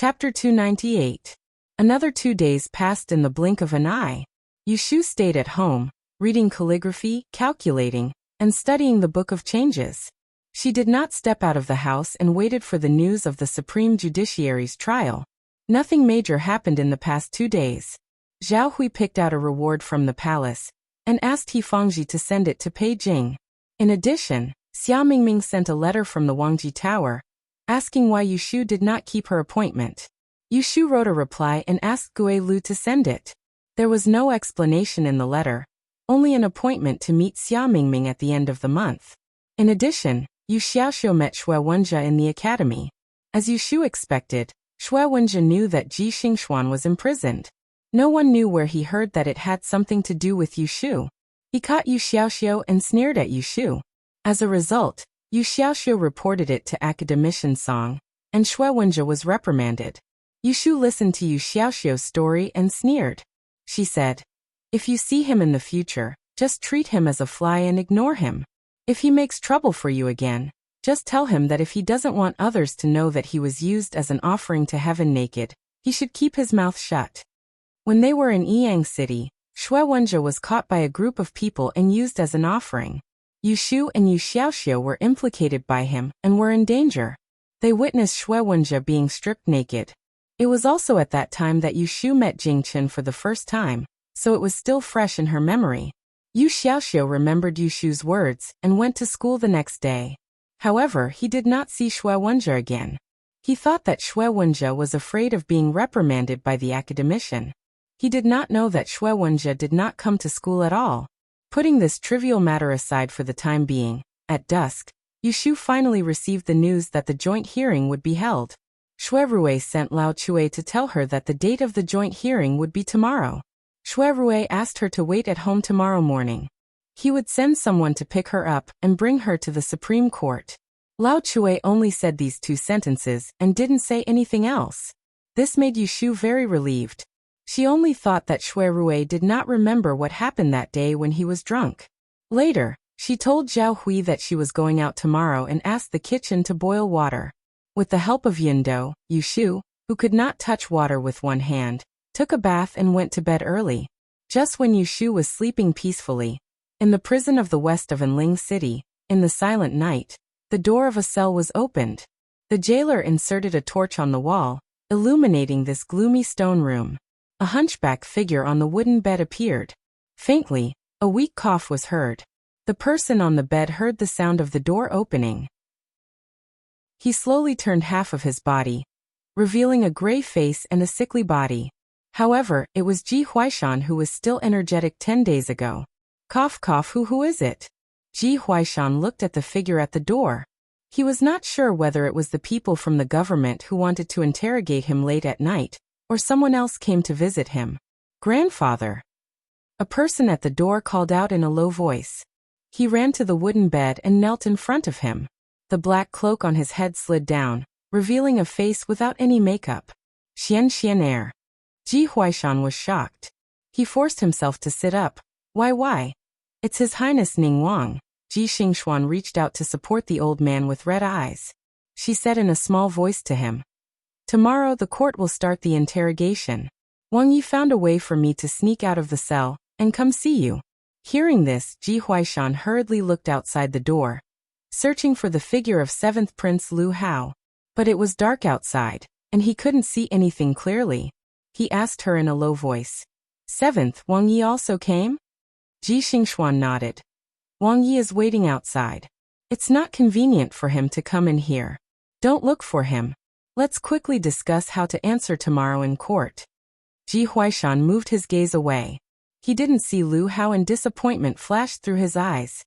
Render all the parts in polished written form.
Chapter 298. Another 2 days passed in the blink of an eye. Yushu stayed at home, reading calligraphy, calculating, and studying the Book of Changes. She did not step out of the house and waited for the news of the Supreme Judiciary's trial. Nothing major happened in the past 2 days. Zhao Hui picked out a reward from the palace and asked He Fangji to send it to Beijing. In addition, Xia Mingming sent a letter from the Wangji Tower, asking why Yushu did not keep her appointment. Yushu wrote a reply and asked Gui Lu to send it. There was no explanation in the letter, only an appointment to meet Xia Mingming at the end of the month. In addition, Yu Xiaoxiu met Shui Wenjie in the academy. As Yushu expected, Shui Wenjie knew that Ji Xingxuan was imprisoned. No one knew where he heard that it had something to do with Yushu. He caught Yu Xiaoxiu and sneered at Yushu. As a result, Yu Xiaoxiu reported it to Academician Song, and Shui Wenjie was reprimanded. Yushu listened to Yu Xiaoxiu's story and sneered. She said, "If you see him in the future, just treat him as a fly and ignore him. If he makes trouble for you again, just tell him that if he doesn't want others to know that he was used as an offering to heaven naked, he should keep his mouth shut." When they were in Yiyang City, Shui Wenjie was caught by a group of people and used as an offering. Yushu and Yu Xiaoxiu were implicated by him and were in danger. They witnessed Shui Wenjie being stripped naked. It was also at that time that Yushu met Jing Chen for the first time, so it was still fresh in her memory. Yu Xiaoxiu remembered Yushu's words and went to school the next day. However, he did not see Shui Wenjie again. He thought that Shui Wenjie was afraid of being reprimanded by the academician. He did not know that Shui Wenjie did not come to school at all. Putting this trivial matter aside for the time being, at dusk, Yushu finally received the news that the joint hearing would be held. Shui Rui sent Lao Chui to tell her that the date of the joint hearing would be tomorrow. Shui Rui asked her to wait at home tomorrow morning. He would send someone to pick her up and bring her to the Supreme Court. Lao Chui only said these 2 sentences and didn't say anything else. This made Yushu very relieved. She only thought that Shui Rui did not remember what happened that day when he was drunk. Later, she told Zhao Hui that she was going out tomorrow and asked the kitchen to boil water. With the help of Yundo, Yushu, who could not touch water with one hand, took a bath and went to bed early. Just when Yushu was sleeping peacefully, in the prison of the west of Anling City, in the silent night, the door of a cell was opened. The jailer inserted a torch on the wall, illuminating this gloomy stone room. A hunchback figure on the wooden bed appeared. Faintly, a weak cough was heard. The person on the bed heard the sound of the door opening. He slowly turned half of his body, revealing a gray face and a sickly body. However, it was Ji Huaishan who was still energetic 10 days ago. Cough cough, who is it? Ji Huaishan looked at the figure at the door. He was not sure whether it was the people from the government who wanted to interrogate him late at night, or someone else came to visit him. "Grandfather!" A person at the door called out in a low voice. He ran to the wooden bed and knelt in front of him. The black cloak on his head slid down, revealing a face without any makeup. Xian air. Ji Huaishan was shocked. He forced himself to sit up. Why? It's His Highness Ning Wang. Ji Xingxuan reached out to support the old man with red eyes. She said in a small voice to him, "Tomorrow the court will start the interrogation. Wang Yi found a way for me to sneak out of the cell and come see you." Hearing this, Ji Huaishan hurriedly looked outside the door, searching for the figure of 7th Prince Lu Hao. But it was dark outside, and he couldn't see anything clearly. He asked her in a low voice, "7th, Wang Yi also came?" Ji Xingxuan nodded. "Wang Yi is waiting outside. It's not convenient for him to come in here. Don't look for him. Let's quickly discuss how to answer tomorrow in court." Ji Huaishan moved his gaze away. He didn't see Lu Hao and disappointment flashed through his eyes.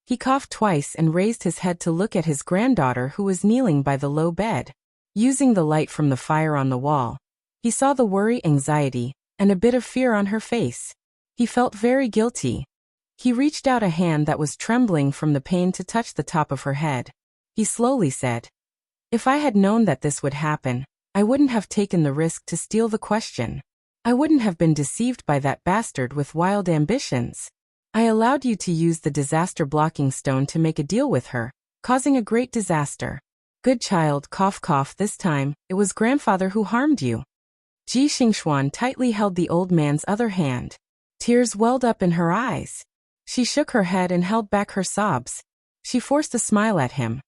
He coughed twice and raised his head to look at his granddaughter who was kneeling by the low bed. Using the light from the fire on the wall, he saw the worry, anxiety, and a bit of fear on her face. He felt very guilty. He reached out a hand that was trembling from the pain to touch the top of her head. He slowly said, "If I had known that this would happen, I wouldn't have taken the risk to steal the question. I wouldn't have been deceived by that bastard with wild ambitions. I allowed you to use the disaster blocking stone to make a deal with her, causing a great disaster. Good child, cough cough, this time, it was grandfather who harmed you. Ji Xingxuan tightly held the old man's other hand. Tears welled up in her eyes. She shook her head and held back her sobs. She forced a smile at him.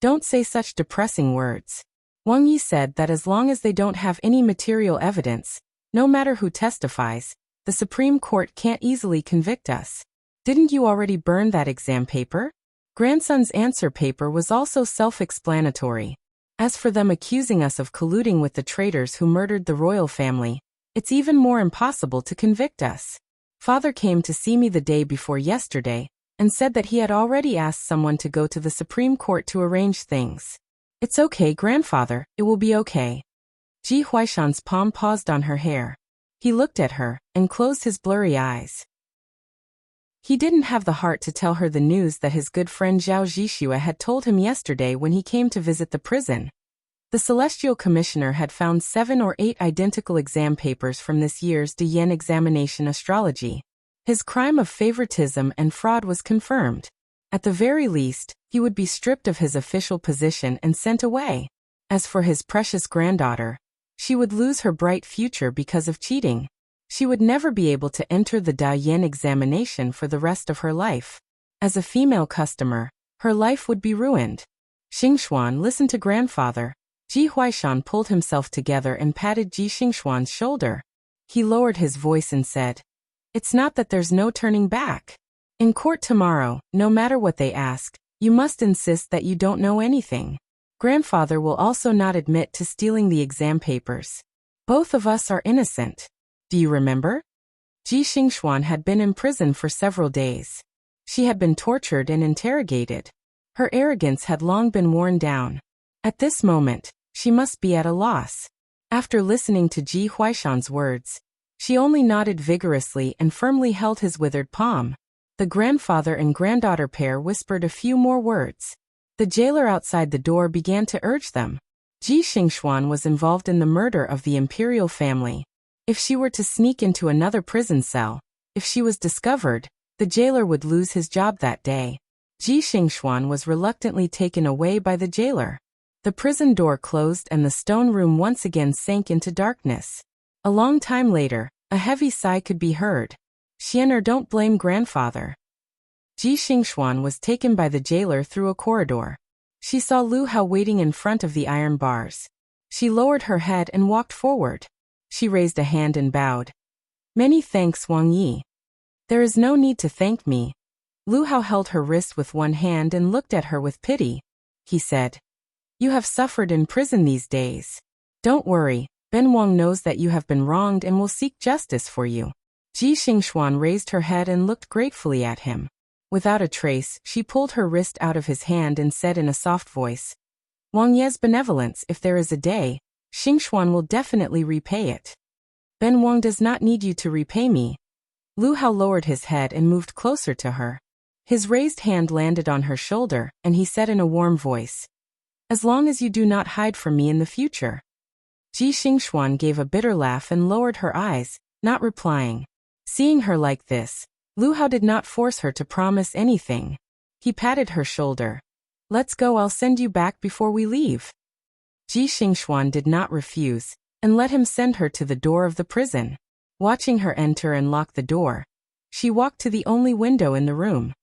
Don't say such depressing words. Wang Yi said that as long as they don't have any material evidence, no matter who testifies, the Supreme Court can't easily convict us. Didn't you already burn that exam paper? Grandson's answer paper was also self-explanatory. As for them accusing us of colluding with the traitors who murdered the royal family, it's even more impossible to convict us. Father came to see me the day before yesterday and said that he had already asked someone to go to the Supreme Court to arrange things. It's okay, grandfather, it will be okay. Ji Huaishan's palm paused on her hair. He looked at her and closed his blurry eyes. He didn't have the heart to tell her the news that his good friend Zhao Zhixue had told him yesterday when he came to visit the prison. The Celestial Commissioner had found 7 or 8 identical exam papers from this year's Diyan examination astrology. His crime of favoritism and fraud was confirmed. At the very least, he would be stripped of his official position and sent away. As for his precious granddaughter, she would lose her bright future because of cheating. She would never be able to enter the Diyan examination for the rest of her life. As a female customer, her life would be ruined. Xingxuan, listen to grandfather. Ji Huaishan pulled himself together and patted Ji Xingxuan's shoulder. He lowered his voice and said, It's not that there's no turning back. In court tomorrow, no matter what they ask, you must insist that you don't know anything. Grandfather will also not admit to stealing the exam papers. Both of us are innocent. Do you remember? Ji Xingxuan had been in prison for several days. She had been tortured and interrogated. Her arrogance had long been worn down. At this moment, she must be at a loss. After listening to Ji Huaishan's words, she only nodded vigorously and firmly held his withered palm. The grandfather and granddaughter pair whispered a few more words. The jailer outside the door began to urge them. Ji Xingxuan was involved in the murder of the imperial family. If she were to sneak into another prison cell, if she was discovered, the jailer would lose his job that day. Ji Xingxuan was reluctantly taken away by the jailer. The prison door closed and the stone room once again sank into darkness. A long time later, a heavy sigh could be heard. Xiener, don't blame grandfather. Ji Xingxuan was taken by the jailer through a corridor. She saw Lu Hao waiting in front of the iron bars. She lowered her head and walked forward. She raised a hand and bowed. Many thanks, Wang Yi. There is no need to thank me. Lu Hao held her wrist with one hand and looked at her with pity. He said, You have suffered in prison these days. Don't worry, Ben Wang knows that you have been wronged and will seek justice for you. Ji Xingxuan raised her head and looked gratefully at him. Without a trace, she pulled her wrist out of his hand and said in a soft voice, Wang Ye's benevolence, if there is a day, Xingxuan will definitely repay it. Ben Wang does not need you to repay me. Lu Hao lowered his head and moved closer to her. His raised hand landed on her shoulder, and he said in a warm voice, As long as you do not hide from me in the future. Ji Xingxuan gave a bitter laugh and lowered her eyes, not replying. Seeing her like this, Lu Hao did not force her to promise anything. He patted her shoulder. Let's go, I'll send you back before we leave. Ji Xingxuan did not refuse, and let him send her to the door of the prison. Watching her enter and lock the door, she walked to the only window in the room.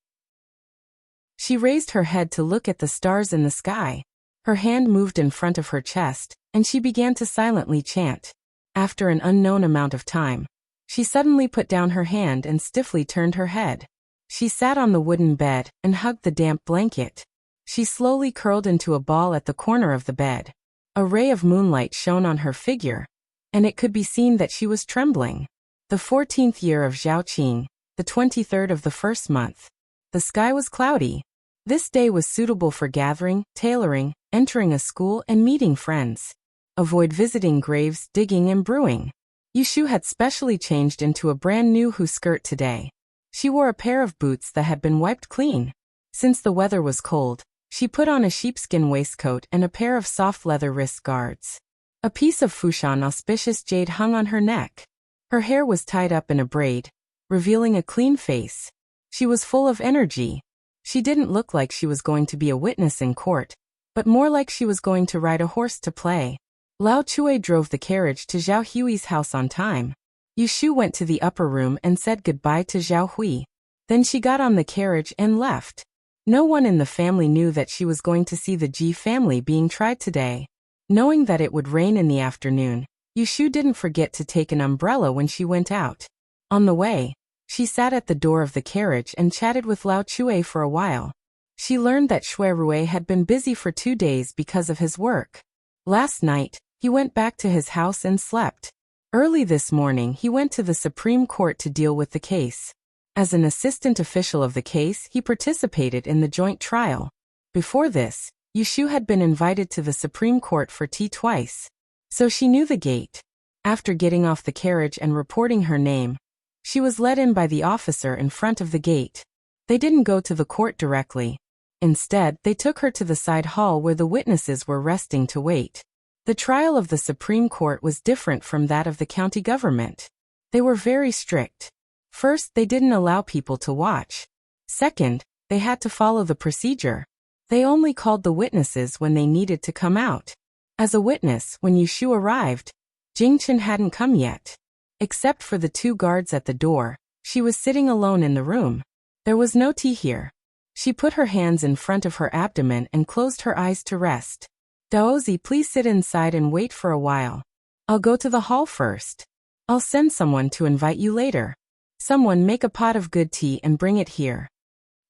She raised her head to look at the stars in the sky. Her hand moved in front of her chest, and she began to silently chant. After an unknown amount of time, she suddenly put down her hand and stiffly turned her head. She sat on the wooden bed and hugged the damp blanket. She slowly curled into a ball at the corner of the bed. A ray of moonlight shone on her figure, and it could be seen that she was trembling. The 14th year of Zhaoqing, the 23rd of the first month. The sky was cloudy. This day was suitable for gathering, tailoring, entering a school and meeting friends. Avoid visiting graves, digging and brewing. Yushu had specially changed into a brand new Hu skirt today. She wore a pair of boots that had been wiped clean. Since the weather was cold, she put on a sheepskin waistcoat and a pair of soft leather wrist guards. A piece of Fushan auspicious jade hung on her neck. Her hair was tied up in a braid, revealing a clean face. She was full of energy. She didn't look like she was going to be a witness in court, but more like she was going to ride a horse to play. Lao Chui drove the carriage to Zhao Hui's house on time. Yushu went to the upper room and said goodbye to Zhao Hui. Then she got on the carriage and left. No one in the family knew that she was going to see the Ji family being tried today. Knowing that it would rain in the afternoon, Yushu didn't forget to take an umbrella when she went out. On the way, she sat at the door of the carriage and chatted with Lao Chui for a while. She learned that Shui Rui had been busy for 2 days because of his work. Last night, he went back to his house and slept. Early this morning he went to the Supreme Court to deal with the case. As an assistant official of the case, he participated in the joint trial. Before this, Yushu had been invited to the Supreme Court for tea twice. So she knew the gate. After getting off the carriage and reporting her name, she was let in by the officer in front of the gate. They didn't go to the court directly. Instead, they took her to the side hall where the witnesses were resting to wait. The trial of the Supreme Court was different from that of the county government. They were very strict. First, they didn't allow people to watch. Second, they had to follow the procedure. They only called the witnesses when they needed to come out. As a witness, when Yushu arrived, Jingchen hadn't come yet. Except for the 2 guards at the door, she was sitting alone in the room. There was no tea here. She put her hands in front of her abdomen and closed her eyes to rest. Daozi, please sit inside and wait for a while. I'll go to the hall first. I'll send someone to invite you later. Someone make a pot of good tea and bring it here.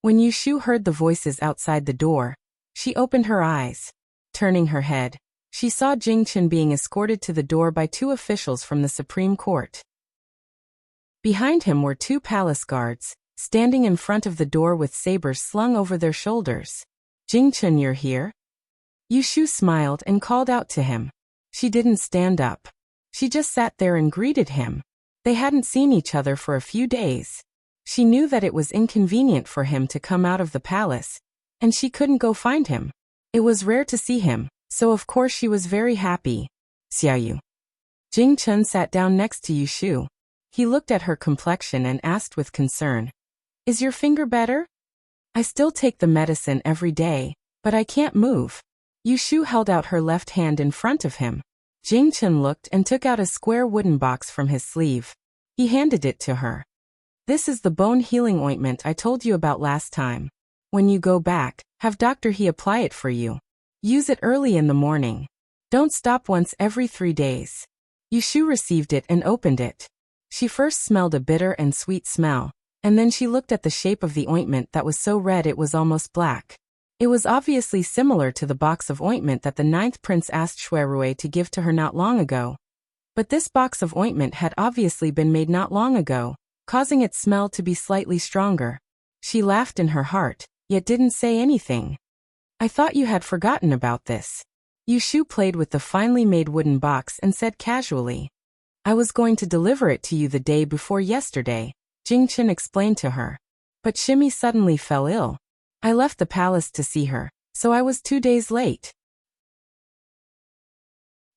When Yushu heard the voices outside the door, she opened her eyes. Turning her head, she saw Jingchen being escorted to the door by 2 officials from the Supreme Court. Behind him were 2 palace guards, standing in front of the door with sabers slung over their shoulders. Jingchen, you're here? Yushu smiled and called out to him. She didn't stand up. She just sat there and greeted him. They hadn't seen each other for a few days. She knew that it was inconvenient for him to come out of the palace, and she couldn't go find him. It was rare to see him, so of course she was very happy. Xiaoyu. Jingchen sat down next to Yushu. He looked at her complexion and asked with concern. Is your finger better? I still take the medicine every day, but I can't move. Yushu held out her left hand in front of him. Jingchen looked and took out a square wooden box from his sleeve. He handed it to her. This is the bone healing ointment I told you about last time. When you go back, have Dr. He apply it for you. Use it early in the morning. Don't stop once every 3 days. Yushu received it and opened it. She first smelled a bitter and sweet smell, and then she looked at the shape of the ointment that was so red it was almost black. It was obviously similar to the box of ointment that the 9th prince asked Shui Rui to give to her not long ago. But this box of ointment had obviously been made not long ago, causing its smell to be slightly stronger. She laughed in her heart, yet didn't say anything. I thought you had forgotten about this. Yushu played with the finely made wooden box and said casually. I was going to deliver it to you the day before yesterday, Jingchen explained to her. But Shimi suddenly fell ill. I left the palace to see her, so I was 2 days late.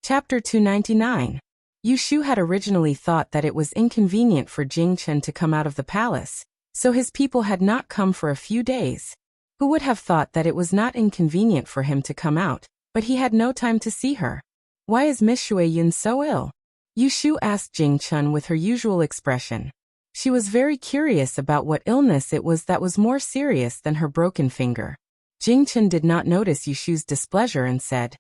Chapter 299. Yushu had originally thought that it was inconvenient for Jingchen to come out of the palace, so his people had not come for a few days. Who would have thought that it was not inconvenient for him to come out, but he had no time to see her? Why is Miss Shui Yun so ill? Yushu asked Jingchen with her usual expression. She was very curious about what illness it was that was more serious than her broken finger. Jingchen did not notice Yushu's displeasure and said,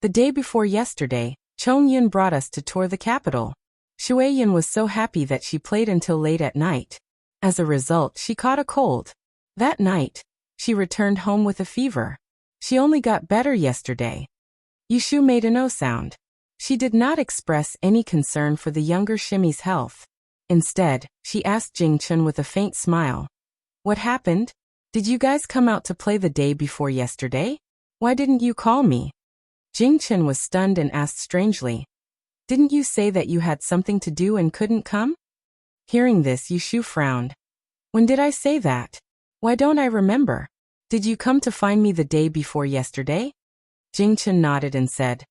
The day before yesterday, Chong Yun brought us to tour the capital. Shui Yun was so happy that she played until late at night. As a result, she caught a cold. That night, she returned home with a fever. She only got better yesterday. Yushu made a no sound. She did not express any concern for the younger Shimi's health. Instead, she asked Jingchen with a faint smile. What happened? Did you guys come out to play the day before yesterday? Why didn't you call me? Jingchen was stunned and asked strangely. Didn't you say that you had something to do and couldn't come? Hearing this, Yushu frowned. When did I say that? Why don't I remember? Did you come to find me the day before yesterday? Jingchen nodded and said,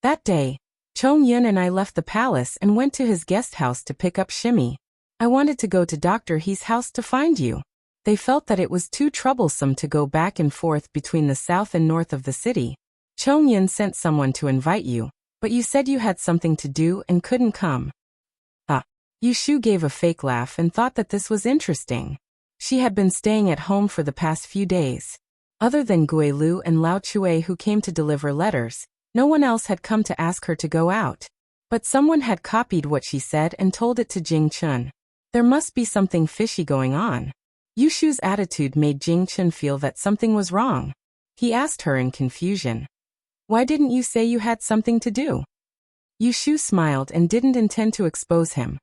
That day, Chong Yun and I left the palace and went to his guest house to pick up Shimi. I wanted to go to Dr. He's house to find you. They felt that it was too troublesome to go back and forth between the south and north of the city, Chong Yin sent someone to invite you, but you said you had something to do and couldn't come. Yu Shu gave a fake laugh and thought that this was interesting. She had been staying at home for the past few days. Other than Gui Lu and Lao Chue who came to deliver letters, no one else had come to ask her to go out. But someone had copied what she said and told it to Jing Chun. There must be something fishy going on. Yu Shu's attitude made Jing Chun feel that something was wrong. He asked her in confusion, "Why didn't you say you had something to do?" Yu Shu smiled and didn't intend to expose him.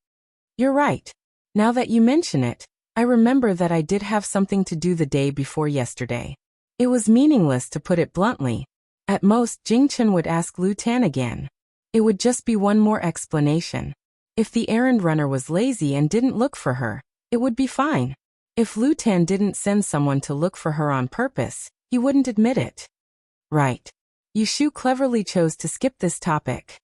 "You're right. Now that you mention it, I remember that I did have something to do the day before yesterday." It was meaningless to put it bluntly. At most, Jing Chun would ask Lu Tan again. It would just be one more explanation. If the errand runner was lazy and didn't look for her, it would be fine. If Lu Tan didn't send someone to look for her on purpose, he wouldn't admit it. Right. Yu Shu cleverly chose to skip this topic.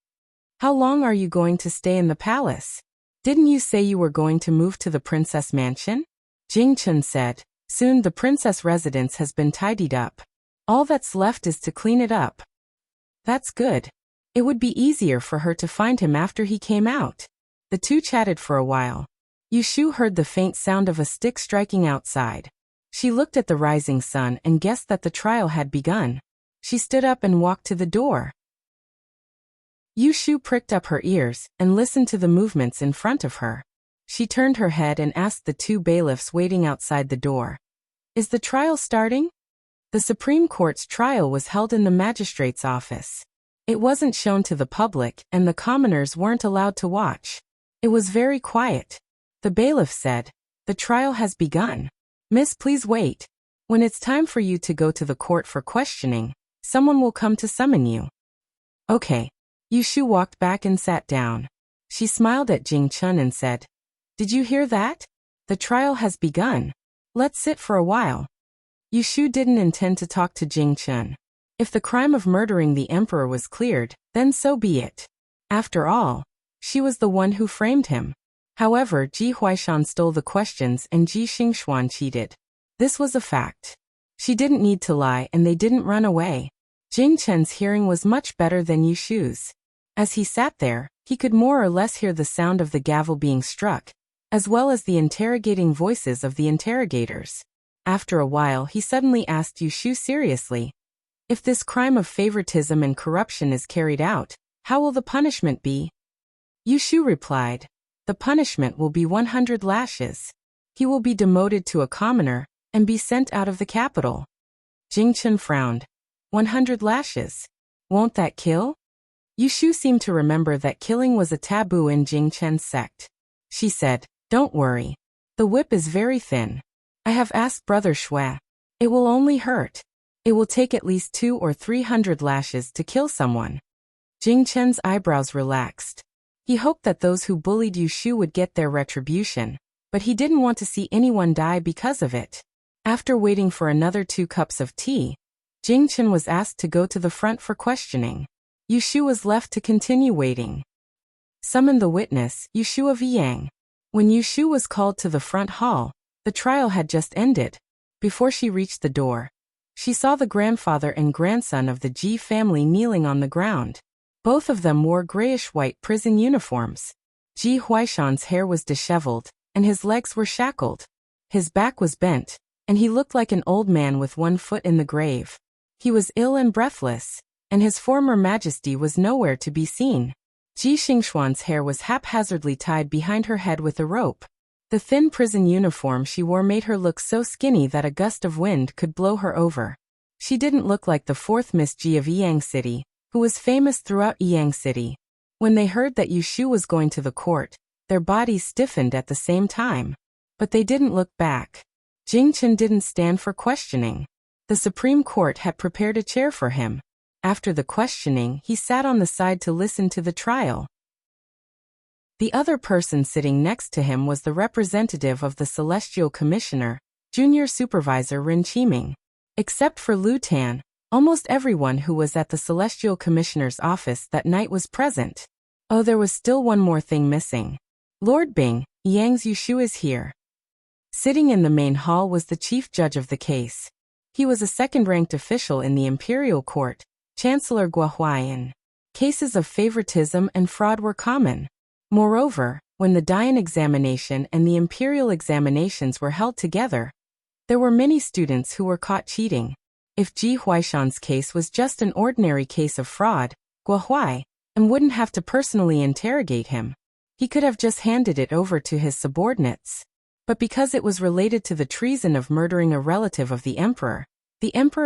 "How long are you going to stay in the palace? Didn't you say you were going to move to the princess mansion?" Jing Chun said, "Soon the princess residence has been tidied up. All that's left is to clean it up." "That's good. It would be easier for her to find him after he came out." The two chatted for a while. Yu Shu heard the faint sound of a stick striking outside. She looked at the rising sun and guessed that the trial had begun. She stood up and walked to the door. Yu Shu pricked up her ears and listened to the movements in front of her. She turned her head and asked the two bailiffs waiting outside the door, "Is the trial starting?" The Supreme Court's trial was held in the magistrate's office. It wasn't shown to the public and the commoners weren't allowed to watch. It was very quiet. The bailiff said, "The trial has begun. Miss, please wait. When it's time for you to go to the court for questioning, someone will come to summon you." "Okay." Yu Shu walked back and sat down. She smiled at Jing Chun and said, "Did you hear that? The trial has begun. Let's sit for a while." Yu Shu didn't intend to talk to Jing Chun. If the crime of murdering the emperor was cleared, then so be it. After all, she was the one who framed him. However, Ji Huaishan stole the questions and Ji Xingxuan cheated. This was a fact. She didn't need to lie and they didn't run away. Jing Chen's hearing was much better than Yu Shu's. As he sat there, he could more or less hear the sound of the gavel being struck, as well as the interrogating voices of the interrogators. After a while he suddenly asked Yu Shu seriously, "If this crime of favoritism and corruption is carried out, how will the punishment be?" Yu Shu replied, "The punishment will be 100 lashes. He will be demoted to a commoner and be sent out of the capital." Jing Chun frowned. 100 lashes? Won't that kill? Yu Shu seemed to remember that killing was a taboo in Jing Chen's sect. She said, "Don't worry. The whip is very thin. I have asked Brother Shui. It will only hurt. It will take at least 200 or 300 lashes to kill someone." Jing Chen's eyebrows relaxed. He hoped that those who bullied Yu Shu would get their retribution, but he didn't want to see anyone die because of it. After waiting for another 2 cups of tea, Jing Chen was asked to go to the front for questioning. Yu Shu was left to continue waiting. Summon the witness, Yu Shu of Yang. When Yu Shu was called to the front hall, the trial had just ended. Before she reached the door, she saw the grandfather and grandson of the Ji family kneeling on the ground. Both of them wore grayish-white prison uniforms. Ji Huaishan's hair was disheveled, and his legs were shackled. His back was bent, and he looked like an old man with one foot in the grave. He was ill and breathless, and his former majesty was nowhere to be seen. Ji Xingxuan's hair was haphazardly tied behind her head with a rope. The thin prison uniform she wore made her look so skinny that a gust of wind could blow her over. She didn't look like the 4th Miss Ji of Yang City, who was famous throughout Yang City. When they heard that Yu Shu was going to the court, their bodies stiffened at the same time. But they didn't look back. Jing Chen didn't stand for questioning. The Supreme Court had prepared a chair for him. After the questioning, he sat on the side to listen to the trial. The other person sitting next to him was the representative of the Celestial Commissioner, Junior Supervisor Rin Qiming. Except for Lu Tan, almost everyone who was at the Celestial Commissioner's office that night was present. Oh, there was still one more thing missing. Lord Bing, Yang's Yu Shu is here. Sitting in the main hall was the chief judge of the case. He was a second-ranked official in the imperial court, Chancellor Guohuayan. Cases of favoritism and fraud were common. Moreover, when the Dian examination and the imperial examinations were held together, there were many students who were caught cheating. If Ji Huaishan's case was just an ordinary case of fraud, Guohuai wouldn't have to personally interrogate him. He could have just handed it over to his subordinates. But because it was related to the treason of murdering a relative of the emperor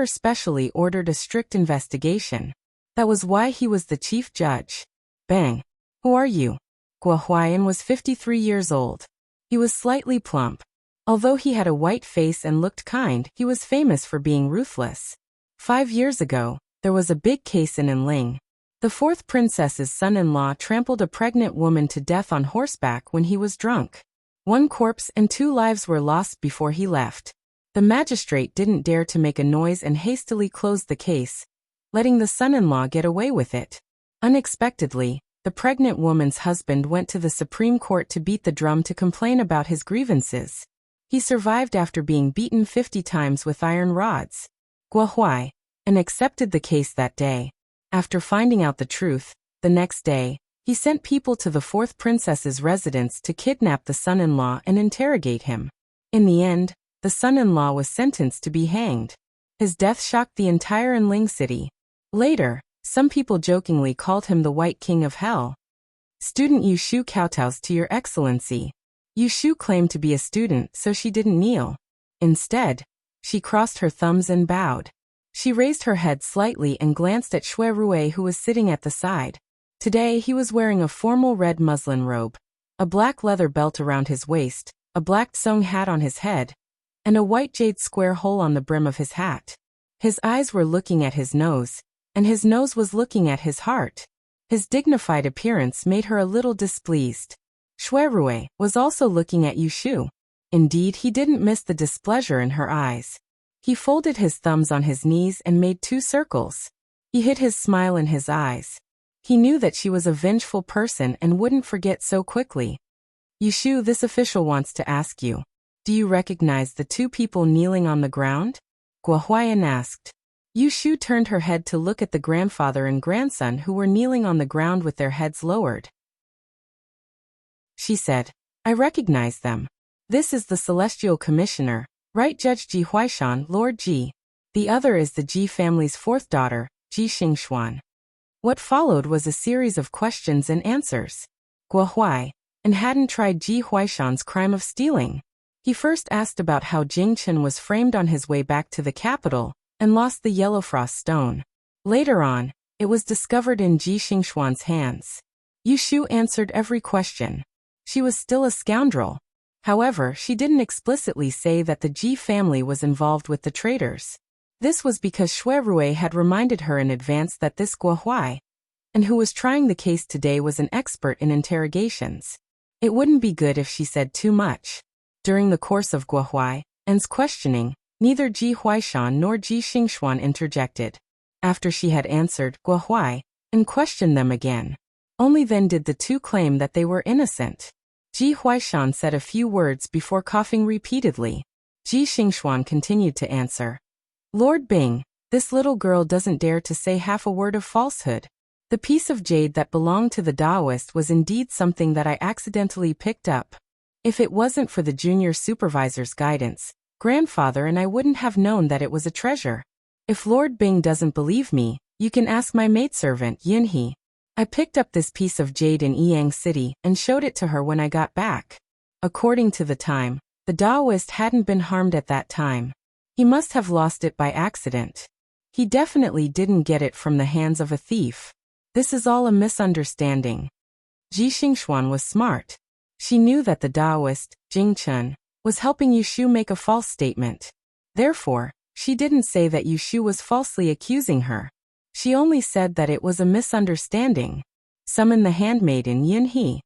specially ordered a strict investigation. That was why he was the chief judge. Bang. Who are you? Guohuayan was 53 years old. He was slightly plump. Although he had a white face and looked kind, he was famous for being ruthless. 5 years ago, there was a big case in Enling. The fourth princess's son-in-law trampled a pregnant woman to death on horseback when he was drunk. 1 corpse and 2 lives were lost before he left. The magistrate didn't dare to make a noise and hastily closed the case, letting the son-in-law get away with it. Unexpectedly, the pregnant woman's husband went to the Supreme Court to beat the drum to complain about his grievances. He survived after being beaten 50 times with iron rods. Guohuai accepted the case that day. After finding out the truth, the next day, he sent people to the fourth princess's residence to kidnap the son-in-law and interrogate him. In the end, the son-in-law was sentenced to be hanged. His death shocked the entire Enling city. Later, some people jokingly called him the White King of Hell. Student Yu Shu kowtows to your excellency. Yu Shu claimed to be a student, so she didn't kneel. Instead, she crossed her thumbs and bowed. She raised her head slightly and glanced at Xue Rui, who was sitting at the side. Today he was wearing a formal red muslin robe, a black leather belt around his waist, a black tsung hat on his head, and a white jade square hole on the brim of his hat. His eyes were looking at his nose, and his nose was looking at his heart. His dignified appearance made her a little displeased. Xue Rui was also looking at Yu Shu. Indeed, he didn't miss the displeasure in her eyes. He folded his thumbs on his knees and made 2 circles. He hid his smile in his eyes. He knew that she was a vengeful person and wouldn't forget so quickly. Yu Shu, this official wants to ask you. Do you recognize the 2 people kneeling on the ground? Guohuayan asked. Yu Shu turned her head to look at the grandfather and grandson who were kneeling on the ground with their heads lowered. She said, I recognize them. This is the Celestial Commissioner, right, Judge Ji Huaishan, Lord Ji. The other is the Ji family's 4th daughter, Ji Xingxuan. What followed was a series of questions and answers. Guohuai hadn't tried Ji Huaishan's crime of stealing. He first asked about how Jingchen was framed on his way back to the capital and lost the yellow frost stone. Later on, it was discovered in Ji Xingxuan's hands. Yu Shu answered every question. She was still a scoundrel. However, she didn't explicitly say that the Ji family was involved with the traitors. This was because Xue Rui had reminded her in advance that this Guohuai, who was trying the case today, was an expert in interrogations. It wouldn't be good if she said too much. During the course of Guohuai's questioning, neither Ji Huaishan nor Ji Xingxuan interjected. After she had answered Guohuai questioned them again. Only then did the 2 claim that they were innocent. Ji Huaishan said a few words before coughing repeatedly. Ji Xingxuan continued to answer. Lord Bing, this little girl doesn't dare to say half a word of falsehood. The piece of jade that belonged to the Taoist was indeed something that I accidentally picked up. If it wasn't for the junior supervisor's guidance, grandfather and I wouldn't have known that it was a treasure. If Lord Bing doesn't believe me, you can ask my maidservant, Yunhe. I picked up this piece of jade in Yang City and showed it to her when I got back. According to the time, the Taoist hadn't been harmed at that time. He must have lost it by accident. He definitely didn't get it from the hands of a thief. This is all a misunderstanding. Ji Xingxuan was smart. She knew that the Taoist, Jingchen, was helping Yu Shu make a false statement. Therefore, she didn't say that Yu Shu was falsely accusing her. She only said that it was a misunderstanding. Summon the handmaiden Yunhe.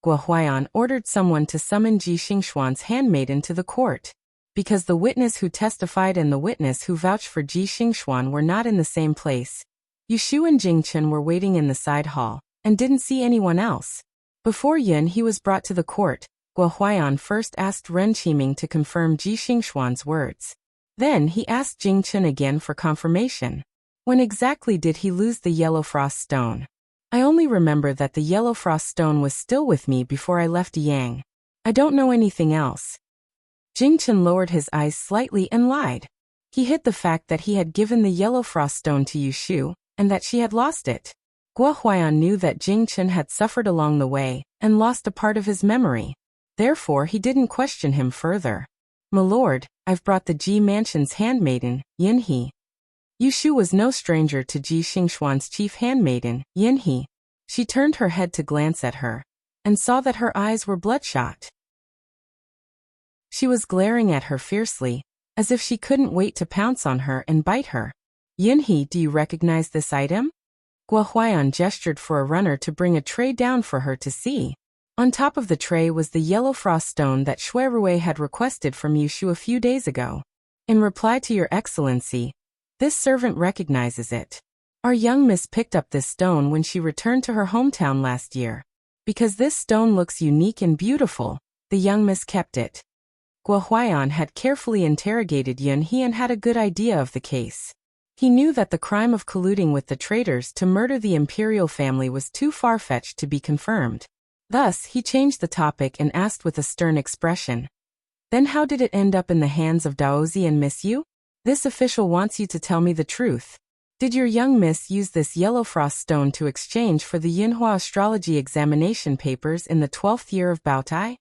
Guohuayan ordered someone to summon Ji Xingxuan's handmaiden to the court. Because the witness who testified and the witness who vouched for Ji Xingxuan were not in the same place, Yu Shu and Jingchen were waiting in the side hall and didn't see anyone else. Before Yunhe was brought to the court, Guohuayan first asked Ren Qiming to confirm Ji Xingxuan's words. Then he asked Jingchen again for confirmation. When exactly did he lose the yellow frost stone? I only remember that the yellow frost stone was still with me before I left Yang. I don't know anything else. Jingchen lowered his eyes slightly and lied. He hid the fact that he had given the yellow frost stone to Yushu, and that she had lost it. Guo Huaiyan knew that Jingchen had suffered along the way, and lost a part of his memory. Therefore he didn't question him further. "My lord, I've brought the Ji Mansion's handmaiden, Yinhe." Yushu was no stranger to Ji Xingxuan's chief handmaiden, Yinhe. She turned her head to glance at her, and saw that her eyes were bloodshot. She was glaring at her fiercely, as if she couldn't wait to pounce on her and bite her. "Yinhe, do you recognize this item?" Guo Huaiyan gestured for a runner to bring a tray down for her to see. On top of the tray was the yellow frost stone that Shui Rui had requested from Yushu a few days ago. "In reply to your excellency, this servant recognizes it. Our young miss picked up this stone when she returned to her hometown last year. Because this stone looks unique and beautiful, the young miss kept it." Guo Huaiyan had carefully interrogated Yunhe and had a good idea of the case. He knew that the crime of colluding with the traitors to murder the imperial family was too far-fetched to be confirmed. Thus, he changed the topic and asked with a stern expression, "Then how did it end up in the hands of Daozi and Miss Yu? This official wants you to tell me the truth. Did your young miss use this yellow frost stone to exchange for the Yinhua astrology examination papers in the 12th year of Baotai?"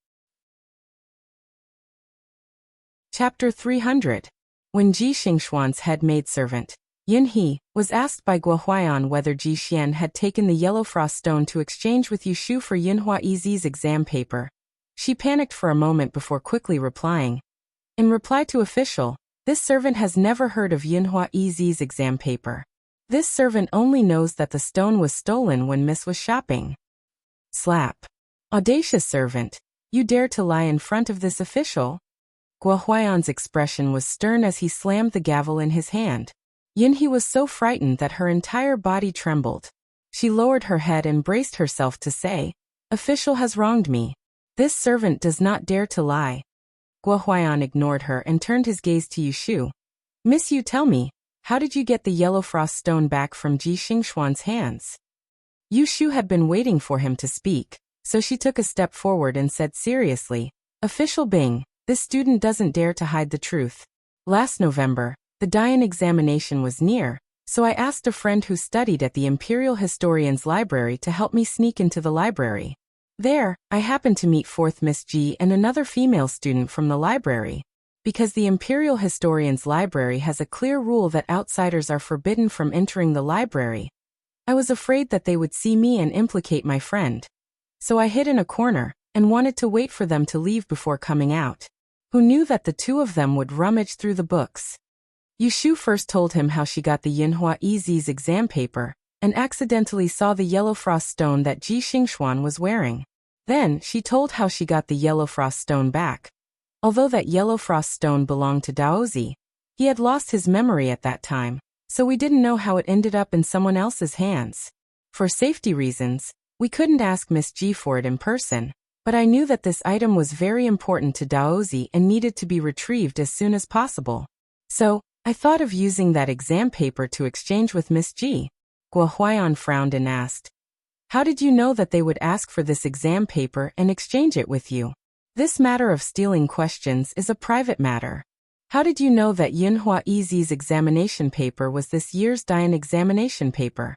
Chapter 300. When Ji Xingxuan's head maidservant, Yinhe, was asked by Guo Huaiyan whether Ji Xian had taken the yellow frost stone to exchange with Yushu for Yinhua Yizi's exam paper, she panicked for a moment before quickly replying, "In reply to official, this servant has never heard of Yinhua Yizi's exam paper. This servant only knows that the stone was stolen when Miss was shopping." Slap. "Audacious servant, you dare to lie in front of this official?" Guo Huaiyan's expression was stern as he slammed the gavel in his hand. Yinhe was so frightened that her entire body trembled. She lowered her head and braced herself to say, "Official has wronged me. This servant does not dare to lie." Guo Huaiyan ignored her and turned his gaze to Yushu. "Miss Yu, tell me, how did you get the yellow frost stone back from Ji Xingxuan's hands?" Yushu had been waiting for him to speak, so she took a step forward and said seriously, "Official Bing, this student doesn't dare to hide the truth. Last November, the Dian examination was near, so I asked a friend who studied at the Imperial Historian's Library to help me sneak into the library. There, I happened to meet 4th Miss Ji and another female student from the library. Because the Imperial Historian's Library has a clear rule that outsiders are forbidden from entering the library, I was afraid that they would see me and implicate my friend. So I hid in a corner, and wanted to wait for them to leave before coming out. Who knew that the two of them would rummage through the books?" Yushu first told him how she got the Yinhua Yizi's exam paper, and accidentally saw the yellow frost stone that Ji Xingxuan was wearing. Then, she told how she got the yellow frost stone back. Although that yellow frost stone belonged to Daozi, he had lost his memory at that time, so we didn't know how it ended up in someone else's hands. For safety reasons, we couldn't ask Miss Ji for it in person, but I knew that this item was very important to Daozi and needed to be retrieved as soon as possible. So, I thought of using that exam paper to exchange with Miss Ji." Guo Huaiyan frowned and asked, "How did you know that they would ask for this exam paper and exchange it with you? This matter of stealing questions is a private matter. How did you know that Yinhua Yizi's examination paper was this year's Dian examination paper?"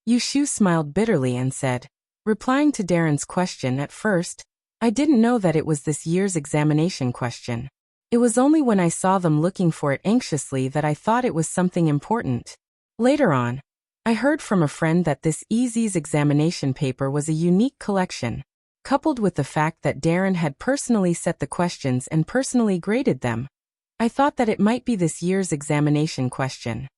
Yushu smiled bitterly and said, replying to Darren's question at first, "I didn't know that it was this year's examination question. It was only when I saw them looking for it anxiously that I thought it was something important. Later on, I heard from a friend that this Yizi's examination paper was a unique collection, coupled with the fact that Darren had personally set the questions and personally graded them. I thought that it might be this year's examination question.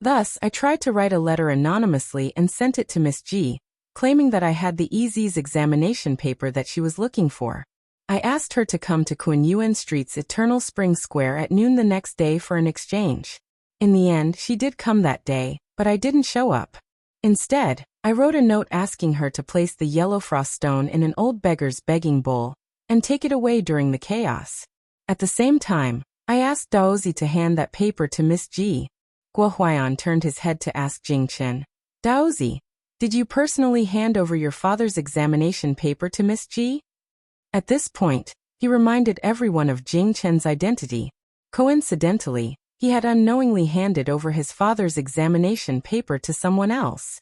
Thus, I tried to write a letter anonymously and sent it to Miss Ji, claiming that I had the Yizi's examination paper that she was looking for. I asked her to come to Kunyuan Street's Eternal Spring Square at noon the next day for an exchange. In the end, she did come that day, but I didn't show up. Instead, I wrote a note asking her to place the yellow frost stone in an old beggar's begging bowl and take it away during the chaos. At the same time, I asked Daozi to hand that paper to Miss Ji. Guo Huaiyan turned his head to ask Jing Chen. Daozi, did you personally hand over your father's examination paper to Miss Ji? At this point, he reminded everyone of Jing Chen's identity. Coincidentally, he had unknowingly handed over his father's examination paper to someone else.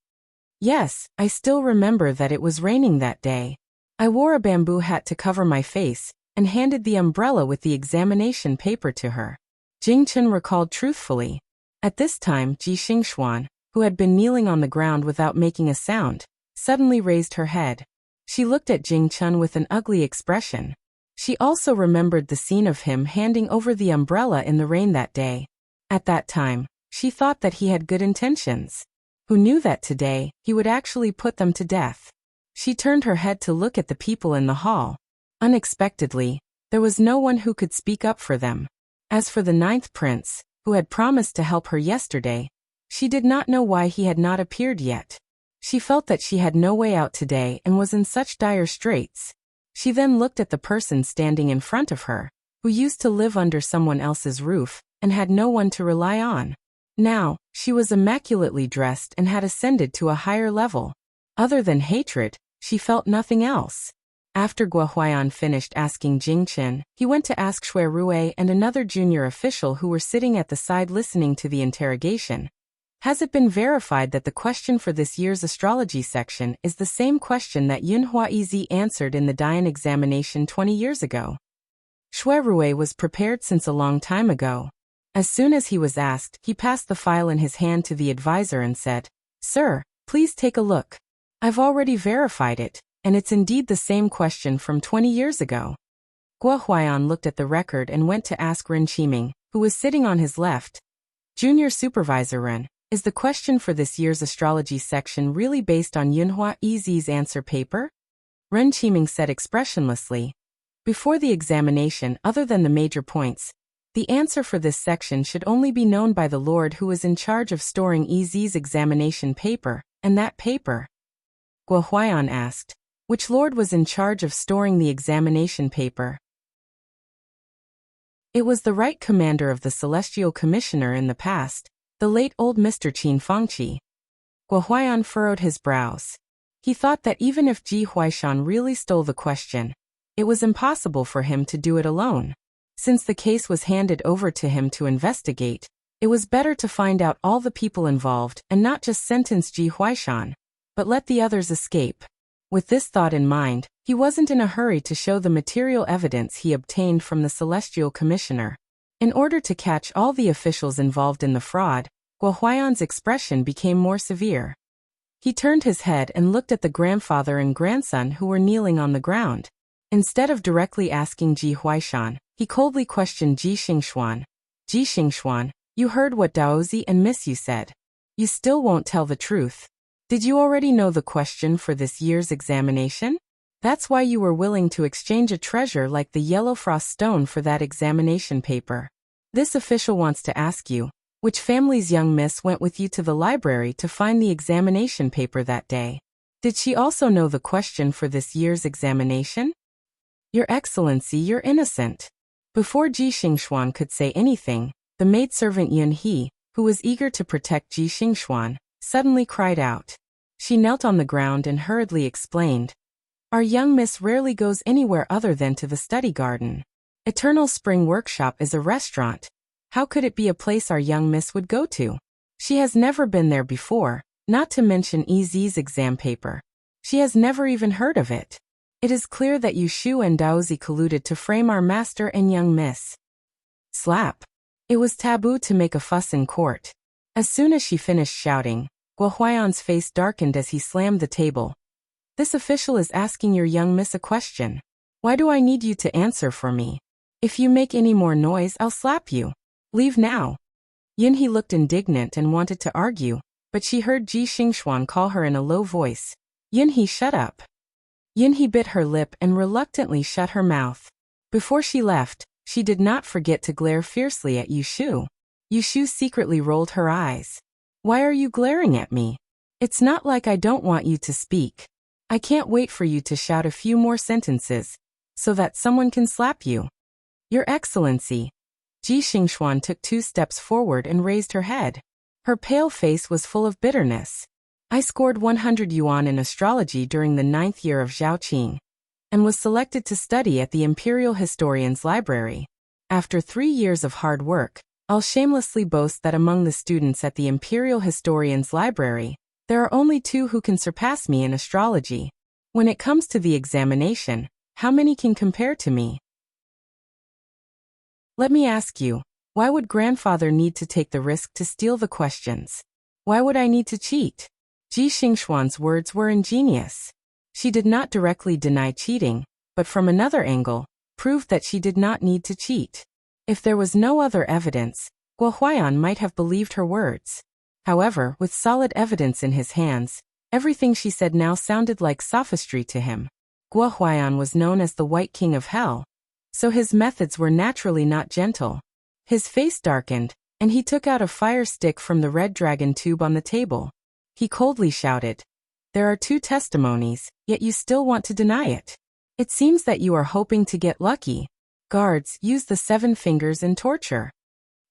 Yes, I still remember that it was raining that day. I wore a bamboo hat to cover my face, and handed the umbrella with the examination paper to her. Jing Chen recalled truthfully. At this time, Ji Xingxuan, who had been kneeling on the ground without making a sound, suddenly raised her head. She looked at Jing Chen with an ugly expression. She also remembered the scene of him handing over the umbrella in the rain that day. At that time, she thought that he had good intentions. Who knew that today, he would actually put them to death? She turned her head to look at the people in the hall. Unexpectedly, there was no one who could speak up for them. As for the 9th prince, who had promised to help her yesterday, she did not know why he had not appeared yet. She felt that she had no way out today and was in such dire straits. She then looked at the person standing in front of her, who used to live under someone else's roof, and had no one to rely on. Now, she was immaculately dressed and had ascended to a higher level. Other than hatred, she felt nothing else. After Guo Huaiyan finished asking Jing Chen, he went to ask Shui Rui and another junior official who were sitting at the side listening to the interrogation. Has it been verified that the question for this year's astrology section is the same question that Yunhua Ez answered in the Dian examination 20 years ago? Shui Rui was prepared since a long time ago. As soon as he was asked, he passed the file in his hand to the advisor and said, "Sir, please take a look. I've already verified it, and it's indeed the same question from 20 years ago." Guo Huaiyan looked at the record and went to ask Ren Qiming, who was sitting on his left. "Junior Supervisor Ren, is the question for this year's astrology section really based on Yunhua Ez's answer paper?" Ren Qiming said expressionlessly. Before the examination, other than the major points, the answer for this section should only be known by the Lord who is in charge of storing Ez's examination paper, and that paper. Guo Huaiyan asked, which Lord was in charge of storing the examination paper? It was the right commander of the Celestial Commissioner in the past, the late old Mr. Qin Fangqi. Guo Huaiyan furrowed his brows. He thought that even if Ji Huaishan really stole the question, it was impossible for him to do it alone. Since the case was handed over to him to investigate, it was better to find out all the people involved and not just sentence Ji Huaishan, but let the others escape. With this thought in mind, he wasn't in a hurry to show the material evidence he obtained from the Celestial Commissioner. In order to catch all the officials involved in the fraud, Guo Huaiyan's expression became more severe. He turned his head and looked at the grandfather and grandson who were kneeling on the ground. Instead of directly asking Ji Huaishan, he coldly questioned Ji Xingxuan. "Ji Xingxuan, you heard what Daozi and Miss Yu said. You still won't tell the truth. Did you already know the question for this year's examination? That's why you were willing to exchange a treasure like the yellow frost stone for that examination paper. This official wants to ask you, which family's young miss went with you to the library to find the examination paper that day? Did she also know the question for this year's examination?" "Your Excellency, you're innocent." Before Ji Xingxuan could say anything, the maidservant Yun He, who was eager to protect Ji Xingxuan, suddenly cried out. She knelt on the ground and hurriedly explained, "Our young miss rarely goes anywhere other than to the study garden. Eternal Spring Workshop is a restaurant. How could it be a place our young miss would go to? She has never been there before, not to mention EZ's exam paper. She has never even heard of it. It is clear that Yushu and Daozi colluded to frame our master and young miss." Slap. It was taboo to make a fuss in court. As soon as she finished shouting, Guo Huaiyan's face darkened as he slammed the table. "This official is asking your young miss a question. Why do I need you to answer for me? If you make any more noise, I'll slap you. Leave now." Yunhee looked indignant and wanted to argue, but she heard Ji Xingxuan call her in a low voice. "Yunhee, shut up." Yunhee bit her lip and reluctantly shut her mouth. Before she left, she did not forget to glare fiercely at Yushu. Yushu secretly rolled her eyes. "Why are you glaring at me? It's not like I don't want you to speak. I can't wait for you to shout a few more sentences, so that someone can slap you." "Your Excellency." Ji Xingxuan took 2 steps forward and raised her head. Her pale face was full of bitterness. I scored 100 yuan in astrology during the 9th year of Zhaoqing, and was selected to study at the Imperial Historian's Library. After 3 years of hard work, I'll shamelessly boast that among the students at the Imperial Historian's Library, there are only 2 who can surpass me in astrology. When it comes to the examination, how many can compare to me? Let me ask you, why would grandfather need to take the risk to steal the questions? Why would I need to cheat? Ji Xingxuan's words were ingenious. She did not directly deny cheating, but from another angle, proved that she did not need to cheat. If there was no other evidence, Guo Huaiyan might have believed her words. However, with solid evidence in his hands, everything she said now sounded like sophistry to him. Guo Huaiyan was known as the White King of Hell, so his methods were naturally not gentle. His face darkened, and he took out a fire stick from the red dragon tube on the table. He coldly shouted, "There are 2 testimonies, yet you still want to deny it. It seems that you are hoping to get lucky. Guards, use the 7 fingers in torture."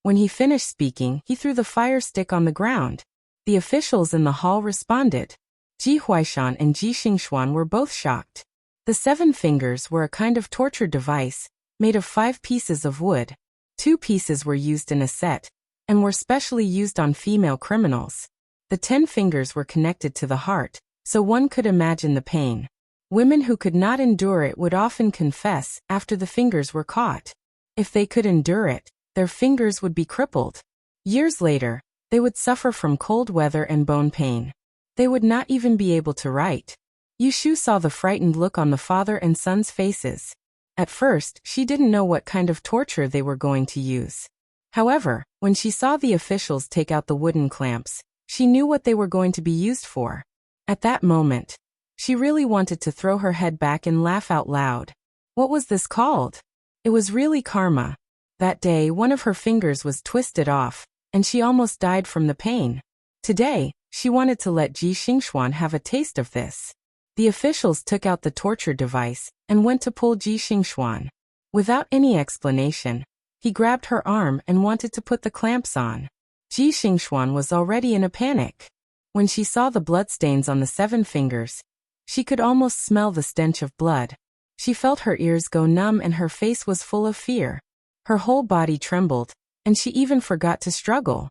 When he finished speaking, he threw the fire stick on the ground. The officials in the hall responded. Ji Huaishan and Ji Xingxuan were both shocked. The 7 fingers were a kind of torture device, made of 5 pieces of wood. 2 pieces were used in a set, and were specially used on female criminals. The 10 fingers were connected to the heart, so one could imagine the pain. Women who could not endure it would often confess after the fingers were caught. If they could endure it, their fingers would be crippled. Years later, they would suffer from cold weather and bone pain. They would not even be able to write. Yushu saw the frightened look on the father and son's faces. At first, she didn't know what kind of torture they were going to use. However, when she saw the officials take out the wooden clamps, she knew what they were going to be used for. At that moment, she really wanted to throw her head back and laugh out loud. What was this called? It was really karma. That day, one of her fingers was twisted off, and she almost died from the pain. Today, she wanted to let Ji Xingxuan have a taste of this. The officials took out the torture device and went to pull Ji Xingxuan. Without any explanation, he grabbed her arm and wanted to put the clamps on. Ji Xingxuan was already in a panic. When she saw the bloodstains on the 7 fingers, she could almost smell the stench of blood. She felt her ears go numb and her face was full of fear. Her whole body trembled, and she even forgot to struggle.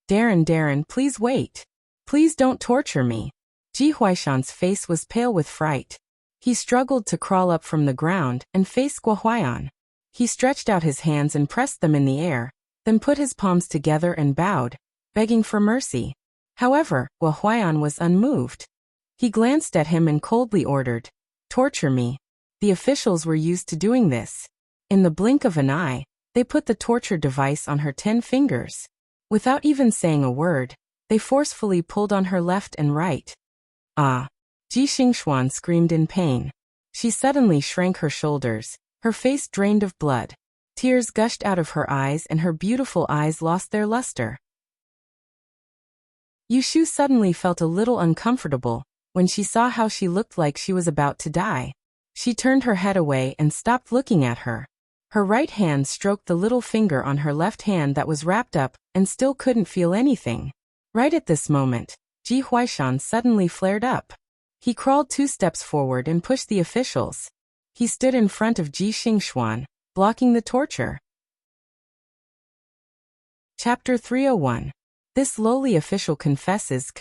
Darren, please wait. Please don't torture me." Ji Huaishan's face was pale with fright. He struggled to crawl up from the ground and face Guo Huaiyan. He stretched out his hands and pressed them in the air, then put his palms together and bowed, begging for mercy. However, Guo Huaiyan was unmoved. He glanced at him and coldly ordered, "Torture me." The officials were used to doing this. In the blink of an eye, they put the torture device on her 10 fingers. Without even saying a word, they forcefully pulled on her left and right. "Ah!" Ji Xingxuan screamed in pain. She suddenly shrank her shoulders, her face drained of blood. Tears gushed out of her eyes and her beautiful eyes lost their luster. Yushu suddenly felt a little uncomfortable when she saw how she looked like she was about to die. She turned her head away and stopped looking at her. Her right hand stroked the little finger on her left hand that was wrapped up and still couldn't feel anything. Right at this moment, Ji Huaishan suddenly flared up. He crawled 2 steps forward and pushed the officials. He stood in front of Ji Xingxuan, blocking the torture. Chapter 301. This lowly official confesses.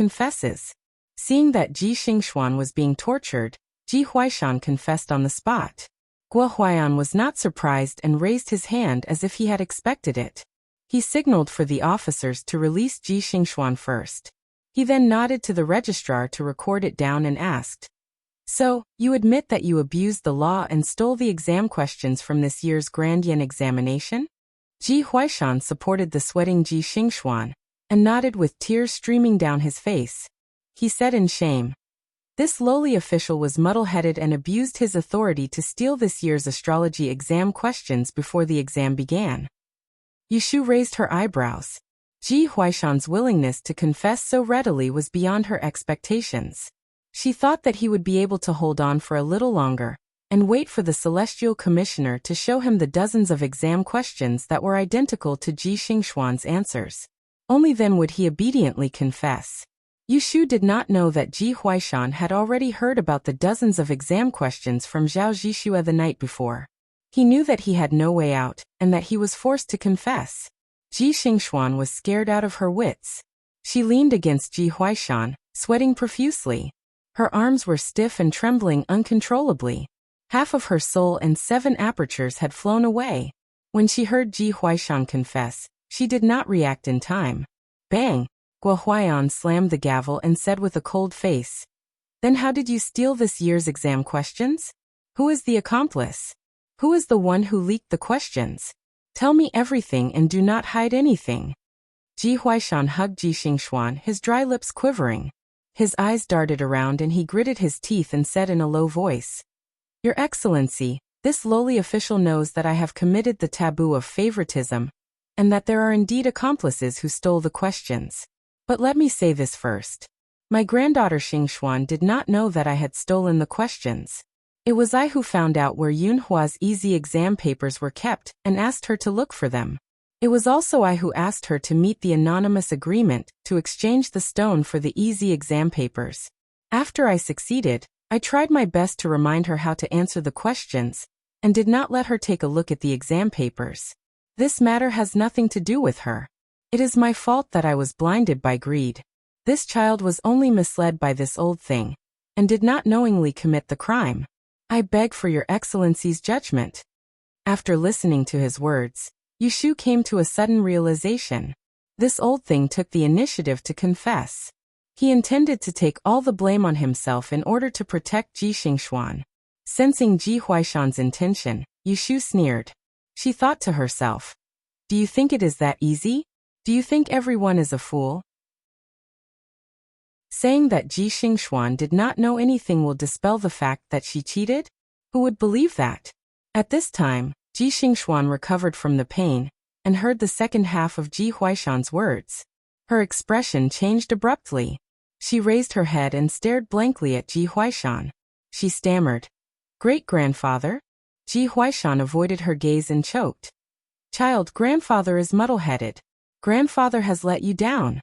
Seeing that Ji Xingxuan was being tortured, Ji Huaishan confessed on the spot. Guo Huaiyan was not surprised and raised his hand as if he had expected it. He signaled for the officers to release Ji Xingxuan first. He then nodded to the registrar to record it down and asked, "So, you admit that you abused the law and stole the exam questions from this year's Grand Yen examination?" Ji Huaishan supported the sweating Ji Xingxuan and nodded with tears streaming down his face. He said in shame, "This lowly official was muddle-headed and abused his authority to steal this year's astrology exam questions before the exam began." Yushu raised her eyebrows. Ji Huaishan's willingness to confess so readily was beyond her expectations. She thought that he would be able to hold on for a little longer and wait for the Celestial Commissioner to show him the dozens of exam questions that were identical to Ji Xingxuan's answers. Only then would he obediently confess. Yushu did not know that Ji Huaishan had already heard about the dozens of exam questions from Zhao Zhixue the night before. He knew that he had no way out, and that he was forced to confess. Ji Xingxuan was scared out of her wits. She leaned against Ji Huaishan, sweating profusely. Her arms were stiff and trembling uncontrollably. Half of her soul and 7 apertures had flown away. When she heard Ji Huaishan confess, she did not react in time. Bang! Guo Huaiyan slammed the gavel and said with a cold face, "Then how did you steal this year's exam questions? Who is the accomplice? Who is the one who leaked the questions? Tell me everything and do not hide anything." Ji Huaishan hugged Ji Xingxuan, his dry lips quivering. His eyes darted around and he gritted his teeth and said in a low voice, "Your Excellency, this lowly official knows that I have committed the taboo of favoritism, and that there are indeed accomplices who stole the questions. But let me say this first. My granddaughter Xingxuan did not know that I had stolen the questions. It was I who found out where Yunhua's easy exam papers were kept and asked her to look for them. It was also I who asked her to meet the anonymous agreement to exchange the stone for the easy exam papers. After I succeeded, I tried my best to remind her how to answer the questions, and did not let her take a look at the exam papers. This matter has nothing to do with her. It is my fault that I was blinded by greed. This child was only misled by this old thing, and did not knowingly commit the crime. I beg for your Excellency's judgment." After listening to his words, Yushu came to a sudden realization. This old thing took the initiative to confess. He intended to take all the blame on himself in order to protect Ji Xingxuan. Sensing Ji Huaishan's intention, Yushu sneered. She thought to herself, "Do you think it is that easy? Do you think everyone is a fool?" Saying that Ji Xingxuan did not know anything will dispel the fact that she cheated? Who would believe that? At this time, Ji Xingxuan recovered from the pain, and heard the second half of Ji Huaishan's words. Her expression changed abruptly. She raised her head and stared blankly at Ji Huaishan. She stammered, "Great-grandfather?" Ji Huaishan avoided her gaze and choked. "Child, grandfather is muddle-headed. Grandfather has let you down."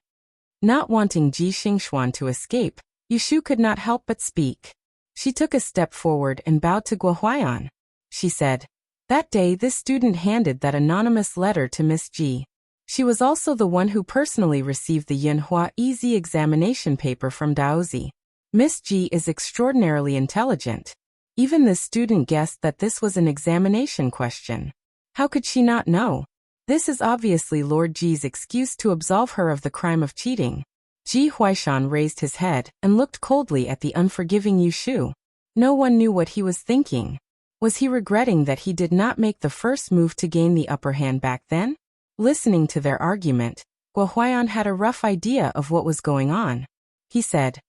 Not wanting Ji Xingxuan to escape, Yushu could not help but speak. She took a step forward and bowed to Guo Huaiyan. She said, "That day this student handed that anonymous letter to Miss Ji. She was also the one who personally received the Yunhua easy examination paper from Daozi. Miss Ji is extraordinarily intelligent. Even this student guessed that this was an examination question. How could she not know? This is obviously Lord Ji's excuse to absolve her of the crime of cheating." Ji Huaishan raised his head and looked coldly at the unforgiving Yushu. No one knew what he was thinking. Was he regretting that he did not make the first move to gain the upper hand back then? Listening to their argument, Guo Huaiyan had a rough idea of what was going on. He said,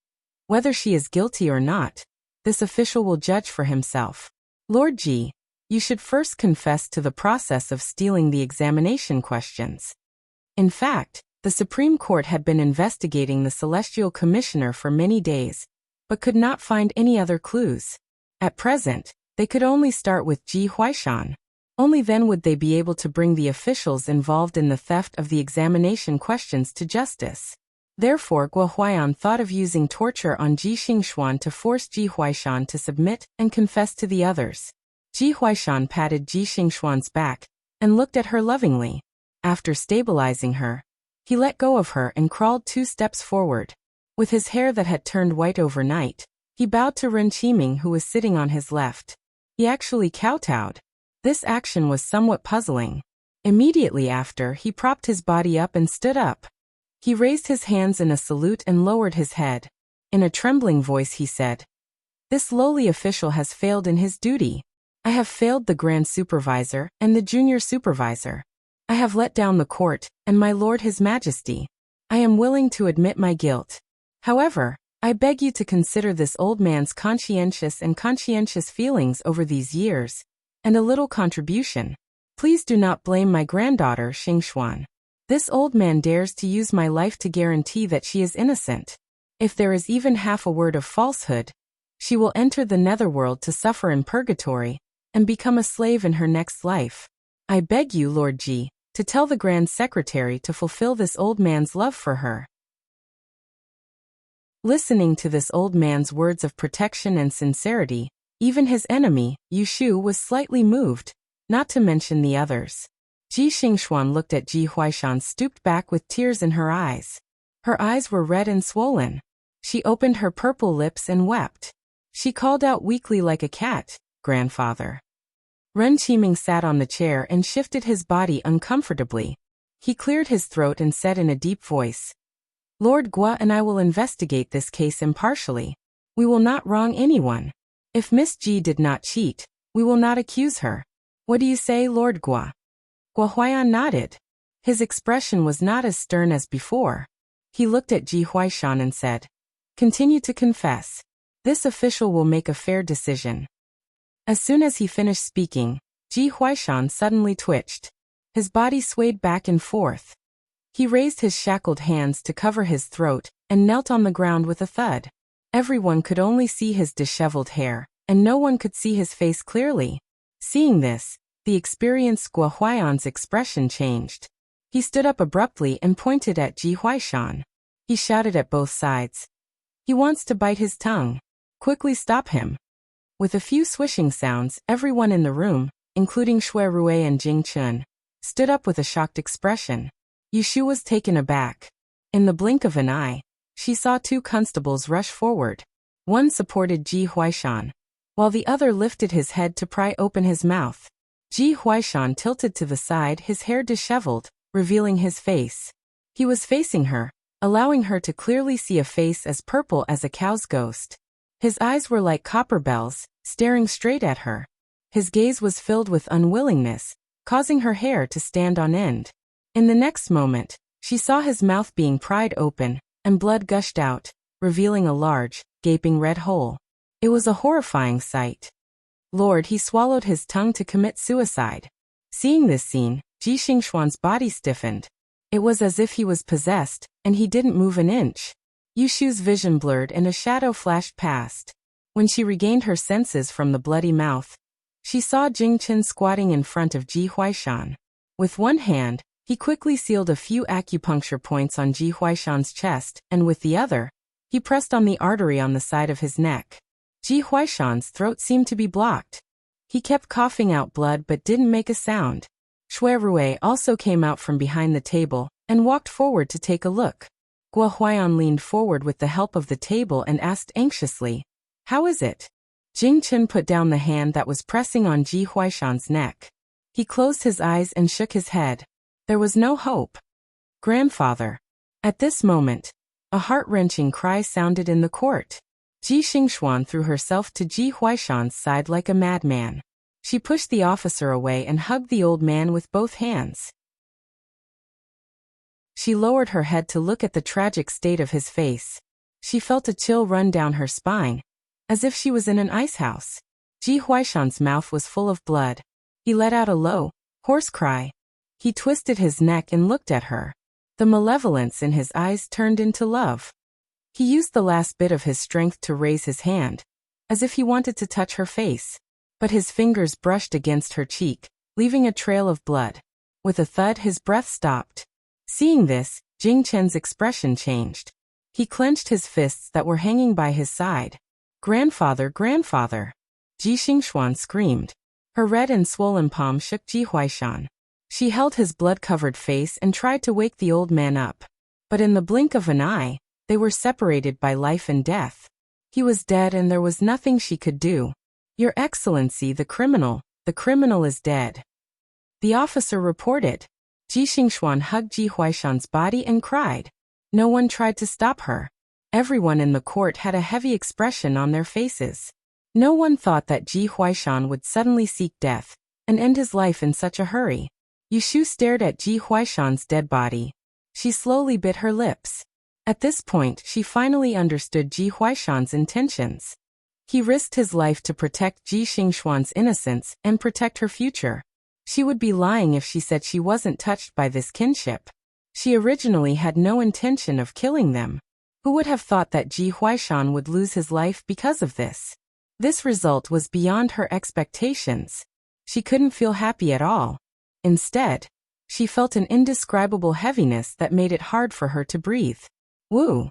"Whether she is guilty or not, this official will judge for himself. Lord Ji, you should first confess to the process of stealing the examination questions." In fact, the Supreme Court had been investigating the Celestial Commissioner for many days, but could not find any other clues. At present, they could only start with Ji Huaishan. Only then would they be able to bring the officials involved in the theft of the examination questions to justice. Therefore, Guo Huaiyan thought of using torture on Ji Xingxuan to force Ji Huaishan to submit and confess to the others. Ji Huaishan patted Ji Xingxuan's back and looked at her lovingly. After stabilizing her, he let go of her and crawled 2 steps forward. With his hair that had turned white overnight, he bowed to Ren Qiming, who was sitting on his left. He actually kowtowed. This action was somewhat puzzling. Immediately after, he propped his body up and stood up. He raised his hands in a salute and lowered his head. In a trembling voice he said, "This lowly official has failed in his duty. I have failed the Grand Supervisor and the Junior Supervisor. I have let down the court and my Lord His Majesty. I am willing to admit my guilt. However, I beg you to consider this old man's conscientious feelings over these years, and a little contribution. Please do not blame my granddaughter Xingxuan. This old man dares to use my life to guarantee that she is innocent. If there is even half a word of falsehood, she will enter the netherworld to suffer in purgatory, and become a slave in her next life. I beg you, Lord Ji, to tell the Grand Secretary to fulfill this old man's love for her. Listening to this old man's words of protection and sincerity, even his enemy, Yu Shu, was slightly moved, not to mention the others. Ji Xingxuan looked at Ji Huaishan stooped back with tears in her eyes. Her eyes were red and swollen. She opened her purple lips and wept. She called out weakly like a cat, "Grandfather." Ren Qiming sat on the chair and shifted his body uncomfortably. He cleared his throat and said in a deep voice, "Lord Gua and I will investigate this case impartially. We will not wrong anyone. If Miss Ji did not cheat, we will not accuse her. What do you say, Lord Gua?" Gua Huaiyan nodded. His expression was not as stern as before. He looked at Ji Huaishan and said, "Continue to confess. This official will make a fair decision." As soon as he finished speaking, Ji Huaishan suddenly twitched. His body swayed back and forth. He raised his shackled hands to cover his throat and knelt on the ground with a thud. Everyone could only see his disheveled hair, and no one could see his face clearly. Seeing this, the experienced Gua Huaiyan's expression changed. He stood up abruptly and pointed at Ji Huaishan. He shouted at both sides, "He wants to bite his tongue. Quickly stop him." With a few swishing sounds, everyone in the room, including Shui Rui and Jing Chun, stood up with a shocked expression. Yu Shu was taken aback. In the blink of an eye, she saw two constables rush forward. One supported Ji Huaishan, while the other lifted his head to pry open his mouth. Ji Huaishan tilted to the side, his hair disheveled, revealing his face. He was facing her, allowing her to clearly see a face as purple as a cow's ghost. His eyes were like copper bells, staring straight at her. His gaze was filled with unwillingness, causing her hair to stand on end. In the next moment, she saw his mouth being pried open, and blood gushed out, revealing a large, gaping red hole. It was a horrifying sight. Lord, he swallowed his tongue to commit suicide. Seeing this scene, Ji Xingxuan's body stiffened. It was as if he was possessed, and he didn't move an inch. Yu Shu's vision blurred and a shadow flashed past. When she regained her senses from the bloody mouth, she saw Jing Chen squatting in front of Ji Huaishan. With one hand, he quickly sealed a few acupuncture points on Ji Huaishan's chest, and with the other, he pressed on the artery on the side of his neck. Ji Huaishan's throat seemed to be blocked. He kept coughing out blood but didn't make a sound. Shui Rui also came out from behind the table and walked forward to take a look. Gua Huaiyan leaned forward with the help of the table and asked anxiously, "How is it?" Jing Chen put down the hand that was pressing on Ji Huaishan's neck. He closed his eyes and shook his head. There was no hope. "Grandfather." At this moment, a heart-wrenching cry sounded in the court. Ji Xingxuan threw herself to Ji Huaishan's side like a madman. She pushed the officer away and hugged the old man with both hands. She lowered her head to look at the tragic state of his face. She felt a chill run down her spine, as if she was in an ice house. Ji Huaishan's mouth was full of blood. He let out a low, hoarse cry. He twisted his neck and looked at her. The malevolence in his eyes turned into love. He used the last bit of his strength to raise his hand, as if he wanted to touch her face. But his fingers brushed against her cheek, leaving a trail of blood. With a thud, his breath stopped. Seeing this, Jing Chen's expression changed. He clenched his fists that were hanging by his side. "Grandfather, grandfather!" Ji Xingxuan screamed. Her red and swollen palm shook Ji Huaishan. She held his blood-covered face and tried to wake the old man up. But in the blink of an eye, they were separated by life and death. He was dead and there was nothing she could do. "Your Excellency, the criminal is dead." The officer reported. Ji Xingxuan hugged Ji Huaishan's body and cried. No one tried to stop her. Everyone in the court had a heavy expression on their faces. No one thought that Ji Huaishan would suddenly seek death and end his life in such a hurry. Yu Shu stared at Ji Huaishan's dead body. She slowly bit her lips. At this point, she finally understood Ji Huaishan's intentions. He risked his life to protect Ji Xingxuan's innocence and protect her future. She would be lying if she said she wasn't touched by this kinship. She originally had no intention of killing them. Who would have thought that Ji Huaishan would lose his life because of this? This result was beyond her expectations. She couldn't feel happy at all. Instead, She felt an indescribable heaviness that made it hard for her to breathe. Woo!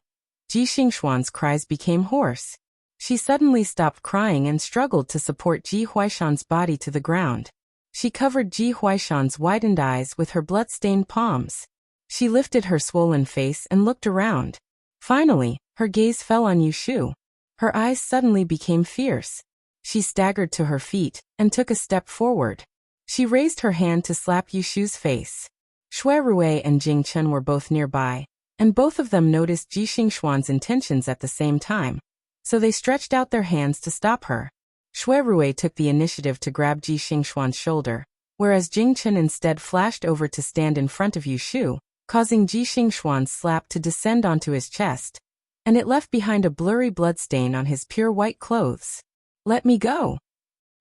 Ji Xingxuan's cries became hoarse. She suddenly stopped crying and struggled to support Ji Huaishan's body to the ground. She covered Ji Huaishan's widened eyes with her blood-stained palms. She lifted her swollen face and looked around. Finally, her gaze fell on Yushu. Her eyes suddenly became fierce. She staggered to her feet and took a step forward. She raised her hand to slap Yushu's face. Shui Rui and Jing Chen were both nearby, and both of them noticed Ji Xingxuan's intentions at the same time, so they stretched out their hands to stop her. Shui Rui took the initiative to grab Ji Xingxuan's shoulder, whereas Jing Chen instead flashed over to stand in front of Yushu, causing Ji Xingxuan's slap to descend onto his chest, and it left behind a blurry bloodstain on his pure white clothes. "Let me go."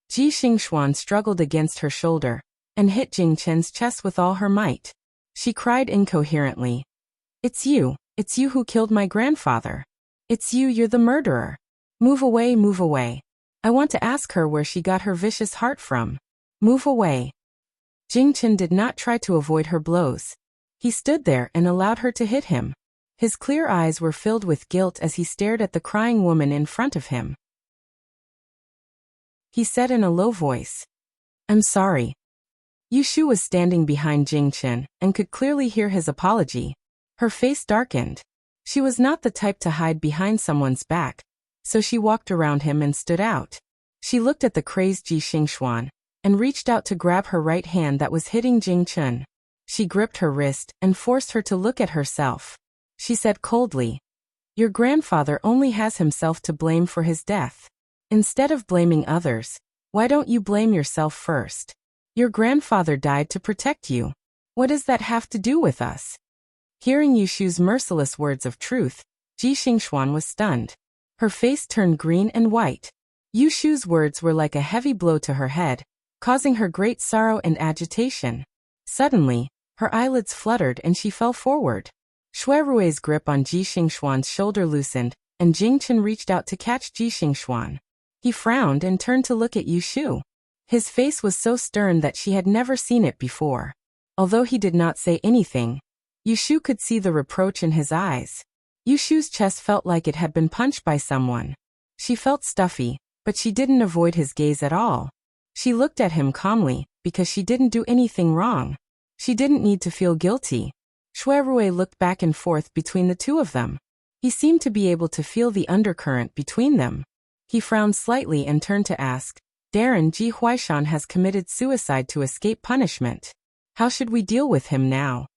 Ji Xingxuan struggled against her shoulder and hit Jing Chen's chest with all her might. She cried incoherently. It's you who killed my grandfather. It's you're the murderer. Move away, move away. I want to ask her where she got her vicious heart from. Move away." Jing Chen did not try to avoid her blows. He stood there and allowed her to hit him. His clear eyes were filled with guilt as he stared at the crying woman in front of him. He said in a low voice, "I'm sorry." Yushu was standing behind Jing Chen and could clearly hear his apology. Her face darkened. She was not the type to hide behind someone's back, so she walked around him and stood out. She looked at the crazed Ji Xingxuan and reached out to grab her right hand that was hitting Jing Chen. She gripped her wrist and forced her to look at herself. She said coldly, "Your grandfather only has himself to blame for his death. Instead of blaming others, why don't you blame yourself first? Your grandfather died to protect you. What does that have to do with us?" Hearing Yushu's merciless words of truth, Ji Xingxuan was stunned. Her face turned green and white. Yushu's words were like a heavy blow to her head, causing her great sorrow and agitation. Suddenly, her eyelids fluttered and she fell forward. Shui Rui's grip on Ji Xingxuan's shoulder loosened, and Jing Chen reached out to catch Ji Xingxuan. He frowned and turned to look at Yushu. His face was so stern that she had never seen it before. Although he did not say anything, Yushu could see the reproach in his eyes. Yushu's chest felt like it had been punched by someone. She felt stuffy, but she didn't avoid his gaze at all. She looked at him calmly, because she didn't do anything wrong. She didn't need to feel guilty. Shui Rui looked back and forth between the two of them. He seemed to be able to feel the undercurrent between them. He frowned slightly and turned to ask, "Darren, Ji Huaishan has committed suicide to escape punishment. How should we deal with him now?"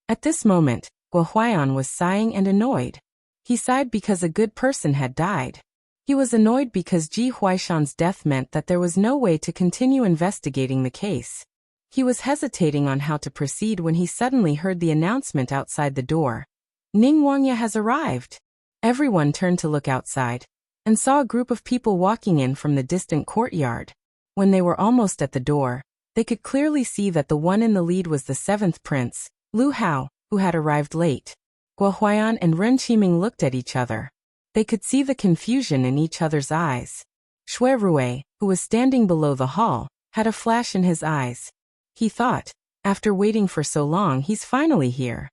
At this moment, Guo Huaiyan was sighing and annoyed. He sighed because a good person had died. He was annoyed because Ji Huaishan's death meant that there was no way to continue investigating the case. He was hesitating on how to proceed when he suddenly heard the announcement outside the door. "Ning Wangya has arrived." Everyone turned to look outside and saw a group of people walking in from the distant courtyard. When they were almost at the door, they could clearly see that the one in the lead was the seventh prince, Lu Hao, who had arrived late. Guo Huaiyan and Ren Qiming looked at each other. They could see the confusion in each other's eyes. Shui Rui, who was standing below the hall, had a flash in his eyes. He thought, after waiting for so long, he's finally here.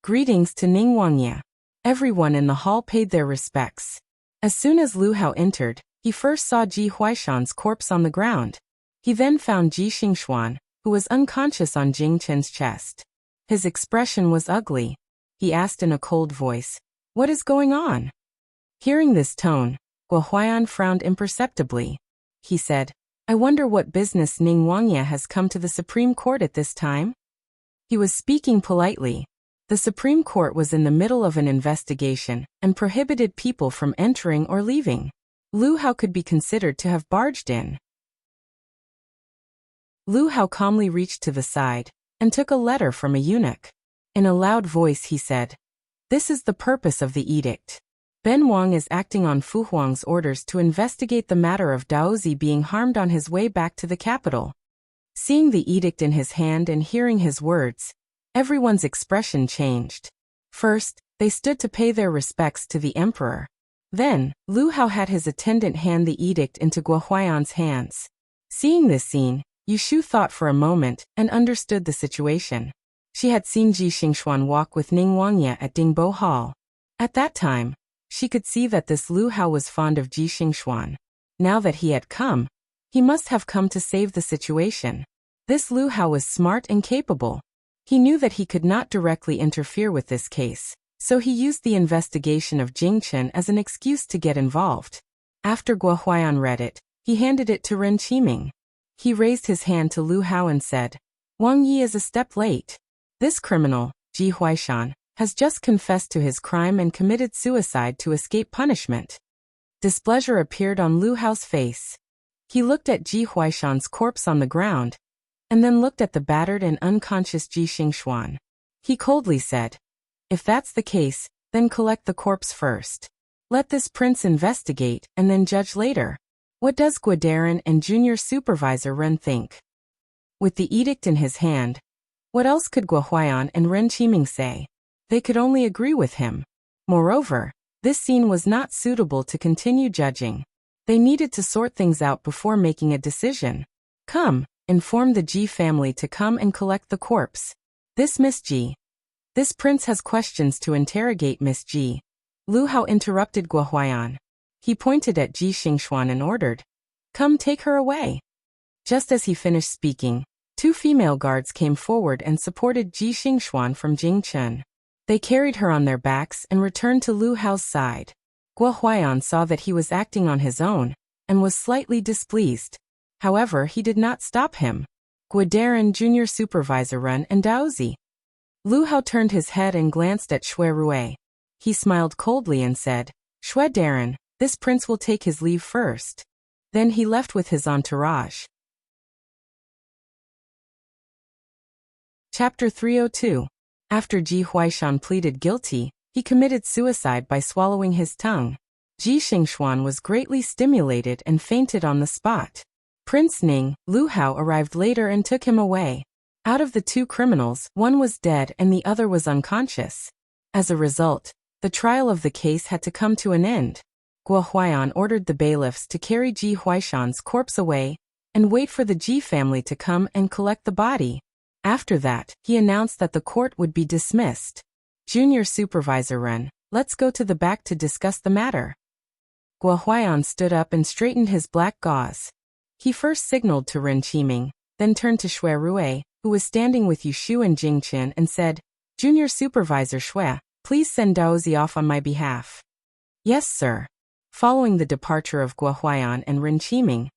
Greetings to Ning Wangya. Everyone in the hall paid their respects. As soon as Lu Hao entered, he first saw Ji Huaishan's corpse on the ground. He then found Ji Xingxuan, who was unconscious on Jing Chen's chest. His expression was ugly. He asked in a cold voice, "What is going on?" Hearing this tone, Guo Huaiyan frowned imperceptibly. He said, "I wonder what business Ning Wangya has come to the Supreme Court at this time?" He was speaking politely. The Supreme Court was in the middle of an investigation and prohibited people from entering or leaving. Lu Hao could be considered to have barged in. Lu Hao calmly reached to the side and took a letter from a eunuch. In a loud voice he said, "This is the purpose of the edict. Ben Wang is acting on Fu Huang's orders to investigate the matter of Daozi being harmed on his way back to the capital." Seeing the edict in his hand and hearing his words, everyone's expression changed. First, they stood to pay their respects to the emperor. Then, Lu Hao had his attendant hand the edict into Guo Huaiyan's hands. Seeing this scene, Yushu thought for a moment and understood the situation. She had seen Ji Xingxuan walk with Ning Wangye at Dingbo Hall. At that time, she could see that this Lu Hao was fond of Ji Xingxuan. Now that he had come, he must have come to save the situation. This Lu Hao was smart and capable. He knew that he could not directly interfere with this case, so he used the investigation of Jingchen as an excuse to get involved. After Guo Huaiyan read it, he handed it to Ren Qiming. He raised his hand to Lu Hao and said, "Wang Yi is a step late. This criminal, Ji Huaishan, has just confessed to his crime and committed suicide to escape punishment." Displeasure appeared on Lu Hao's face. He looked at Ji Huaishan's corpse on the ground, and then looked at the battered and unconscious Ji Xingxuan. He coldly said, "If that's the case, then collect the corpse first. Let this prince investigate and then judge later." What does Guadarin and Junior Supervisor Ren think? With the edict in his hand, what else could Guo Huaiyan and Ren Qiming say? They could only agree with him. Moreover, this scene was not suitable to continue judging. They needed to sort things out before making a decision. "Come, inform the Ji family to come and collect the corpse. This Miss Ji. This prince has questions to interrogate Miss Ji." Lu Hao interrupted Guo Huaiyan. He pointed at Ji Xingxuan and ordered, "Come take her away." Just as he finished speaking, 2 female guards came forward and supported Ji Xingxuan from Jingchen. They carried her on their backs and returned to Lu Hao's side. Guo Huaiyan saw that he was acting on his own, and was slightly displeased. However, he did not stop him. Guadarin, Junior Supervisor Ren, and Daozi. Lu Hao turned his head and glanced at Xue Rui. He smiled coldly and said, "Xue Darin, this prince will take his leave first." Then he left with his entourage. Chapter 302. After Ji Huaishan pleaded guilty, he committed suicide by swallowing his tongue. Ji Xingxuan was greatly stimulated and fainted on the spot. Prince Ning, Lu Hao arrived later and took him away. Out of the 2 criminals, one was dead and the other was unconscious. As a result, the trial of the case had to come to an end. Guo Huaiyan ordered the bailiffs to carry Ji Huaishan's corpse away and wait for the Ji family to come and collect the body. After that, he announced that the court would be dismissed. "Junior Supervisor Ren, let's go to the back to discuss the matter." Guo Huaiyan stood up and straightened his black gauze. He first signaled to Ren Qiming, then turned to Xue Rui, who was standing with Yushu and Jingchen, and said, "Junior Supervisor Xue, please send Daozi off on my behalf." "Yes, sir." Following the departure of Guo Huaiyan and Ren Qiming,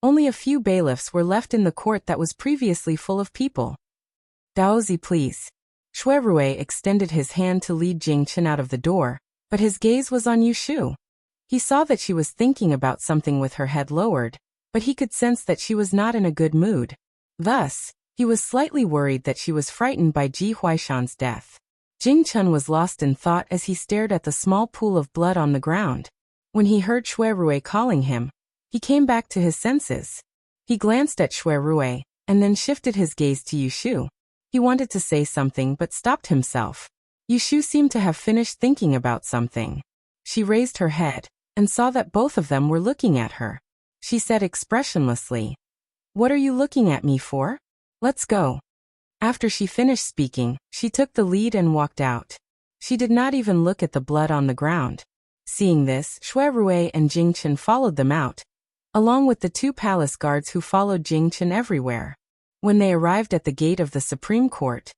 only a few bailiffs were left in the court that was previously full of people. "Daozi, please." Xue Rui extended his hand to lead Jingchen out of the door, but his gaze was on Yushu. He saw that she was thinking about something with her head lowered, but he could sense that she was not in a good mood. Thus, he was slightly worried that she was frightened by Ji Huaishan's death. Jingchen was lost in thought as he stared at the small pool of blood on the ground. When he heard Xue Rui calling him, he came back to his senses. He glanced at Xue Rui, and then shifted his gaze to Yushu. He wanted to say something but stopped himself. Yushu seemed to have finished thinking about something. She raised her head, and saw that both of them were looking at her. She said expressionlessly, "What are you looking at me for? Let's go." After she finished speaking, she took the lead and walked out. She did not even look at the blood on the ground. Seeing this, Xue Rui and Jingchen followed them out, along with the 2 palace guards who followed Jingchen everywhere. When they arrived at the gate of the Supreme Court,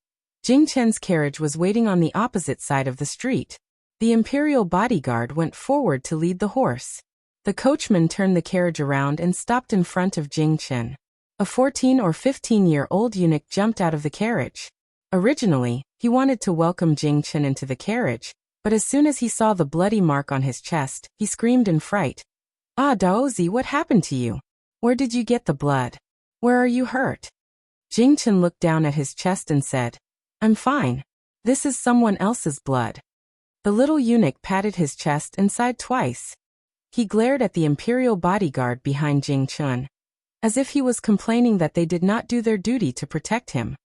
Jingchen's carriage was waiting on the opposite side of the street. The imperial bodyguard went forward to lead the horse. The coachman turned the carriage around and stopped in front of Jingchen. A 14 or 15-year-old eunuch jumped out of the carriage. Originally, he wanted to welcome Jingchen into the carriage, but as soon as he saw the bloody mark on his chest, he screamed in fright. "Ah, Daozi, what happened to you? Where did you get the blood? Where are you hurt?" Jingchen looked down at his chest and said, "I'm fine. This is someone else's blood." The little eunuch patted his chest and sighed twice. He glared at the imperial bodyguard behind Jingchen, as if he was complaining that they did not do their duty to protect him.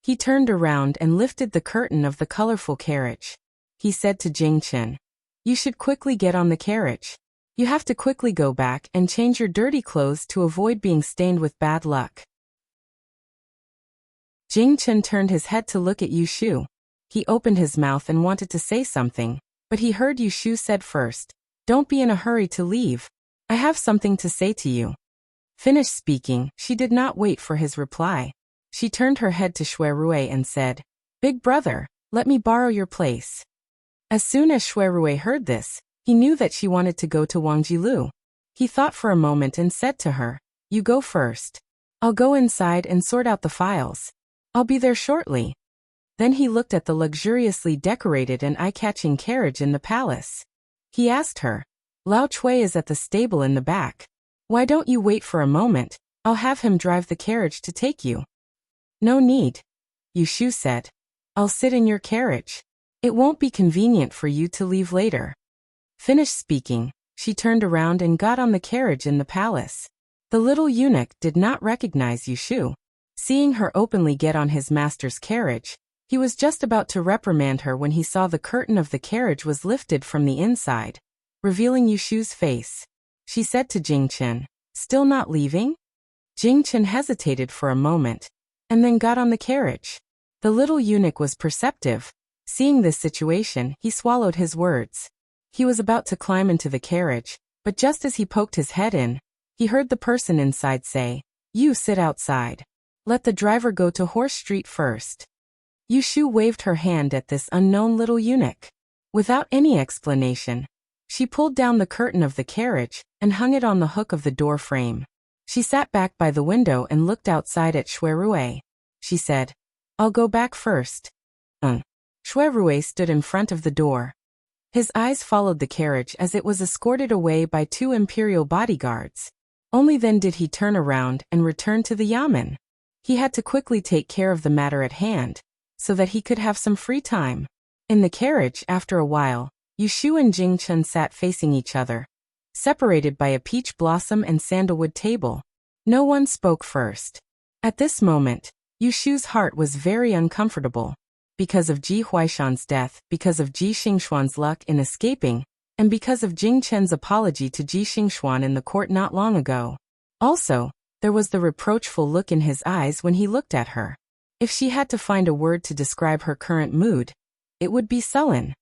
He turned around and lifted the curtain of the colorful carriage. He said to Jingchen, "You should quickly get on the carriage. You have to quickly go back and change your dirty clothes to avoid being stained with bad luck." Jing Chen turned his head to look at Yu Shu. He opened his mouth and wanted to say something, but he heard Yu Shu said first, "Don't be in a hurry to leave. I have something to say to you." Finished speaking, she did not wait for his reply. She turned her head to Shui Rui and said, "Big brother, let me borrow your place." As soon as Shui Rui heard this, he knew that she wanted to go to Wang Jilu. He thought for a moment and said to her, "You go first. I'll go inside and sort out the files. I'll be there shortly." Then he looked at the luxuriously decorated and eye-catching carriage in the palace. He asked her, "Lao Chui is at the stable in the back. Why don't you wait for a moment? I'll have him drive the carriage to take you." "No need," Yu Shu said. "I'll sit in your carriage. It won't be convenient for you to leave later." Finished speaking, she turned around and got on the carriage in the palace. The little eunuch did not recognize Yu Shu. Seeing her openly get on his master's carriage, he was just about to reprimand her when he saw the curtain of the carriage was lifted from the inside, revealing Yu Shu's face. She said to Jing Chen, "Still not leaving?" Jing Chen hesitated for a moment, and then got on the carriage. The little eunuch was perceptive. Seeing this situation, he swallowed his words. He was about to climb into the carriage, but just as he poked his head in, he heard the person inside say, "You sit outside. Let the driver go to Horse Street first." Yu Shu waved her hand at this unknown little eunuch. Without any explanation, she pulled down the curtain of the carriage and hung it on the hook of the door frame. She sat back by the window and looked outside at Shui Rui. She said, "I'll go back first." Shui Rui stood in front of the door. His eyes followed the carriage as it was escorted away by 2 imperial bodyguards. Only then did he turn around and return to the yamen. He had to quickly take care of the matter at hand, so that he could have some free time. In the carriage, after a while, Yu Shu and Jing Chen sat facing each other, separated by a peach blossom and sandalwood table. No one spoke first. At this moment, Yu Shu's heart was very uncomfortable. Because of Ji Huaishan's death, because of Ji Xingxuan's luck in escaping, and because of Jing Chen's apology to Ji Xingxuan in the court not long ago. Also, there was the reproachful look in his eyes when he looked at her. If she had to find a word to describe her current mood, it would be sullen.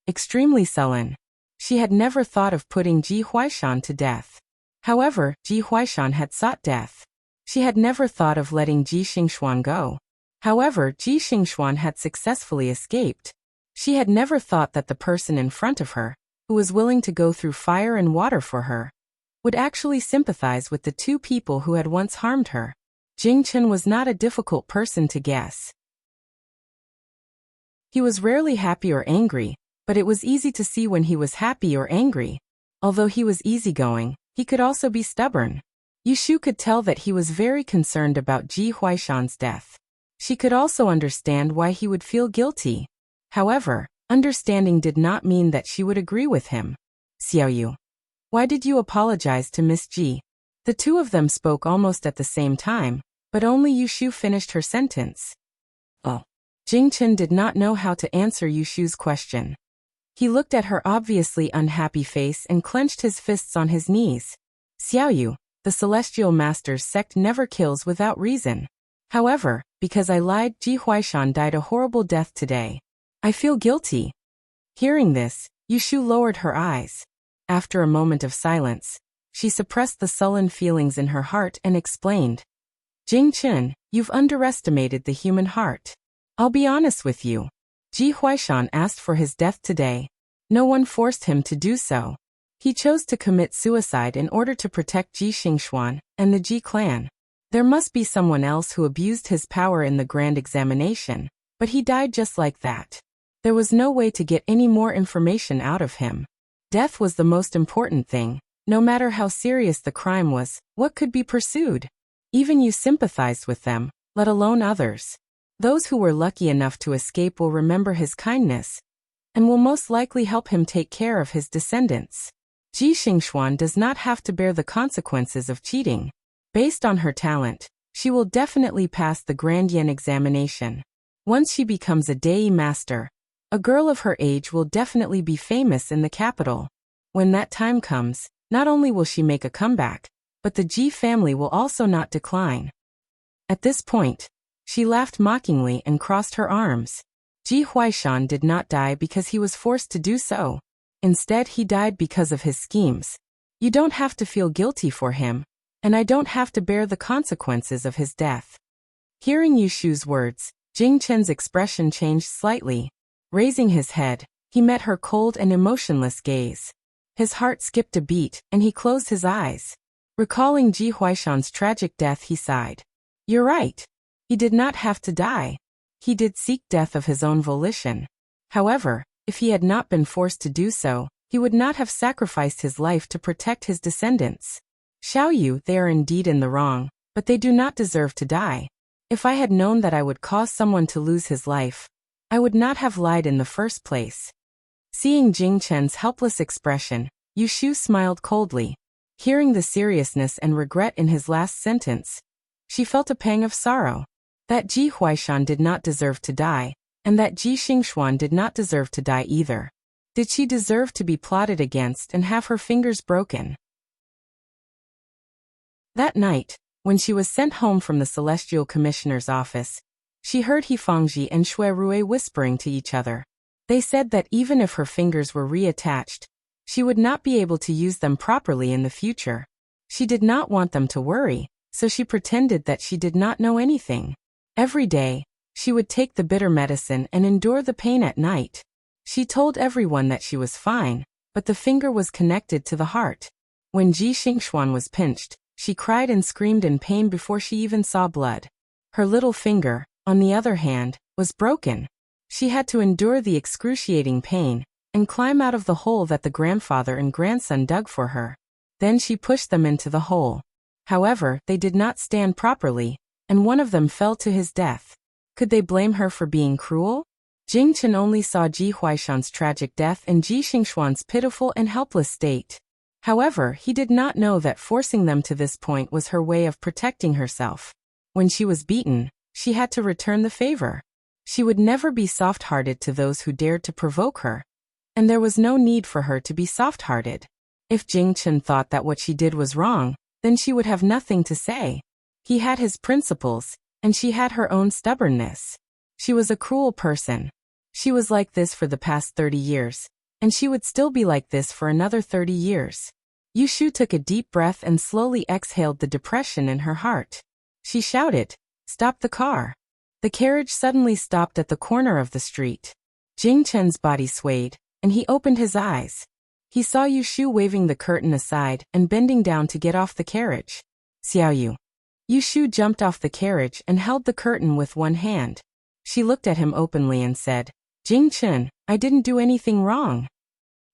Extremely sullen. She had never thought of putting Ji Huaishan to death. However, Ji Huaishan had sought death. She had never thought of letting Ji Xingxuan go. However, Ji Xingxuan had successfully escaped. She had never thought that the person in front of her, who was willing to go through fire and water for her, would actually sympathize with the 2 people who had once harmed her. Jing Chen was not a difficult person to guess. He was rarely happy or angry, but it was easy to see when he was happy or angry. Although he was easygoing, he could also be stubborn. Yu Shu could tell that he was very concerned about Ji Huaishan's death. She could also understand why he would feel guilty. However, understanding did not mean that she would agree with him. "Xiaoyu, why did you apologize to Miss Ji?" The 2 of them spoke almost at the same time, but only Yu Shu finished her sentence. Jing Chen did not know how to answer Yu Shu's question. He looked at her obviously unhappy face and clenched his fists on his knees. "Xiaoyu, the Celestial Master's sect never kills without reason. However, because I lied, Ji Huaishan died a horrible death today. I feel guilty." Hearing this, Yu Shu lowered her eyes. After a moment of silence, she suppressed the sullen feelings in her heart and explained, "Jing Chen, you've underestimated the human heart. I'll be honest with you. Ji Huaishan asked for his death today. No one forced him to do so. He chose to commit suicide in order to protect Ji Xingxuan and the Ji clan. There must be someone else who abused his power in the grand examination, but he died just like that. There was no way to get any more information out of him. Death was the most important thing. No matter how serious the crime was, what could be pursued? Even you sympathized with them, let alone others. Those who were lucky enough to escape will remember his kindness, and will most likely help him take care of his descendants. Ji Xingxuan does not have to bear the consequences of cheating. Based on her talent, she will definitely pass the Grand Yen examination. Once she becomes a Dei master, a girl of her age will definitely be famous in the capital. When that time comes, not only will she make a comeback, but the Ji family will also not decline. At this point, She laughed mockingly and crossed her arms. Ji Huaishan did not die because he was forced to do so. Instead, he died because of his schemes. You don't have to feel guilty for him, and I don't have to bear the consequences of his death. Hearing Yushu's words, Jing Chen's expression changed slightly. Raising his head, he met her cold and emotionless gaze. His heart skipped a beat, and he closed his eyes. Recalling Ji Huaishan's tragic death, he sighed. You're right. He did not have to die. He did seek death of his own volition. However, if he had not been forced to do so, he would not have sacrificed his life to protect his descendants. Xiaoyu, they are indeed in the wrong, but they do not deserve to die. If I had known that I would cause someone to lose his life, I would not have lied in the first place. Seeing Jing Chen's helpless expression, Yushu smiled coldly. Hearing the seriousness and regret in his last sentence, she felt a pang of sorrow. That Ji Huaishan did not deserve to die, and that Ji Xingxuan did not deserve to die either. Did she deserve to be plotted against and have her fingers broken? That night, when she was sent home from the Celestial Commissioner's office, she heard He Fangji and Xue Rui whispering to each other. They said that even if her fingers were reattached, she would not be able to use them properly in the future. She did not want them to worry, so she pretended that she did not know anything. Every day, she would take the bitter medicine and endure the pain at night. She told everyone that she was fine, but the finger was connected to the heart. When Ji Xingxuan was pinched, she cried and screamed in pain before she even saw blood. Her little finger, on the other hand, was broken. She had to endure the excruciating pain and climb out of the hole that the grandfather and grandson dug for her. Then she pushed them into the hole. However, they did not stand properly, and one of them fell to his death. Could they blame her for being cruel? Jing Chen only saw Ji Huaishan's tragic death and Ji Xingxuan's pitiful and helpless state. However, he did not know that forcing them to this point was her way of protecting herself. When she was beaten, she had to return the favor. She would never be soft-hearted to those who dared to provoke her, and there was no need for her to be soft-hearted. If Jing Chen thought that what she did was wrong, then she would have nothing to say. He had his principles, and she had her own stubbornness. She was a cruel person. She was like this for the past 30 years, and she would still be like this for another 30 years. Yushu took a deep breath and slowly exhaled the depression in her heart. She shouted, "Stop the car." The carriage suddenly stopped at the corner of the street. Jing Chen's body swayed, and he opened his eyes. He saw Yushu waving the curtain aside and bending down to get off the carriage. "Xiaoyu." Yushu jumped off the carriage and held the curtain with one hand. She looked at him openly and said, "Jing Chen, I didn't do anything wrong."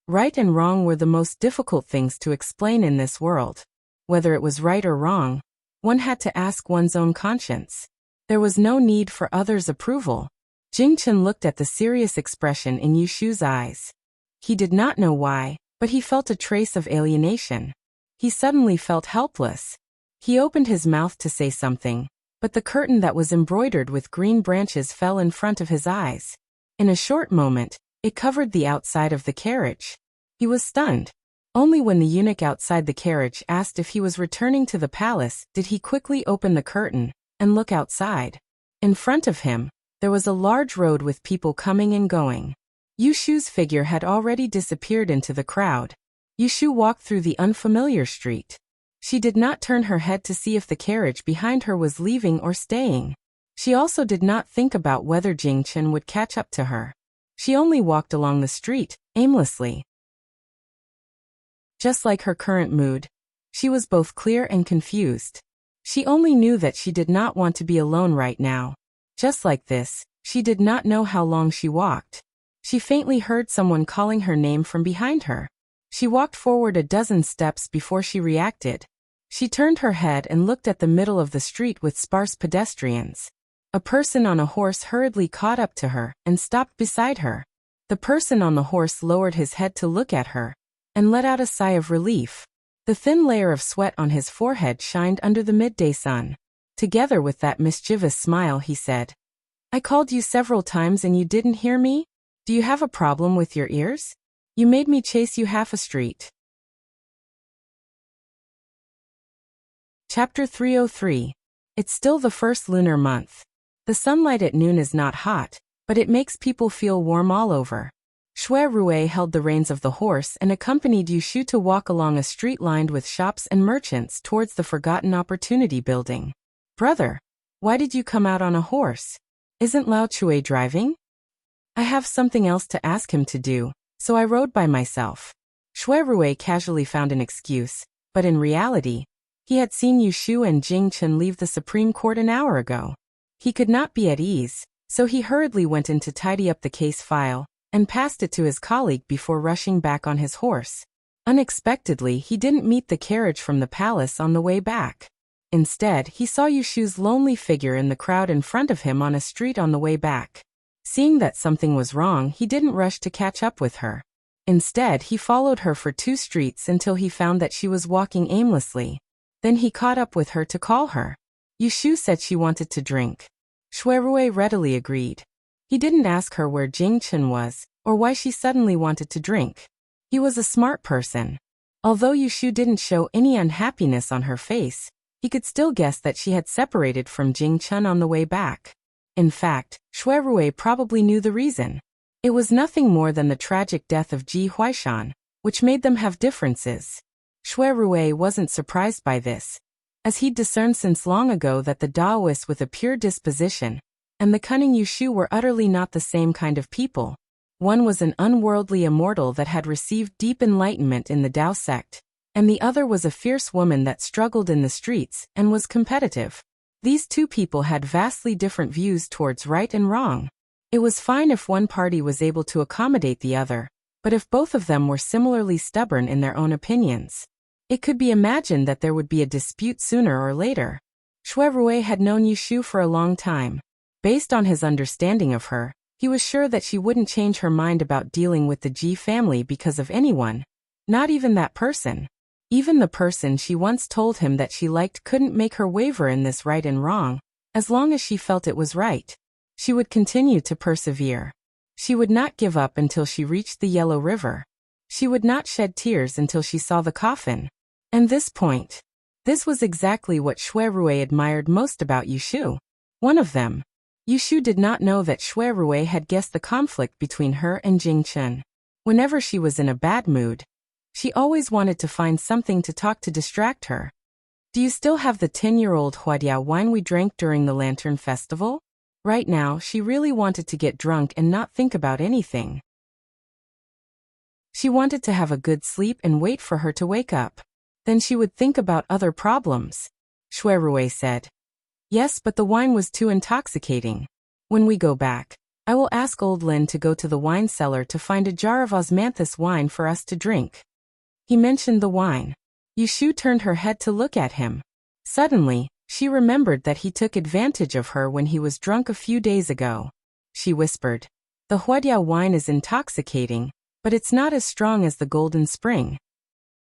Right and wrong were the most difficult things to explain in this world. Whether it was right or wrong, one had to ask one's own conscience. There was no need for others' approval. Jing Chen looked at the serious expression in Yushu's eyes. He did not know why, but he felt a trace of alienation. He suddenly felt helpless. He opened his mouth to say something, but the curtain that was embroidered with green branches fell in front of his eyes. In a short moment, it covered the outside of the carriage. He was stunned. Only when the eunuch outside the carriage asked if he was returning to the palace did he quickly open the curtain and look outside. In front of him, there was a large road with people coming and going. Yushu's figure had already disappeared into the crowd. Yushu walked through the unfamiliar street. She did not turn her head to see if the carriage behind her was leaving or staying. She also did not think about whether Jing Chen would catch up to her. She only walked along the street, aimlessly. Just like her current mood, she was both clear and confused. She only knew that she did not want to be alone right now. Just like this, she did not know how long she walked. She faintly heard someone calling her name from behind her. She walked forward a dozen steps before she reacted. She turned her head and looked at the middle of the street with sparse pedestrians. A person on a horse hurriedly caught up to her and stopped beside her. The person on the horse lowered his head to look at her and let out a sigh of relief. The thin layer of sweat on his forehead shined under the midday sun. Together with that mischievous smile, he said, "I called you several times and you didn't hear me? Do you have a problem with your ears? You made me chase you half a street." Chapter 303. It's still the first lunar month. The sunlight at noon is not hot, but it makes people feel warm all over. Shui Rui held the reins of the horse and accompanied Yushu to walk along a street lined with shops and merchants towards the Forgotten Opportunity building. Brother, why did you come out on a horse? Isn't Lao Chui driving? I have something else to ask him to do, so I rode by myself. Shui Rui casually found an excuse, but in reality, he had seen Yushu and Jing Chen leave the Supreme Court an hour ago. He could not be at ease, so he hurriedly went in to tidy up the case file and passed it to his colleague before rushing back on his horse. Unexpectedly, he didn't meet the carriage from the palace on the way back. Instead, he saw Yushu's lonely figure in the crowd in front of him on a street on the way back. Seeing that something was wrong, he didn't rush to catch up with her. Instead, he followed her for 2 streets until he found that she was walking aimlessly. Then he caught up with her to call her. Yushu said she wanted to drink. Shui Rui readily agreed. He didn't ask her where Jing Chen was, or why she suddenly wanted to drink. He was a smart person. Although Yushu didn't show any unhappiness on her face, he could still guess that she had separated from Jing Chen on the way back. In fact, Shui Rui probably knew the reason. It was nothing more than the tragic death of Ji Huaishan, which made them have differences. Shui Rui wasn't surprised by this, as he'd discerned since long ago that the Taoists with a pure disposition and the cunning Yushu were utterly not the same kind of people. One was an unworldly immortal that had received deep enlightenment in the Tao sect, and the other was a fierce woman that struggled in the streets and was competitive. These 2 people had vastly different views towards right and wrong. It was fine if one party was able to accommodate the other, but if both of them were similarly stubborn in their own opinions, it could be imagined that there would be a dispute sooner or later. Shui Rui had known Yushu for a long time. Based on his understanding of her, he was sure that she wouldn't change her mind about dealing with the Ji family because of anyone, not even that person. Even the person she once told him that she liked couldn't make her waver in this right and wrong. As long as she felt it was right, she would continue to persevere. She would not give up until she reached the Yellow River. She would not shed tears until she saw the coffin. And this was exactly what Shui Rui admired most about Yushu. One of them. Yushu did not know that Shui Rui had guessed the conflict between her and Jing Chen. Whenever she was in a bad mood, she always wanted to find something to talk to distract her. Do you still have the 10-year-old Huadia wine we drank during the Lantern Festival? Right now, she really wanted to get drunk and not think about anything. She wanted to have a good sleep and wait for her to wake up. Then she would think about other problems. Shui Rui said. Yes, but the wine was too intoxicating. When we go back, I will ask old Lin to go to the wine cellar to find a jar of osmanthus wine for us to drink. He mentioned the wine. Yushu turned her head to look at him. Suddenly, she remembered that he took advantage of her when he was drunk a few days ago. She whispered, the Huadia wine is intoxicating, but it's not as strong as the Golden Spring.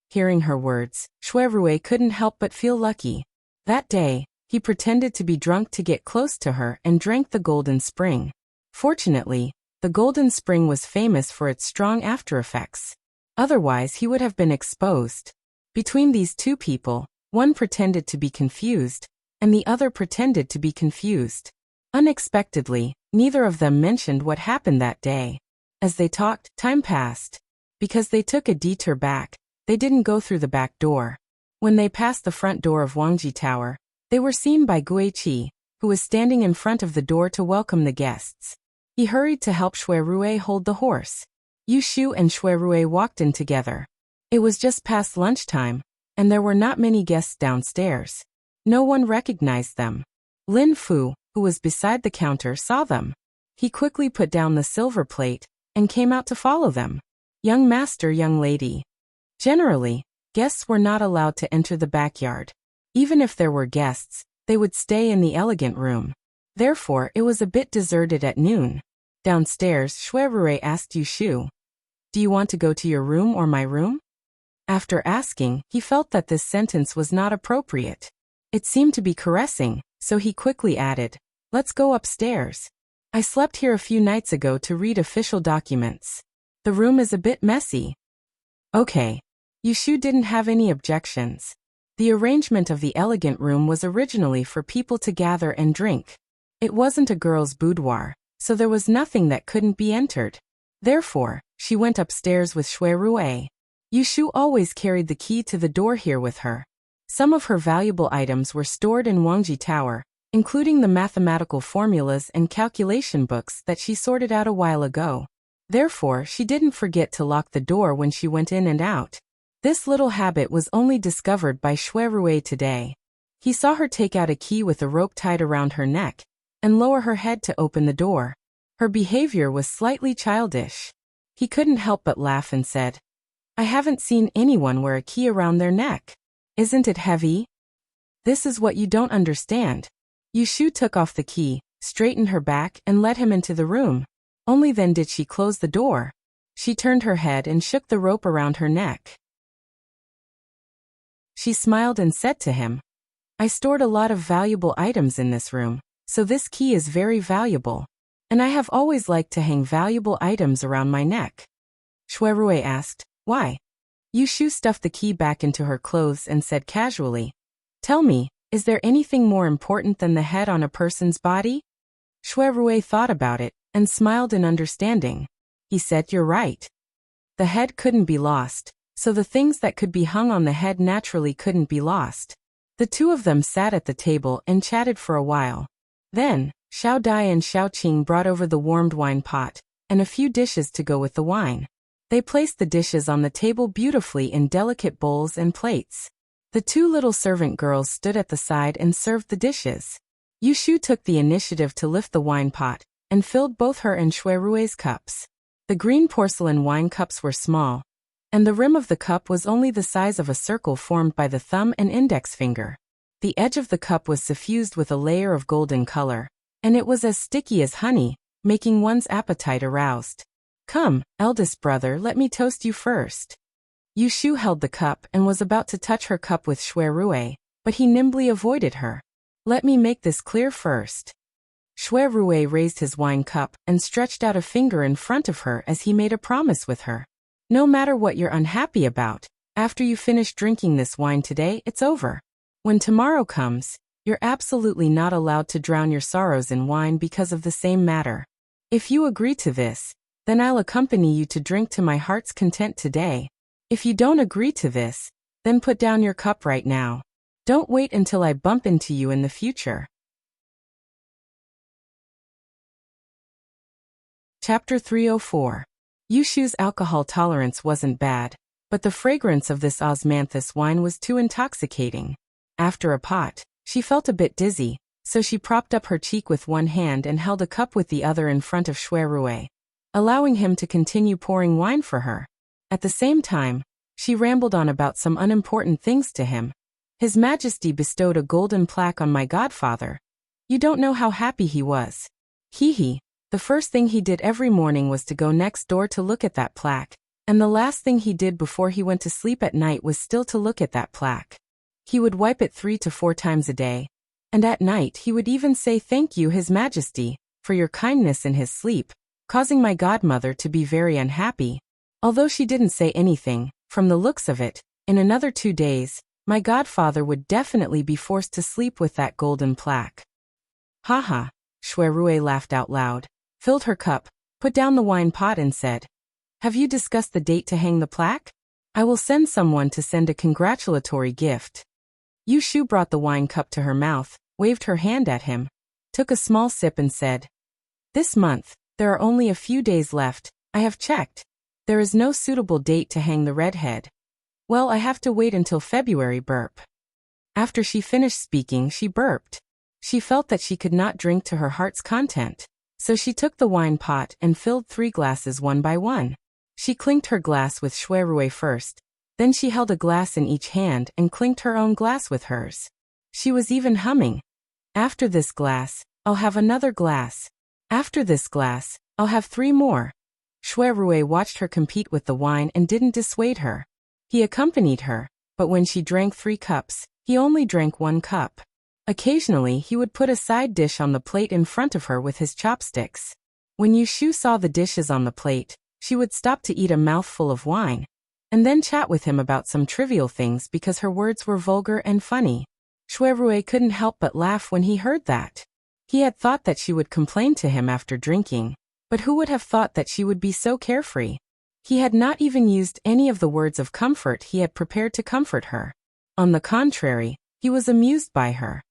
Hearing her words, Shui Rui couldn't help but feel lucky. That day, he pretended to be drunk to get close to her and drank the Golden Spring. Fortunately, the Golden Spring was famous for its strong after-effects. Otherwise, he would have been exposed. Between these 2 people, one pretended to be confused, and the other pretended to be confused. Unexpectedly, neither of them mentioned what happened that day. As they talked, time passed. Because they took a detour back, they didn't go through the back door. When they passed the front door of Wangji Tower, they were seen by Guiqi, who was standing in front of the door to welcome the guests. He hurried to help Shui Rui hold the horse. Yushu and Shui Rui walked in together. It was just past lunchtime, and there were not many guests downstairs. No one recognized them. Lin Fu, who was beside the counter, saw them. He quickly put down the silver plate and came out to follow them. Young master, young lady. Generally, guests were not allowed to enter the backyard. Even if there were guests, they would stay in the elegant room. Therefore, it was a bit deserted at noon. Downstairs, Shui Rui asked Yushu, do you want to go to your room or my room? After asking, he felt that this sentence was not appropriate. It seemed to be caressing, so he quickly added, let's go upstairs. I slept here a few nights ago to read official documents. The room is a bit messy. Okay. Yushu didn't have any objections. The arrangement of the elegant room was originally for people to gather and drink. It wasn't a girl's boudoir, so there was nothing that couldn't be entered. Therefore, she went upstairs with Shui Rui. Yushu always carried the key to the door here with her. Some of her valuable items were stored in Wangji Tower, including the mathematical formulas and calculation books that she sorted out a while ago. Therefore, she didn't forget to lock the door when she went in and out. This little habit was only discovered by Shui Rui today. He saw her take out a key with a rope tied around her neck and lower her head to open the door. Her behavior was slightly childish. He couldn't help but laugh and said, "I haven't seen anyone wear a key around their neck. Isn't it heavy?" "This is what you don't understand." Yushu took off the key, straightened her back and led him into the room. Only then did she close the door. She turned her head and shook the rope around her neck. She smiled and said to him, "I stored a lot of valuable items in this room, so this key is very valuable. And I have always liked to hang valuable items around my neck." Shui Rui asked, "Why?" Yushu stuffed the key back into her clothes and said casually, "Tell me, is there anything more important than the head on a person's body?" Shui Rui thought about it and smiled in understanding. He said, "You're right. The head couldn't be lost, so the things that could be hung on the head naturally couldn't be lost." The two of them sat at the table and chatted for a while. Then, Xiao Dai and Xiao Qing brought over the warmed wine pot and a few dishes to go with the wine. They placed the dishes on the table beautifully in delicate bowls and plates. The two little servant girls stood at the side and served the dishes. Yushu took the initiative to lift the wine pot and filled both her and Shui Rui's cups. The green porcelain wine cups were small, and the rim of the cup was only the size of a circle formed by the thumb and index finger. The edge of the cup was suffused with a layer of golden color, and it was as sticky as honey, making one's appetite aroused. "Come, eldest brother, let me toast you first." Yushu held the cup and was about to touch her cup with Shui Rui, but he nimbly avoided her. "Let me make this clear first." Shui Rui raised his wine cup and stretched out a finger in front of her as he made a promise with her. "No matter what you're unhappy about, after you finish drinking this wine today, it's over. When tomorrow comes, you're absolutely not allowed to drown your sorrows in wine because of the same matter. If you agree to this, then I'll accompany you to drink to my heart's content today. If you don't agree to this, then put down your cup right now. Don't wait until I bump into you in the future." Chapter 304. Yushu's alcohol tolerance wasn't bad, but the fragrance of this osmanthus wine was too intoxicating. After a pot, she felt a bit dizzy, so she propped up her cheek with one hand and held a cup with the other in front of Shui Rui, allowing him to continue pouring wine for her. At the same time, she rambled on about some unimportant things to him. "His Majesty bestowed a golden plaque on my godfather. You don't know how happy he was. Hee. The first thing he did every morning was to go next door to look at that plaque, and the last thing he did before he went to sleep at night was still to look at that plaque. He would wipe it 3 to 4 times a day, and at night he would even say, 'Thank you, His Majesty, for your kindness' in his sleep, causing my godmother to be very unhappy. Although she didn't say anything, from the looks of it, in another 2 days, my godfather would definitely be forced to sleep with that golden plaque." "Haha," Shui Rui laughed out loud, filled her cup, put down the wine pot and said, "Have you discussed the date to hang the plaque? I will send someone to send a congratulatory gift." Yushu brought the wine cup to her mouth, waved her hand at him, took a small sip and said, "This month, there are only a few days left. I have checked. There is no suitable date to hang the redhead. Well, I have to wait until February." Burp. After she finished speaking, she burped. She felt that she could not drink to her heart's content, so she took the wine pot and filled 3 glasses one by one. She clinked her glass with Shui Rui first, then she held a glass in each hand and clinked her own glass with hers. She was even humming. "After this glass, I'll have another glass. After this glass, I'll have 3 more." Shui Rui watched her compete with the wine and didn't dissuade her. He accompanied her, but when she drank 3 cups, he only drank 1 cup. Occasionally he would put a side dish on the plate in front of her with his chopsticks. When Yushu saw the dishes on the plate, she would stop to eat a mouthful of wine, and then chat with him about some trivial things because her words were vulgar and funny. Shui Rui couldn't help but laugh when he heard that. He had thought that she would complain to him after drinking, but who would have thought that she would be so carefree? He had not even used any of the words of comfort he had prepared to comfort her. On the contrary, he was amused by her.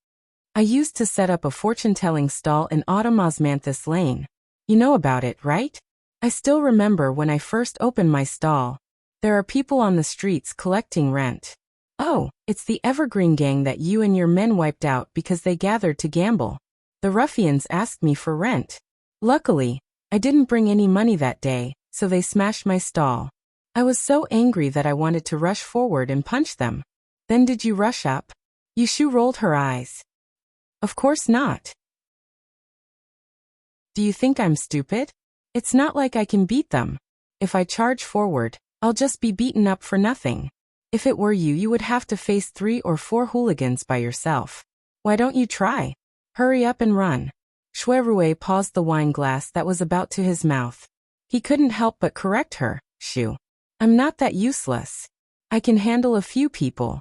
I used to set up a fortune-telling stall in Autumn Osmanthus Lane. You know about it, right? I still remember when I first opened my stall. There are people on the streets collecting rent. Oh, it's the Evergreen gang that you and your men wiped out because they gathered to gamble. The ruffians asked me for rent. Luckily, I didn't bring any money that day, so they smashed my stall. I was so angry that I wanted to rush forward and punch them. Then did you rush up? Yushu rolled her eyes. Of course not. Do you think I'm stupid? It's not like I can beat them. If I charge forward, I'll just be beaten up for nothing. If it were you, you would have to face 3 or 4 hooligans by yourself. Why don't you try? Hurry up and run. Shuerue paused the wine glass that was about to his mouth. He couldn't help but correct her. Shu. I'm not that useless. I can handle a few people.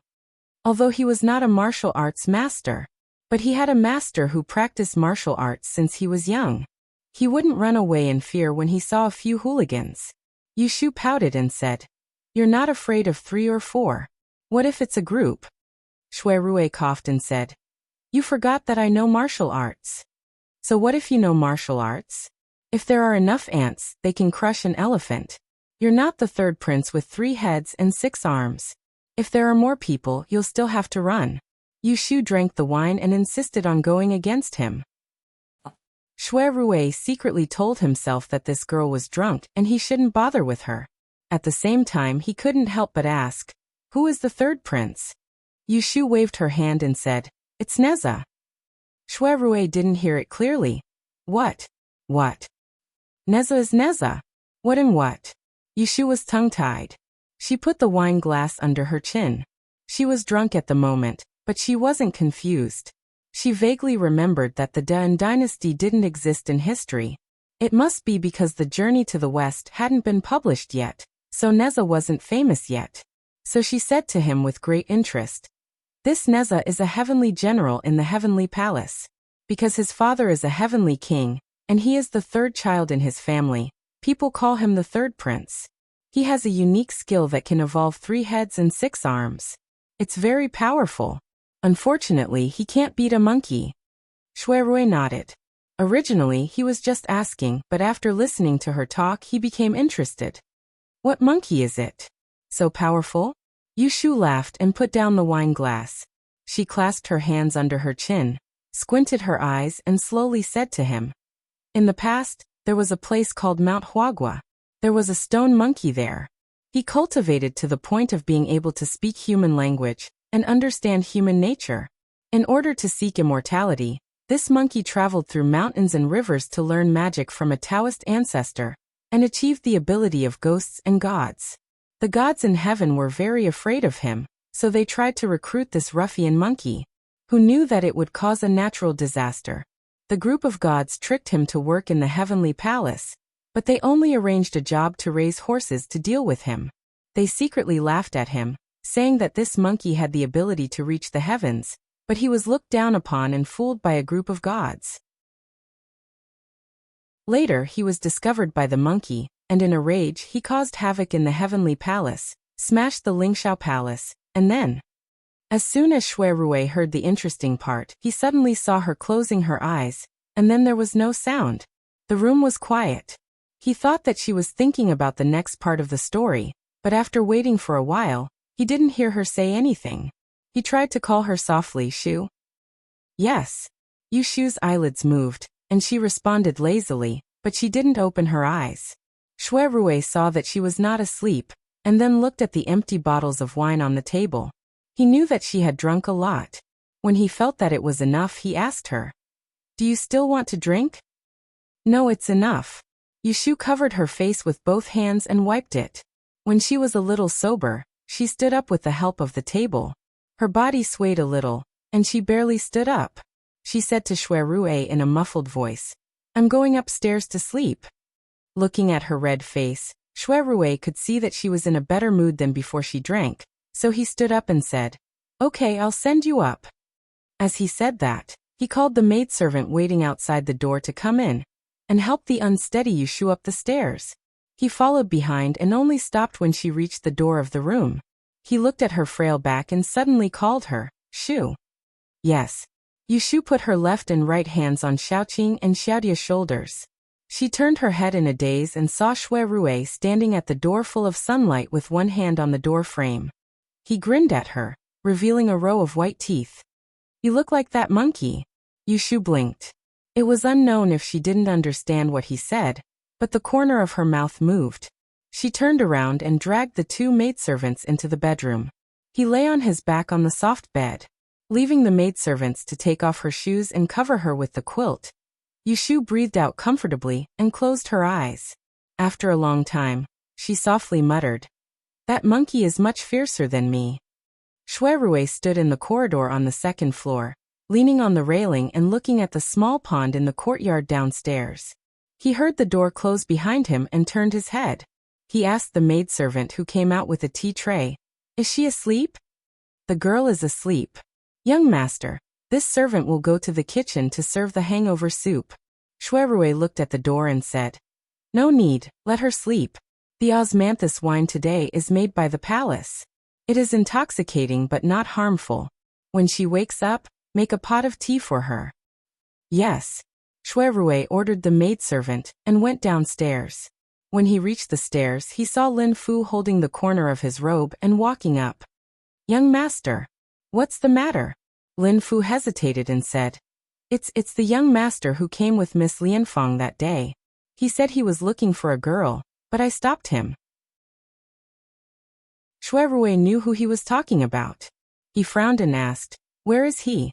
Although he was not a martial arts master. But he had a master who practiced martial arts since he was young. He wouldn't run away in fear when he saw a few hooligans. Yushu pouted and said, You're not afraid of 3 or 4. What if it's a group? Shuerue coughed and said, You forgot that I know martial arts. So what if you know martial arts? If there are enough ants, they can crush an elephant. You're not the third prince with 3 heads and 6 arms. If there are more people, you'll still have to run. Yushu drank the wine and insisted on going against him. Shuerue secretly told himself that this girl was drunk and he shouldn't bother with her. At the same time, he couldn't help but ask, Who is the third prince? Yushu waved her hand and said, It's Neza. Shuerue didn't hear it clearly. What? What? Neza is Neza. What and what? Yushu was tongue-tied. She put the wine glass under her chin. She was drunk at the moment, but she wasn't confused. She vaguely remembered that the Dan dynasty didn't exist in history. It must be because the Journey to the West hadn't been published yet, so Neza wasn't famous yet. So she said to him with great interest, This Neza is a heavenly general in the heavenly palace. Because his father is a heavenly king, and he is the 3rd child in his family, people call him the 3rd prince. He has a unique skill that can evolve 3 heads and 6 arms. It's very powerful. Unfortunately, he can't beat a monkey. Shuerue nodded. Originally, he was just asking, but after listening to her talk, he became interested. What monkey is it? So powerful? Yushu laughed and put down the wine glass. She clasped her hands under her chin, squinted her eyes and slowly said to him, In the past, there was a place called Mount Huagua. There was a stone monkey there. He cultivated to the point of being able to speak human language and understand human nature. In order to seek immortality, this monkey traveled through mountains and rivers to learn magic from a Taoist ancestor and achieved the ability of ghosts and gods. The gods in heaven were very afraid of him, so they tried to recruit this ruffian monkey, who knew that it would cause a natural disaster. The group of gods tricked him to work in the heavenly palace, but they only arranged a job to raise horses to deal with him. They secretly laughed at him, saying that this monkey had the ability to reach the heavens, but he was looked down upon and fooled by a group of gods. Later, he was discovered by the monkey, and in a rage, he caused havoc in the heavenly palace, smashed the Lingxiao palace, and then, as soon as Shuerue heard the interesting part, he suddenly saw her closing her eyes, and then there was no sound. The room was quiet. He thought that she was thinking about the next part of the story, but after waiting for a while, he didn't hear her say anything. He tried to call her softly, Shu. Yes. Yushu's eyelids moved, and she responded lazily, but she didn't open her eyes. Shuerue saw that she was not asleep, and then looked at the empty bottles of wine on the table. He knew that she had drunk a lot. When he felt that it was enough, he asked her, Do you still want to drink? No, it's enough. Yushu covered her face with both hands and wiped it. When she was a little sober, she stood up with the help of the table. Her body swayed a little, and she barely stood up. She said to Shuerue in a muffled voice, I'm going upstairs to sleep. Looking at her red face, Shuerue could see that she was in a better mood than before she drank, so he stood up and said, Okay, I'll send you up. As he said that, He called the maidservant waiting outside the door to come in and helped the unsteady Yushu up the stairs. He followed behind and only stopped when she reached the door of the room. He looked at her frail back and suddenly called her, Shu. Yes. Yushu put her left and right hands on Xiaoqing and Xiaodia's shoulders. She turned her head in a daze and saw Shui Rui standing at the door full of sunlight with one hand on the door frame. He grinned at her, revealing a row of white teeth. You look like that monkey. Yushu blinked. It was unknown if she didn't understand what he said, but the corner of her mouth moved. She turned around and dragged the two maidservants into the bedroom. He lay on his back on the soft bed, leaving the maidservants to take off her shoes and cover her with the quilt. Yushu breathed out comfortably and closed her eyes. After a long time, she softly muttered, "That monkey is much fiercer than me." Shui Rui stood in the corridor on the second floor, leaning on the railing and looking at the small pond in the courtyard downstairs. He heard the door close behind him and turned his head. He asked the maidservant who came out with a tea tray, "Is she asleep?" "The girl is asleep. Young master, this servant will go to the kitchen to serve the hangover soup." Shui Rui looked at the door and said, "No need, let her sleep. The osmanthus wine today is made by the palace. It is intoxicating but not harmful. When she wakes up, make a pot of tea for her." "Yes." Shui Rui ordered the maidservant and went downstairs. When he reached the stairs, he saw Lin Fu holding the corner of his robe and walking up. "Young master, what's the matter?" Lin Fu hesitated and said, It's the young master who came with Miss Lianfang that day. He said he was looking for a girl, but I stopped him." Shui Rui knew who he was talking about. He frowned and asked, "Where is he?"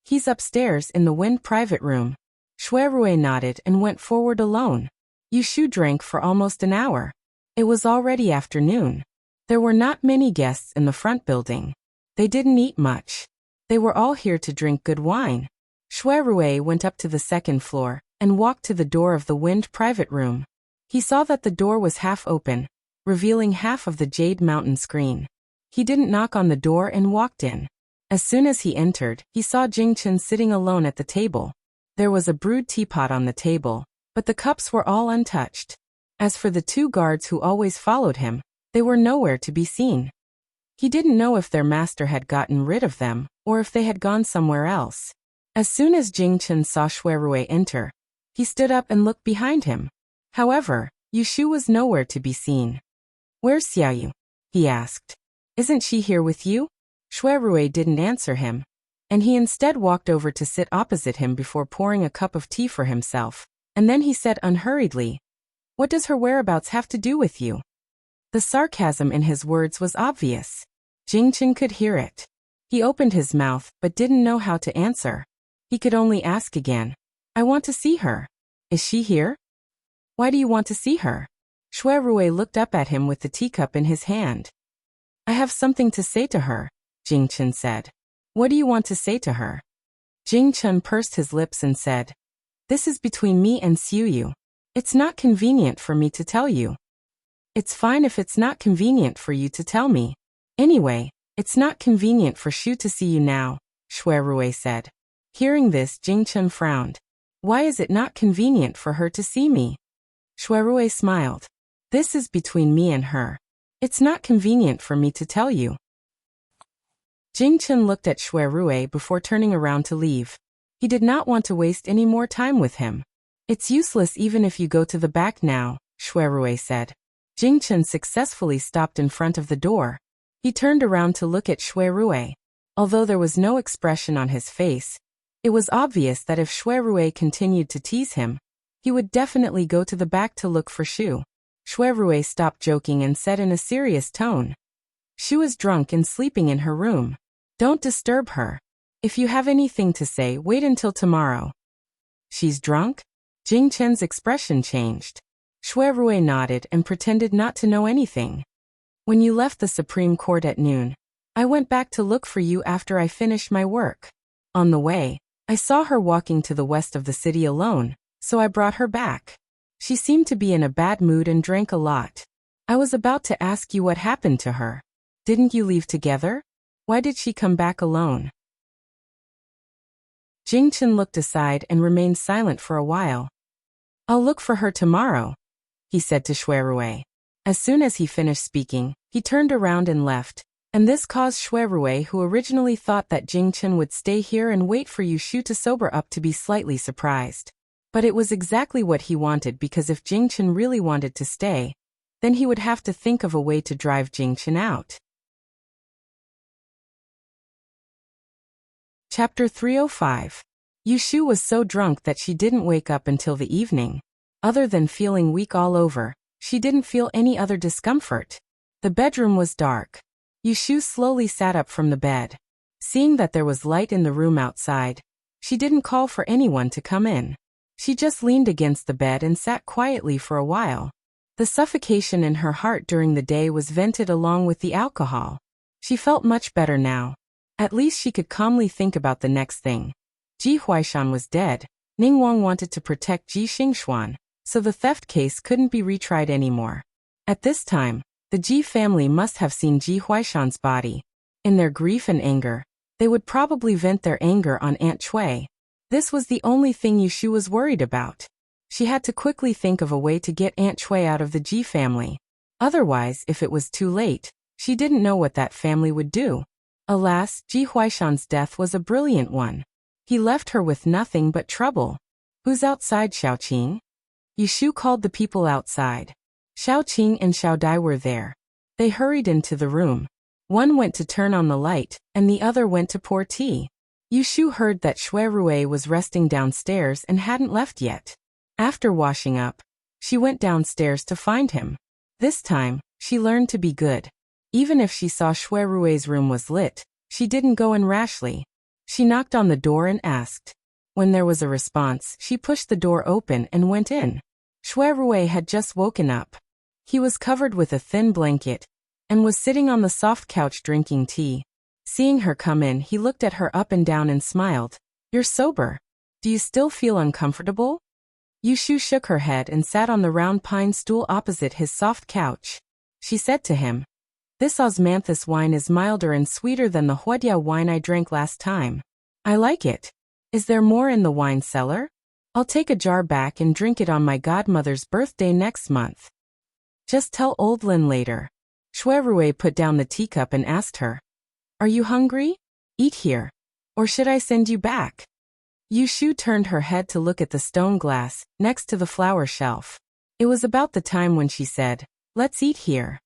"He's upstairs in the wind private room." Shui Rui nodded and went forward alone. Yushu drank for almost an hour. It was already afternoon. There were not many guests in the front building. They didn't eat much. They were all here to drink good wine. Shui Rui went up to the second floor and walked to the door of the wind private room. He saw that the door was half open, revealing half of the Jade Mountain screen. He didn't knock on the door and walked in. As soon as he entered, he saw Jingchen sitting alone at the table. There was a brewed teapot on the table, but the cups were all untouched. As for the two guards who always followed him, they were nowhere to be seen. He didn't know if their master had gotten rid of them, or if they had gone somewhere else. As soon as Jingchen saw Shui Rui enter, he stood up and looked behind him. However, Yushu was nowhere to be seen. "Where's Xiaoyu?" he asked. "Isn't she here with you?" Shui Rui didn't answer him, and he instead walked over to sit opposite him before pouring a cup of tea for himself, and then he said unhurriedly, "What does her whereabouts have to do with you?" The sarcasm in his words was obvious. Jingchen could hear it. He opened his mouth but didn't know how to answer. He could only ask again, "I want to see her. Is she here?" "Why do you want to see her?" Shui Rui looked up at him with the teacup in his hand. "I have something to say to her," Jingchen said. "What do you want to say to her?" Jingchen pursed his lips and said, "This is between me and Xiuyu. It's not convenient for me to tell you." "It's fine if it's not convenient for you to tell me. Anyway, it's not convenient for Shu to see you now," Shui Rui said. Hearing this, Jingchen frowned. "Why is it not convenient for her to see me?" Shui Rui smiled. "This is between me and her. It's not convenient for me to tell you." Jingchen looked at Shui Rui before turning around to leave. He did not want to waste any more time with him. "It's useless even if you go to the back now," Shui Rui said. Jingchen successfully stopped in front of the door. He turned around to look at Shui Rui. Although there was no expression on his face, it was obvious that if Shui Rui continued to tease him, he would definitely go to the back to look for Shu. Shui Rui stopped joking and said in a serious tone, "Shu is drunk and sleeping in her room. Don't disturb her. If you have anything to say, wait until tomorrow." "She's drunk?" Jingchen's expression changed. Shui Rui nodded and pretended not to know anything. "When you left the Supreme Court at noon, I went back to look for you after I finished my work. On the way, I saw her walking to the west of the city alone, so I brought her back. She seemed to be in a bad mood and drank a lot. I was about to ask you what happened to her. Didn't you leave together? Why did she come back alone?" Jing Chen looked aside and remained silent for a while. "I'll look for her tomorrow," he said to Shui Rui. As soon as he finished speaking, he turned around and left, and this caused Shui Rui, who originally thought that Jing Chen would stay here and wait for Yushu to sober up, to be slightly surprised. But it was exactly what he wanted, because if Jing Chen really wanted to stay, then he would have to think of a way to drive Jing Chen out. Chapter 305. Yushu was so drunk that she didn't wake up until the evening. Other than feeling weak all over, she didn't feel any other discomfort. The bedroom was dark. Yushu slowly sat up from the bed. Seeing that there was light in the room outside, she didn't call for anyone to come in. She just leaned against the bed and sat quietly for a while. The suffocation in her heart during the day was vented along with the alcohol. She felt much better now. At least she could calmly think about the next thing. Ji Huaishan was dead. Ning Wang wanted to protect Ji Xingxuan, so the theft case couldn't be retried anymore. At this time, the Ji family must have seen Ji Huaishan's body. In their grief and anger, they would probably vent their anger on Aunt Cui. This was the only thing Yushu was worried about. She had to quickly think of a way to get Aunt Cui out of the Ji family. Otherwise, if it was too late, she didn't know what that family would do. Alas, Ji Huaishan's death was a brilliant one. He left her with nothing but trouble. "Who's outside, Xiaoqing?" Yushu called the people outside. Xiaoqing and Xiaodai were there. They hurried into the room. One went to turn on the light, and the other went to pour tea. Yushu heard that Shui Rui was resting downstairs and hadn't left yet. After washing up, she went downstairs to find him. This time, she learned to be good. Even if she saw Shui Rui's room was lit, she didn't go in rashly. She knocked on the door and asked. When there was a response, she pushed the door open and went in. Shui Rui had just woken up. He was covered with a thin blanket and was sitting on the soft couch drinking tea. Seeing her come in, he looked at her up and down and smiled. "You're sober. Do you still feel uncomfortable?" Yushu shook her head and sat on the round pine stool opposite his soft couch. She said to him, "This osmanthus wine is milder and sweeter than the Huodia wine I drank last time. I like it. Is there more in the wine cellar? I'll take a jar back and drink it on my godmother's birthday next month. Just tell old Lin later." Shui Rui put down the teacup and asked her, "Are you hungry? Eat here. Or should I send you back?" Yushu turned her head to look at the stone glass next to the flower shelf. It was about the time when she said, "Let's eat here."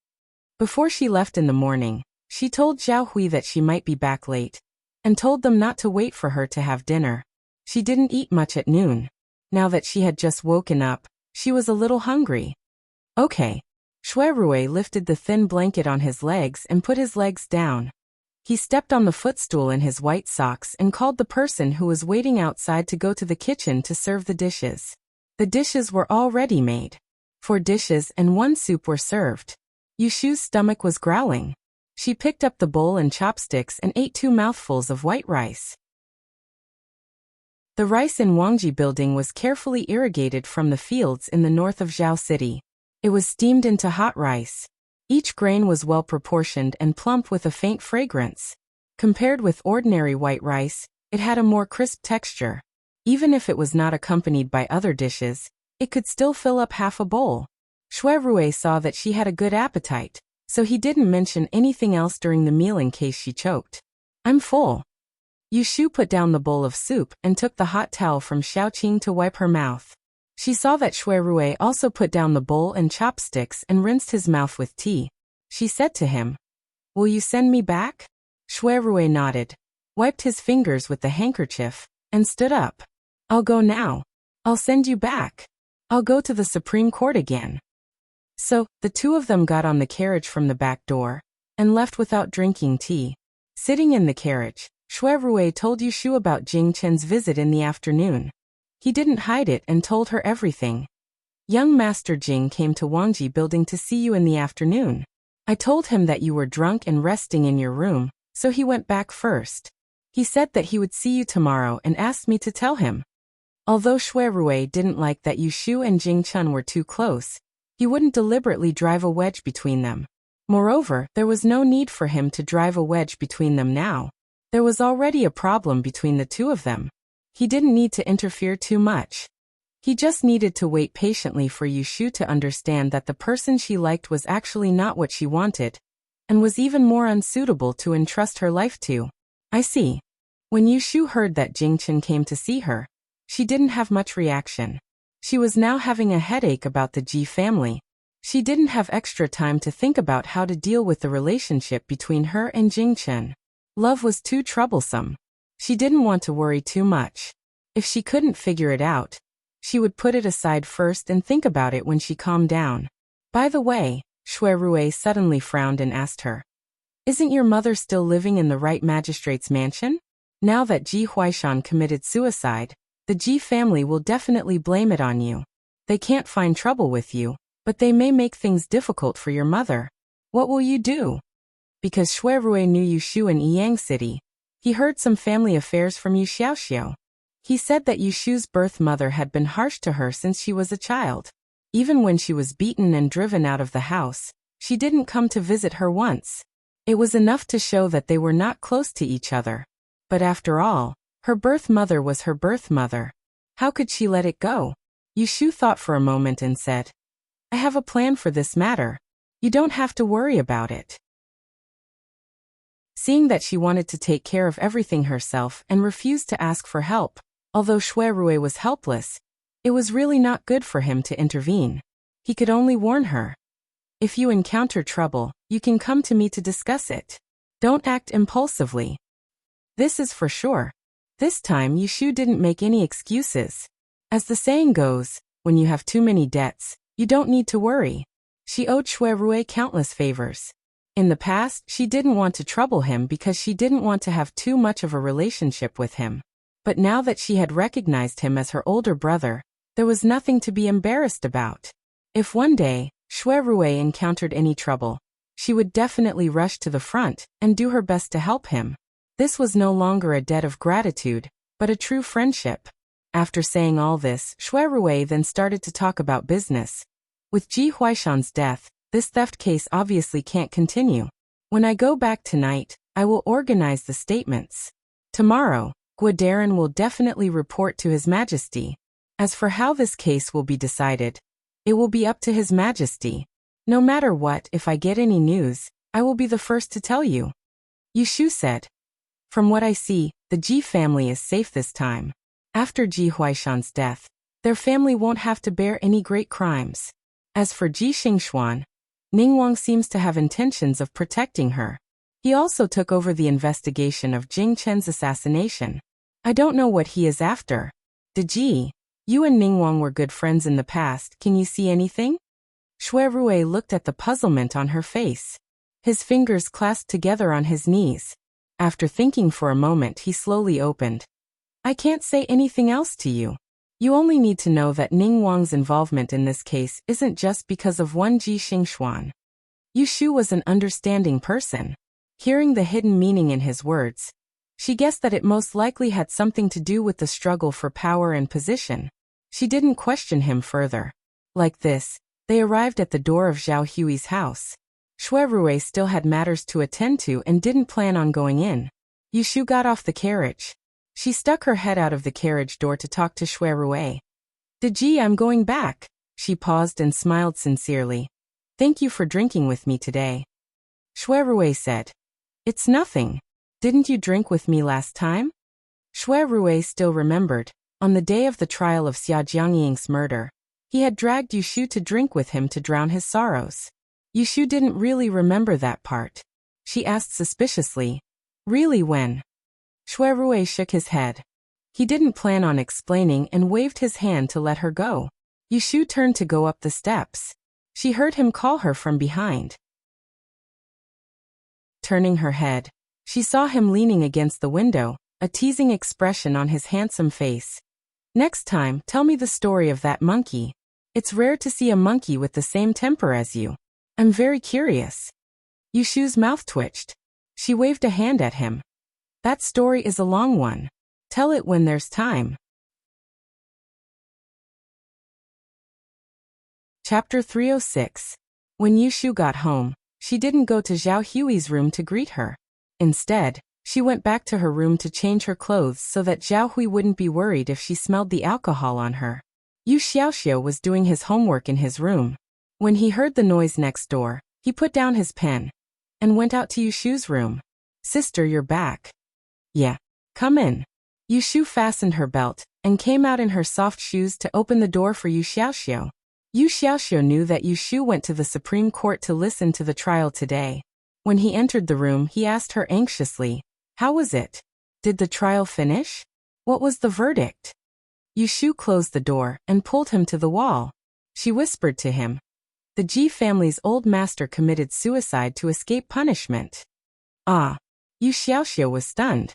Before she left in the morning, she told Zhao Hui that she might be back late, and told them not to wait for her to have dinner. She didn't eat much at noon. Now that she had just woken up, she was a little hungry. "Okay." Shui Rui lifted the thin blanket on his legs and put his legs down. He stepped on the footstool in his white socks and called the person who was waiting outside to go to the kitchen to serve the dishes. The dishes were all ready made. 4 dishes and 1 soup were served. Yushu's stomach was growling. She picked up the bowl and chopsticks and ate 2 mouthfuls of white rice. The rice in Wangji building was carefully irrigated from the fields in the north of Zhao City. It was steamed into hot rice. Each grain was well proportioned and plump with a faint fragrance. Compared with ordinary white rice, it had a more crisp texture. Even if it was not accompanied by other dishes, it could still fill up half a bowl. Shui Rui saw that she had a good appetite, so he didn't mention anything else during the meal in case she choked. "I'm full." Yushu put down the bowl of soup and took the hot towel from Xiaoqing to wipe her mouth. She saw that Shui Rui also put down the bowl and chopsticks and rinsed his mouth with tea. She said to him, "Will you send me back?" Shui Rui nodded, wiped his fingers with the handkerchief, and stood up. "I'll go now. I'll send you back. I'll go to the Supreme Court again." So, the two of them got on the carriage from the back door, and left without drinking tea. Sitting in the carriage, Shui Rui told Yushu about Jing Chen's visit in the afternoon. He didn't hide it and told her everything. "Young Master Jing came to Wangji building to see you in the afternoon. I told him that you were drunk and resting in your room, so he went back first. He said that he would see you tomorrow and asked me to tell him." Although Shui Rui didn't like that Yushu and Jing Chen were too close, he wouldn't deliberately drive a wedge between them. Moreover, there was no need for him to drive a wedge between them now. There was already a problem between the two of them. He didn't need to interfere too much. He just needed to wait patiently for Yushu to understand that the person she liked was actually not what she wanted, and was even more unsuitable to entrust her life to. I see. When Yushu heard that Jingchen came to see her, she didn't have much reaction. She was now having a headache about the Ji family. She didn't have extra time to think about how to deal with the relationship between her and Jingchen. Love was too troublesome. She didn't want to worry too much. If she couldn't figure it out, she would put it aside first and think about it when she calmed down. By the way, Shui Rui suddenly frowned and asked her, "Isn't your mother still living in the right magistrate's mansion? Now that Ji Huaishan committed suicide, the Ji family will definitely blame it on you. They can't find trouble with you, but they may make things difficult for your mother. What will you do?" Because Shui Rui knew Yushu in Yiyang City, he heard some family affairs from Yu Xiaoxiu. He said that Yushu's birth mother had been harsh to her since she was a child. Even when she was beaten and driven out of the house, she didn't come to visit her once. It was enough to show that they were not close to each other. But after all, her birth mother was her birth mother. How could she let it go? Yushu thought for a moment and said, "I have a plan for this matter. You don't have to worry about it." Seeing that she wanted to take care of everything herself and refused to ask for help, although Shui Rui was helpless, it was really not good for him to intervene. He could only warn her. "If you encounter trouble, you can come to me to discuss it. Don't act impulsively." This is for sure. This time Yushu didn't make any excuses. As the saying goes, when you have too many debts, you don't need to worry. She owed Shui Rui countless favors. In the past, she didn't want to trouble him because she didn't want to have too much of a relationship with him. But now that she had recognized him as her older brother, there was nothing to be embarrassed about. If one day, Shui Rui encountered any trouble, she would definitely rush to the front and do her best to help him. This was no longer a debt of gratitude, but a true friendship. After saying all this, Shui Rui then started to talk about business. With Ji Huaishan's death, this theft case obviously can't continue. When I go back tonight, I will organize the statements. Tomorrow, Guadarin will definitely report to His Majesty. As for how this case will be decided, it will be up to His Majesty. No matter what, if I get any news, I will be the first to tell you. Yushu said. From what I see, the Ji family is safe this time. After Ji Huaishan's death, their family won't have to bear any great crimes. As for Ji Xingxuan, Ningguang seems to have intentions of protecting her. He also took over the investigation of Jing Chen's assassination. I don't know what he is after. Ji, you and Ningguang were good friends in the past, can you see anything? Shui Rui looked at the puzzlement on her face. His fingers clasped together on his knees. After thinking for a moment, he slowly opened. I can't say anything else to you. You only need to know that Ningguang's involvement in this case isn't just because of one Ji Xingxuan. Yushu was an understanding person. Hearing the hidden meaning in his words, she guessed that it most likely had something to do with the struggle for power and position. She didn't question him further. Like this, they arrived at the door of Zhao Hui's house. Shui Rui still had matters to attend to and didn't plan on going in. Yushu got off the carriage. She stuck her head out of the carriage door to talk to Shui Rui. Ji, I'm going back. She paused and smiled sincerely. Thank you for drinking with me today. Shui Rui said. It's nothing. Didn't you drink with me last time? Shui Rui still remembered, on the day of the trial of Xia Jiangying's murder, he had dragged Yushu to drink with him to drown his sorrows. Yushu didn't really remember that part. She asked suspiciously, Really, when? Shui Rui shook his head. He didn't plan on explaining and waved his hand to let her go. Yushu turned to go up the steps. She heard him call her from behind. Turning her head, she saw him leaning against the window, a teasing expression on his handsome face. Next time, tell me the story of that monkey. It's rare to see a monkey with the same temper as you. I'm very curious. Yushu's mouth twitched. She waved a hand at him. That story is a long one. Tell it when there's time. Chapter 306. When Yushu got home, she didn't go to Zhao Hui's room to greet her. Instead, She went back to her room to change her clothes so that Zhao Hui wouldn't be worried if she smelled the alcohol on her. Yu Xiaoxiu was doing his homework in his room. When he heard the noise next door, he put down his pen and went out to Yushu's room. "Sister, you're back." "Yeah. Come in." Yushu fastened her belt and came out in her soft shoes to open the door for Yu Xiaoxiu. Yu Xiaoxiu knew that Yushu went to the Supreme Court to listen to the trial today. When he entered the room, he asked her anxiously, "How was it? Did the trial finish? What was the verdict?" Yushu closed the door and pulled him to the wall. She whispered to him, "The Ji family's old master committed suicide to escape punishment." Ah! Yu Xiaoxiu was stunned.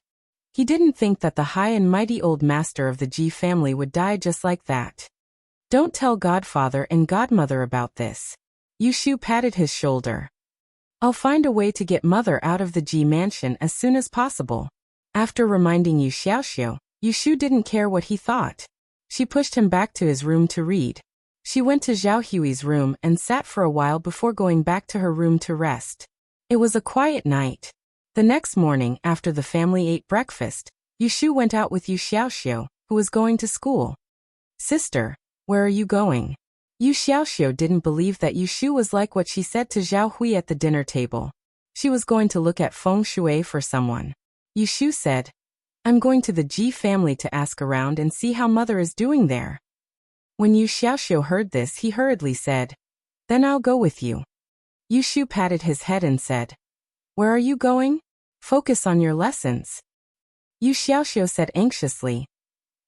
He didn't think that the high and mighty old master of the Ji family would die just like that. "Don't tell godfather and godmother about this." Yushu patted his shoulder. "I'll find a way to get mother out of the Ji mansion as soon as possible." After reminding Yu Xiaoxiu, Yushu didn't care what he thought. She pushed him back to his room to read. She went to Zhao Hui's room and sat for a while before going back to her room to rest. It was a quiet night. The next morning, after the family ate breakfast, Yushu went out with Yu Xiaoxiu, who was going to school. "Sister, where are you going?" Yu Xiaoxiu didn't believe that Yushu was like what she said to Zhao Hui at the dinner table. She was going to look at feng shui for someone. Yushu said, "I'm going to the Ji family to ask around and see how mother is doing there." When Yu Xiaoxiu heard this, he hurriedly said, "Then I'll go with you." Yushu patted his head and said, "Where are you going? Focus on your lessons." Yu Xiaoxiu said anxiously,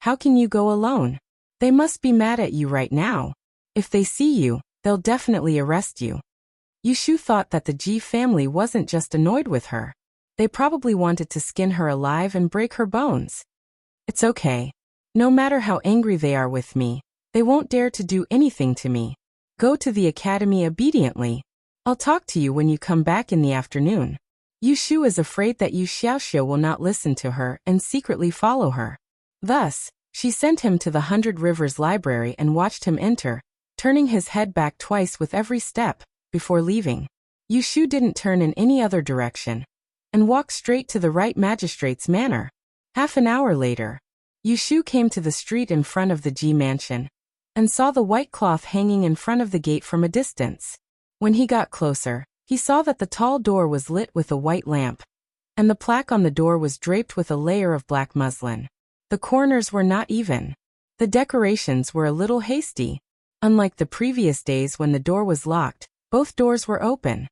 "How can you go alone? They must be mad at you right now. If they see you, they'll definitely arrest you." Yushu thought that the Ji family wasn't just annoyed with her. They probably wanted to skin her alive and break her bones. "It's okay. No matter how angry they are with me, they won't dare to do anything to me. Go to the academy obediently. I'll talk to you when you come back in the afternoon." Yushu is afraid that Yu Xiaoxiu will not listen to her and secretly follow her. Thus, she sent him to the 100 Rivers Library and watched him enter, turning his head back twice with every step, before leaving. Yushu didn't turn in any other direction, and walked straight to the right magistrate's manor. Half an hour later, Yushu came to the street in front of the Ji mansion, and saw the white cloth hanging in front of the gate from a distance. When he got closer, he saw that the tall door was lit with a white lamp, and the plaque on the door was draped with a layer of black muslin. The corners were not even. The decorations were a little hasty. Unlike the previous days when the door was locked, both doors were open.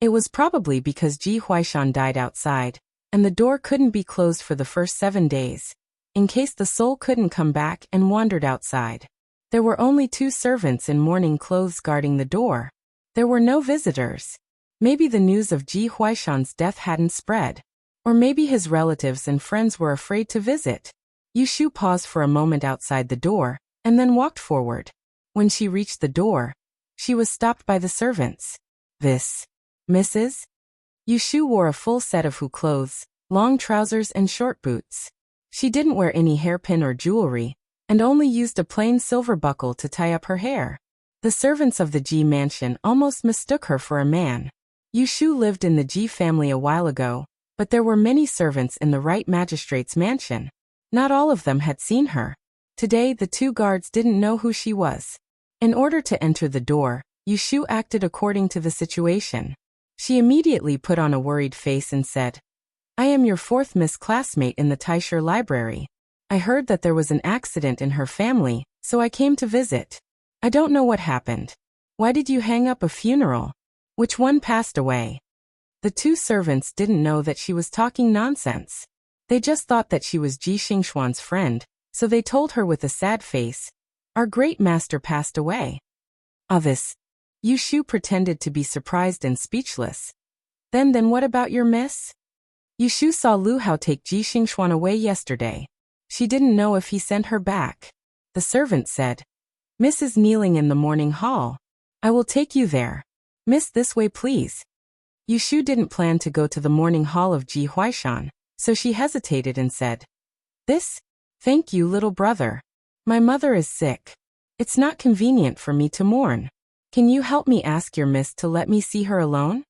It was probably because Ji Huaishan died outside, and the door couldn't be closed for the first 7 days, in case the soul couldn't come back and wandered outside. There were only 2 servants in mourning clothes guarding the door. There were no visitors. Maybe the news of Ji Huaishan's death hadn't spread. Or maybe his relatives and friends were afraid to visit. Yushu paused for a moment outside the door, and then walked forward. When she reached the door, she was stopped by the servants. "This, Mrs.?" Yushu wore a full set of Hu clothes, long trousers and short boots. She didn't wear any hairpin or jewelry, and only used a plain silver buckle to tie up her hair. The servants of the Ji mansion almost mistook her for a man. Yushu lived in the Ji family a while ago, but there were many servants in the right magistrate's mansion. Not all of them had seen her. Today the 2 guards didn't know who she was. In order to enter the door, Yushu acted according to the situation. She immediately put on a worried face and said, "I am your 4th Miss classmate in the Taisher Library. I heard that there was an accident in her family, so I came to visit. I don't know what happened. Why did you hang up a funeral? Which one passed away?" The 2 servants didn't know that she was talking nonsense. They just thought that she was Ji Xingxuan's friend, so they told her with a sad face, "Our great master passed away." This. Yushu pretended to be surprised and speechless. Then what about your miss?" Yushu saw Lu Hao take Ji Xingxuan away yesterday. She didn't know if he sent her back. The servant said, "Miss is kneeling in the morning hall. I will take you there. Miss, this way please." Yushu didn't plan to go to the morning hall of Ji Huaishan, so she hesitated and said, "This? Thank you, little brother. My mother is sick. It's not convenient for me to mourn. Can you help me ask your miss to let me see her alone?"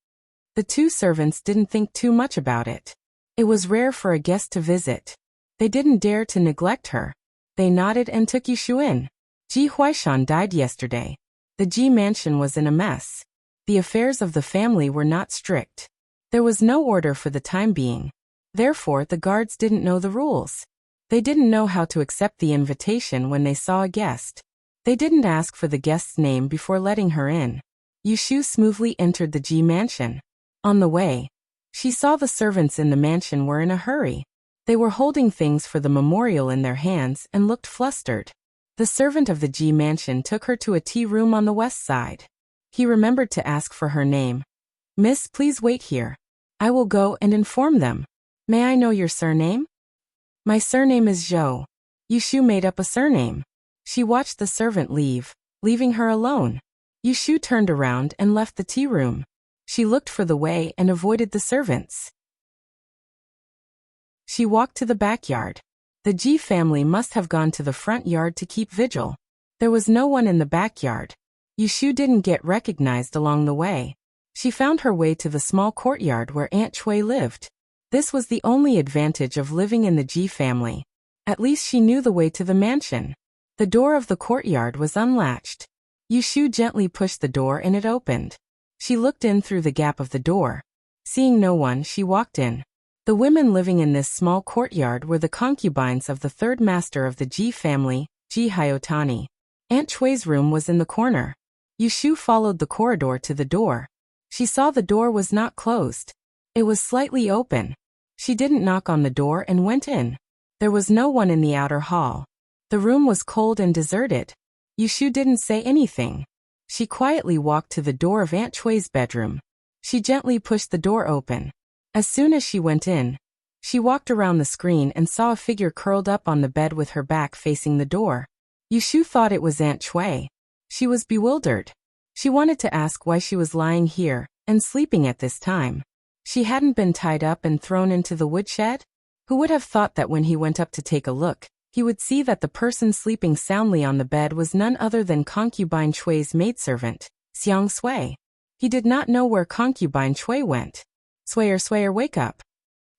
The two servants didn't think too much about it. It was rare for a guest to visit. They didn't dare to neglect her. They nodded and took Yushu in. Ji Huaishan died yesterday. The Ji mansion was in a mess. The affairs of the family were not strict. There was no order for the time being. Therefore, the guards didn't know the rules. They didn't know how to accept the invitation when they saw a guest. They didn't ask for the guest's name before letting her in. Yushu smoothly entered the Ji mansion. On the way, she saw the servants in the mansion were in a hurry. They were holding things for the memorial in their hands and looked flustered. The servant of the Ji mansion took her to a tea room on the west side. He remembered to ask for her name. "Miss, please wait here. I will go and inform them. May I know your surname?" "My surname is Zhou." Yushu made up a surname. She watched the servant leave, leaving her alone. Yushu turned around and left the tea room. She looked for the way and avoided the servants. She walked to the backyard. The Ji family must have gone to the front yard to keep vigil. There was no one in the backyard. Yushu didn't get recognized along the way. She found her way to the small courtyard where Aunt Chui lived. This was the only advantage of living in the Ji family. At least she knew the way to the mansion. The door of the courtyard was unlatched. Yushu gently pushed the door and it opened. She looked in through the gap of the door. Seeing no one, she walked in. The women living in this small courtyard were the concubines of the third master of the Ji family, Ji Hyotani. Aunt Chui's room was in the corner. Yushu followed the corridor to the door. She saw the door was not closed. It was slightly open. She didn't knock on the door and went in. There was no one in the outer hall. The room was cold and deserted. Yushu didn't say anything. She quietly walked to the door of Aunt Chui's bedroom. She gently pushed the door open. As soon as she went in, she walked around the screen and saw a figure curled up on the bed with her back facing the door. Yushu thought it was Aunt Chui. She was bewildered. She wanted to ask why she was lying here and sleeping at this time. She hadn't been tied up and thrown into the woodshed? Who would have thought that when he went up to take a look, he would see that the person sleeping soundly on the bed was none other than concubine Chui's maidservant, Xiang Sui. He did not know where concubine Chui went. Swayer, wake up."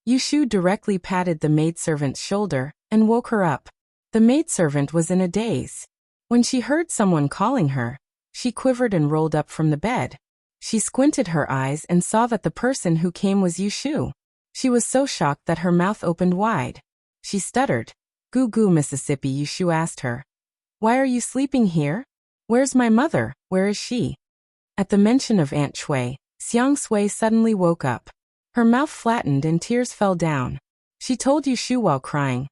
Yushu directly patted the maidservant's shoulder and woke her up. The maidservant was in a daze. When she heard someone calling her, she quivered and rolled up from the bed. She squinted her eyes and saw that the person who came was Yushu. She was so shocked that her mouth opened wide. She stuttered. "Goo goo, Mississippi," Yushu asked her. "Why are you sleeping here? Where's my mother? Where is she?" At the mention of Aunt Chui, Xiang Sui suddenly woke up. Her mouth flattened and tears fell down. She told Yushu while crying,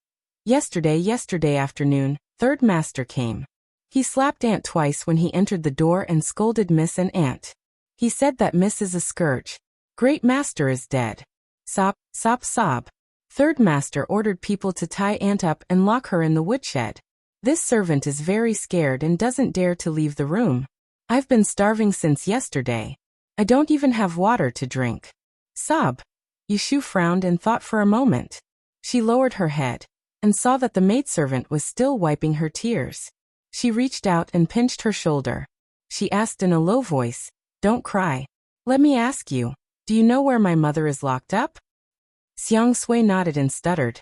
Yesterday afternoon, third master came. He slapped Aunt twice when he entered the door and scolded Miss and Aunt. He said that Miss is a scourge. Great master is dead. Sob, sob, sob. Third master ordered people to tie Aunt up and lock her in the woodshed. This servant is very scared and doesn't dare to leave the room. I've been starving since yesterday. I don't even have water to drink. Sob. Yushu frowned and thought for a moment. She lowered her head and saw that the maidservant was still wiping her tears. She reached out and pinched her shoulder. She asked in a low voice, "Don't cry. Let me ask you, do you know where my mother is locked up?" Xiang Sui nodded and stuttered.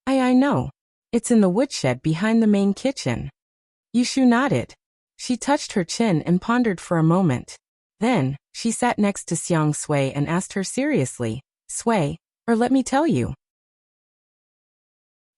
I know. It's in the woodshed behind the main kitchen." Yushu nodded. She touched her chin and pondered for a moment. Then, she sat next to Xiang Sui and asked her seriously, "Sui, or let me tell you."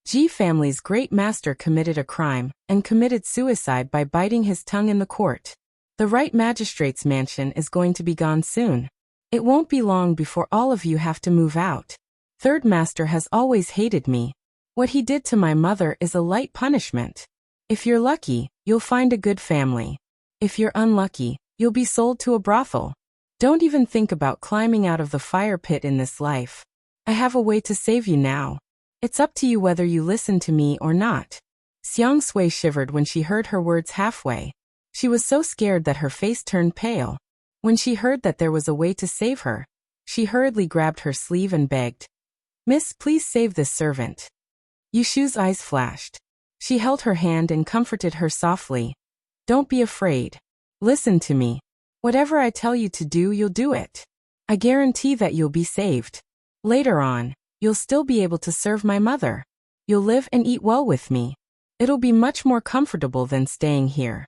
Ji family's great master committed a crime and committed suicide by biting his tongue in the court. The right magistrate's mansion is going to be gone soon. It won't be long before all of you have to move out. Third master has always hated me. What he did to my mother is a light punishment. If you're lucky, you'll find a good family. If you're unlucky, you'll be sold to a brothel. Don't even think about climbing out of the fire pit in this life. I have a way to save you now. It's up to you whether you listen to me or not." Xiang Sui shivered when she heard her words halfway. She was so scared that her face turned pale. When she heard that there was a way to save her, she hurriedly grabbed her sleeve and begged, "Miss, please save this servant." Yushu's eyes flashed. She held her hand and comforted her softly. "Don't be afraid. Listen to me. Whatever I tell you to do, you'll do it. I guarantee that you'll be saved. Later on, you'll still be able to serve my mother. You'll live and eat well with me. It'll be much more comfortable than staying here."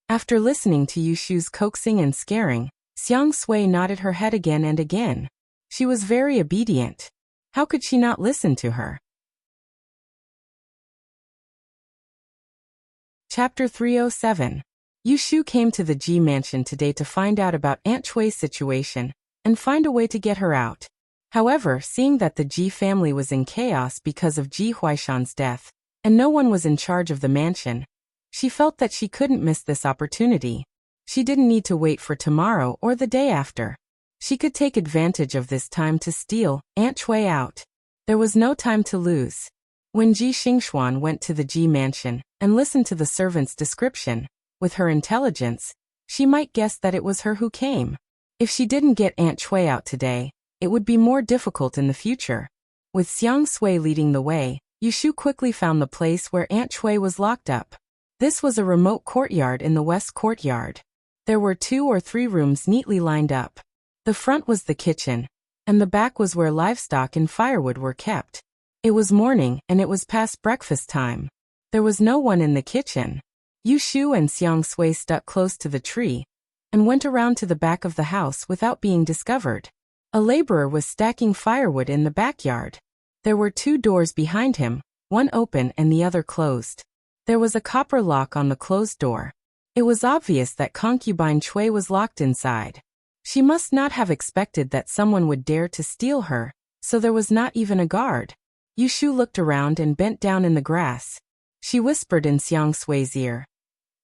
After listening to Yushu's coaxing and scaring, Xiang Sui nodded her head again and again. She was very obedient. How could she not listen to her? Chapter 307. Yushu came to the Ji mansion today to find out about Aunt Chui's situation and find a way to get her out. However, seeing that the Ji family was in chaos because of Ji Huaishan's death, and no one was in charge of the mansion, she felt that she couldn't miss this opportunity. She didn't need to wait for tomorrow or the day after. She could take advantage of this time to steal Aunt Chui out. There was no time to lose. When Ji Xingxuan went to the Ji mansion and listened to the servant's description, with her intelligence, she might guess that it was her who came. If she didn't get Aunt Chui out today, it would be more difficult in the future. With Xiang Sui leading the way, Yushu quickly found the place where Aunt Chui was locked up. This was a remote courtyard in the west courtyard. There were 2 or 3 rooms neatly lined up. The front was the kitchen, and the back was where livestock and firewood were kept. It was morning and it was past breakfast time. There was no one in the kitchen. Yushu and Xiang Sui stuck close to the tree and went around to the back of the house without being discovered. A laborer was stacking firewood in the backyard. There were 2 doors behind him, one open and the other closed. There was a copper lock on the closed door. It was obvious that concubine Chui was locked inside. She must not have expected that someone would dare to steal her, so there was not even a guard. Yushu looked around and bent down in the grass. She whispered in Xiang Sui's ear,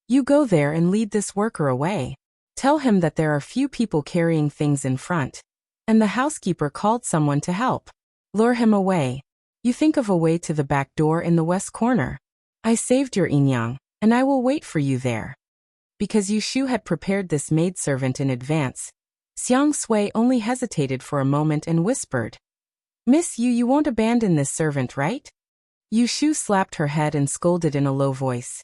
"You go there and lead this worker away. Tell him that there are few people carrying things in front, and the housekeeper called someone to help. Lure him away. You think of a way to the back door in the west corner. I saved your Inyang, and I will wait for you there." Because Yushu had prepared this maidservant in advance, Xiang Sui only hesitated for a moment and whispered, "Miss Yu, you won't abandon this servant, right?" Yushu slapped her head and scolded in a low voice,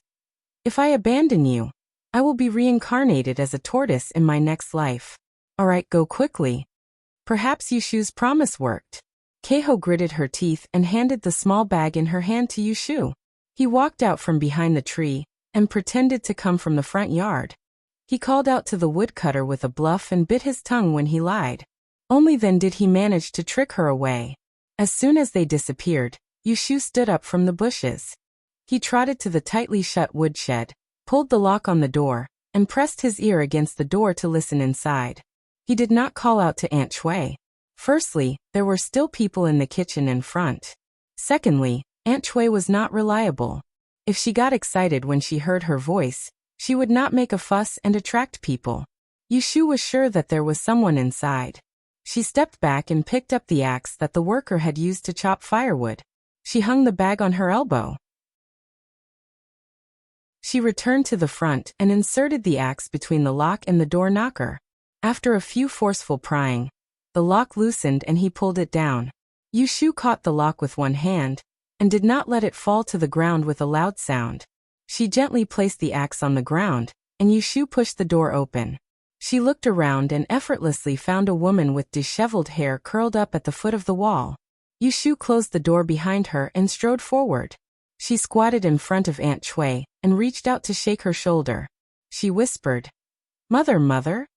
"If I abandon you, I will be reincarnated as a tortoise in my next life. Alright, go quickly." Perhaps Yushu's promise worked. Keiho gritted her teeth and handed the small bag in her hand to Yushu. He walked out from behind the tree and pretended to come from the front yard. He called out to the woodcutter with a bluff and bit his tongue when he lied. Only then did he manage to trick her away. As soon as they disappeared, Yushu stood up from the bushes. He trotted to the tightly shut woodshed, pulled the lock on the door, and pressed his ear against the door to listen inside. He did not call out to Aunt Chui. Firstly, there were still people in the kitchen in front. Secondly, Aunt Chui was not reliable. If she got excited when she heard her voice, she would not make a fuss and attract people. Yushu was sure that there was someone inside. She stepped back and picked up the axe that the worker had used to chop firewood. She hung the bag on her elbow. She returned to the front and inserted the axe between the lock and the door knocker. After a few forceful prying, the lock loosened and he pulled it down. Yushu caught the lock with one hand and did not let it fall to the ground with a loud sound. She gently placed the axe on the ground, and Yushu pushed the door open. She looked around and effortlessly found a woman with disheveled hair curled up at the foot of the wall. Yushu closed the door behind her and strode forward. She squatted in front of Aunt Chui and reached out to shake her shoulder. She whispered, "Mother, mother?"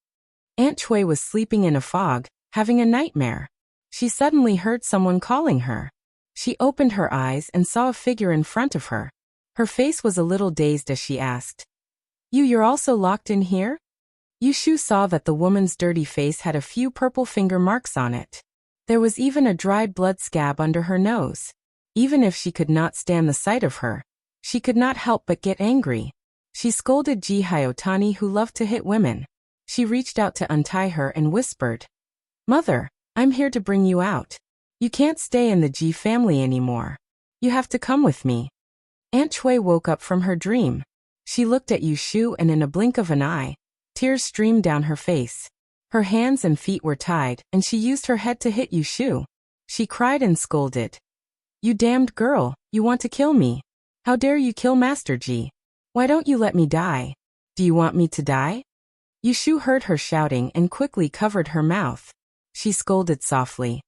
Aunt Chui was sleeping in a fog, having a nightmare. She suddenly heard someone calling her. She opened her eyes and saw a figure in front of her. Her face was a little dazed as she asked, You're also locked in here?" Yushu saw that the woman's dirty face had a few purple finger marks on it. There was even a dried blood scab under her nose. Even if she could not stand the sight of her, she could not help but get angry. She scolded Ji Hyotani, who loved to hit women. She reached out to untie her and whispered, "Mother, I'm here to bring you out. You can't stay in the Ji family anymore. You have to come with me." Aunt Chui woke up from her dream. She looked at Yushu and in a blink of an eye, tears streamed down her face. Her hands and feet were tied and she used her head to hit Yushu. She cried and scolded, "You damned girl, you want to kill me. How dare you kill Master Ji? Why don't you let me die? Do you want me to die?" Yushu heard her shouting and quickly covered her mouth. She scolded softly.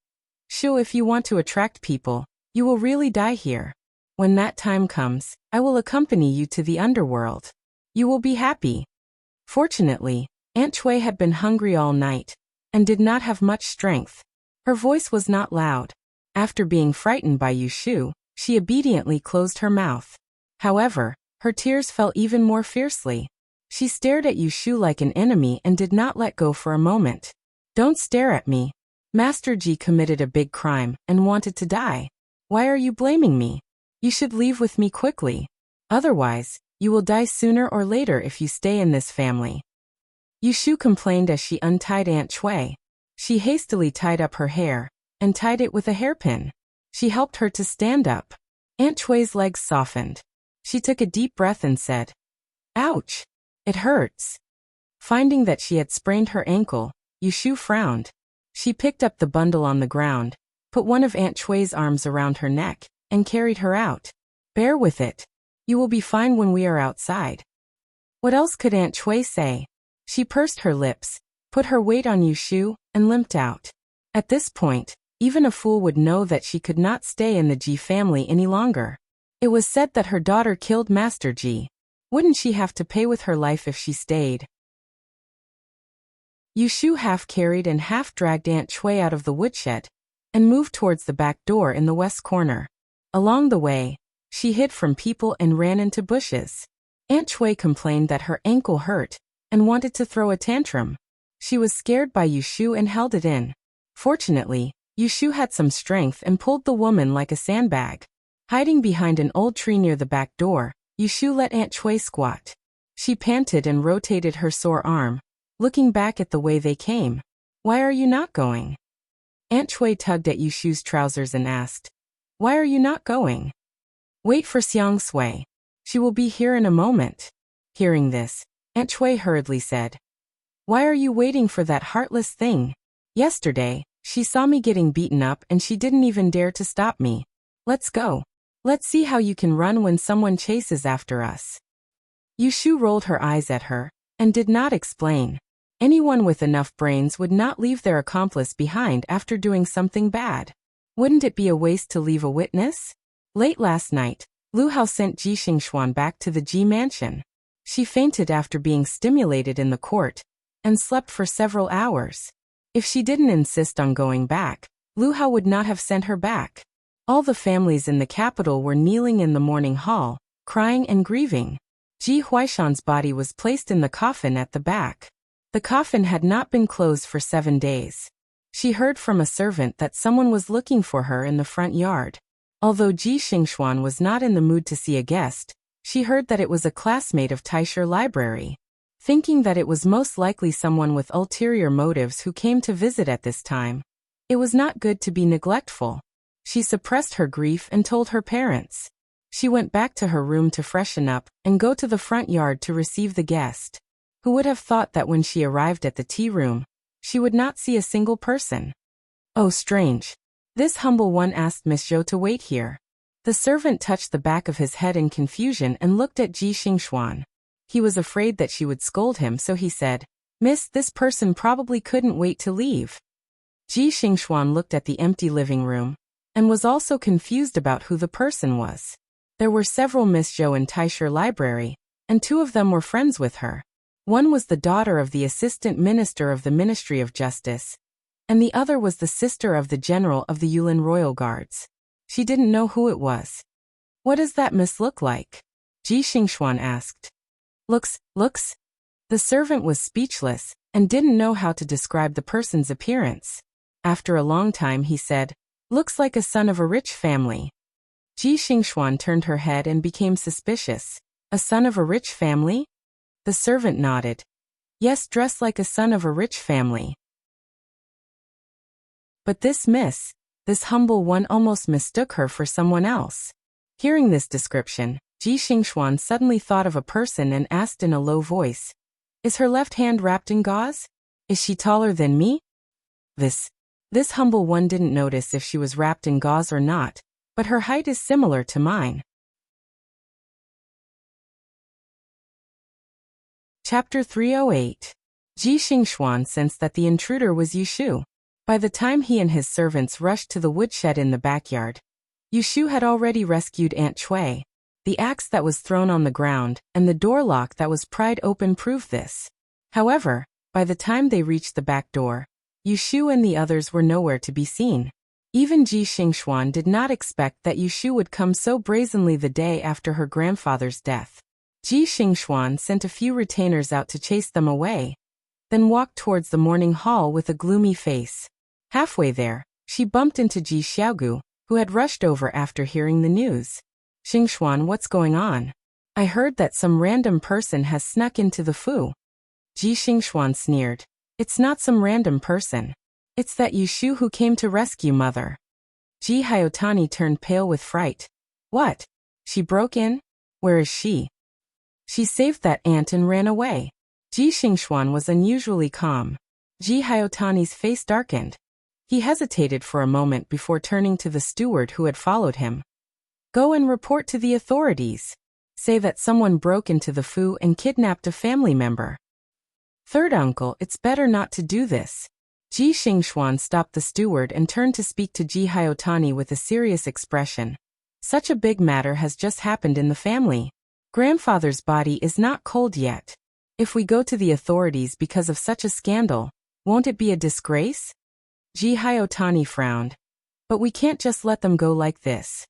Shu, if you want to attract people, you will really die here. When that time comes, I will accompany you to the underworld. You will be happy. Fortunately, Aunt Chui had been hungry all night and did not have much strength. Her voice was not loud. After being frightened by Yu Shu, she obediently closed her mouth. However, her tears fell even more fiercely. She stared at Yu Shu like an enemy and did not let go for a moment. Don't stare at me. Master Ji committed a big crime and wanted to die. Why are you blaming me? You should leave with me quickly. Otherwise, you will die sooner or later if you stay in this family. Yu Shu complained as she untied Aunt Chui. She hastily tied up her hair and tied it with a hairpin. She helped her to stand up. Aunt Chui's legs softened. She took a deep breath and said, "Ouch! It hurts." Finding that she had sprained her ankle, Yu Shu frowned. She picked up the bundle on the ground, put one of Aunt Chui's arms around her neck, and carried her out. Bear with it. You will be fine when we are outside. What else could Aunt Chui say? She pursed her lips, put her weight on Yu Shu, and limped out. At this point, even a fool would know that she could not stay in the Ji family any longer. It was said that her daughter killed Master Ji. Wouldn't she have to pay with her life if she stayed? Yu Shu half carried and half dragged Aunt Chui out of the woodshed and moved towards the back door in the west corner. Along the way, she hid from people and ran into bushes. Aunt Chui complained that her ankle hurt and wanted to throw a tantrum. She was scared by Yu Shu and held it in. Fortunately, Yu Shu had some strength and pulled the woman like a sandbag. Hiding behind an old tree near the back door, Yu Shu let Aunt Chui squat. She panted and rotated her sore arm, looking back at the way they came. Why are you not going? Aunt Chui tugged at Yu Shu's trousers and asked, Why are you not going? Wait for Xiang Sui. She will be here in a moment. Hearing this, Aunt Chui hurriedly said, Why are you waiting for that heartless thing? Yesterday, she saw me getting beaten up and she didn't even dare to stop me. Let's go. Let's see how you can run when someone chases after us. Yu Shu rolled her eyes at her and did not explain. Anyone with enough brains would not leave their accomplice behind after doing something bad. Wouldn't it be a waste to leave a witness? Late last night, Lu Hao sent Ji Xingxuan back to the Ji mansion. She fainted after being stimulated in the court and slept for several hours. If she didn't insist on going back, Lu Hao would not have sent her back. All the families in the capital were kneeling in the mourning hall, crying and grieving. Ji Huaishan's body was placed in the coffin at the back. The coffin had not been closed for 7 days. She heard from a servant that someone was looking for her in the front yard. Although Ji Xingxuan was not in the mood to see a guest, she heard that it was a classmate of Taisher Library. Thinking that it was most likely someone with ulterior motives who came to visit at this time, it was not good to be neglectful. She suppressed her grief and told her parents. She went back to her room to freshen up and go to the front yard to receive the guest. Who would have thought that when she arrived at the tea room, she would not see a single person? Oh, strange. This humble one asked Miss Zhou to wait here. The servant touched the back of his head in confusion and looked at Ji Xingxuan. He was afraid that she would scold him, so he said, Miss, this person probably couldn't wait to leave. Ji Xingxuan looked at the empty living room and was also confused about who the person was. There were several Miss Zhou in Taisher Library, and 2 of them were friends with her. One was the daughter of the Assistant Minister of the Ministry of Justice, and the other was the sister of the General of the Yulin Royal Guards. She didn't know who it was. What does that miss look like? Ji Xingxuan asked. Looks. The servant was speechless and didn't know how to describe the person's appearance. After a long time he said, Looks like a son of a rich family. Ji Xingxuan turned her head and became suspicious. A son of a rich family? The servant nodded. Yes, dressed like a son of a rich family. But this humble one almost mistook her for someone else. Hearing this description, Ji Xingxuan suddenly thought of a person and asked in a low voice, Is her left hand wrapped in gauze? Is she taller than me? This humble one didn't notice if she was wrapped in gauze or not, but her height is similar to mine. Chapter 308. Ji Xingxuan sensed that the intruder was Yu Shu. By the time he and his servants rushed to the woodshed in the backyard, Yushu had already rescued Aunt Chui. The axe that was thrown on the ground and the door lock that was pried open proved this. However, by the time they reached the back door, Yushu and the others were nowhere to be seen. Even Ji Xingxuan did not expect that Yushu would come so brazenly the day after her grandfather's death. Ji Xingxuan sent a few retainers out to chase them away, then walked towards the morning hall with a gloomy face. Halfway there, she bumped into Ji Xiaogu, who had rushed over after hearing the news. Xingxuan, what's going on? I heard that some random person has snuck into the Fu. Ji Xingxuan sneered. It's not some random person. It's that Yushu who came to rescue Mother. Ji Hyotani turned pale with fright. What? She broke in? Where is she? She saved that aunt and ran away. Ji Xingxuan was unusually calm. Ji Hyotani's face darkened. He hesitated for a moment before turning to the steward who had followed him. Go and report to the authorities. Say that someone broke into the Fu and kidnapped a family member. Third uncle, it's better not to do this. Ji Xingxuan stopped the steward and turned to speak to Ji Hyotani with a serious expression. Such a big matter has just happened in the family. Grandfather's body is not cold yet. If we go to the authorities because of such a scandal, won't it be a disgrace? Ji Hyotani frowned. But we can't just let them go like this.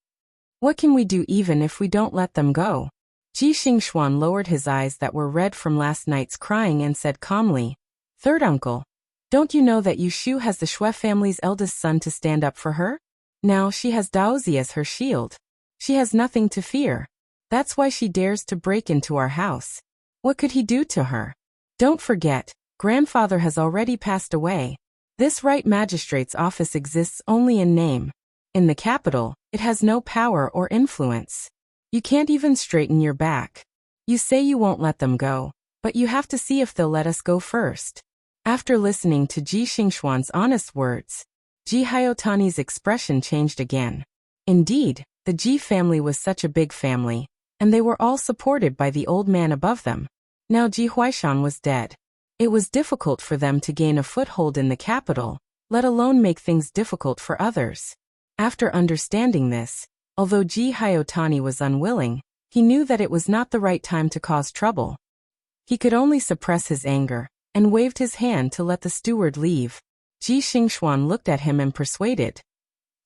What can we do even if we don't let them go? Ji Xingxuan lowered his eyes that were red from last night's crying and said calmly, Third uncle, don't you know that Yushu has the Shui family's eldest son to stand up for her? Now she has Daozi as her shield. She has nothing to fear. That's why she dares to break into our house. What could he do to her? Don't forget, grandfather has already passed away. This right magistrate's office exists only in name. In the capital, it has no power or influence. You can't even straighten your back. You say you won't let them go, but you have to see if they'll let us go first. After listening to Ji Xingxuan's honest words, Ji Hyotani's expression changed again. Indeed, the Ji family was such a big family, and they were all supported by the old man above them. Now Ji Huaishan was dead. It was difficult for them to gain a foothold in the capital, let alone make things difficult for others. After understanding this, although Ji Hyotani was unwilling, he knew that it was not the right time to cause trouble. He could only suppress his anger, and waved his hand to let the steward leave. Ji Xingxuan looked at him and persuaded.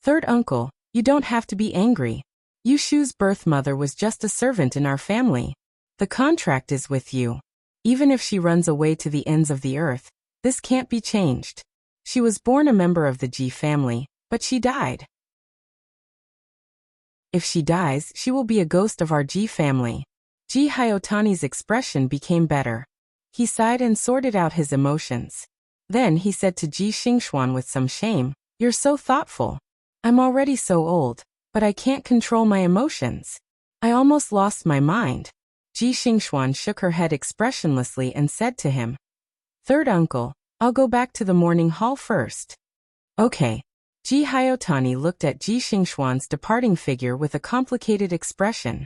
Third uncle, you don't have to be angry. Yushu's birth mother was just a servant in our family. The contract is with you. Even if she runs away to the ends of the earth, this can't be changed. She was born a member of the Ji family, but she died. If she dies, she will be a ghost of our Ji family. Ji Hyotani's expression became better. He sighed and sorted out his emotions. Then he said to Ji Xingxuan with some shame, You're so thoughtful. I'm already so old, but I can't control my emotions. I almost lost my mind. Ji Xingxuan shook her head expressionlessly and said to him, Third uncle, I'll go back to the morning hall first. Okay. Ji Hyotani looked at Ji Xingxuan's departing figure with a complicated expression.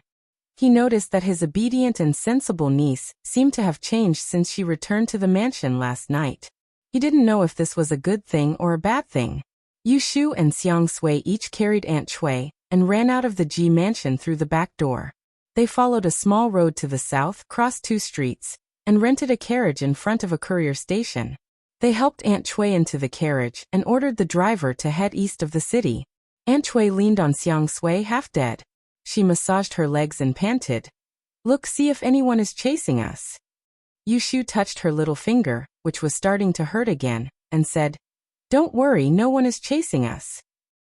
He noticed that his obedient and sensible niece seemed to have changed since she returned to the mansion last night. He didn't know if this was a good thing or a bad thing. Yushu and Xiang Sui each carried Aunt Chui and ran out of the Ji mansion through the back door. They followed a small road to the south, crossed 2 streets, and rented a carriage in front of a courier station. They helped Aunt Chui into the carriage and ordered the driver to head east of the city. Aunt Chui leaned on Xiang Sui half dead. She massaged her legs and panted. Look, see if anyone is chasing us. Yushu touched her little finger, which was starting to hurt again, and said, Don't worry, no one is chasing us.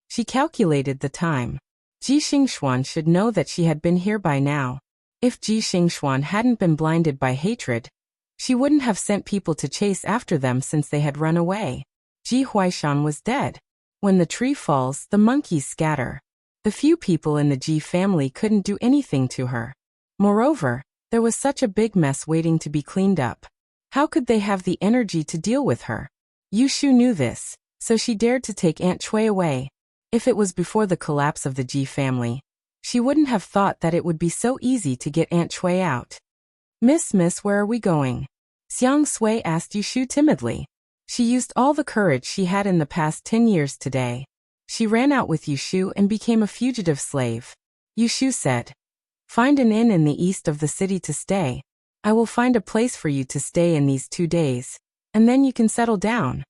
She calculated the time. Ji Xingxuan should know that she had been here by now. If Ji Xingxuan hadn't been blinded by hatred, she wouldn't have sent people to chase after them since they had run away. Ji Huaishan was dead. When the tree falls, the monkeys scatter. The few people in the Ji family couldn't do anything to her. Moreover, there was such a big mess waiting to be cleaned up. How could they have the energy to deal with her? Yushu knew this, so she dared to take Aunt Chui away. If it was before the collapse of the Ji family, she wouldn't have thought that it would be so easy to get Aunt Chui out. Miss, where are we going? Xiang Sui asked Yushu timidly. She used all the courage she had in the past 10 years today. She ran out with Yushu and became a fugitive slave. Yushu said, "Find an inn in the east of the city to stay. I will find a place for you to stay in these 2 days, and then you can settle down."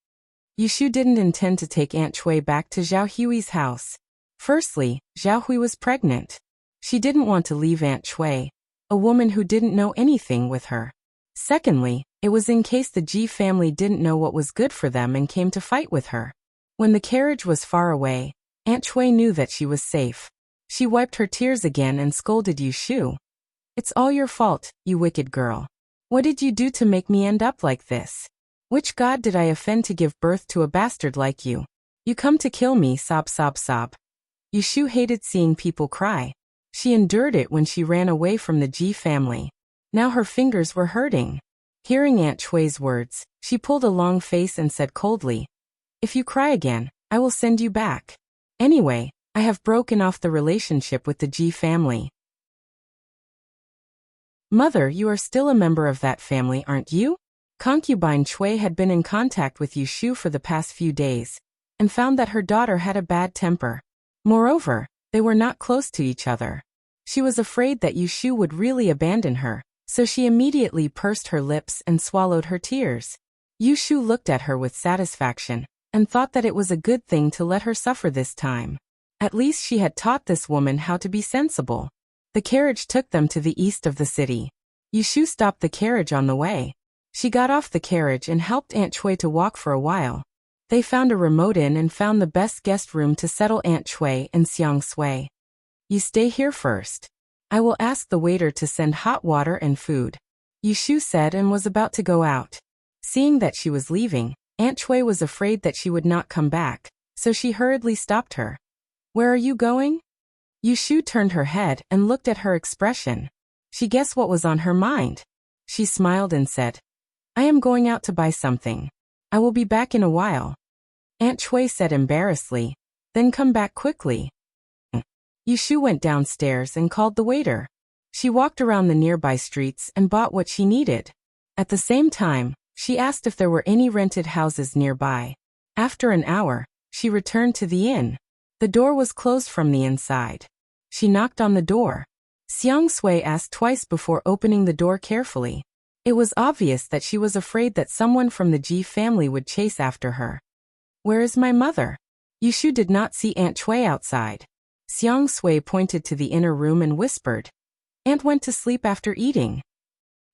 Yushu didn't intend to take Aunt Chui back to Zhao Hui's house. Firstly, Zhao Hui was pregnant. She didn't want to leave Aunt Chui, a woman who didn't know anything, with her. Secondly, it was in case the Ji family didn't know what was good for them and came to fight with her. When the carriage was far away, Aunt Chui knew that she was safe. She wiped her tears again and scolded Yushu. "It's all your fault, you wicked girl. What did you do to make me end up like this? Which god did I offend to give birth to a bastard like you? You come to kill me, sob sob sob." Yushu hated seeing people cry. She endured it when she ran away from the Ji family. Now her fingers were hurting. Hearing Aunt Chui's words, she pulled a long face and said coldly, "If you cry again, I will send you back. Anyway, I have broken off the relationship with the Ji family." "Mother, you are still a member of that family, aren't you?" Concubine Chui had been in contact with Yushu for the past few days, and found that her daughter had a bad temper. Moreover, they were not close to each other. She was afraid that Yushu would really abandon her, so she immediately pursed her lips and swallowed her tears. Yushu looked at her with satisfaction, and thought that it was a good thing to let her suffer this time. At least she had taught this woman how to be sensible. The carriage took them to the east of the city. Yushu stopped the carriage on the way. She got off the carriage and helped Aunt Chui to walk for a while. They found a remote inn and found the best guest room to settle Aunt Chui and Xiang Sui. "You stay here first. I will ask the waiter to send hot water and food," Yushu said, and was about to go out. Seeing that she was leaving, Aunt Chui was afraid that she would not come back, so she hurriedly stopped her. "Where are you going?" Yushu turned her head and looked at her expression. She guessed what was on her mind. She smiled and said, "I am going out to buy something. I will be back in a while." Aunt Chui said embarrassedly, "Then come back quickly." Yushu went downstairs and called the waiter. She walked around the nearby streets and bought what she needed. At the same time, she asked if there were any rented houses nearby. After an hour, she returned to the inn. The door was closed from the inside. She knocked on the door. Xiang Sui asked twice before opening the door carefully. It was obvious that she was afraid that someone from the Ji family would chase after her. "Where is my mother?" Yushu did not see Aunt Chui outside. Xiang Sui pointed to the inner room and whispered, "Aunt went to sleep after eating."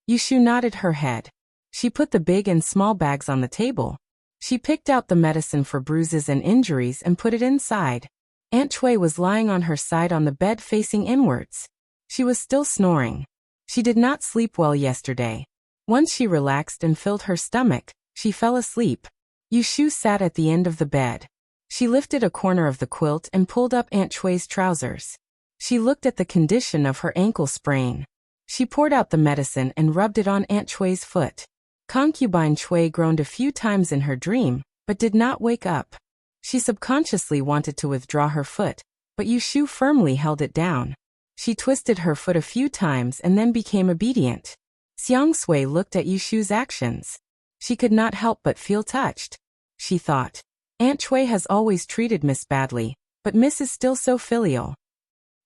Yushu nodded her head. She put the big and small bags on the table. She picked out the medicine for bruises and injuries and put it inside. Aunt Chui was lying on her side on the bed facing inwards. She was still snoring. She did not sleep well yesterday. Once she relaxed and filled her stomach, she fell asleep. Yushu sat at the end of the bed. She lifted a corner of the quilt and pulled up Aunt Chui's trousers. She looked at the condition of her ankle sprain. She poured out the medicine and rubbed it on Aunt Chui's foot. Concubine Chui groaned a few times in her dream, but did not wake up. She subconsciously wanted to withdraw her foot, but Yushu firmly held it down. She twisted her foot a few times and then became obedient. Xiang Sui looked at Yushu's actions. She could not help but feel touched. She thought, "Aunt Chui has always treated Miss badly, but Miss is still so filial."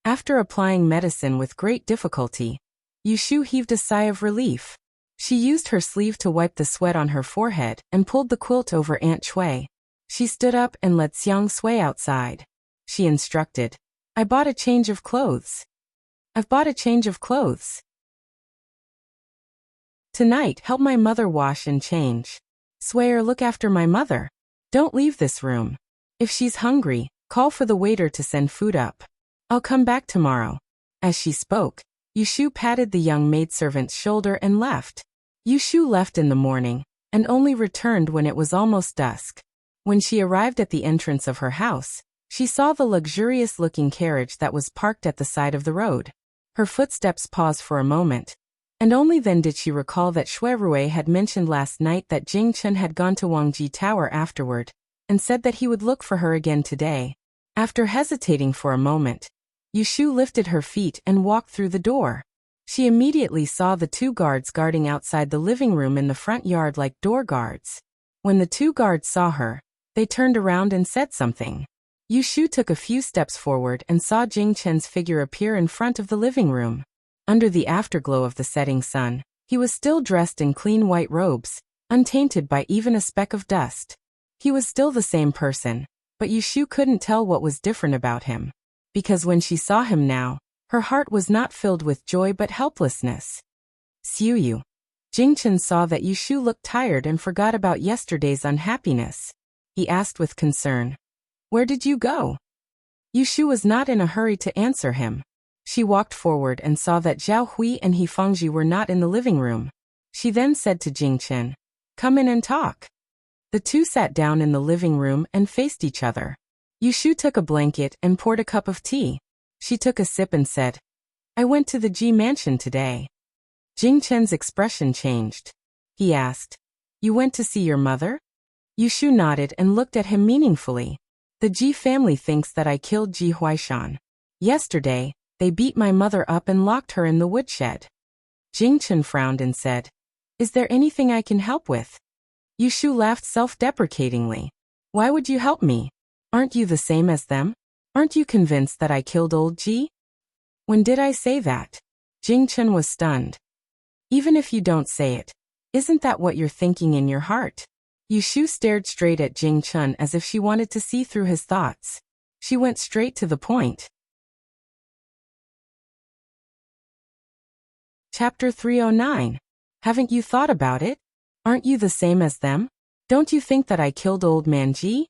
After applying medicine with great difficulty, Yushu heaved a sigh of relief. She used her sleeve to wipe the sweat on her forehead and pulled the quilt over Aunt Chui. She stood up and led Xiang Sui outside. She instructed, "I bought a change of clothes. I've bought a change of clothes. Tonight, help my mother wash and change. Swayer, look after my mother. Don't leave this room. If she's hungry, call for the waiter to send food up. I'll come back tomorrow." As she spoke, Yushu patted the young maidservant's shoulder and left. Yushu left in the morning, and only returned when it was almost dusk. When she arrived at the entrance of her house, she saw the luxurious-looking carriage that was parked at the side of the road. Her footsteps paused for a moment, and only then did she recall that Shui Rui had mentioned last night that Jing Chen had gone to Wangji Tower afterward, and said that he would look for her again today. After hesitating for a moment, Yushu lifted her feet and walked through the door. She immediately saw the two guards guarding outside the living room in the front yard like door guards. When the two guards saw her, they turned around and said something. Yushu took a few steps forward and saw Jing Chen's figure appear in front of the living room. Under the afterglow of the setting sun, he was still dressed in clean white robes, untainted by even a speck of dust. He was still the same person, but Yushu couldn't tell what was different about him. Because when she saw him now, her heart was not filled with joy but helplessness. Xiuyu. Jing Chen saw that Yushu looked tired and forgot about yesterday's unhappiness. He asked with concern, "Where did you go?" Yushu was not in a hurry to answer him. She walked forward and saw that Zhao Hui and He Fengji were not in the living room. She then said to Jing Chen, "Come in and talk." The two sat down in the living room and faced each other. Yushu took a blanket and poured a cup of tea. She took a sip and said, "I went to the Ji mansion today." Jing Chen's expression changed. He asked, "You went to see your mother?" Yushu nodded and looked at him meaningfully. "The Ji family thinks that I killed Ji Huaishan. Yesterday, they beat my mother up and locked her in the woodshed." Jing Chen frowned and said, "Is there anything I can help with?" Yushu laughed self-deprecatingly. "Why would you help me? Aren't you the same as them? Aren't you convinced that I killed old Ji?" "When did I say that?" Jing Chen was stunned. "Even if you don't say it, isn't that what you're thinking in your heart?" Yushu stared straight at Jing Chen as if she wanted to see through his thoughts. She went straight to the point. Chapter 309. Haven't you thought about it? Aren't you the same as them? Don't you think that I killed old man Ji?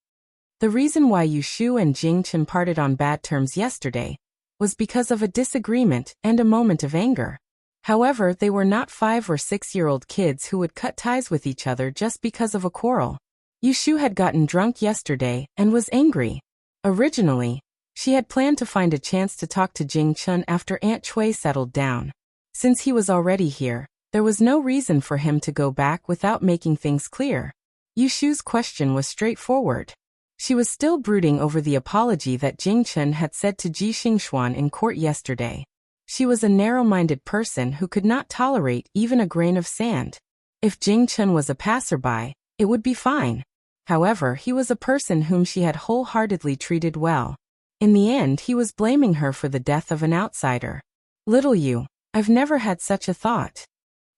The reason why Yushu and Jing Chen parted on bad terms yesterday was because of a disagreement and a moment of anger. However, they were not 5 or 6-year-old kids who would cut ties with each other just because of a quarrel. Yushu had gotten drunk yesterday and was angry. Originally, she had planned to find a chance to talk to Jing Chen after Aunt Cui settled down. Since he was already here, there was no reason for him to go back without making things clear. Yushu's question was straightforward. She was still brooding over the apology that Jing Chen had said to Ji Xingxuan in court yesterday. She was a narrow-minded person who could not tolerate even a grain of sand. If Jing Chen was a passerby, it would be fine. However, he was a person whom she had wholeheartedly treated well. In the end, he was blaming her for the death of an outsider. Little you, I've never had such a thought.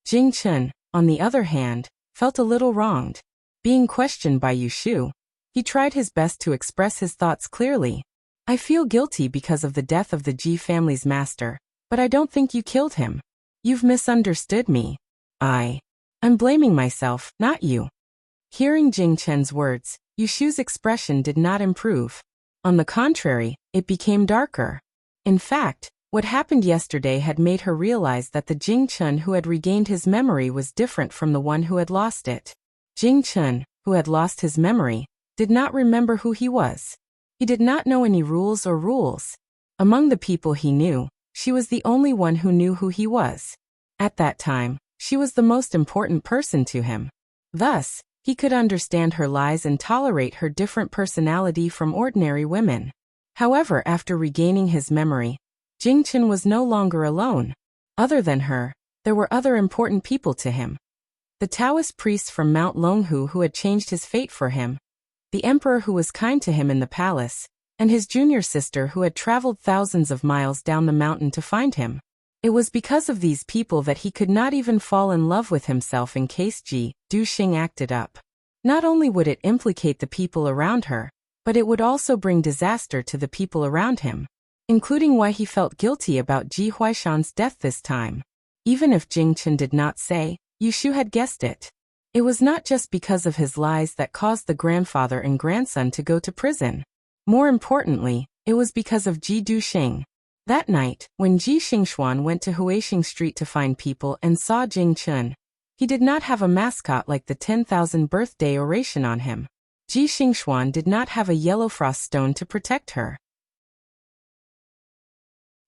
Jing Chen, on the other hand, felt a little wronged. Being questioned by Yushu, he tried his best to express his thoughts clearly. "I feel guilty because of the death of the Ji family's master, but I don't think you killed him. You've misunderstood me. I'm blaming myself, not you." Hearing Jing Chen's words, Yushu's expression did not improve. On the contrary, it became darker. In fact, what happened yesterday had made her realize that the Jing Chen who had regained his memory was different from the one who had lost it. Jing Chen, who had lost his memory, did not remember who he was. He did not know any rules or rules. Among the people he knew, she was the only one who knew who he was. At that time, she was the most important person to him. Thus, he could understand her lies and tolerate her different personality from ordinary women. However, after regaining his memory, Jing Chen was no longer alone. Other than her, there were other important people to him. The Taoist priest from Mount Longhu who had changed his fate for him, the emperor who was kind to him in the palace, and his junior sister who had traveled thousands of miles down the mountain to find him. It was because of these people that he could not even fall in love with himself in case Ji Duxing acted up. Not only would it implicate the people around her, but it would also bring disaster to the people around him, including why he felt guilty about Ji Huaishan's death this time. Even if Jing Chen did not say, Yushu had guessed it. It was not just because of his lies that caused the grandfather and grandson to go to prison. More importantly, it was because of Ji Duxing. That night, when Ji Xingxuan went to Huixing Street to find people and saw Jing Chen, he did not have a mascot like the 10,000 birthday oration on him. Ji Xingxuan did not have a yellow frost stone to protect her.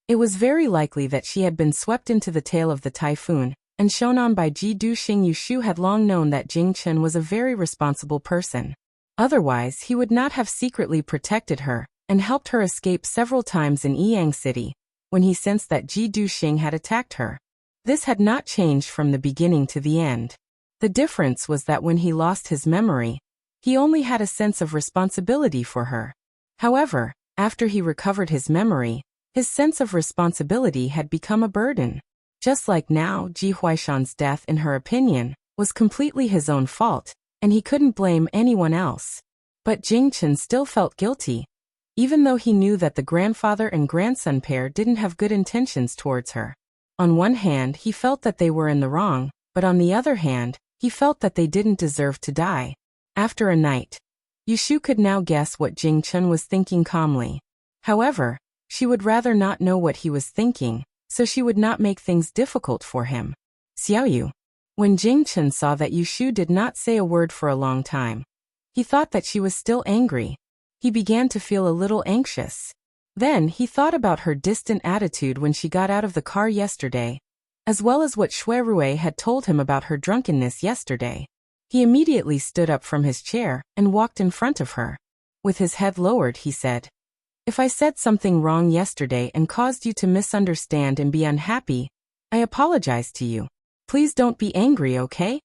It was very likely that she had been swept into the tail of the typhoon, and shown on by Ji Duxing. Yushu had long known that Jing Chen was a very responsible person. Otherwise, he would not have secretly protected her and helped her escape several times in Yiyang City, when he sensed that Ji Duxing had attacked her. This had not changed from the beginning to the end. The difference was that when he lost his memory, he only had a sense of responsibility for her. However, after he recovered his memory, his sense of responsibility had become a burden. Just like now, Ji Huaishan's death, in her opinion, was completely his own fault, and he couldn't blame anyone else. But Jing Chen still felt guilty, even though he knew that the grandfather and grandson pair didn't have good intentions towards her. On one hand, he felt that they were in the wrong, but on the other hand, he felt that they didn't deserve to die. After a night, Yushu could now guess what Jing Chen was thinking calmly. However, she would rather not know what he was thinking, so she would not make things difficult for him. Xiaoyu. When Jing Chen saw that Yushu did not say a word for a long time, he thought that she was still angry. He began to feel a little anxious. Then he thought about her distant attitude when she got out of the car yesterday, as well as what Shui Rui had told him about her drunkenness yesterday. He immediately stood up from his chair and walked in front of her. With his head lowered, he said, "If I said something wrong yesterday and caused you to misunderstand and be unhappy, I apologize to you. Please don't be angry, okay?"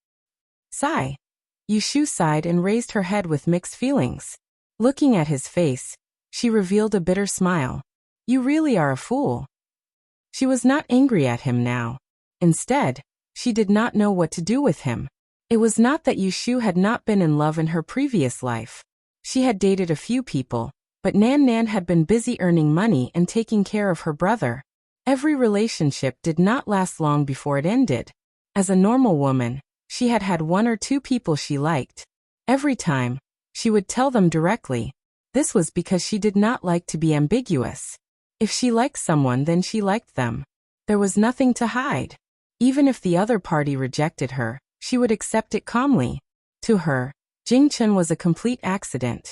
Sigh. Yushu sighed and raised her head with mixed feelings. Looking at his face, she revealed a bitter smile. "You really are a fool." She was not angry at him now. Instead, she did not know what to do with him. It was not that Yushu had not been in love in her previous life. She had dated a few people, but Nan Nan had been busy earning money and taking care of her brother. Every relationship did not last long before it ended. As a normal woman, she had had one or two people she liked. Every time, she would tell them directly. This was because she did not like to be ambiguous. If she liked someone, then she liked them. There was nothing to hide. Even if the other party rejected her, she would accept it calmly. To her, Jing Chen was a complete accident.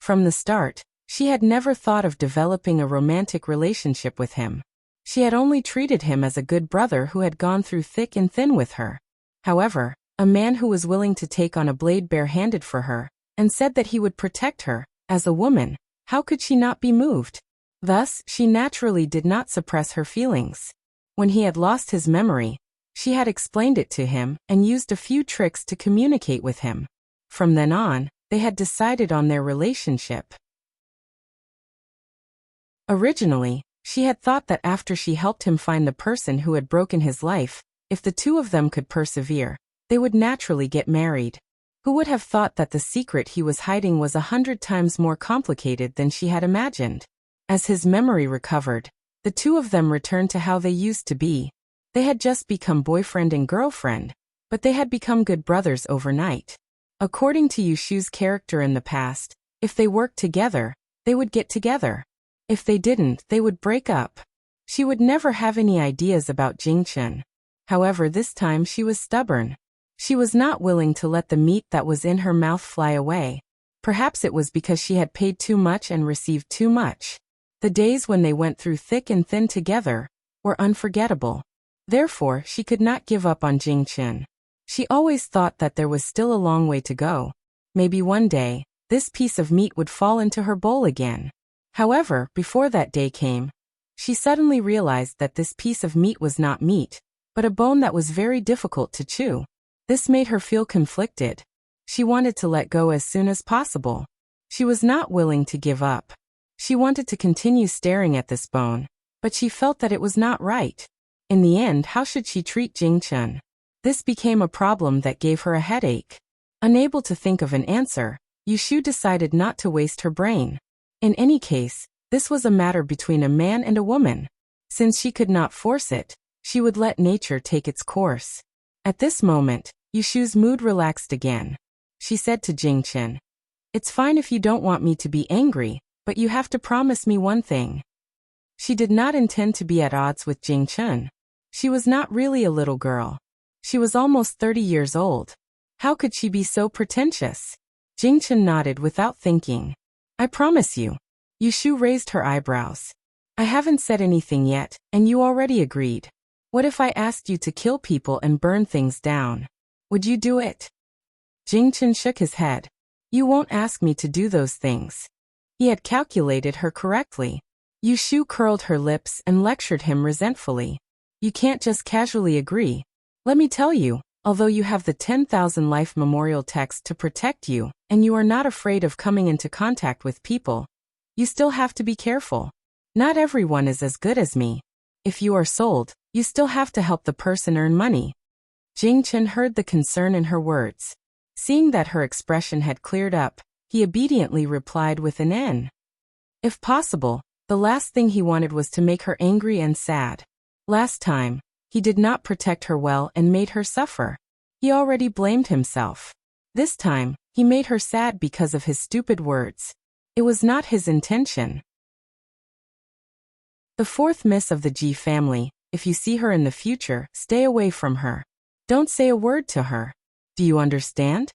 From the start, she had never thought of developing a romantic relationship with him. She had only treated him as a good brother who had gone through thick and thin with her. However, a man who was willing to take on a blade barehanded for her, and said that he would protect her, as a woman, how could she not be moved? Thus, she naturally did not suppress her feelings. When he had lost his memory, she had explained it to him and used a few tricks to communicate with him. From then on, they had decided on their relationship. Originally, she had thought that after she helped him find the person who had broken his life, if the two of them could persevere, they would naturally get married. Who would have thought that the secret he was hiding was 100 times more complicated than she had imagined? As his memory recovered, the two of them returned to how they used to be. They had just become boyfriend and girlfriend, but they had become good brothers overnight. According to Yushu's character in the past, if they worked together, they would get together. If they didn't, they would break up. She would never have any ideas about Jing Chen. However, this time she was stubborn. She was not willing to let the meat that was in her mouth fly away. Perhaps it was because she had paid too much and received too much. The days when they went through thick and thin together were unforgettable. Therefore, she could not give up on Jing Chen. She always thought that there was still a long way to go. Maybe one day, this piece of meat would fall into her bowl again. However, before that day came, she suddenly realized that this piece of meat was not meat, but a bone that was very difficult to chew. This made her feel conflicted. She wanted to let go as soon as possible. She was not willing to give up. She wanted to continue staring at this bone, but she felt that it was not right. In the end, how should she treat Jing Chen? This became a problem that gave her a headache. Unable to think of an answer, Yushu decided not to waste her brain. In any case, this was a matter between a man and a woman. Since she could not force it, she would let nature take its course. At this moment, Yushu's mood relaxed again. She said to Jing Chen, "It's fine if you don't want me to be angry, but you have to promise me one thing." She did not intend to be at odds with Jing Chen. She was not really a little girl. She was almost 30 years old. How could she be so pretentious? Jing Chen nodded without thinking. "I promise you." Yushu raised her eyebrows. "I haven't said anything yet, and you already agreed. What if I asked you to kill people and burn things down? Would you do it?" Jing Chen shook his head. "You won't ask me to do those things." He had calculated her correctly. Yushu curled her lips and lectured him resentfully. You can't just casually agree. Let me tell you, although you have the 10,000 life memorial text to protect you, and you are not afraid of coming into contact with people, you still have to be careful. Not everyone is as good as me. If you are sold, you still have to help the person earn money. Jing Chen heard the concern in her words. Seeing that her expression had cleared up, he obediently replied with an N. If possible, the last thing he wanted was to make her angry and sad. Last time, he did not protect her well and made her suffer. He already blamed himself. This time, he made her sad because of his stupid words. It was not his intention. The fourth miss of the G family: if you see her in the future, stay away from her. Don't say a word to her. Do you understand?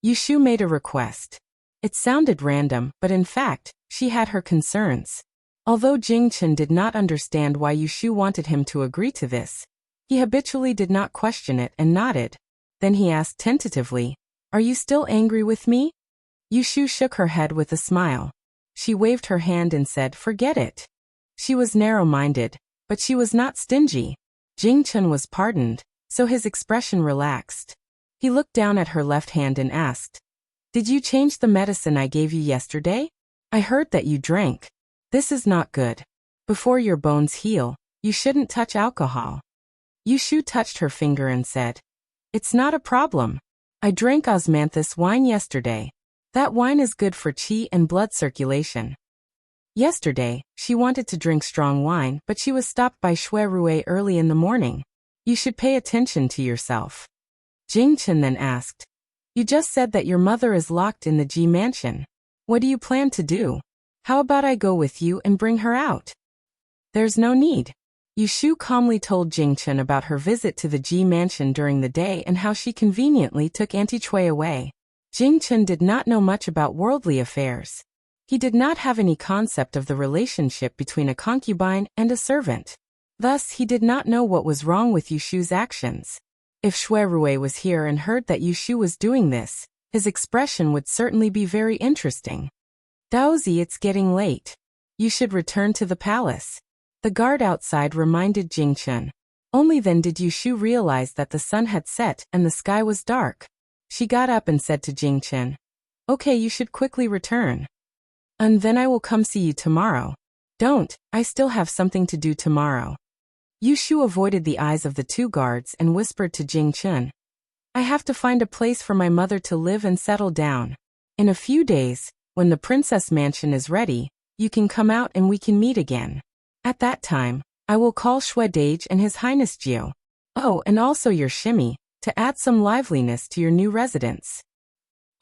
Yushu made a request. It sounded random, but in fact, she had her concerns. Although Jing Chen did not understand why Yushu wanted him to agree to this, he habitually did not question it and nodded. Then he asked tentatively, "Are you still angry with me?" Yushu shook her head with a smile. She waved her hand and said, "Forget it." She was narrow-minded, but she was not stingy. Jing Chen was pardoned, so his expression relaxed. He looked down at her left hand and asked, "Did you change the medicine I gave you yesterday? I heard that you drank. This is not good. Before your bones heal, you shouldn't touch alcohol." Yushu touched her finger and said, "It's not a problem. I drank osmanthus wine yesterday. That wine is good for qi and blood circulation." Yesterday, she wanted to drink strong wine, but she was stopped by Shui Rui early in the morning. You should pay attention to yourself. Jing Chen then asked, "You just said that your mother is locked in the G mansion. What do you plan to do? How about I go with you and bring her out?" "There's no need." Yushu calmly told Jing Chen about her visit to the G mansion during the day and how she conveniently took Auntie Chui away. Jing Chen did not know much about worldly affairs. He did not have any concept of the relationship between a concubine and a servant. Thus, he did not know what was wrong with Yushu's actions. If Shui Rui was here and heard that Yushu was doing this, his expression would certainly be very interesting. "Daozi, it's getting late. You should return to the palace." The guard outside reminded Jing Chen. Only then did Yushu realize that the sun had set and the sky was dark. She got up and said to Jing Chen, "Okay, you should quickly return. And then I will come see you tomorrow." "Don't, I still have something to do tomorrow." Yushu avoided the eyes of the two guards and whispered to Jing Chen, "I have to find a place for my mother to live and settle down. In a few days, when the princess mansion is ready, you can come out and we can meet again. At that time, I will call Shui Dage and His Highness Jiu. Oh, and also your shimmy, to add some liveliness to your new residence."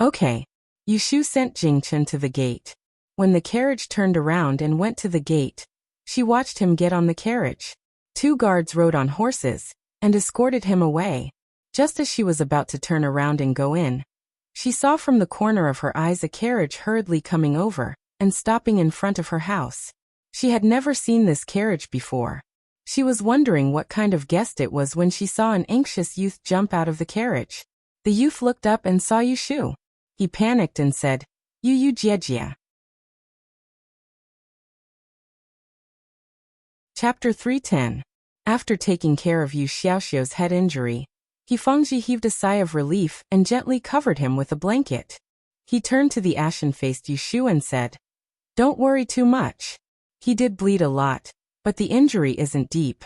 "Okay." Yushu sent Jing Chen to the gate. When the carriage turned around and went to the gate, she watched him get on the carriage. 2 guards rode on horses and escorted him away. Just as she was about to turn around and go in, she saw from the corner of her eyes a carriage hurriedly coming over and stopping in front of her house. She had never seen this carriage before. She was wondering what kind of guest it was when she saw an anxious youth jump out of the carriage. The youth looked up and saw Yushu. He panicked and said, "Yu Jiejia." Chapter 310. After taking care of Yu Xiaoxiu's head injury, He Fengji heaved a sigh of relief and gently covered him with a blanket. He turned to the ashen-faced Yushu and said, "Don't worry too much. He did bleed a lot, but the injury isn't deep."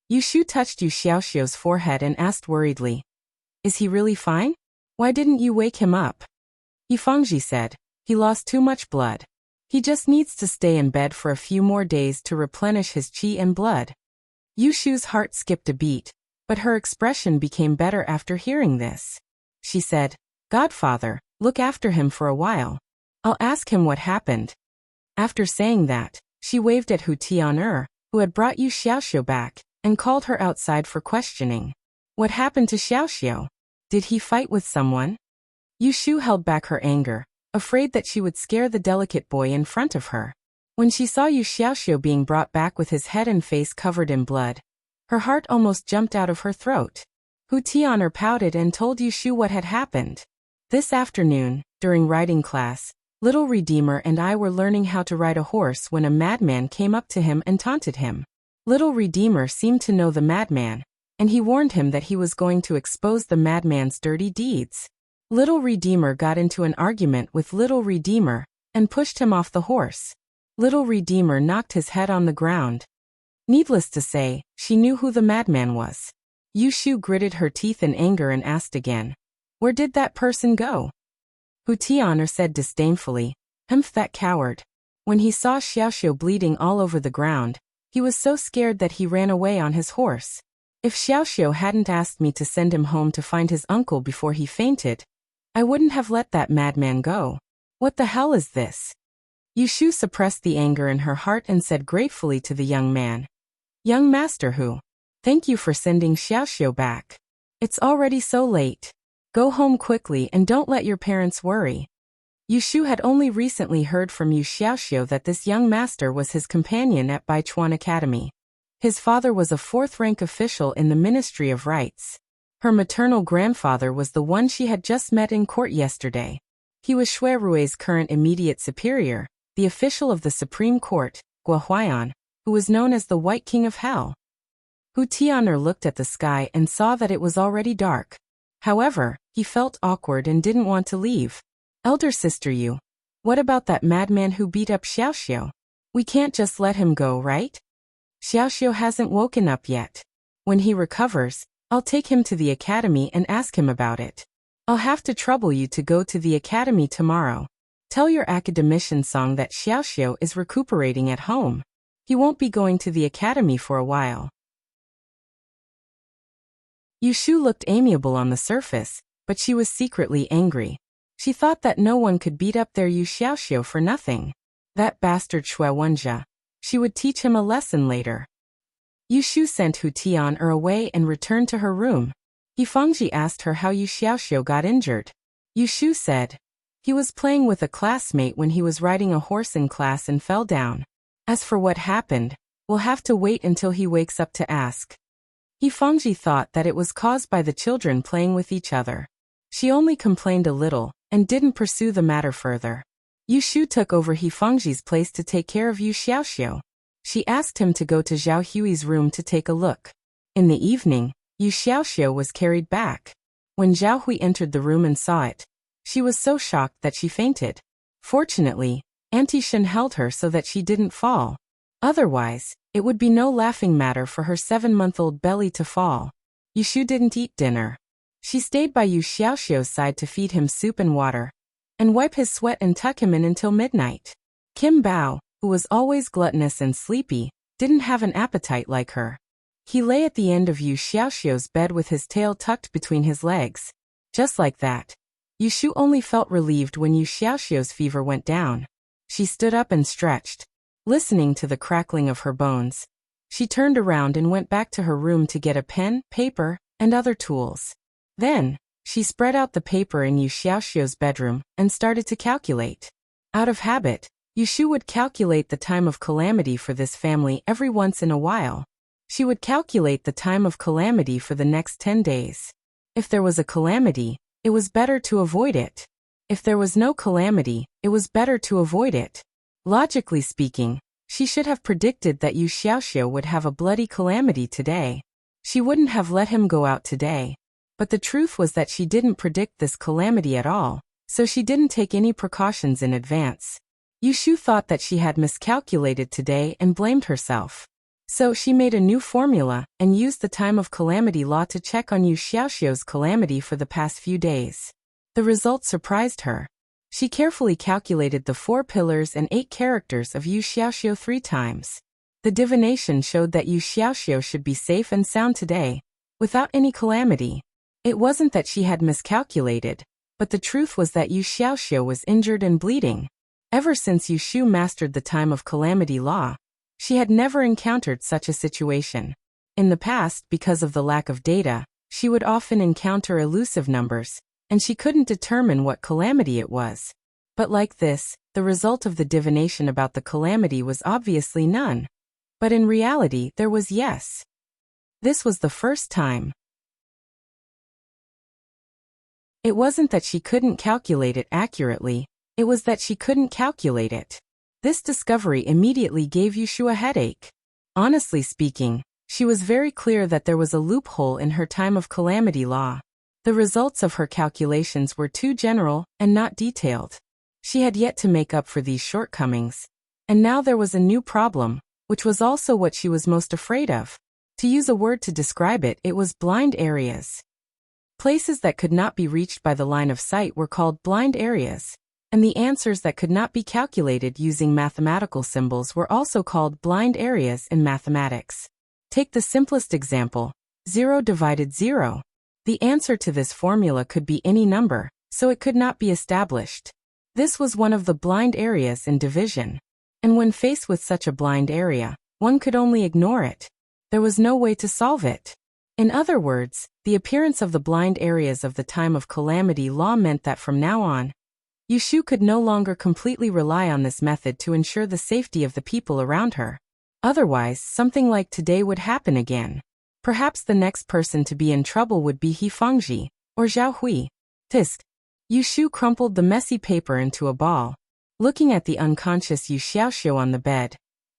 Yushu touched Yu Xiaoxiu's forehead and asked worriedly, "Is he really fine? Why didn't you wake him up?" He Fengji said, "He lost too much blood. He just needs to stay in bed for a few more days to replenish his qi and blood." Yushu's heart skipped a beat, but her expression became better after hearing this. She said, "Godfather, look after him for a while. I'll ask him what happened." After saying that, she waved at Hu Tian'er, who had brought Yu Xiaoxiu back, and called her outside for questioning. "What happened to Xiaoxiu? Did he fight with someone?" Yushu held back her anger, afraid that she would scare the delicate boy in front of her. When she saw Yu Xiaoxiu being brought back with his head and face covered in blood, her heart almost jumped out of her throat. Hu Tian'er pouted and told Yushu what had happened. This afternoon, during riding class, Little Redeemer and I were learning how to ride a horse when a madman came up to him and taunted him. Little Redeemer seemed to know the madman, and he warned him that he was going to expose the madman's dirty deeds. Little Redeemer got into an argument with Little Redeemer and pushed him off the horse. Little Redeemer knocked his head on the ground. Needless to say, she knew who the madman was. Yushu gritted her teeth in anger and asked again, "Where did that person go?" Hu Tian'er said disdainfully, "Humph, that coward." When he saw Xiaoxiu bleeding all over the ground, he was so scared that he ran away on his horse. If Xiaoxiu hadn't asked me to send him home to find his uncle before he fainted, I wouldn't have let that madman go. What the hell is this? Yushu suppressed the anger in her heart and said gratefully to the young man, "Young Master Hu, thank you for sending Xiaoxiu back. It's already so late. Go home quickly and don't let your parents worry." Yushu had only recently heard from Yu Xiaoxiu that this young master was his companion at Baichuan Academy. His father was a fourth-rank official in the Ministry of Rights. Her maternal grandfather was the one she had just met in court yesterday. He was Shui Rui's current immediate superior, the official of the Supreme Court, Gua Huaiyan, who was known as the White King of Hell. Hu Tian'er looked at the sky and saw that it was already dark. However, he felt awkward and didn't want to leave. "Elder sister Yu, what about that madman who beat up Xiaoxiu? We can't just let him go, right? Xiaoxiu hasn't woken up yet. When he recovers, I'll take him to the academy and ask him about it. I'll have to trouble you to go to the academy tomorrow. Tell your academician Song that Xiaoxiu is recuperating at home. He won't be going to the academy for a while." Yushu looked amiable on the surface, but she was secretly angry. She thought that no one could beat up their Yu Xiaoxiu for nothing. That bastard Shui Wenjia. She would teach him a lesson later. Yushu sent Hu Tian'er away and returned to her room. Yifangji asked her how Yu Xiaoxiu got injured. Yushu said, "He was playing with a classmate when he was riding a horse in class and fell down. As for what happened, we'll have to wait until he wakes up to ask." Yifangji thought that it was caused by the children playing with each other. She only complained a little and didn't pursue the matter further. Yushu took over Yifangji's place to take care of Yu Xiaoxiu. She asked him to go to Zhao Hui's room to take a look. In the evening, Yu Xiaoxiu was carried back. When Zhao Hui entered the room and saw it, she was so shocked that she fainted. Fortunately, Auntie Shen held her so that she didn't fall. Otherwise, it would be no laughing matter for her 7-month-old belly to fall. Yushu didn't eat dinner. She stayed by Yu Xiaoxiu's side to feed him soup and water, and wipe his sweat and tuck him in until midnight. Kim Bao, who was always gluttonous and sleepy, didn't have an appetite like her. He lay at the end of Yu Xiaoxiu's bed with his tail tucked between his legs. Just like that. Yushu only felt relieved when Yu Xiaoxiu's fever went down. She stood up and stretched, listening to the crackling of her bones. She turned around and went back to her room to get a pen, paper, and other tools. Then, she spread out the paper in Yu Xiaoxiu's bedroom and started to calculate. Out of habit, Yushu would calculate the time of calamity for this family every once in a while. She would calculate the time of calamity for the next 10 days. If there was a calamity, it was better to avoid it. If there was no calamity, it was better to avoid it. Logically speaking, she should have predicted that Yu Xiaoxiu would have a bloody calamity today. She wouldn't have let him go out today. But the truth was that she didn't predict this calamity at all, so she didn't take any precautions in advance. Yushu thought that she had miscalculated today and blamed herself. So she made a new formula and used the time of calamity law to check on Yu Xiaoxiu's calamity for the past few days. The result surprised her. She carefully calculated the 4 pillars and 8 characters of Yu Xiaoxiu 3 times. The divination showed that Yu Xiaoxiu should be safe and sound today, without any calamity. It wasn't that she had miscalculated, but the truth was that Yu Xiaoxiu was injured and bleeding. Ever since Yushu mastered the time of calamity law, she had never encountered such a situation. In the past, because of the lack of data, she would often encounter elusive numbers, and she couldn't determine what calamity it was. But like this, the result of the divination about the calamity was obviously none. But in reality, there was yes. This was the first time. It wasn't that she couldn't calculate it accurately, it was that she couldn't calculate it. This discovery immediately gave Yushu a headache. Honestly speaking, she was very clear that there was a loophole in her time of calamity law. The results of her calculations were too general and not detailed. She had yet to make up for these shortcomings. And now there was a new problem, which was also what she was most afraid of. To use a word to describe it, it was blind areas. Places that could not be reached by the line of sight were called blind areas, and the answers that could not be calculated using mathematical symbols were also called blind areas in mathematics. Take the simplest example, 0 divided 0. The answer to this formula could be any number, so it could not be established. This was one of the blind areas in division. And when faced with such a blind area, one could only ignore it. There was no way to solve it. In other words, the appearance of the blind areas of the time of calamity law meant that from now on, Yushu could no longer completely rely on this method to ensure the safety of the people around her. Otherwise, something like today would happen again. Perhaps the next person to be in trouble would be He Fengji, or Zhao Hui. Tisk. Yushu crumpled the messy paper into a ball. Looking at the unconscious Yu Xiaoxiu on the bed,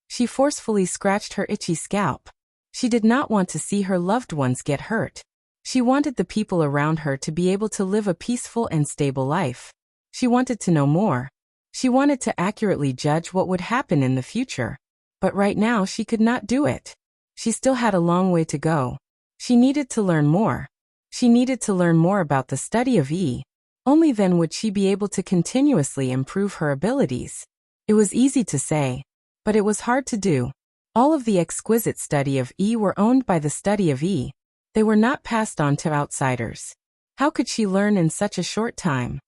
she forcefully scratched her itchy scalp. She did not want to see her loved ones get hurt. She wanted the people around her to be able to live a peaceful and stable life. She wanted to know more. She wanted to accurately judge what would happen in the future. But right now she could not do it. She still had a long way to go. She needed to learn more. She needed to learn more about the study of E. Only then would she be able to continuously improve her abilities. It was easy to say, but it was hard to do. All of the exquisite study of E were owned by the study of E. They were not passed on to outsiders. How could she learn in such a short time?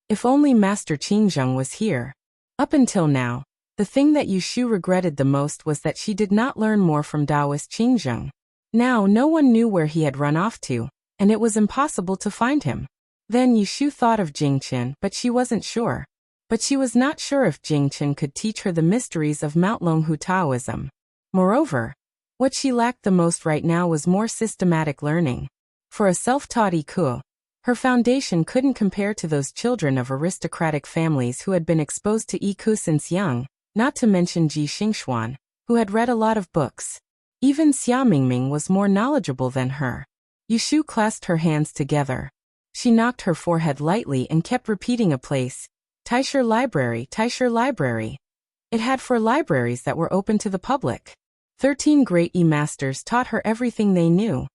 If only Master Qingzheng was here. Up until now, the thing that Yushu regretted the most was that she did not learn more from Taoist Qingzheng. Now no one knew where he had run off to, and it was impossible to find him. Then Yushu thought of Jingchen, but she wasn't sure. But she was not sure if Jingchen could teach her the mysteries of Mount Longhu Taoism. Moreover, what she lacked the most right now was more systematic learning. For a self-taught Iku, her foundation couldn't compare to those children of aristocratic families who had been exposed to Iku since young, not to mention Ji Xingxuan, who had read a lot of books. Even Xia Mingming was more knowledgeable than her. Yushu clasped her hands together. She knocked her forehead lightly and kept repeating a place. Taisher Library, Taisher Library. It had 4 libraries that were open to the public. 13 great E-masters taught her everything they knew.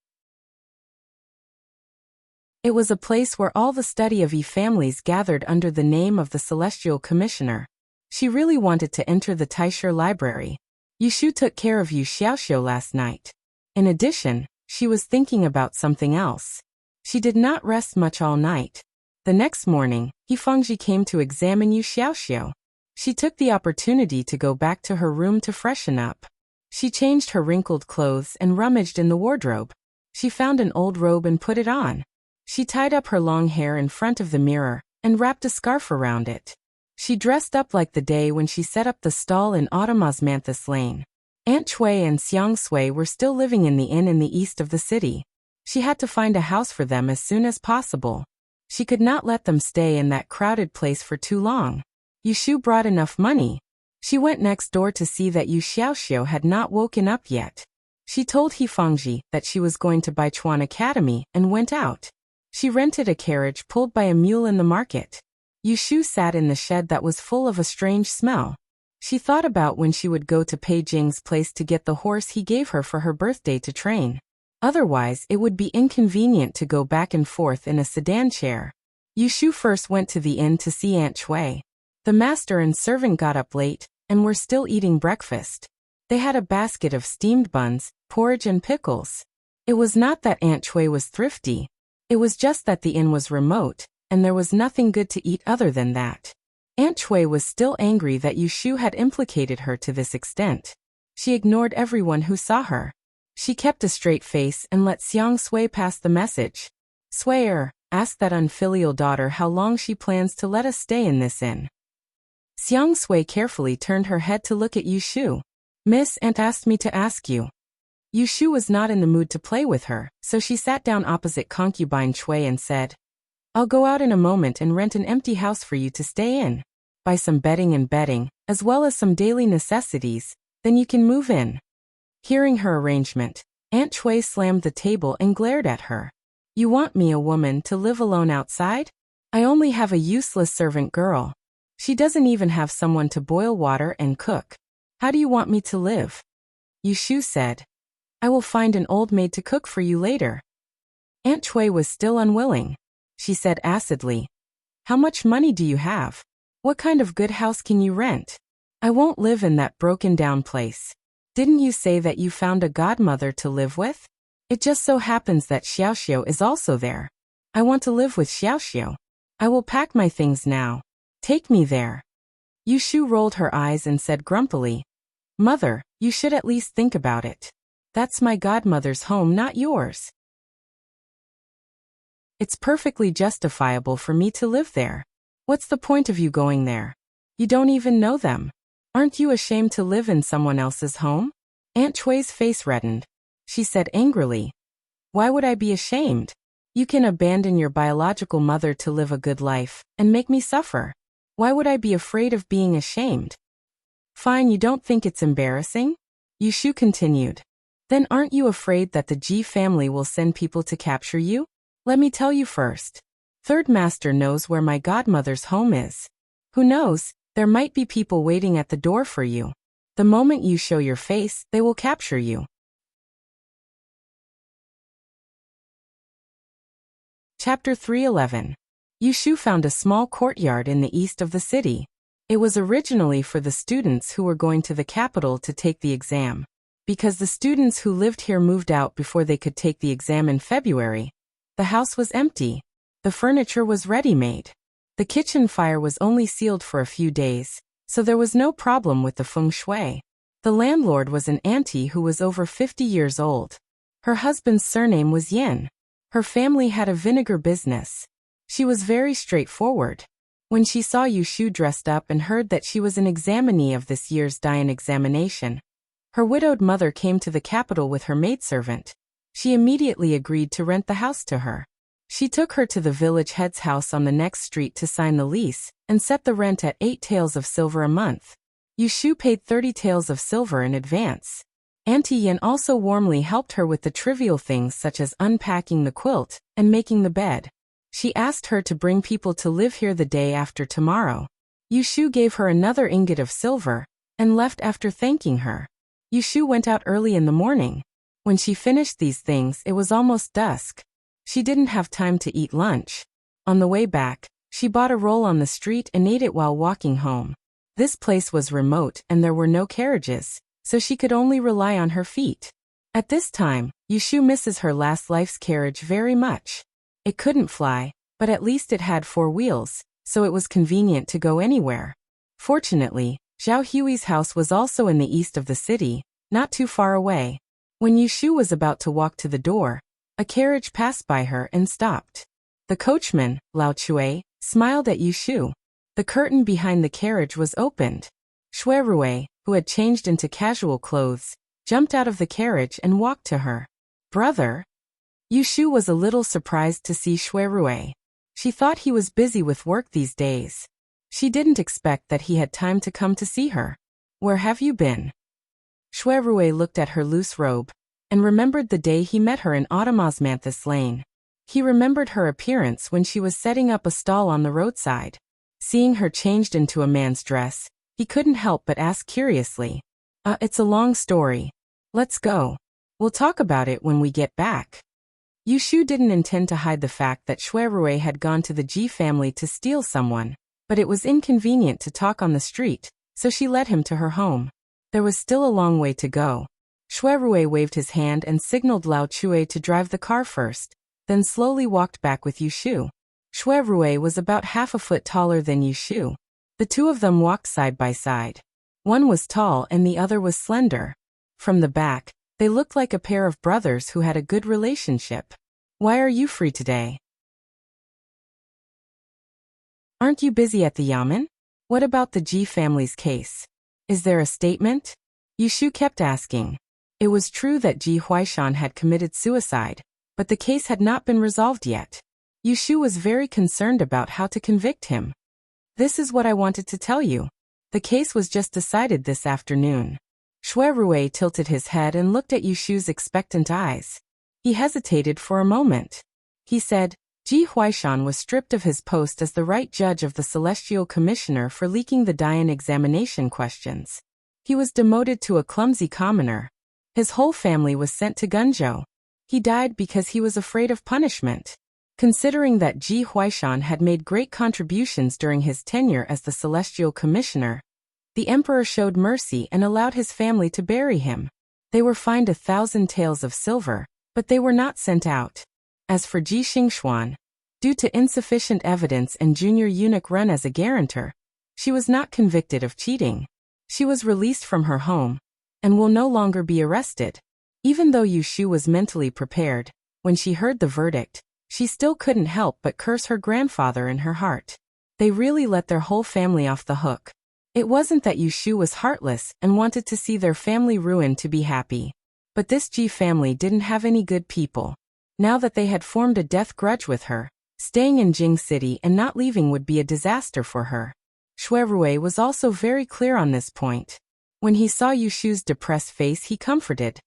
It was a place where all the study of E-families gathered under the name of the Celestial Commissioner. She really wanted to enter the Taisher Library. Yushu took care of Yu Xiaoxiu last night. In addition, she was thinking about something else. She did not rest much all night. The next morning, He Fengji came to examine Yu Xiaoxiu. She took the opportunity to go back to her room to freshen up. She changed her wrinkled clothes and rummaged in the wardrobe. She found an old robe and put it on. She tied up her long hair in front of the mirror and wrapped a scarf around it. She dressed up like the day when she set up the stall in Autumn Osmanthus Lane. Aunt Chui and Xiang Sui were still living in the inn in the east of the city. She had to find a house for them as soon as possible. She could not let them stay in that crowded place for too long. Yushu brought enough money. She went next door to see that Yu Xiaoxiu had not woken up yet. She told He Fengji that she was going to Baichuan Academy and went out. She rented a carriage pulled by a mule in the market. Yushu sat in the shed that was full of a strange smell. She thought about when she would go to Pei Jing's place to get the horse he gave her for her birthday to train. Otherwise, it would be inconvenient to go back and forth in a sedan chair. Yushu first went to the inn to see Aunt Chui. The master and servant got up late and were still eating breakfast. They had a basket of steamed buns, porridge and pickles. It was not that Aunt Chui was thrifty. It was just that the inn was remote, and there was nothing good to eat other than that. Aunt Chui was still angry that Yushu had implicated her to this extent. She ignored everyone who saw her. She kept a straight face and let Xiang Sui pass the message. Sui, ask that unfilial daughter how long she plans to let us stay in this inn. Xiang Sui carefully turned her head to look at Yushu. Miss Aunt asked me to ask you. Yushu was not in the mood to play with her, so she sat down opposite concubine Chui and said, I'll go out in a moment and rent an empty house for you to stay in. Buy some bedding and bedding, as well as some daily necessities, then you can move in. Hearing her arrangement, Aunt Chui slammed the table and glared at her. You want me, a woman, to live alone outside? I only have a useless servant girl. She doesn't even have someone to boil water and cook. How do you want me to live? Yushu said. I will find an old maid to cook for you later. Aunt Chui was still unwilling. She said acidly. How much money do you have? What kind of good house can you rent? I won't live in that broken-down place. Didn't you say that you found a godmother to live with? It just so happens that Xiaoxiu is also there. I want to live with Xiaoxiu. I will pack my things now. Take me there. Yushu rolled her eyes and said grumpily, Mother, you should at least think about it. That's my godmother's home, not yours. It's perfectly justifiable for me to live there. What's the point of you going there? You don't even know them. Aren't you ashamed to live in someone else's home? Aunt Chui's face reddened. She said angrily, Why would I be ashamed? You can abandon your biological mother to live a good life and make me suffer. Why would I be afraid of being ashamed? Fine, you don't think it's embarrassing? Yushu continued. Then aren't you afraid that the Ji family will send people to capture you? Let me tell you first. Third Master knows where my godmother's home is. Who knows, there might be people waiting at the door for you. The moment you show your face, they will capture you. Chapter 311. Yushu found a small courtyard in the east of the city. It was originally for the students who were going to the capital to take the exam. Because the students who lived here moved out before they could take the exam in February, the house was empty. The furniture was ready-made. The kitchen fire was only sealed for a few days, so there was no problem with the feng shui. The landlord was an auntie who was over 50 years old. Her husband's surname was Yin. Her family had a vinegar business. She was very straightforward. When she saw Yushu dressed up and heard that she was an examinee of this year's Dian examination, her widowed mother came to the capital with her maidservant. She immediately agreed to rent the house to her. She took her to the village head's house on the next street to sign the lease and set the rent at 8 taels of silver a month. Yushu paid 30 taels of silver in advance. Auntie Yin also warmly helped her with the trivial things such as unpacking the quilt and making the bed. She asked her to bring people to live here the day after tomorrow. Yushu gave her another ingot of silver and left after thanking her. Yushu went out early in the morning. When she finished these things, it was almost dusk. She didn't have time to eat lunch. On the way back, she bought a roll on the street and ate it while walking home. This place was remote and there were no carriages, so she could only rely on her feet. At this time, Yushu misses her last life's carriage very much. It couldn't fly, but at least it had 4 wheels, so it was convenient to go anywhere. Fortunately, Zhao Hui's house was also in the east of the city, not too far away. When Yushu was about to walk to the door, a carriage passed by her and stopped. The coachman, Lao Chui, smiled at Yushu. The curtain behind the carriage was opened. Shui Rui, who had changed into casual clothes, jumped out of the carriage and walked to her. Brother? Yushu was a little surprised to see Shui Rui. She thought he was busy with work these days. She didn't expect that he had time to come to see her. Where have you been? Shui Rui looked at her loose robe and remembered the day he met her in Automosmanthus Lane. He remembered her appearance when she was setting up a stall on the roadside. Seeing her changed into a man's dress, he couldn't help but ask curiously, It's a long story. Let's go. We'll talk about it when we get back. Yushu didn't intend to hide the fact that Shui Rui had gone to the Ji family to steal someone, but it was inconvenient to talk on the street, so she led him to her home. There was still a long way to go. Shui Rui waved his hand and signaled Lao Chui to drive the car first, then slowly walked back with Yushu. Shui Rui was about half a foot taller than Yushu. The two of them walked side by side. One was tall and the other was slender. From the back, they looked like a pair of brothers who had a good relationship. Why are you free today? Aren't you busy at the yamen? What about the Ji family's case? Is there a statement? Yushu kept asking. It was true that Ji Huaishan had committed suicide, but the case had not been resolved yet. Yushu was very concerned about how to convict him. This is what I wanted to tell you. The case was just decided this afternoon. Shui Rui tilted his head and looked at Yushu's expectant eyes. He hesitated for a moment. He said, Ji Huaishan was stripped of his post as the right judge of the Celestial Commissioner for leaking the Dian examination questions. He was demoted to a clumsy commoner. His whole family was sent to Gunzhou. He died because he was afraid of punishment. Considering that Ji Huaishan had made great contributions during his tenure as the Celestial Commissioner, the emperor showed mercy and allowed his family to bury him. They were fined 1,000 taels of silver, but they were not sent out. As for Ji Xingxuan, due to insufficient evidence and junior eunuch Ren as a guarantor, she was not convicted of cheating. She was released from her home and will no longer be arrested. Even though Yushu was mentally prepared, when she heard the verdict, she still couldn't help but curse her grandfather in her heart. They really let their whole family off the hook. It wasn't that Yushu was heartless and wanted to see their family ruined to be happy. But this Ji family didn't have any good people. Now that they had formed a death grudge with her, staying in Jing City and not leaving would be a disaster for her. Shui Rui was also very clear on this point. When he saw Yushu's depressed face, he comforted.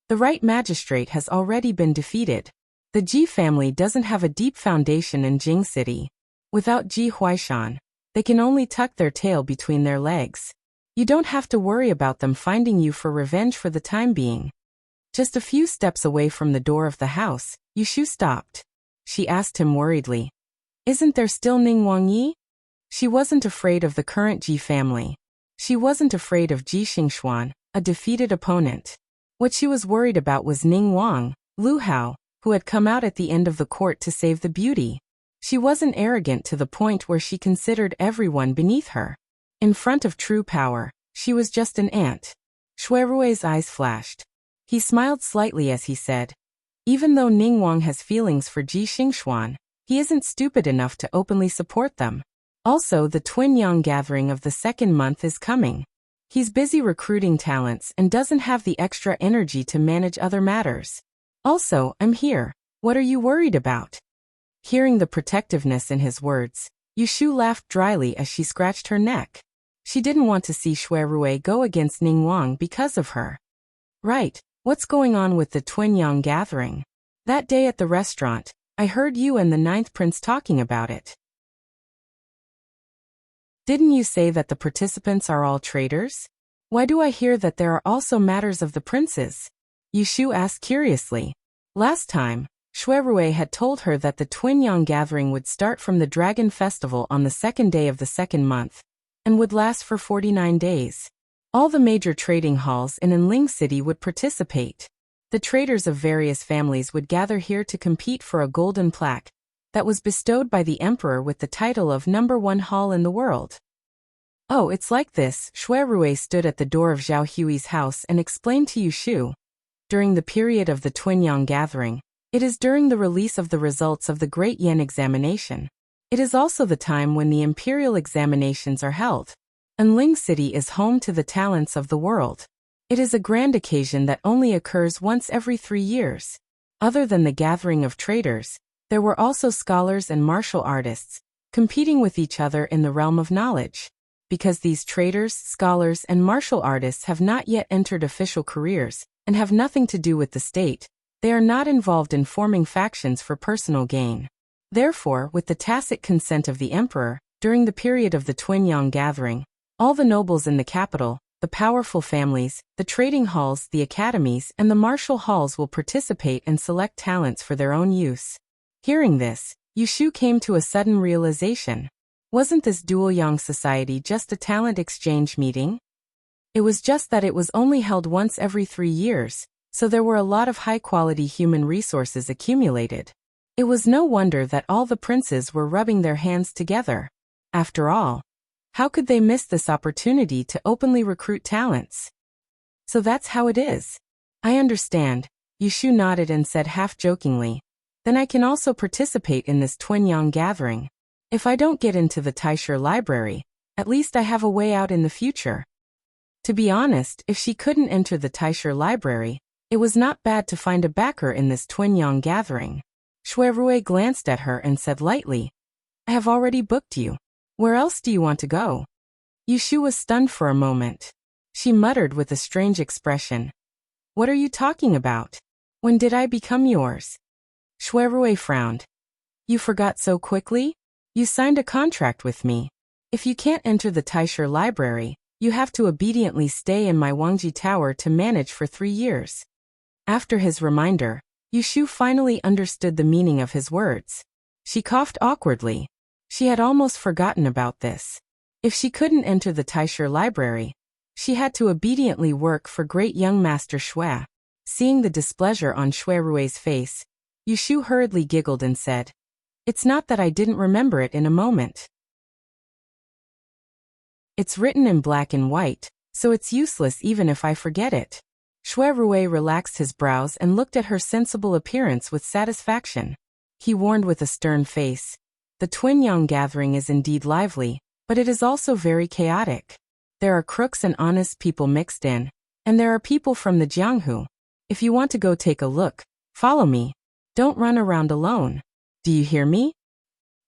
The right magistrate has already been defeated. The Ji family doesn't have a deep foundation in Jing City. Without Ji Huaishan, they can only tuck their tail between their legs. You don't have to worry about them finding you for revenge for the time being. Just a few steps away from the door of the house, Yushu stopped. She asked him worriedly, Isn't there still Ning Wangyi? She wasn't afraid of the current Ji family. She wasn't afraid of Ji Xingxuan, a defeated opponent. What she was worried about was Ning Wang, Lu Hao, who had come out at the end of the court to save the beauty. She wasn't arrogant to the point where she considered everyone beneath her. In front of true power, she was just an ant. Shui Rui's eyes flashed. He smiled slightly as he said, Even though Ning Wang has feelings for Ji Xingxuan, he isn't stupid enough to openly support them. Also, the Twin Yang gathering of the second month is coming. He's busy recruiting talents and doesn't have the extra energy to manage other matters. Also, I'm here. What are you worried about? Hearing the protectiveness in his words, Yushu laughed dryly as she scratched her neck. She didn't want to see Shui Rui go against Ning Wang because of her. Right, what's going on with the Twin Yang gathering? That day at the restaurant, I heard you and the Ninth Prince talking about it. Didn't you say that the participants are all traitors? Why do I hear that there are also matters of the princes? Yushu asked curiously. Last time, Shui Rui had told her that the Twin Yang gathering would start from the Dragon Festival on the second day of the second month, and would last for 49 days. All the major trading halls in Enling City would participate. The traders of various families would gather here to compete for a golden plaque that was bestowed by the emperor with the title of #1 hall in the world. Oh, it's like this. Shui Rui stood at the door of Zhao Hui's house and explained to Yushu. During the period of the Twin Yang gathering, it is during the release of the results of the Great Yen examination. It is also the time when the imperial examinations are held. Enling City is home to the talents of the world. It is a grand occasion that only occurs once every 3 years. Other than the gathering of traders, there were also scholars and martial artists, competing with each other in the realm of knowledge. Because these traders, scholars, and martial artists have not yet entered official careers, and have nothing to do with the state, they are not involved in forming factions for personal gain. Therefore, with the tacit consent of the emperor, during the period of the Twin Yang gathering, all the nobles in the capital, the powerful families, the trading halls, the academies, and the martial halls will participate and select talents for their own use. Hearing this, Yushu came to a sudden realization. Wasn't this Dual Yang Society just a talent exchange meeting? It was just that it was only held once every 3 years, so there were a lot of high-quality human resources accumulated. It was no wonder that all the princes were rubbing their hands together. After all, how could they miss this opportunity to openly recruit talents? So that's how it is. I understand, Yushu nodded and said half-jokingly. Then I can also participate in this Twin Yang gathering. If I don't get into the Taisher library, at least I have a way out in the future. To be honest, if she couldn't enter the Taisher library, it was not bad to find a backer in this Twin Yang gathering. Shui Rui glanced at her and said lightly, I have already booked you. Where else do you want to go? Yushu was stunned for a moment. She muttered with a strange expression. What are you talking about? When did I become yours? Shuirui frowned. You forgot so quickly? You signed a contract with me. If you can't enter the Taisher library, you have to obediently stay in my Wangji Tower to manage for 3 years. After his reminder, Yushu finally understood the meaning of his words. She coughed awkwardly. She had almost forgotten about this. If she couldn't enter the Taisher library, she had to obediently work for great young Master Shui. Seeing the displeasure on Shuirui's face, Yushu hurriedly giggled and said, It's not that I didn't remember it in a moment. It's written in black and white, so it's useless even if I forget it. Shuirui relaxed his brows and looked at her sensible appearance with satisfaction. He warned with a stern face, The Twin Yang gathering is indeed lively, but it is also very chaotic. There are crooks and honest people mixed in, and there are people from the Jianghu. If you want to go take a look, follow me. Don't run around alone. Do you hear me?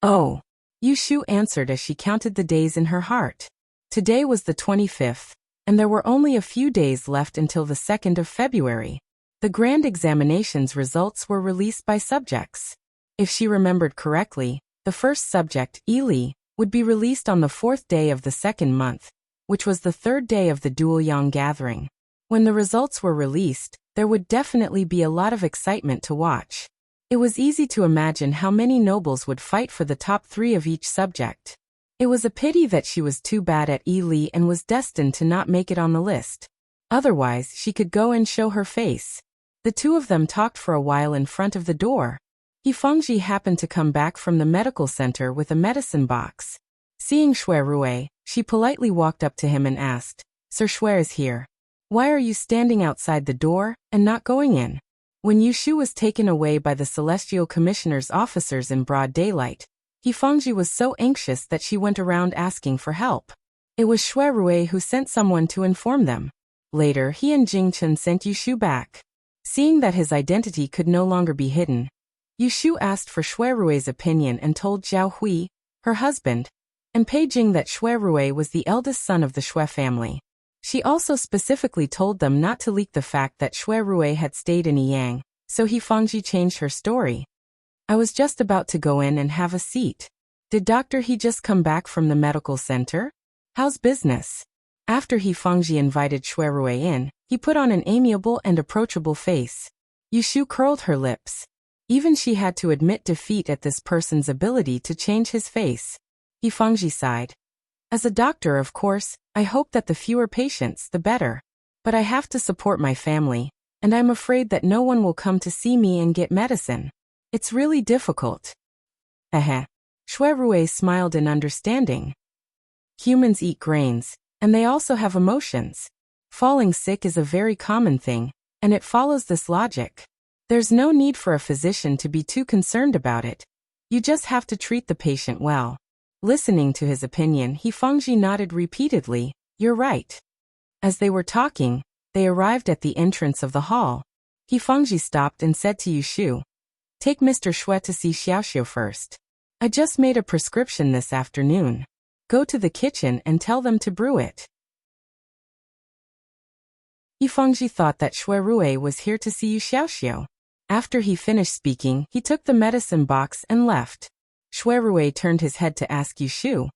Oh, Yushu answered as she counted the days in her heart. Today was the 25th, and there were only a few days left until the 2nd of February. The grand examination's results were released by subjects. If she remembered correctly, the first subject, Ili, would be released on the 4th day of the 2nd month, which was the 3rd day of the Dual Yang gathering. When the results were released, there would definitely be a lot of excitement to watch. It was easy to imagine how many nobles would fight for the top 3 of each subject. It was a pity that she was too bad at Ili and was destined to not make it on the list. Otherwise, she could go and show her face. The two of them talked for a while in front of the door. Yifengji happened to come back from the medical center with a medicine box. Seeing Shuirui, she politely walked up to him and asked, Sir Shui is here. Why are you standing outside the door and not going in? When Yushu was taken away by the Celestial Commissioner's officers in broad daylight, Yifengji was so anxious that she went around asking for help. It was Shuirui who sent someone to inform them. Later, he and Jingchen sent Yushu back. Seeing that his identity could no longer be hidden, Yushu asked for Shuirui's opinion and told Zhao Hui, her husband, and Pei Jing that Shuirui was the eldest son of the Shui family. She also specifically told them not to leak the fact that Shuirui had stayed in Yang, so Yifengji changed her story. I was just about to go in and have a seat. Did Dr. He just come back from the medical center? How's business? After Yifengji invited Shuirui in, he put on an amiable and approachable face. Yushu curled her lips. Even she had to admit defeat at this person's ability to change his face. Yifengji sighed. As a doctor, of course, I hope that the fewer patients, the better. But I have to support my family, and I'm afraid that no one will come to see me and get medicine. It's really difficult. Shuirui smiled in understanding. Humans eat grains, and they also have emotions. Falling sick is a very common thing, and it follows this logic. There's no need for a physician to be too concerned about it. You just have to treat the patient well. Listening to his opinion, Yifengji nodded repeatedly, You're right. As they were talking, they arrived at the entrance of the hall. Yifengji stopped and said to Yushu, Take Mr. Shui to see Xiaoxiu first. I just made a prescription this afternoon. Go to the kitchen and tell them to brew it. Yifengji thought that Shuirui was here to see Xiaoxiu. After he finished speaking, he took the medicine box and left. Shuirui turned his head to ask Yushu,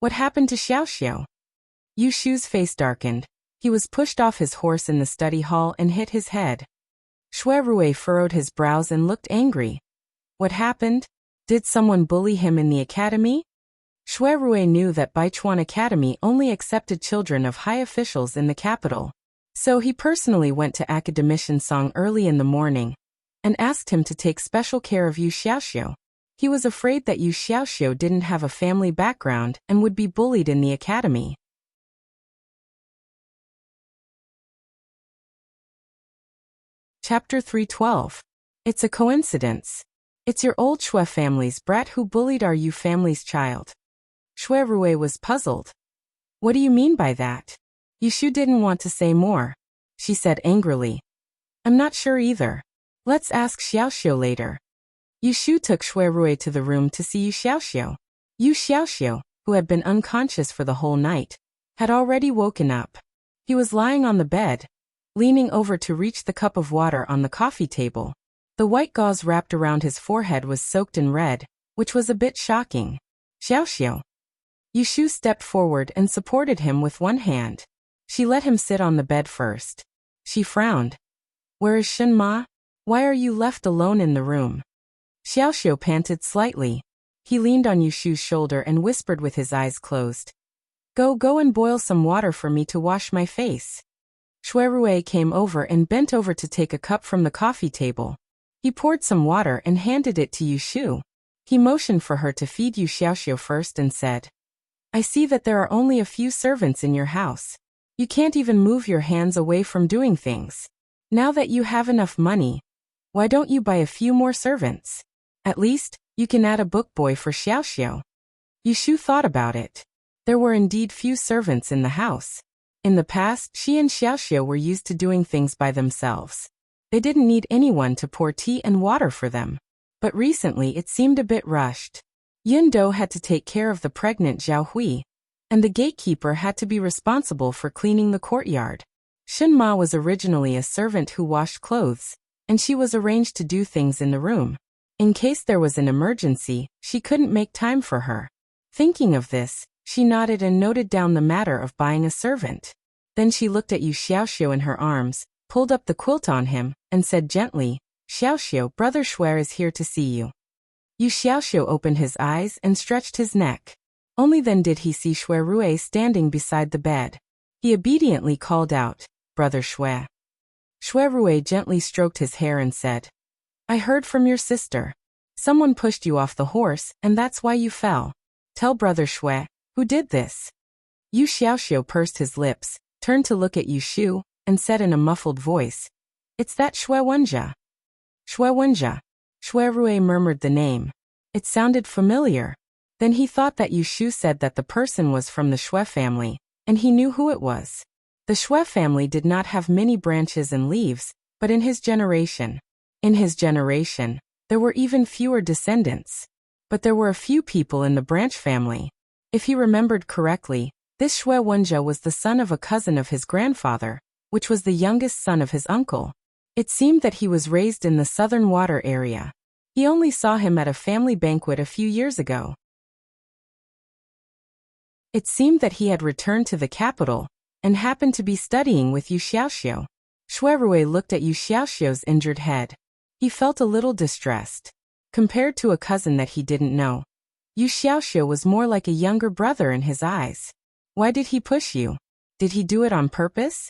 What happened to Xiaoxiu? Yushu's face darkened. He was pushed off his horse in the study hall and hit his head. Shuirui furrowed his brows and looked angry. What happened? Did someone bully him in the academy? Shuirui knew that Baichuan Academy only accepted children of high officials in the capital. So he personally went to Academician Song early in the morning and asked him to take special care of Yu Xiaoxiu. He was afraid that Yu Xiaoxiu didn't have a family background and would be bullied in the academy. Chapter 312. It's a coincidence. It's your old Shui family's brat who bullied our Yu family's child. Shuirui was puzzled. What do you mean by that? Yushu didn't want to say more. She said angrily. I'm not sure either. Let's ask Xiaoxiu later. Yushu took Shuirui to the room to see Yu Xiaoxiu. Yu Xiaoxiu, who had been unconscious for the whole night, had already woken up. He was lying on the bed, leaning over to reach the cup of water on the coffee table. The white gauze wrapped around his forehead was soaked in red, which was a bit shocking. Xiaoxiu. Yushu stepped forward and supported him with one hand. She let him sit on the bed first. She frowned. Where is Shenma? Why are you left alone in the room? Xiaoxiu panted slightly. He leaned on Yushu's shoulder and whispered with his eyes closed. Go and boil some water for me to wash my face. Shuirui came over and bent over to take a cup from the coffee table. He poured some water and handed it to Yushu. He motioned for her to feed Yu Xiaoxiu first and said, I see that there are only a few servants in your house. You can't even move your hands away from doing things. Now that you have enough money, why don't you buy a few more servants? At least, you can add a book boy for Xiaoxiu. Yushu thought about it. There were indeed few servants in the house. In the past, she and Xiaoxiu were used to doing things by themselves. They didn't need anyone to pour tea and water for them. But recently it seemed a bit rushed. Yun Do had to take care of the pregnant Zhao Hui, and the gatekeeper had to be responsible for cleaning the courtyard. Shen Ma was originally a servant who washed clothes, and she was arranged to do things in the room. In case there was an emergency, she couldn't make time for her. Thinking of this, she nodded and noted down the matter of buying a servant. Then she looked at Yu Xiaoxiu in her arms, pulled up the quilt on him, and said gently, Xiaoxiu, Brother Shuai is here to see you. Yu Xiaoxiu opened his eyes and stretched his neck. Only then did he see Shuirui standing beside the bed. He obediently called out, Brother Shuai. Shuirui gently stroked his hair and said, I heard from your sister. Someone pushed you off the horse, and that's why you fell. Tell Brother Shuai, who did this? Yu Xiaoxiu pursed his lips, turned to look at Yushu, and said in a muffled voice, It's that Shuai Wenjia. Shuai Wenjia. Shuirui murmured the name. It sounded familiar. Then he thought that Yushu said that the person was from the Shuai family, and he knew who it was. The Shuai family did not have many branches and leaves, but in his generation, there were even fewer descendants. But there were a few people in the branch family. If he remembered correctly, this Shuai Wenjia was the son of a cousin of his grandfather, which was the youngest son of his uncle. It seemed that he was raised in the southern water area. He only saw him at a family banquet a few years ago. It seemed that he had returned to the capital, and happened to be studying with Yu Xiaoxiu. Shuirui looked at Yu Xiaoxiu's injured head. He felt a little distressed. Compared to a cousin that he didn't know, Yu Xiaoxiu was more like a younger brother in his eyes. Why did he push you? Did he do it on purpose?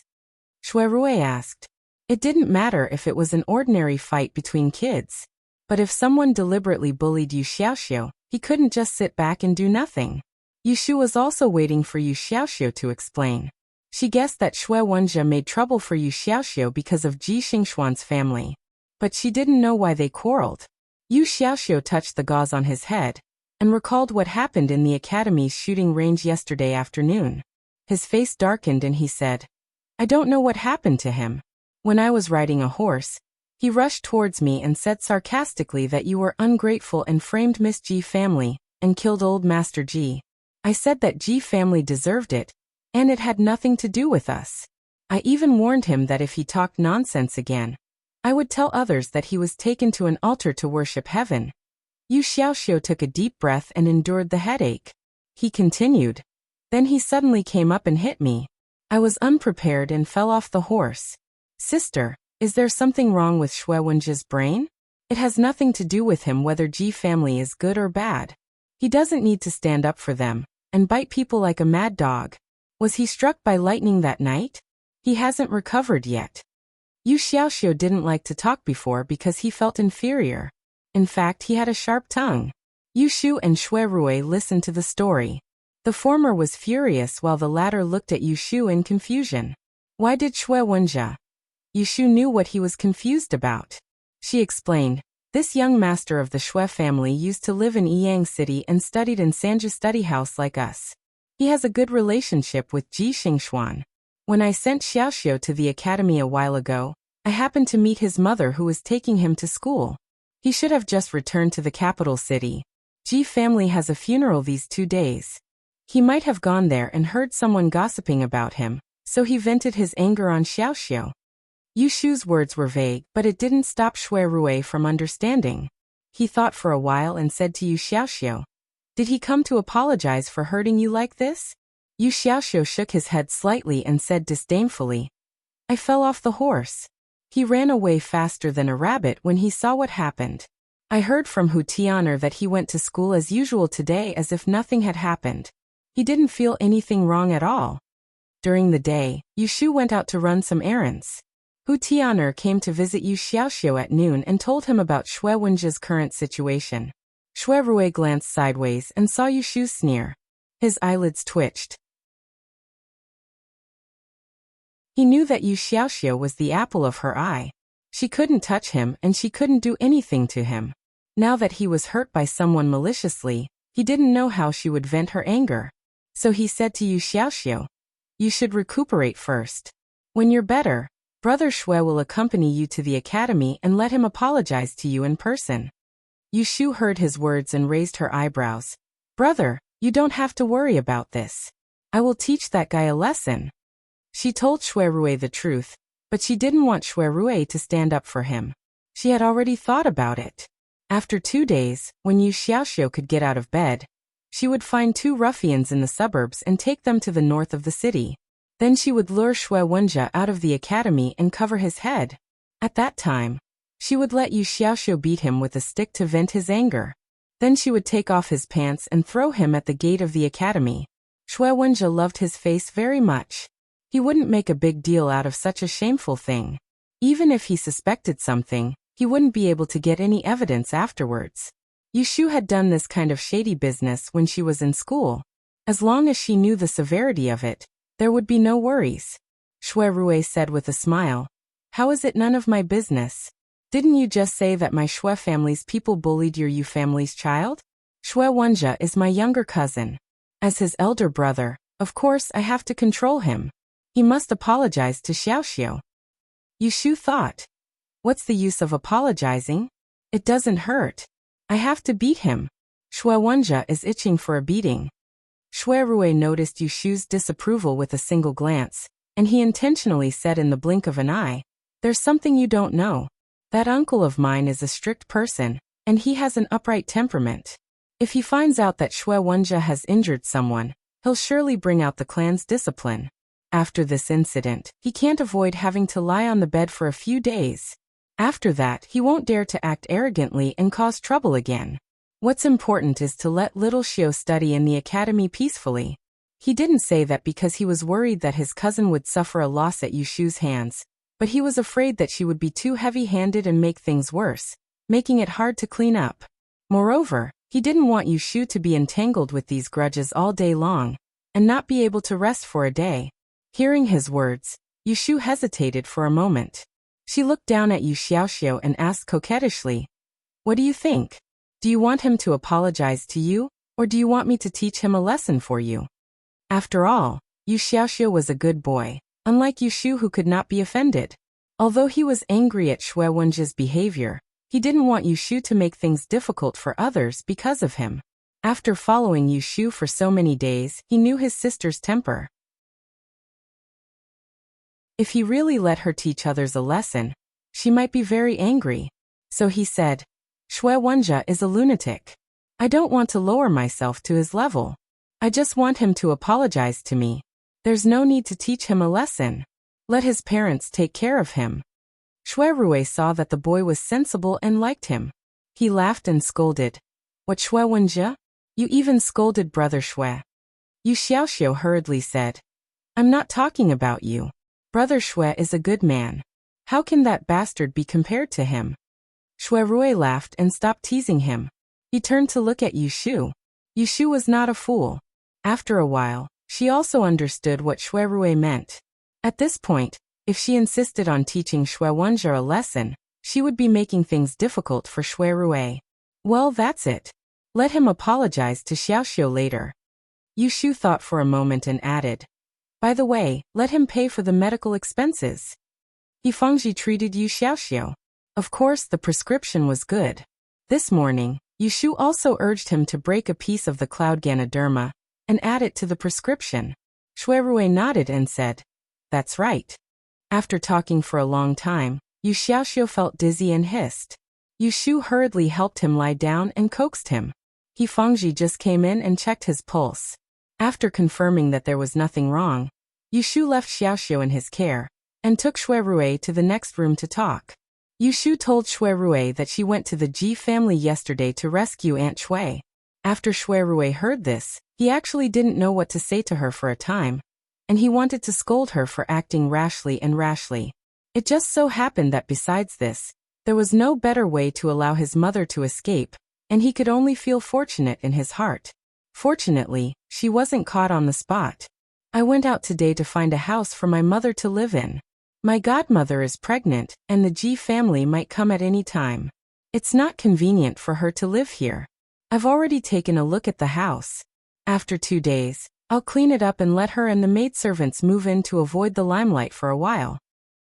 Shuirui asked. It didn't matter if it was an ordinary fight between kids. But if someone deliberately bullied Yu Xiaoxiu, he couldn't just sit back and do nothing. Yushu was also waiting for Yu Xiaoxiu to explain. She guessed that Shuai Wenjia made trouble for Yu Xiaoxiu because of Ji Xingxuan's family. But she didn't know why they quarreled. Yu Xiaoxiu touched the gauze on his head, and recalled what happened in the academy's shooting range yesterday afternoon. His face darkened and he said, I don't know what happened to him. When I was riding a horse, he rushed towards me and said sarcastically that you were ungrateful and framed Miss Ji family, and killed old Master Ji. I said that Ji family deserved it, and it had nothing to do with us. I even warned him that if he talked nonsense again, I would tell others that he was taken to an altar to worship heaven. Yu Xiaoxiu took a deep breath and endured the headache. He continued. Then he suddenly came up and hit me. I was unprepared and fell off the horse. Sister, is there something wrong with Shuai Wenjia's brain? It has nothing to do with him whether Ji family is good or bad. He doesn't need to stand up for them, and bite people like a mad dog. Was he struck by lightning that night? He hasn't recovered yet. Yu Xiaoxiu didn't like to talk before because he felt inferior. In fact, he had a sharp tongue. Yushu and Shuirui listened to the story. The former was furious while the latter looked at Yushu in confusion. Why did Shuai Wenjia? Yushu knew what he was confused about. She explained, this young master of the Shuai family used to live in Yiyang City and studied in Sanja study house like us. He has a good relationship with Ji Xingxuan. When I sent Xiaoxiu to the academy a while ago, I happened to meet his mother who was taking him to school. He should have just returned to the capital city. Ji family has a funeral these 2 days. He might have gone there and heard someone gossiping about him, so he vented his anger on Xiaoxiu. Yu Shu's words were vague, but it didn't stop Shui Rui from understanding. He thought for a while and said to Yu Xiaoxiu, "Did he come to apologize for hurting you like this?" Yu Xiaoxiu shook his head slightly and said disdainfully, "I fell off the horse. He ran away faster than a rabbit when he saw what happened. I heard from Hu Tianer that he went to school as usual today as if nothing had happened. He didn't feel anything wrong at all." During the day, Yu Shu went out to run some errands. Hu Tianer came to visit Yu Xiaoxiu at noon and told him about Shui Wenji's current situation. Shui Rui glanced sideways and saw Yu Shu sneer. His eyelids twitched. He knew that Yu Xiaoxiu was the apple of her eye. She couldn't touch him and she couldn't do anything to him. Now that he was hurt by someone maliciously, he didn't know how she would vent her anger. So he said to Yu Xiaoxiu, "You should recuperate first. When you're better, Brother Shui will accompany you to the academy and let him apologize to you in person." Yu Shu heard his words and raised her eyebrows. "Brother, you don't have to worry about this. I will teach that guy a lesson." She told Shui Rui the truth, but she didn't want Shui Rui to stand up for him. She had already thought about it. After 2 days, when Yu Xiaoxiu could get out of bed, she would find 2 ruffians in the suburbs and take them to the north of the city. Then she would lure Shui Wenjie out of the academy and cover his head. At that time, she would let Yu Xiaoxiu beat him with a stick to vent his anger. Then she would take off his pants and throw him at the gate of the academy. Shui Wenjie loved his face very much. He wouldn't make a big deal out of such a shameful thing. Even if he suspected something, he wouldn't be able to get any evidence afterwards. Yu Shu had done this kind of shady business when she was in school. As long as she knew the severity of it, there would be no worries. Shui Rui said with a smile, "How is it none of my business? Didn't you just say that my Shui family's people bullied your Yu family's child? Shui Wenjie is my younger cousin. As his elder brother, of course I have to control him. He must apologize to Xiaoxiu." Yu Shu thought, "What's the use of apologizing? It doesn't hurt. I have to beat him. Shui Wenjie is itching for a beating." Shui Rui noticed Yu Shu's disapproval with a single glance, and he intentionally said in the blink of an eye, "There's something you don't know. That uncle of mine is a strict person, and he has an upright temperament. If he finds out that Shui Wenjie has injured someone, he'll surely bring out the clan's discipline. After this incident, he can't avoid having to lie on the bed for a few days. After that, he won't dare to act arrogantly and cause trouble again. What's important is to let little Xiao study in the academy peacefully." He didn't say that because he was worried that his cousin would suffer a loss at Yu Shu's hands, but he was afraid that she would be too heavy-handed and make things worse, making it hard to clean up. Moreover, he didn't want Yu Shu to be entangled with these grudges all day long, and not be able to rest for a day. Hearing his words, Yu Shu hesitated for a moment. She looked down at Yu Xiaoxiu and asked coquettishly, "What do you think? Do you want him to apologize to you, or do you want me to teach him a lesson for you?" After all, Yu Xiaoxiu was a good boy, unlike Yu Shu who could not be offended. Although he was angry at Shui Wenjie's behavior, he didn't want Yu Shu to make things difficult for others because of him. After following Yu Shu for so many days, he knew his sister's temper. If he really let her teach others a lesson, she might be very angry. So he said, "Shui Wenjie is a lunatic. I don't want to lower myself to his level. I just want him to apologize to me. There's no need to teach him a lesson. Let his parents take care of him." Shui Rui saw that the boy was sensible and liked him. He laughed and scolded, "What, Shui Wenjie? You even scolded Brother Shui." Yu Xiaoxiu hurriedly said, "I'm not talking about you. Brother Shui is a good man. How can that bastard be compared to him?" Shui Rui laughed and stopped teasing him. He turned to look at Yu Shu. Yu Shu was not a fool. After a while, she also understood what Shui Rui meant. At this point, if she insisted on teaching Shui Wenjie a lesson, she would be making things difficult for Shui Rui. Well, that's it. Let him apologize to Xiaoxiu later. Yu Shu thought for a moment and added, "By the way, let him pay for the medical expenses." He Fengji treated Yu Xiaoxiu. Of course, the prescription was good. This morning, Yu Shu also urged him to break a piece of the cloud Ganoderma and add it to the prescription. Shui Rui nodded and said, That's right. After talking for a long time, Yu Xiaoxiu felt dizzy and hissed. Yu Shu hurriedly helped him lie down and coaxed him. He Fangji just came in and checked his pulse. After confirming that there was nothing wrong, Yu Shu left Xiaoxiu in his care and took Shui Rui to the next room to talk. Yu Shu told Shui Rui that she went to the Ji family yesterday to rescue Aunt Shui. After Shui Rui heard this, he actually didn't know what to say to her for a time, and he wanted to scold her for acting rashly. It just so happened that besides this, there was no better way to allow his mother to escape, and he could only feel fortunate in his heart. Fortunately, she wasn't caught on the spot. I went out today to find a house for my mother to live in. My godmother is pregnant, and the Ji family might come at any time. It's not convenient for her to live here. I've already taken a look at the house. After 2 days, I'll clean it up and let her and the maidservants move in to avoid the limelight for a while.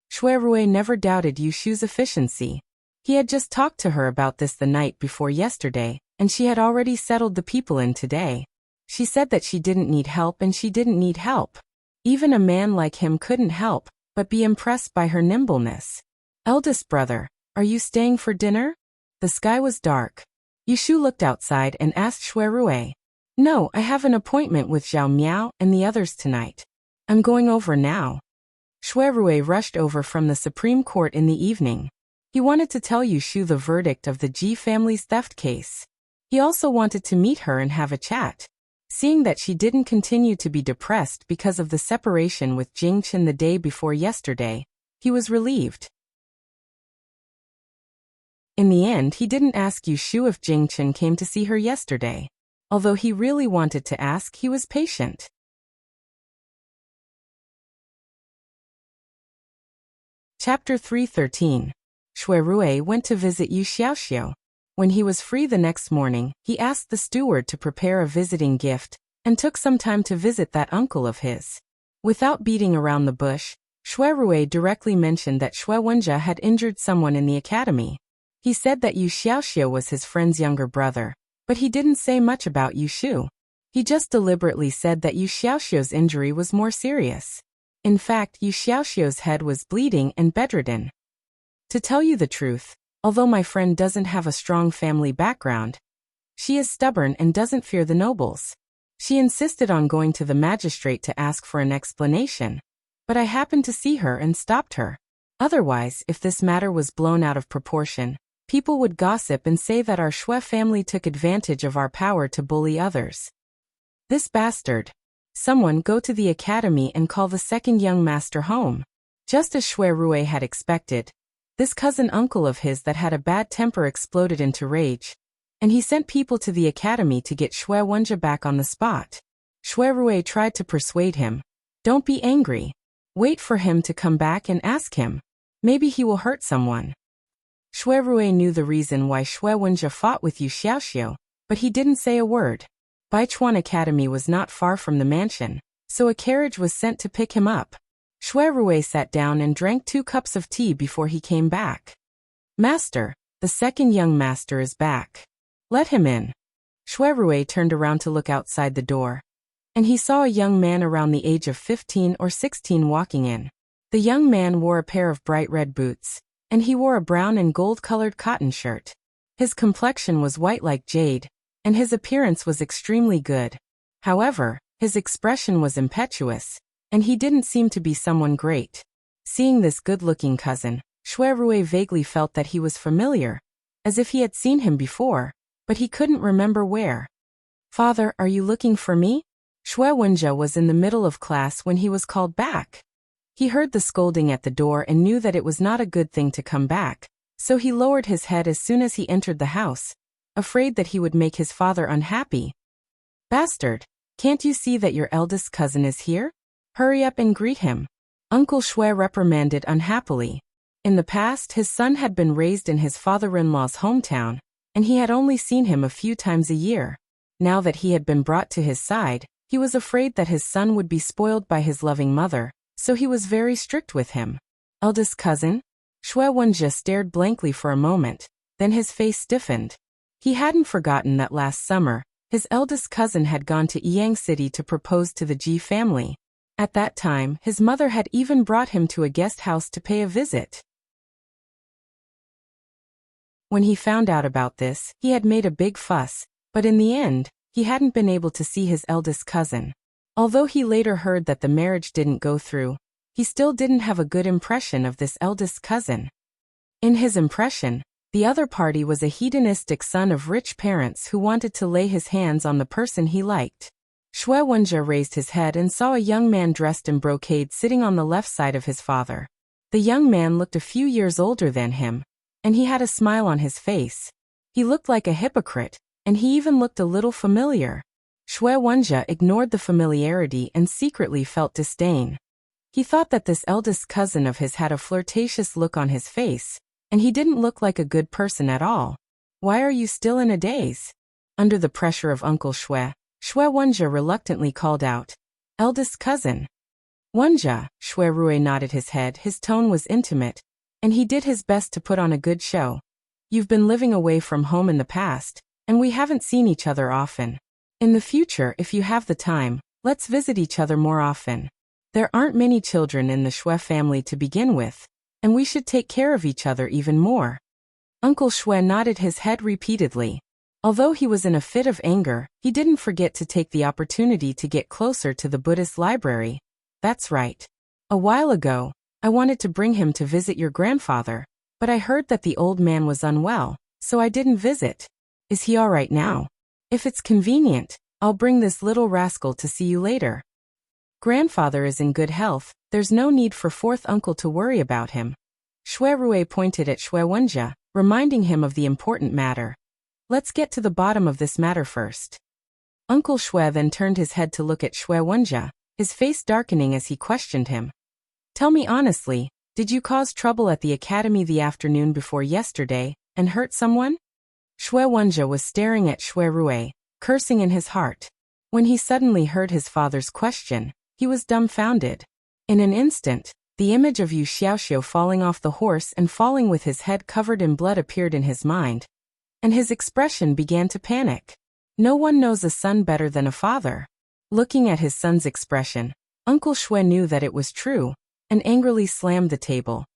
Shui Rui never doubted Yu Shu's efficiency. He had just talked to her about this the night before yesterday, and she had already settled the people in today. She said that she didn't need help and she didn't need help. Even a man like him couldn't help but be impressed by her nimbleness. Eldest brother, are you staying for dinner? The sky was dark. Yu Shu looked outside and asked Shui Rui. No, I have an appointment with Zhao Miao and the others tonight. I'm going over now. Shui Rui rushed over from the Supreme Court in the evening. He wanted to tell Yu Shu the verdict of the Ji family's theft case. He also wanted to meet her and have a chat. Seeing that she didn't continue to be depressed because of the separation with Jing Chen the day before yesterday, he was relieved. In the end, he didn't ask Yu Shu if Jing Chen came to see her yesterday. Although he really wanted to ask, he was patient. Chapter 313. Shui Rui went to visit Yu Xiaoxiu. When he was free the next morning, he asked the steward to prepare a visiting gift, and took some time to visit that uncle of his. Without beating around the bush, Shui Rui directly mentioned that Shui Wenjie had injured someone in the academy. He said that Yu Xiaoxiu was his friend's younger brother, but he didn't say much about Yu Shu. He just deliberately said that Yu Xiaoxiu's injury was more serious. In fact, Yu Xiaoxiu's head was bleeding and bedridden. To tell you the truth, although my friend doesn't have a strong family background, she is stubborn and doesn't fear the nobles. She insisted on going to the magistrate to ask for an explanation, but I happened to see her and stopped her. Otherwise, if this matter was blown out of proportion, people would gossip and say that our Shui family took advantage of our power to bully others. This bastard. Someone go to the academy and call the second young master home. Just as Shui Rui had expected, this cousin uncle of his that had a bad temper exploded into rage, and he sent people to the academy to get Shui Wenjie back on the spot. Shui Rui tried to persuade him. Don't be angry. Wait for him to come back and ask him. Maybe he will hurt someone. Shui Rui knew the reason why Shui Wenjie fought with Yu Xiaoxiu, but he didn't say a word. Baichuan Academy was not far from the mansion, so a carriage was sent to pick him up. Shui Rui sat down and drank 2 cups of tea before he came back. Master, the second young master is back. Let him in. Shui Rui turned around to look outside the door, and he saw a young man around the age of 15 or 16 walking in. The young man wore a pair of bright red boots, and he wore a brown and gold-colored cotton shirt. His complexion was white like jade, and his appearance was extremely good. However, his expression was impetuous, and he didn't seem to be someone great. Seeing this good-looking cousin, Shui Rui vaguely felt that he was familiar, as if he had seen him before, but he couldn't remember where. Father, are you looking for me? Shui Wenjie was in the middle of class when he was called back. He heard the scolding at the door and knew that it was not a good thing to come back, so he lowered his head as soon as he entered the house, afraid that he would make his father unhappy. Bastard, can't you see that your eldest cousin is here? Hurry up and greet him. Uncle Shui reprimanded unhappily. In the past, his son had been raised in his father-in-law's hometown, and he had only seen him a few times a year. Now that he had been brought to his side, he was afraid that his son would be spoiled by his loving mother, so he was very strict with him. Eldest cousin? Shui Wenjie stared blankly for a moment, then his face stiffened. He hadn't forgotten that last summer, his eldest cousin had gone to Yang City to propose to the Ji family. At that time, his mother had even brought him to a guest house to pay a visit. When he found out about this, he had made a big fuss, but in the end, he hadn't been able to see his eldest cousin. Although he later heard that the marriage didn't go through, he still didn't have a good impression of this eldest cousin. In his impression, the other party was a hedonistic son of rich parents who wanted to lay his hands on the person he liked. Xue Wenjie raised his head and saw a young man dressed in brocade sitting on the left side of his father. The young man looked a few years older than him, and he had a smile on his face. He looked like a hypocrite, and he even looked a little familiar. Xue Wenjie ignored the familiarity and secretly felt disdain. He thought that this eldest cousin of his had a flirtatious look on his face, and he didn't look like a good person at all. Why are you still in a daze? Under the pressure of Uncle Xue, Xue Wenjie reluctantly called out, "Eldest cousin." "Wenjie," Xue Rui nodded his head. His tone was intimate, and he did his best to put on a good show. "You've been living away from home in the past, and we haven't seen each other often. In the future, if you have the time, let's visit each other more often. There aren't many children in the Xue family to begin with, and we should take care of each other even more." Uncle Xue nodded his head repeatedly. Although he was in a fit of anger, he didn't forget to take the opportunity to get closer to the Buddhist library. "That's right. A while ago, I wanted to bring him to visit your grandfather, but I heard that the old man was unwell, so I didn't visit. Is he all right now? If it's convenient, I'll bring this little rascal to see you later." "Grandfather is in good health, there's no need for fourth uncle to worry about him." Xue Rui pointed at Xue Wenjie, reminding him of the important matter. "Let's get to the bottom of this matter first." Uncle Xue then turned his head to look at Xue Wenjie, his face darkening as he questioned him. "Tell me honestly, did you cause trouble at the academy the afternoon before yesterday, and hurt someone?" Xue Wenjie was staring at Xue Rui, cursing in his heart. When he suddenly heard his father's question, he was dumbfounded. In an instant, the image of Yu Xiaoxiu falling off the horse and falling with his head covered in blood appeared in his mind, and his expression began to panic. No one knows a son better than a father. Looking at his son's expression, Uncle Xue knew that it was true, and angrily slammed the table.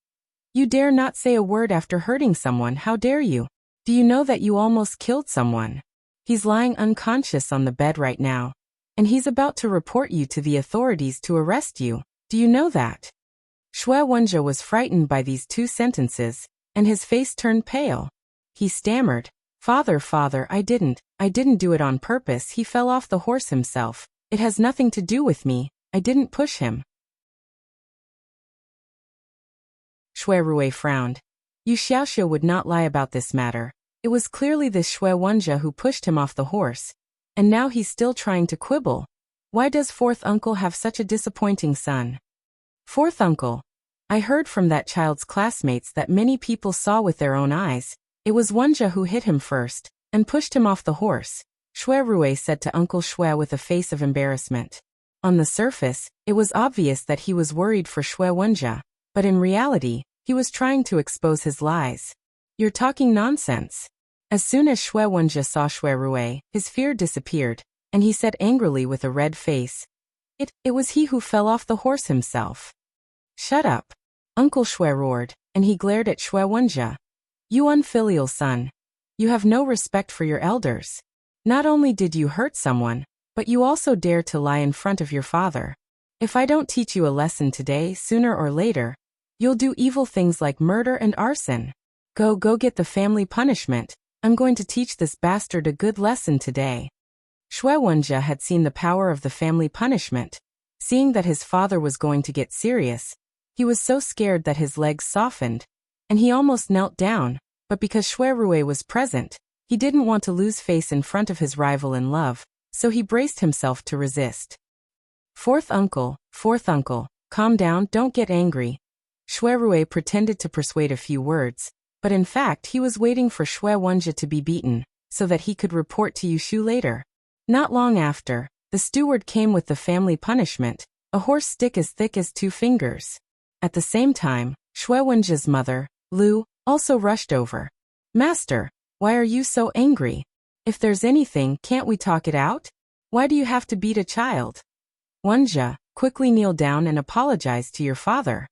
"You dare not say a word after hurting someone, how dare you? Do you know that you almost killed someone? He's lying unconscious on the bed right now, and he's about to report you to the authorities to arrest you. Do you know that?" Xue Wenjie was frightened by these two sentences, and his face turned pale. He stammered, Father, I didn't do it on purpose. He fell off the horse himself. It has nothing to do with me. I didn't push him." Xue Rui frowned. Yu Xiaoxiu would not lie about this matter. It was clearly this Xue Wenjie who pushed him off the horse, and now he's still trying to quibble. Why does fourth uncle have such a disappointing son? "Fourth uncle. I heard from that child's classmates that many people saw with their own eyes. It was Wenjie who hit him first, and pushed him off the horse," Xue Rui said to Uncle Xue with a face of embarrassment. On the surface, it was obvious that he was worried for Xue Wenjie, but in reality, he was trying to expose his lies. "You're talking nonsense." As soon as Xue Wenjie saw Xue Rui, his fear disappeared, and he said angrily with a red face, It was he who fell off the horse himself." "Shut up," Uncle Xue roared, and he glared at Xue Wenjie. "You unfilial son. You have no respect for your elders. Not only did you hurt someone, but you also dare to lie in front of your father. If I don't teach you a lesson today, sooner or later, you'll do evil things like murder and arson. Go get the family punishment. I'm going to teach this bastard a good lesson today." Xue Wenjie had seen the power of the family punishment. Seeing that his father was going to get serious, he was so scared that his legs softened, and he almost knelt down, but because Xue Rui was present, he didn't want to lose face in front of his rival in love, so he braced himself to resist. Fourth uncle, calm down, don't get angry." Xue Rui pretended to persuade a few words, but in fact he was waiting for Xue Wenjie to be beaten, so that he could report to Yushu later. Not long after, the steward came with the family punishment, a horse stick as thick as 2 fingers. At the same time, Xue Wenjie's mother, Lu, also rushed over. "Master, why are you so angry? If there's anything, can't we talk it out? Why do you have to beat a child?" "Wenjie, Quickly kneel down and apologize to your father.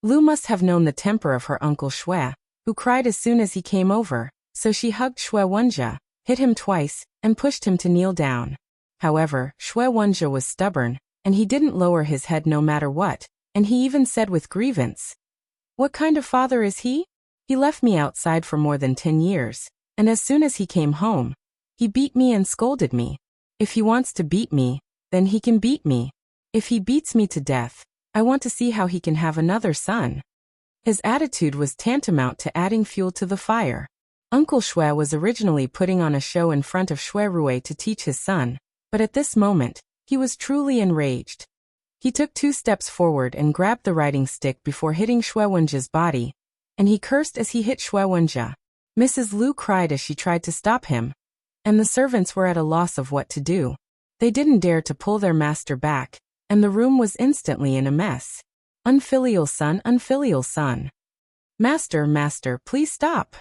Lu must have known the temper of her uncle Shui, who cried as soon as he came over, so she hugged Shui Wenjie, hit him twice, and pushed him to kneel down. However, Shui Wenjie was stubborn, and he didn't lower his head no matter what, and he even said with grievance, "What kind of father is he? He left me outside for more than 10 years, and as soon as he came home, he beat me and scolded me. If he wants to beat me, then he can beat me. If he beats me to death, I want to see how he can have another son." His attitude was tantamount to adding fuel to the fire. Uncle Shui was originally putting on a show in front of Shui Rui to teach his son, but at this moment, he was truly enraged. He took 2 steps forward and grabbed the writing stick before hitting Shui Wenjie's body, and he cursed as he hit Shui Wenjie. Mrs. Lu cried as she tried to stop him, and the servants were at a loss of what to do. They didn't dare to pull their master back, and the room was instantly in a mess. Unfilial son, unfilial son. Master, master, please stop.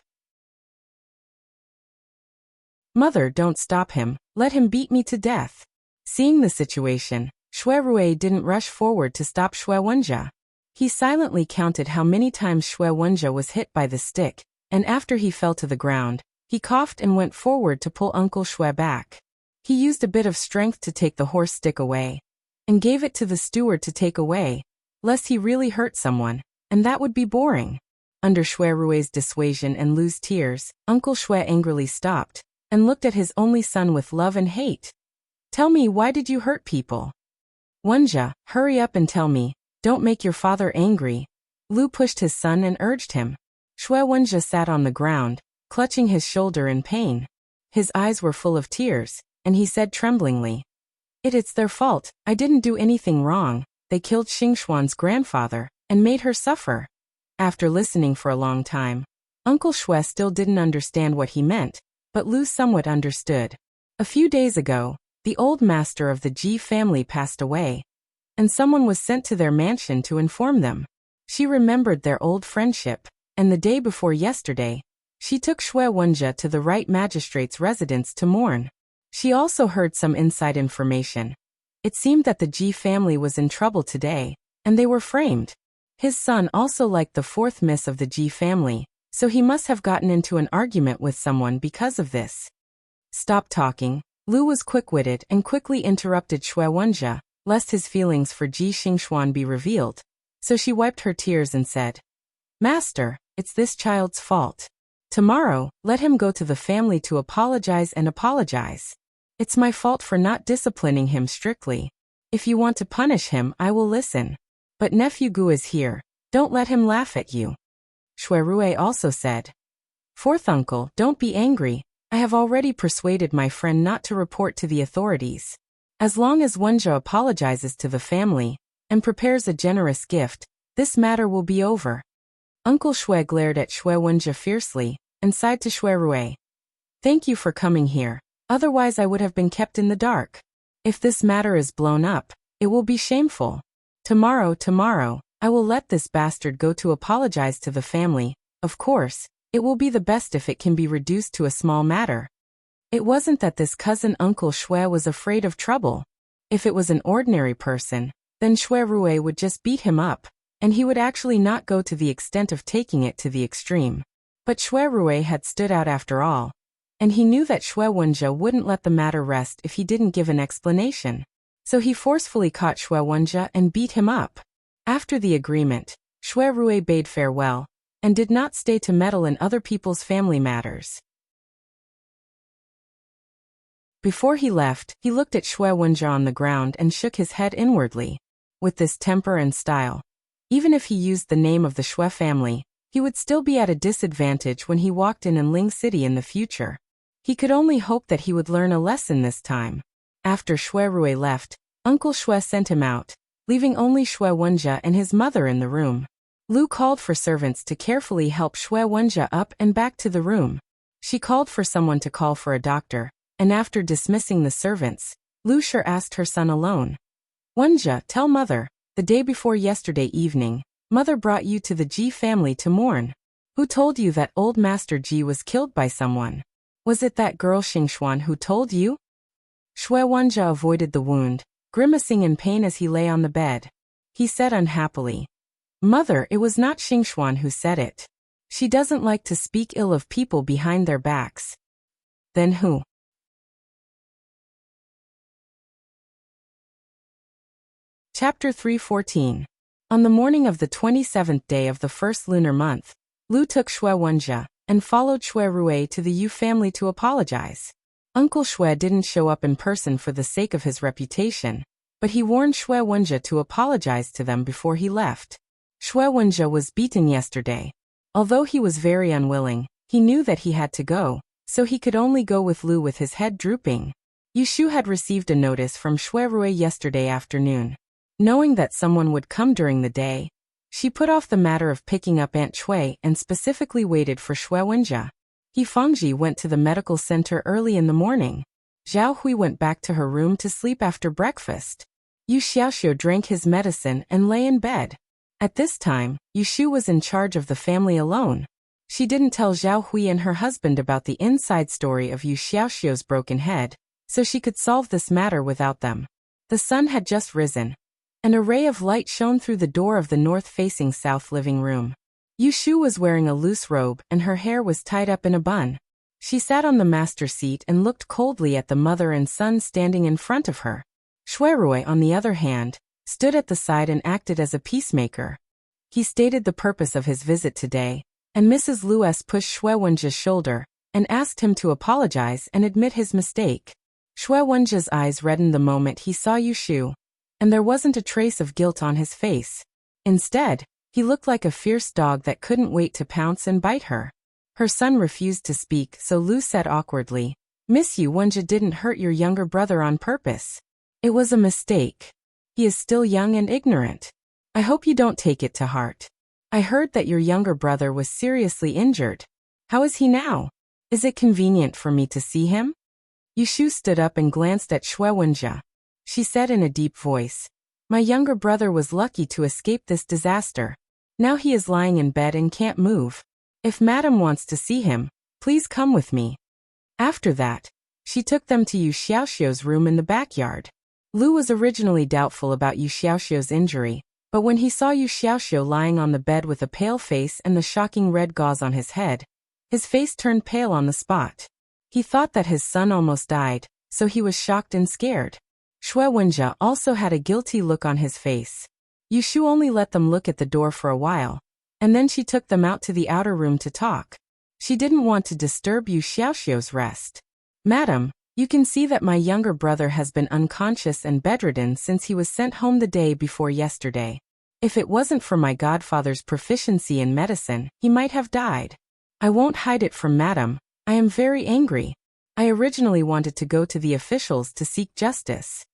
Mother, don't stop him, let him beat me to death. Seeing the situation, Shui Rui didn't rush forward to stop Shui Wenjie. He silently counted how many times Shui Wenjie was hit by the stick, and after he fell to the ground, he coughed and went forward to pull Uncle Shui back. He used a bit of strength to take the horse stick away, and gave it to the steward to take away, lest he really hurt someone, and that would be boring. Under Shui Rui's dissuasion and Lu's tears, Uncle Shui angrily stopped, and looked at his only son with love and hate. "Tell me, why did you hurt people?" "Wenjie, hurry up and tell me, don't make your father angry." Lu pushed his son and urged him. Shui Wenjie sat on the ground, clutching his shoulder in pain. His eyes were full of tears, and he said tremblingly, It's their fault, I didn't do anything wrong, they killed Xingxuan's grandfather, and made her suffer." After listening for a long time, Uncle Shui still didn't understand what he meant, but Lu somewhat understood. A few days ago, the old master of the Ji family passed away, and someone was sent to their mansion to inform them. She remembered their old friendship, and the day before yesterday, she took Shui Wenjie to the right magistrate's residence to mourn. She also heard some inside information. It seemed that the Ji family was in trouble today, and they were framed. His son also liked the 4th miss of the Ji family, so he must have gotten into an argument with someone because of this. "Stop talking." Lu was quick-witted and quickly interrupted Shui Wenjie, lest his feelings for Ji Xingxuan be revealed. So she wiped her tears and said, "Master, it's this child's fault. Tomorrow, let him go to the family to apologize and apologize. It's my fault for not disciplining him strictly. If you want to punish him, I will listen. But nephew Gu is here, don't let him laugh at you." Shui Rui also said, "Fourth uncle, don't be angry. I have already persuaded my friend not to report to the authorities. As long as Wenjie apologizes to the family, and prepares a generous gift, this matter will be over." Uncle Shui glared at Shui Wenjie fiercely, and sighed to Shui Rui. "Thank you for coming here, otherwise I would have been kept in the dark. If this matter is blown up, it will be shameful. Tomorrow, I will let this bastard go to apologize to the family. Of course, it will be the best if it can be reduced to a small matter." It wasn't that this cousin Uncle Shui was afraid of trouble. If it was an ordinary person, then Shui Rui would just beat him up, and he would actually not go to the extent of taking it to the extreme. But Shui Rui had stood out after all, and he knew that Shui Wenjie wouldn't let the matter rest if he didn't give an explanation. So he forcefully caught Shui Wenjie and beat him up. After the agreement, Shui Rui bade farewell, and did not stay to meddle in other people's family matters. Before he left, he looked at Shui Wenjie on the ground and shook his head inwardly. With this temper and style, even if he used the name of the Shui family, he would still be at a disadvantage when he walked in Ling City in the future. He could only hope that he would learn a lesson this time. After Shui Rui left, Uncle Shui sent him out, leaving only Shui Wenjie and his mother in the room. Lu called for servants to carefully help Shui Wenjie up and back to the room. She called for someone to call for a doctor, and after dismissing the servants, Lu Shi asked her son alone. "Wenjie, tell mother, the day before yesterday evening, mother brought you to the Ji family to mourn. Who told you that old Master Ji was killed by someone? Was it that girl Xingxuan who told you?" Shui Wenjie avoided the wound, grimacing in pain as he lay on the bed. He said unhappily, "Mother, it was not Xingxuan who said it. She doesn't like to speak ill of people behind their backs." "Then who?" Chapter 314. On the morning of the 27th day of the first lunar month, Lu took Shui Wenjie and followed Shui Rui to the Yu family to apologize. Uncle Shui didn't show up in person for the sake of his reputation, but he warned Shui Wenjie to apologize to them before he left. Shui Wenjie was beaten yesterday. Although he was very unwilling, he knew that he had to go, so he could only go with Lu with his head drooping. Yushu had received a notice from Shui Rui yesterday afternoon. Knowing that someone would come during the day, she put off the matter of picking up Aunt Shui and specifically waited for Shui Wenjie. He Fangji went to the medical center early in the morning. Zhao Hui went back to her room to sleep after breakfast. Yu Xiaoxiu drank his medicine and lay in bed. At this time, Yushu was in charge of the family alone. She didn't tell Zhao Hui and her husband about the inside story of Yu Xiaoxiu's broken head, so she could solve this matter without them. The sun had just risen. An ray of light shone through the door of the north-facing south living room. Yushu was wearing a loose robe and her hair was tied up in a bun. She sat on the master seat and looked coldly at the mother and son standing in front of her. Shui Rui, on the other hand, stood at the side and acted as a peacemaker. He stated the purpose of his visit today, and Mrs. Lues pushed Shui Wenjie's shoulder and asked him to apologize and admit his mistake. Shui Wenjie's eyes reddened the moment he saw Yushu, and there wasn't a trace of guilt on his face. Instead, he looked like a fierce dog that couldn't wait to pounce and bite her. Her son refused to speak, so Lu said awkwardly, "Miss Yu Wenjie didn't hurt your younger brother on purpose. It was a mistake. He is still young and ignorant. I hope you don't take it to heart. I heard that your younger brother was seriously injured. How is he now? Is it convenient for me to see him?" Yushu stood up and glanced at Shui Wenjie. She said in a deep voice, "My younger brother was lucky to escape this disaster. Now he is lying in bed and can't move. If Madam wants to see him, please come with me." After that, she took them to Yu Xiaoxiu's room in the backyard. Lu was originally doubtful about Yu Xiaoxiu's injury, but when he saw Yu Xiaoxiu lying on the bed with a pale face and the shocking red gauze on his head, his face turned pale on the spot. He thought that his son almost died, so he was shocked and scared. Shui Wenjie also had a guilty look on his face. Yushu only let them look at the door for a while, and then she took them out to the outer room to talk. She didn't want to disturb Yu Xiaoxiu's rest. "Madam, you can see that my younger brother has been unconscious and bedridden since he was sent home the day before yesterday. If it wasn't for my godfather's proficiency in medicine, he might have died. I won't hide it from Madam. I am very angry. I originally wanted to go to the officials to seek justice.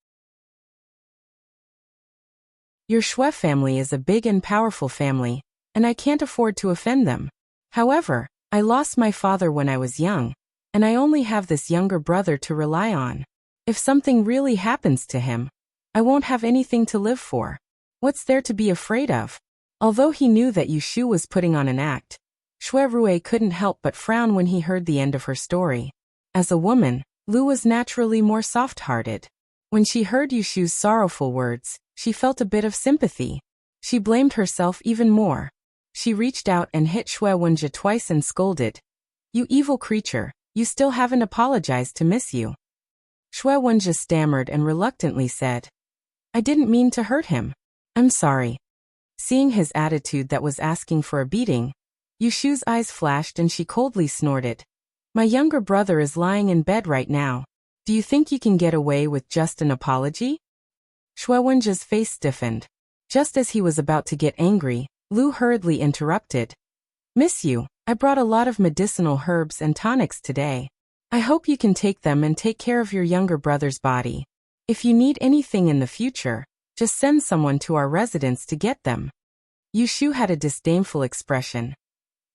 Your Shui family is a big and powerful family, and I can't afford to offend them. However, I lost my father when I was young, and I only have this younger brother to rely on. If something really happens to him, I won't have anything to live for. What's there to be afraid of?" Although he knew that Yushu was putting on an act, Shui Rui couldn't help but frown when he heard the end of her story. As a woman, Lu was naturally more soft-hearted. When she heard Yushu's sorrowful words, she felt a bit of sympathy. She blamed herself even more. She reached out and hit Shui Wenjie twice and scolded, "You evil creature, you still haven't apologized to Miss Yu." Shui Wenjie stammered and reluctantly said, "I didn't mean to hurt him. I'm sorry." Seeing his attitude that was asking for a beating, Yushu's eyes flashed and she coldly snorted, "My younger brother is lying in bed right now. Do you think you can get away with just an apology?" Shui Wenjie's face stiffened. Just as he was about to get angry, Lu hurriedly interrupted, "Miss Yu, I brought a lot of medicinal herbs and tonics today. I hope you can take them and take care of your younger brother's body. If you need anything in the future, just send someone to our residence to get them." Yushu had a disdainful expression.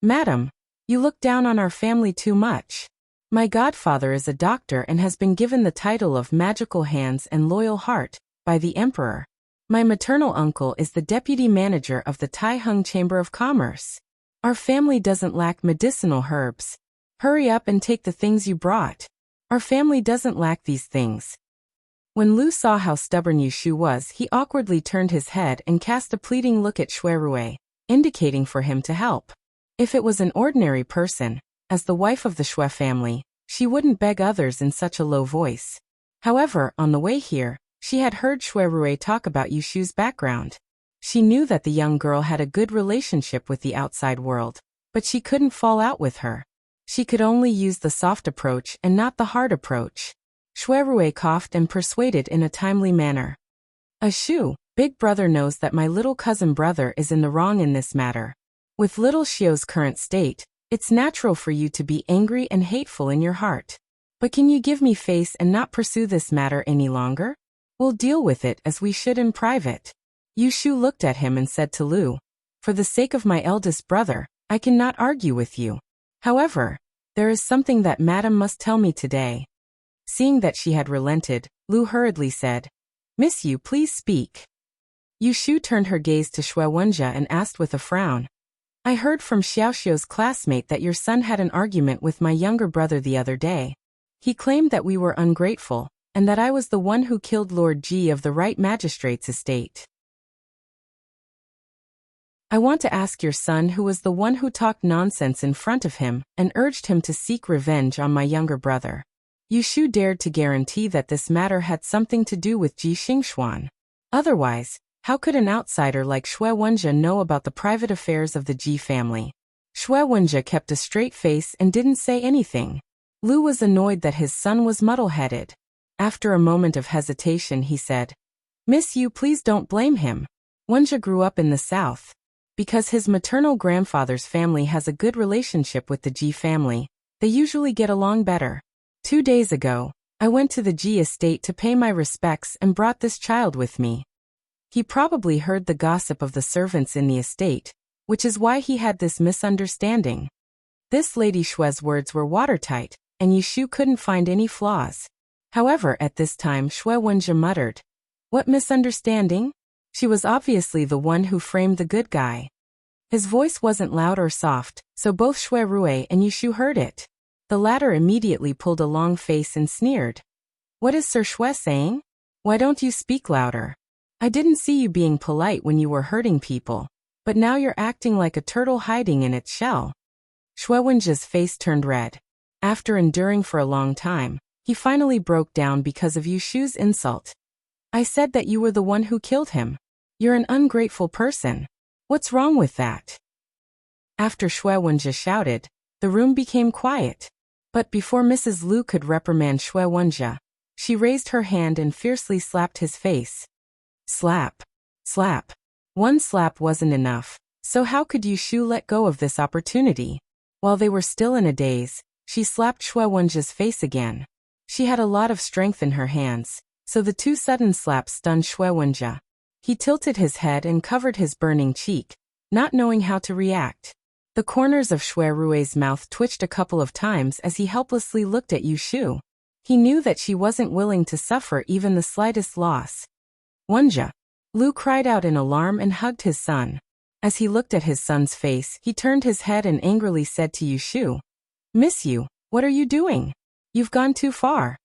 "Madam, you look down on our family too much. My godfather is a doctor and has been given the title of Magical Hands and Loyal Heart by the Emperor. My maternal uncle is the deputy manager of the Taiheng Chamber of Commerce. Our family doesn't lack medicinal herbs. Hurry up and take the things you brought. Our family doesn't lack these things." When Lu saw how stubborn Yushu was, he awkwardly turned his head and cast a pleading look at Shuirue, indicating for him to help. If it was an ordinary person, as the wife of the Shui family, she wouldn't beg others in such a low voice. However, on the way here, she had heard Shuirue talk about Yushu's background. She knew that the young girl had a good relationship with the outside world, but she couldn't fall out with her. She could only use the soft approach and not the hard approach. Shuirue coughed and persuaded in a timely manner. Ashu, big brother knows that my little cousin brother is in the wrong in this matter. With little Xiu's current state, it's natural for you to be angry and hateful in your heart. But can you give me face and not pursue this matter any longer? We'll deal with it as we should in private. Yushu looked at him and said to Lu, for the sake of my eldest brother, I cannot argue with you. However, there is something that Madam must tell me today. Seeing that she had relented, Lu hurriedly said, Miss Yu, please speak. Yushu turned her gaze to Shui Wenjia and asked with a frown, I heard from Xiaoxiu's classmate that your son had an argument with my younger brother the other day. He claimed that we were ungrateful, and that I was the one who killed Lord Ji of the Right Magistrate's estate. I want to ask your son who was the one who talked nonsense in front of him and urged him to seek revenge on my younger brother. Yushu dared to guarantee that this matter had something to do with Ji Xingxuan. Otherwise, how could an outsider like Shui Wenjia know about the private affairs of the Ji family? Shui Wenjia kept a straight face and didn't say anything. Lu was annoyed that his son was muddle-headed. After a moment of hesitation he said, Miss Yu, please don't blame him. Wenjia grew up in the south. Because his maternal grandfather's family has a good relationship with the Ji family, they usually get along better. 2 days ago, I went to the Ji estate to pay my respects and brought this child with me. He probably heard the gossip of the servants in the estate, which is why he had this misunderstanding. This Lady Shui's words were watertight, and Yushu couldn't find any flaws. However, at this time Shui Wenjia muttered, What misunderstanding? She was obviously the one who framed the good guy. His voice wasn't loud or soft, so both Shuirue and Yushu heard it. The latter immediately pulled a long face and sneered. What is Sir Shui saying? Why don't you speak louder? I didn't see you being polite when you were hurting people, but now you're acting like a turtle hiding in its shell. Shui Wenjia's face turned red. After enduring for a long time, he finally broke down because of Yushu's insult. I said that you were the one who killed him. You're an ungrateful person. What's wrong with that? After Shui Wenjia shouted, the room became quiet. But before Mrs. Lu could reprimand Shui Wenjia, she raised her hand and fiercely slapped his face. Slap. Slap. One slap wasn't enough, so how could Yushu let go of this opportunity? While they were still in a daze, she slapped Shui Wenjia's face again. She had a lot of strength in her hands, so the 2 sudden slaps stunned Shui Wenjia. He tilted his head and covered his burning cheek, not knowing how to react. The corners of Shuirue's mouth twitched a couple of times as he helplessly looked at Yushu. He knew that she wasn't willing to suffer even the slightest loss. Wenjia! Lu cried out in alarm and hugged his son. As he looked at his son's face, he turned his head and angrily said to Yushu, Miss Yu, what are you doing? You've gone too far.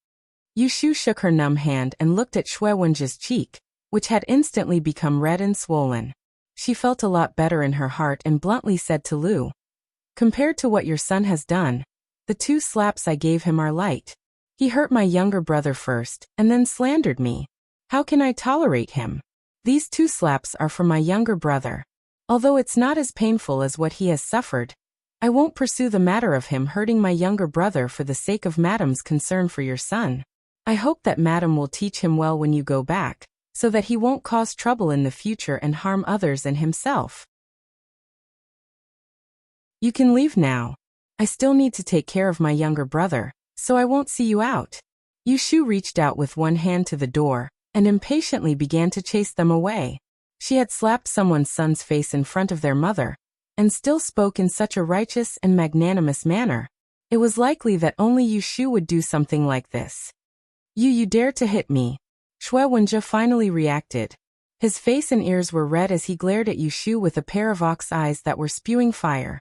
Yushu shook her numb hand and looked at Shui Wenjia's cheek, which had instantly become red and swollen. She felt a lot better in her heart and bluntly said to Lu, Compared to what your son has done, the 2 slaps I gave him are light. He hurt my younger brother first, and then slandered me. How can I tolerate him? These 2 slaps are for my younger brother. Although it's not as painful as what he has suffered, I won't pursue the matter of him hurting my younger brother for the sake of Madam's concern for your son. I hope that Madam will teach him well when you go back, so that he won't cause trouble in the future and harm others and himself. You can leave now. I still need to take care of my younger brother, so I won't see you out. Yushu reached out with one hand to the door, and impatiently began to chase them away. She had slapped someone's son's face in front of their mother, and still spoke in such a righteous and magnanimous manner. It was likely that only Yushu would do something like this. You dare to hit me. Shui Wenjia finally reacted. His face and ears were red as he glared at Yushu with a pair of ox eyes that were spewing fire.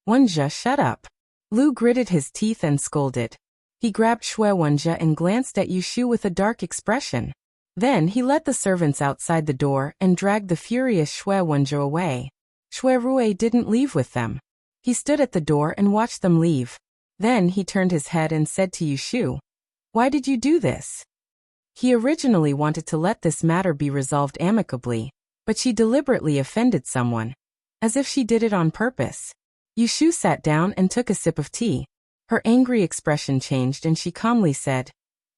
Wenjia, shut up. Lu gritted his teeth and scolded. He grabbed Shui Wenjie and glanced at Yushu with a dark expression. Then he led the servants outside the door and dragged the furious Shui Wenjie away. Shui Rui didn't leave with them. He stood at the door and watched them leave. Then he turned his head and said to Yushu, "Why did you do this?" He originally wanted to let this matter be resolved amicably, but she deliberately offended someone, as if she did it on purpose. Yushu sat down and took a sip of tea. Her angry expression changed and she calmly said,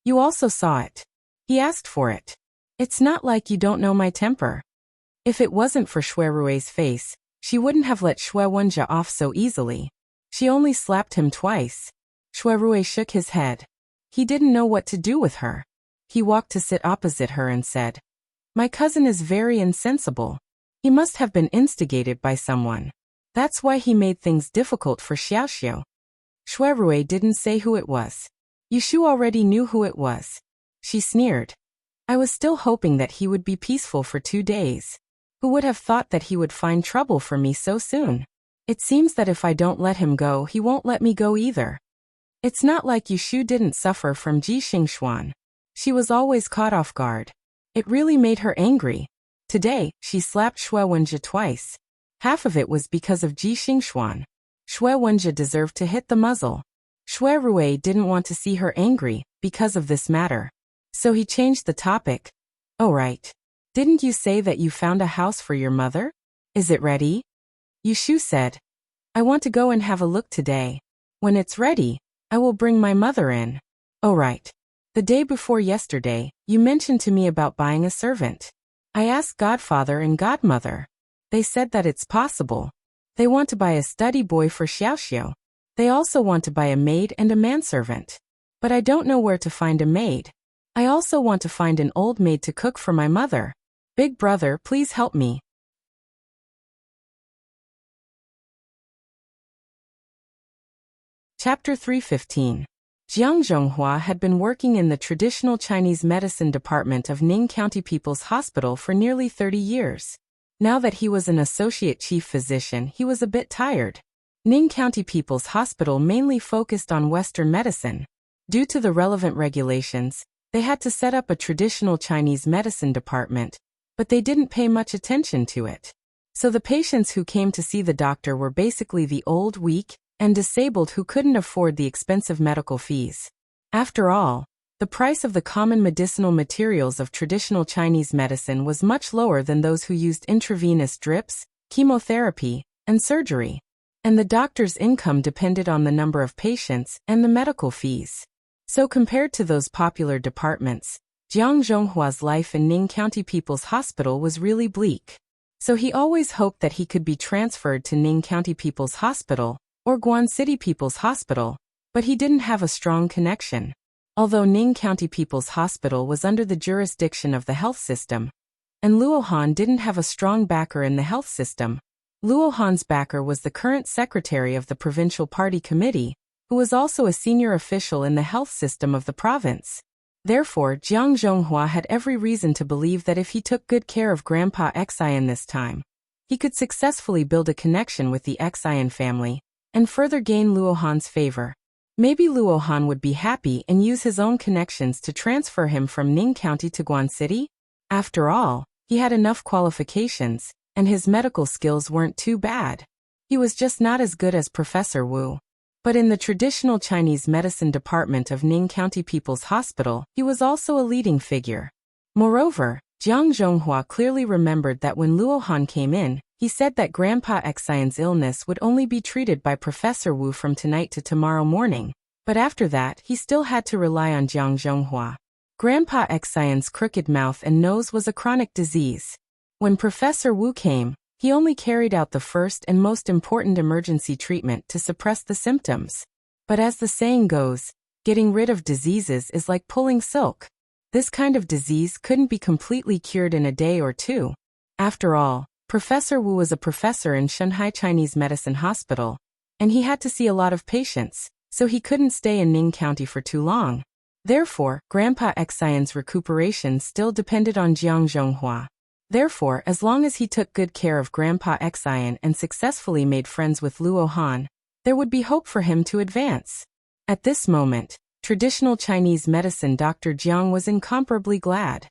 "You also saw it. He asked for it. It's not like you don't know my temper." If it wasn't for Shui Rui's face, she wouldn't have let Shui Wenjie off so easily. She only slapped him twice. Shui Rui shook his head. He didn't know what to do with her. He walked to sit opposite her and said, "My cousin is very insensible. He must have been instigated by someone. That's why he made things difficult for Xiaoxiu." Shui Rui didn't say who it was. Yushu already knew who it was. She sneered. "I was still hoping that he would be peaceful for 2 days. Who would have thought that he would find trouble for me so soon? It seems that if I don't let him go, he won't let me go either." It's not like Yushu didn't suffer from Ji Xingxuan. She was always caught off guard. It really made her angry. Today, she slapped Shui Wenjie twice. Half of it was because of Ji Xingxuan. Shui Wenjie deserved to hit the muzzle. Shui Rui didn't want to see her angry because of this matter. So he changed the topic. "Oh right. Didn't you say that you found a house for your mother? Is it ready?" Yushu said, "I want to go and have a look today. When it's ready, I will bring my mother in." "Oh right. The day before yesterday, you mentioned to me about buying a servant. I asked godfather and godmother. They said that it's possible. They want to buy a study boy for Xiaoxiu. They also want to buy a maid and a manservant. But I don't know where to find a maid. I also want to find an old maid to cook for my mother. Big brother, please help me." Chapter 315. Jiang Zhonghua had been working in the traditional Chinese medicine department of Ning County People's Hospital for nearly 30 years. Now that he was an associate chief physician, he was a bit tired. Ning County People's Hospital mainly focused on Western medicine. Due to the relevant regulations, they had to set up a traditional Chinese medicine department, but they didn't pay much attention to it. So the patients who came to see the doctor were basically the old, weak, and disabled who couldn't afford the expensive medical fees. After all, the price of the common medicinal materials of traditional Chinese medicine was much lower than those who used intravenous drips, chemotherapy, and surgery. And the doctor's income depended on the number of patients and the medical fees. So compared to those popular departments, Jiang Zhonghua's life in Ning County People's Hospital was really bleak. So he always hoped that he could be transferred to Ning County People's Hospital, or Guan City People's Hospital, but he didn't have a strong connection. Although Ning County People's Hospital was under the jurisdiction of the health system, and Luo Han didn't have a strong backer in the health system, Luo Han's backer was the current secretary of the provincial party committee, who was also a senior official in the health system of the province. Therefore, Jiang Zhonghua had every reason to believe that if he took good care of Grandpa Xian this time, he could successfully build a connection with the Xian family, and further gain Luo Han's favor. Maybe Luo Han would be happy and use his own connections to transfer him from Ning County to Guan City. After all, he had enough qualifications, and his medical skills weren't too bad. He was just not as good as Professor Wu. But in the traditional Chinese medicine department of Ning County People's Hospital, he was also a leading figure. Moreover, Jiang Zhonghua clearly remembered that when Luo Han came in, he said that Grandpa Xian's illness would only be treated by Professor Wu from tonight to tomorrow morning, but after that he still had to rely on Jiang Zhonghua. Grandpa Xian's crooked mouth and nose was a chronic disease. When Professor Wu came, he only carried out the first and most important emergency treatment to suppress the symptoms. But as the saying goes, getting rid of diseases is like pulling silk. This kind of disease couldn't be completely cured in a day or two. After all, Professor Wu was a professor in Shanghai Chinese Medicine Hospital, and he had to see a lot of patients, so he couldn't stay in Ning County for too long. Therefore, Grandpa Xian's recuperation still depended on Jiang Zhonghua. Therefore, as long as he took good care of Grandpa Xian and successfully made friends with Luo Han, there would be hope for him to advance. At this moment, traditional Chinese medicine. Dr. Jiang was incomparably glad.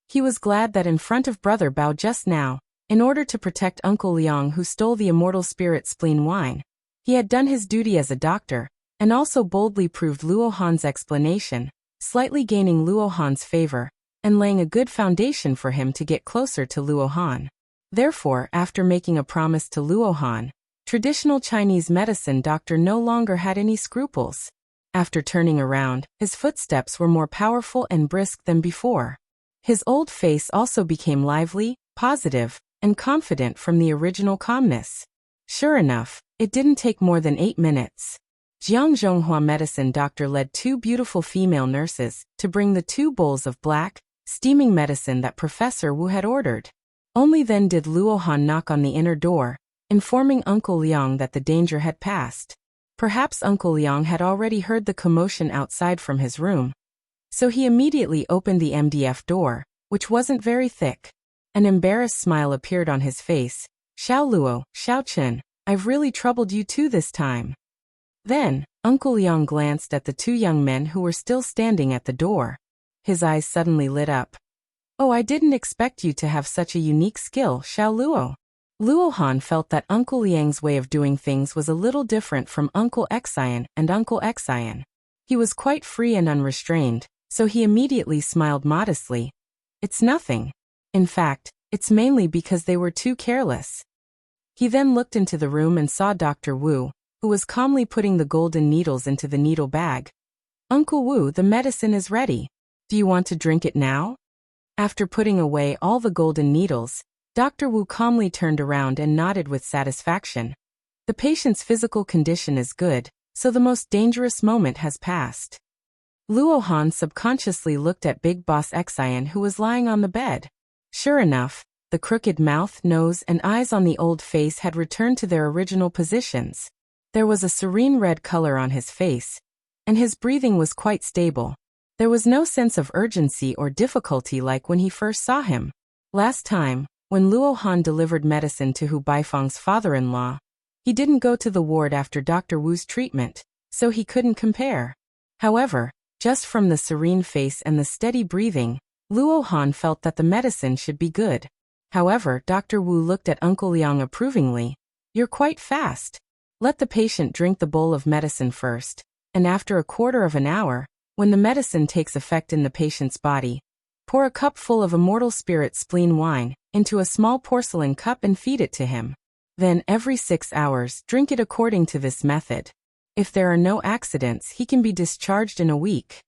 He was glad that in front of Brother Bao just now, in order to protect Uncle Liang who stole the immortal spirit spleen wine, he had done his duty as a doctor, and also boldly proved Luo Han's explanation, slightly gaining Luo Han's favor, and laying a good foundation for him to get closer to Luo Han. Therefore, after making a promise to Luo Han, traditional Chinese medicine doctor no longer had any scruples. After turning around, his footsteps were more powerful and brisk than before. His old face also became lively, positive, and confident from the original calmness. Sure enough, it didn't take more than 8 minutes. Jiang Zhonghua medicine doctor led 2 beautiful female nurses to bring the 2 bowls of black, steaming medicine that Professor Wu had ordered. Only then did Luo Han knock on the inner door, informing Uncle Liang that the danger had passed. Perhaps Uncle Liang had already heard the commotion outside from his room, so he immediately opened the MDF door, which wasn't very thick. An embarrassed smile appeared on his face. "Xiao Luo, Xiao Chen, I've really troubled you too this time." Then, Uncle Liang glanced at the 2 young men who were still standing at the door. His eyes suddenly lit up. "Oh, I didn't expect you to have such a unique skill, Xiao Luo." Luo Han felt that Uncle Liang's way of doing things was a little different from Uncle Xian and Uncle Xian. He was quite free and unrestrained, so he immediately smiled modestly. "It's nothing. In fact, it's mainly because they were too careless." He then looked into the room and saw Dr. Wu, who was calmly putting the golden needles into the needle bag. "Uncle Wu, the medicine is ready. Do you want to drink it now?" After putting away all the golden needles, Dr. Wu calmly turned around and nodded with satisfaction. The patient's physical condition is good, so the most dangerous moment has passed. Luo Han subconsciously looked at Big Boss Xian who was lying on the bed. Sure enough, the crooked mouth, nose, and eyes on the old face had returned to their original positions. There was a serene red color on his face, and his breathing was quite stable. There was no sense of urgency or difficulty like when he first saw him. Last time, when Luo Han delivered medicine to Hu Baifeng's father-in-law, he didn't go to the ward after Dr. Wu's treatment, so he couldn't compare. However, just from the serene face and the steady breathing, Luo Han felt that the medicine should be good. However, Dr. Wu looked at Uncle Liang approvingly. "You're quite fast. Let the patient drink the bowl of medicine first, and after a quarter of an hour, when the medicine takes effect in the patient's body, pour a cup full of immortal spirit spleen wine into a small porcelain cup and feed it to him. Then every 6 hours, drink it according to this method. If there are no accidents, he can be discharged in a week."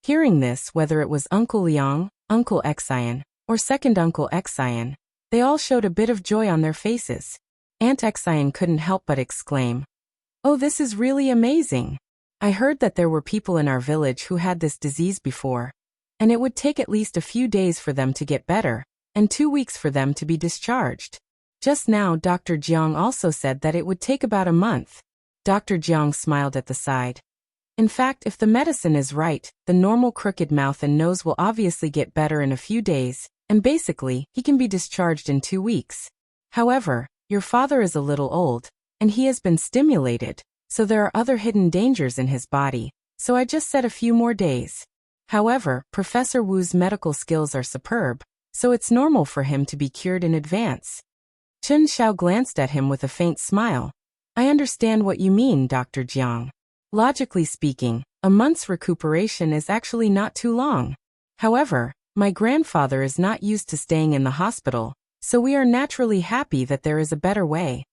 Hearing this, whether it was Uncle Liang, Uncle Xian, or second Uncle Xian, they all showed a bit of joy on their faces. Aunt Xian couldn't help but exclaim, "Oh, this is really amazing. I heard that there were people in our village who had this disease before, and it would take at least a few days for them to get better, and 2 weeks for them to be discharged. Just now Dr. Jiang also said that it would take about a month." Dr. Jiang smiled at the side. "In fact, if the medicine is right, the normal crooked mouth and nose will obviously get better in a few days, and basically, he can be discharged in 2 weeks. However, your father is a little old, and he has been stimulated, so there are other hidden dangers in his body, so I just said a few more days. However, Professor Wu's medical skills are superb, so it's normal for him to be cured in advance." Chen Xiao glanced at him with a faint smile. "I understand what you mean, Dr. Jiang. Logically speaking, a month's recuperation is actually not too long. However, my grandfather is not used to staying in the hospital, so we are naturally happy that there is a better way."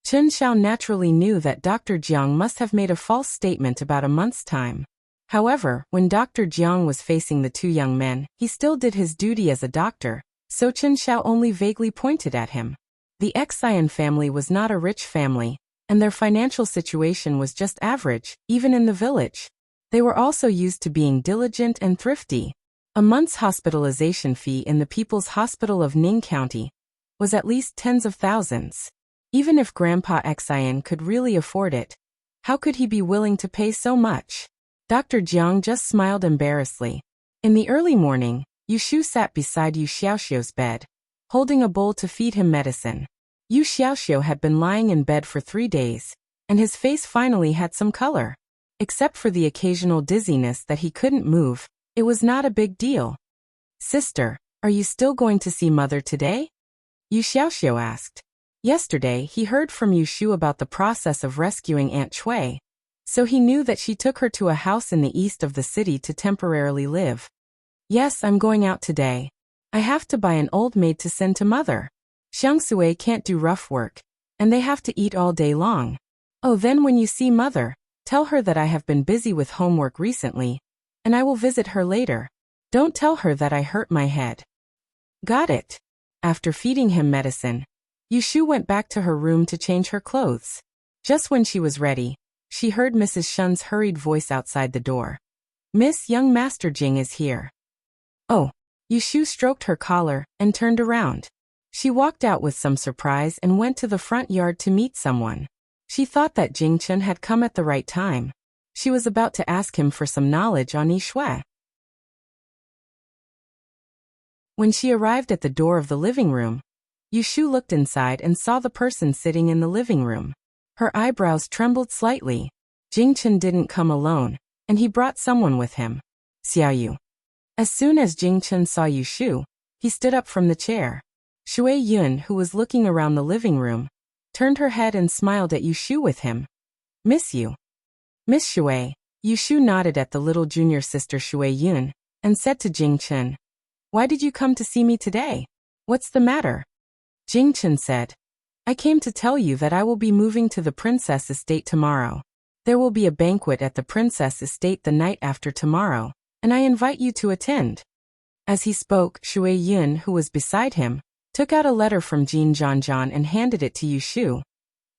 Chen Xiao naturally knew that Dr. Jiang must have made a false statement about a month's time. However, when Dr. Jiang was facing the 2 young men, he still did his duty as a doctor, so Chen Xiao only vaguely pointed at him. The Xian family was not a rich family, and their financial situation was just average, even in the village. They were also used to being diligent and thrifty. A month's hospitalization fee in the People's Hospital of Ning County was at least tens of thousands. Even if Grandpa Xian could really afford it, how could he be willing to pay so much? Dr. Jiang just smiled embarrassedly. In the early morning, Yu Shu sat beside Yu Xiaoxiu's bed, holding a bowl to feed him medicine. Yu Xiaoxiu had been lying in bed for 3 days, and his face finally had some color. Except for the occasional dizziness that he couldn't move, it was not a big deal. Sister, are you still going to see mother today? Yu Xiaoxiu asked. Yesterday he heard from Yu Shu about the process of rescuing Aunt Shui, so he knew that she took her to a house in the east of the city to temporarily live. Yes, I'm going out today. I have to buy an old maid to send to mother. Xiangsui can't do rough work, and they have to eat all day long. Oh, then when you see mother, tell her that I have been busy with homework recently, and I will visit her later. Don't tell her that I hurt my head. Got it. After feeding him medicine, Yu Shu went back to her room to change her clothes. Just when she was ready, she heard Mrs. Shun's hurried voice outside the door. Miss, young Master Jing is here. Oh. Yu Shu stroked her collar and turned around. She walked out with some surprise and went to the front yard to meet someone. She thought that Jing Chen had come at the right time. She was about to ask him for some knowledge on Yi Shui. When she arrived at the door of the living room, Yu Shu looked inside and saw the person sitting in the living room. Her eyebrows trembled slightly. Jing Chen didn't come alone, and he brought someone with him. Xiao Yu. As soon as Jing Chen saw Yu Shu, he stood up from the chair. Shui Yun, who was looking around the living room, turned her head and smiled at Yu Shu with him. Miss you. Miss Shui. Yu Shu nodded at the little junior sister Shui Yun, and said to Jing Chen, Why did you come to see me today? What's the matter? Jing Chen said, I came to tell you that I will be moving to the princess estate tomorrow. There will be a banquet at the princess estate the night after tomorrow, and I invite you to attend. As he spoke, Shui Yun, who was beside him, took out a letter from Jin Zhanzhan and handed it to Yu Shu.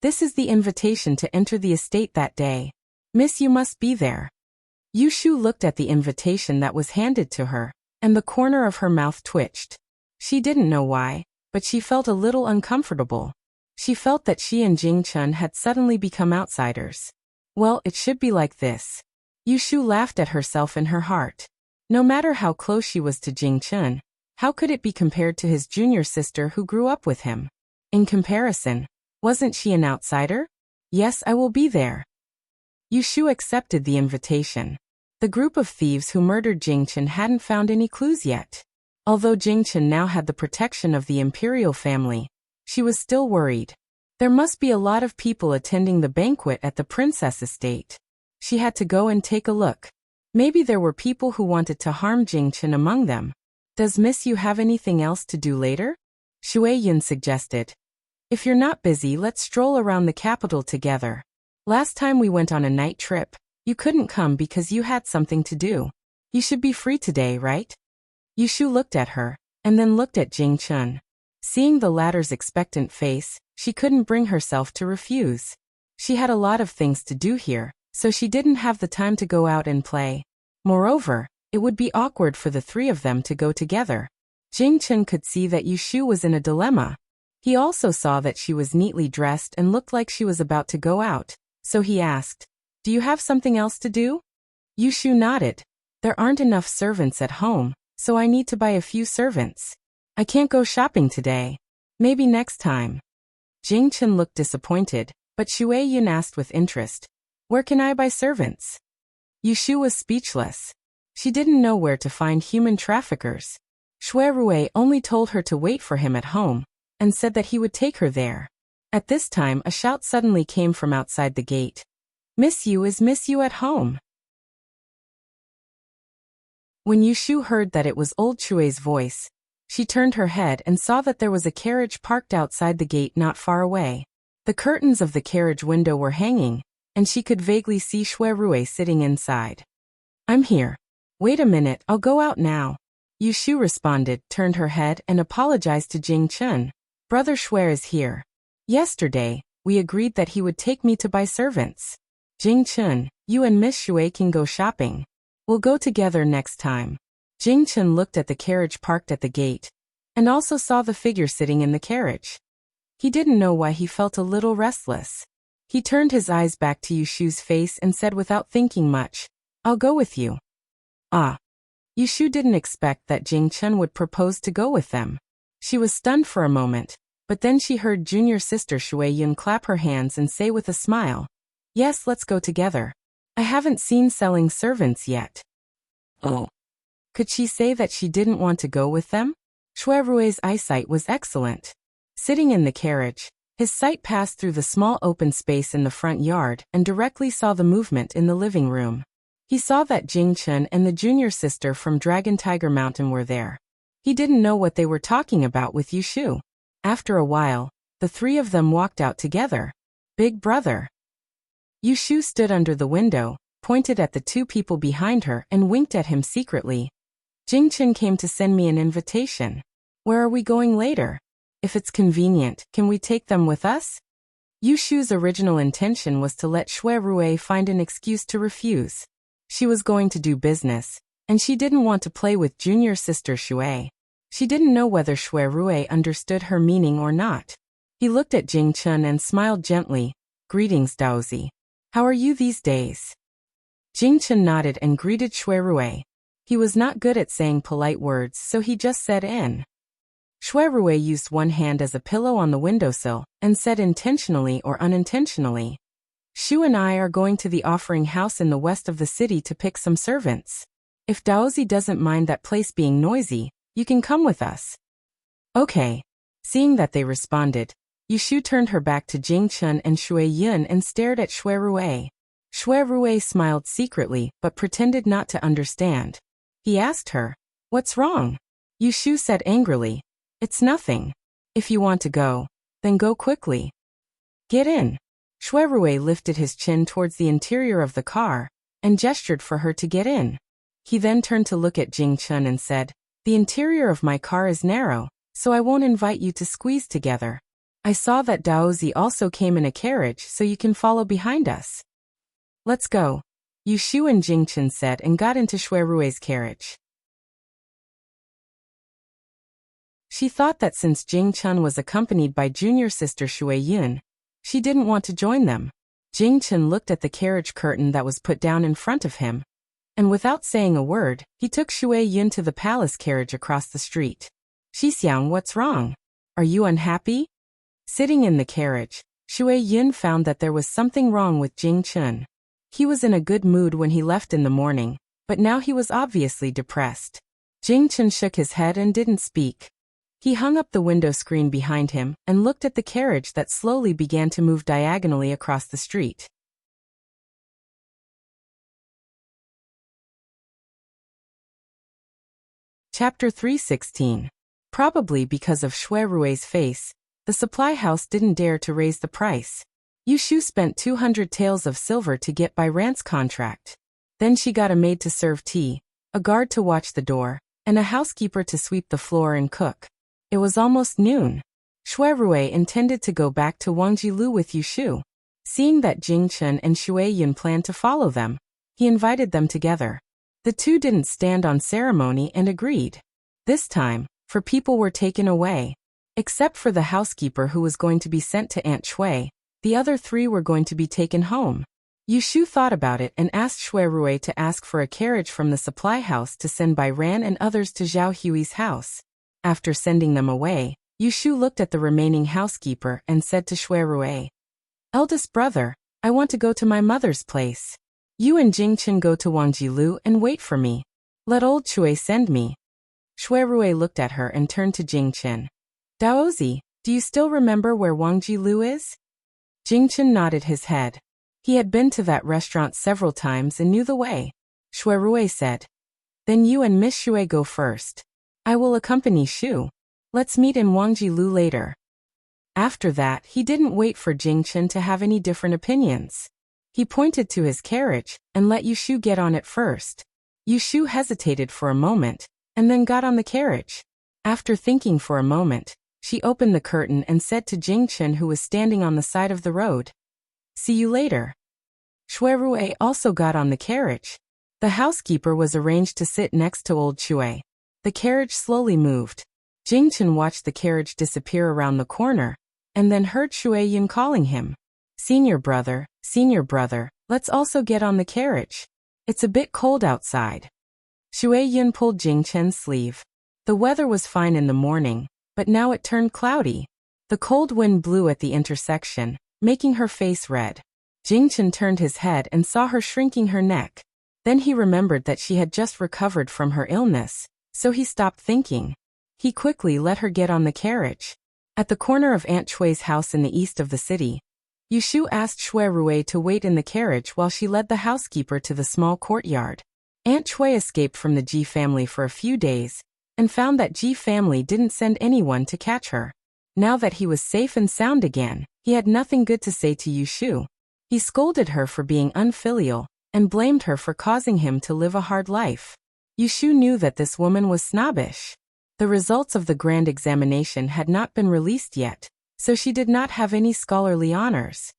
This is the invitation to enter the estate that day. Miss, you must be there. Yu Shu looked at the invitation that was handed to her, and the corner of her mouth twitched. She didn't know why, but she felt a little uncomfortable. She felt that she and Jing Chen had suddenly become outsiders. Well, it should be like this. Yu Shu laughed at herself in her heart. No matter how close she was to Jing Chen, how could it be compared to his junior sister who grew up with him? In comparison, wasn't she an outsider? Yes, I will be there. Yu Shu accepted the invitation. The group of thieves who murdered Jing Chen hadn't found any clues yet. Although Jing Chen now had the protection of the imperial family, she was still worried. There must be a lot of people attending the banquet at the princess estate. She had to go and take a look. Maybe there were people who wanted to harm Jing Chen among them. Does Miss Yu have anything else to do later? Shui Yun suggested. If you're not busy, let's stroll around the capital together. Last time we went on a night trip, you couldn't come because you had something to do. You should be free today, right? Yu Shu looked at her, and then looked at Jing Chen. Seeing the latter's expectant face, she couldn't bring herself to refuse. She had a lot of things to do here, so she didn't have the time to go out and play. Moreover, it would be awkward for the three of them to go together. Jing Chen could see that Yu Shu was in a dilemma. He also saw that she was neatly dressed and looked like she was about to go out, so he asked, Do you have something else to do? Yu Shu nodded. There aren't enough servants at home, so I need to buy a few servants. I can't go shopping today. Maybe next time. Jing Chen looked disappointed, but Shui Yun asked with interest, Where can I buy servants? Yu Shu was speechless. She didn't know where to find human traffickers. Shui Rui only told her to wait for him at home, and said that he would take her there. At this time a shout suddenly came from outside the gate. Miss Yu, is Miss Yu at home? When Yu Shu heard that it was old Shui's voice, she turned her head and saw that there was a carriage parked outside the gate not far away. The curtains of the carriage window were hanging, and she could vaguely see Shui Rui sitting inside. I'm here. Wait a minute, I'll go out now. Yu Shu responded, turned her head and apologized to Jing Chen. Brother Shui is here. Yesterday, we agreed that he would take me to buy servants. Jing Chen, you and Miss Shui can go shopping. We'll go together next time. Jing Chen looked at the carriage parked at the gate, and also saw the figure sitting in the carriage. He didn't know why he felt a little restless. He turned his eyes back to Yu Shu's face and said without thinking much, I'll go with you. Ah. Yu Shu didn't expect that Jing Chen would propose to go with them. She was stunned for a moment, But then she heard junior sister Shui Yun clap her hands and say with a smile, "Yes, let's go together. I haven't seen selling servants yet." Oh. Could she say that she didn't want to go with them? Shui Rui's eyesight was excellent. Sitting in the carriage, his sight passed through the small open space in the front yard and directly saw the movement in the living room. He saw that Jing Chun and the junior sister from Dragon Tiger Mountain were there. He didn't know what they were talking about with Yushu. After a while, the three of them walked out together. Big brother. Yushu stood under the window, pointed at the two people behind her and winked at him secretly. Jing Chun came to send me an invitation. Where are we going later? If it's convenient, can we take them with us? Yushu's original intention was to let Shui Rui find an excuse to refuse. She was going to do business, and she didn't want to play with junior sister Shui. She didn't know whether Shui Rui understood her meaning or not. He looked at Jing Chun and smiled gently. "Greetings, Daozi. How are you these days?" Jing Chun nodded and greeted Shui Rui. He was not good at saying polite words, so he just said in. Shui Rui used one hand as a pillow on the windowsill and said intentionally or unintentionally, "Shu and I are going to the offering house in the west of the city to pick some servants. If Daozi doesn't mind that place being noisy, you can come with us." Okay. Seeing that they responded, Yushu turned her back to Jing Chun and Shui Yun and stared at Shui Rui. Shui Rui smiled secretly but pretended not to understand. He asked her, "What's wrong?" Yushu said angrily, "It's nothing. If you want to go, then go quickly. Get in." Shui Rui lifted his chin towards the interior of the car and gestured for her to get in. He then turned to look at Jing Chun and said, "The interior of my car is narrow, so I won't invite you to squeeze together. I saw that Daozi also came in a carriage, so you can follow behind us. Let's go," Yushu and Jing Chun said and got into Shui Rui's carriage. She thought that since Jing Chun was accompanied by junior sister Shui Yun, she didn't want to join them. Jing Chun looked at the carriage curtain that was put down in front of him, and without saying a word, he took Shui Yun to the palace carriage across the street. "Xixiang, what's wrong? Are you unhappy?" Sitting in the carriage, Shui Yun found that there was something wrong with Jing Chun. He was in a good mood when he left in the morning, but now he was obviously depressed. Jing Chun shook his head and didn't speak. He hung up the window screen behind him and looked at the carriage that slowly began to move diagonally across the street. Chapter 316. Probably because of Shui Rui's face, the supply house didn't dare to raise the price. Yushu spent 200 taels of silver to get Bai Rant's contract. Then she got a maid to serve tea, a guard to watch the door, and a housekeeper to sweep the floor and cook. It was almost noon. Shui Rui intended to go back to Wangjilu with Yushu. Seeing that Jing Chun and Shui Yun planned to follow them, he invited them together. The two didn't stand on ceremony and agreed. This time, for people were taken away. Except for the housekeeper who was going to be sent to Aunt Shui, the other three were going to be taken home. Yushu thought about it and asked Shui Rui to ask for a carriage from the supply house to send Bai Ran and others to Zhao Hui's house. After sending them away, Yushu looked at the remaining housekeeper and said to Shui Rui, "Eldest brother, I want to go to my mother's place. You and Jing Chun go to Wangjilu and wait for me. Let old Chui send me." Shui Rui looked at her and turned to Jing Chun. "Daozi, do you still remember where Wangjilu is?" Jing Chun nodded his head. He had been to that restaurant several times and knew the way. Shui Rui said, "Then you and Miss Shui go first. I will accompany Shu. Let's meet in Wangjilu later." After that, he didn't wait for Jing Chun to have any different opinions. He pointed to his carriage and let Yushu get on it first. Yushu hesitated for a moment and then got on the carriage. After thinking for a moment, she opened the curtain and said to Jing Chun, who was standing on the side of the road, "See you later." Shui Rui also got on the carriage. The housekeeper was arranged to sit next to old Shui. The carriage slowly moved. Jing Chun watched the carriage disappear around the corner, and then heard Shui Yun calling him. Senior brother, let's also get on the carriage. It's a bit cold outside." Shui Yun pulled Jing Chun's sleeve. The weather was fine in the morning, but now it turned cloudy. The cold wind blew at the intersection, making her face red. Jingchen turned his head and saw her shrinking her neck. Then he remembered that she had just recovered from her illness, so he stopped thinking. He quickly let her get on the carriage. At the corner of Aunt Chui's house in the east of the city, Yushu asked Shui Rui to wait in the carriage while she led the housekeeper to the small courtyard. Aunt Chui escaped from the Ji family for a few days, and found that Ji family didn't send anyone to catch her. Now that he was safe and sound again, he had nothing good to say to Yushu. He scolded her for being unfilial, and blamed her for causing him to live a hard life. Yushu knew that this woman was snobbish. The results of the grand examination had not been released yet, so she did not have any scholarly honors.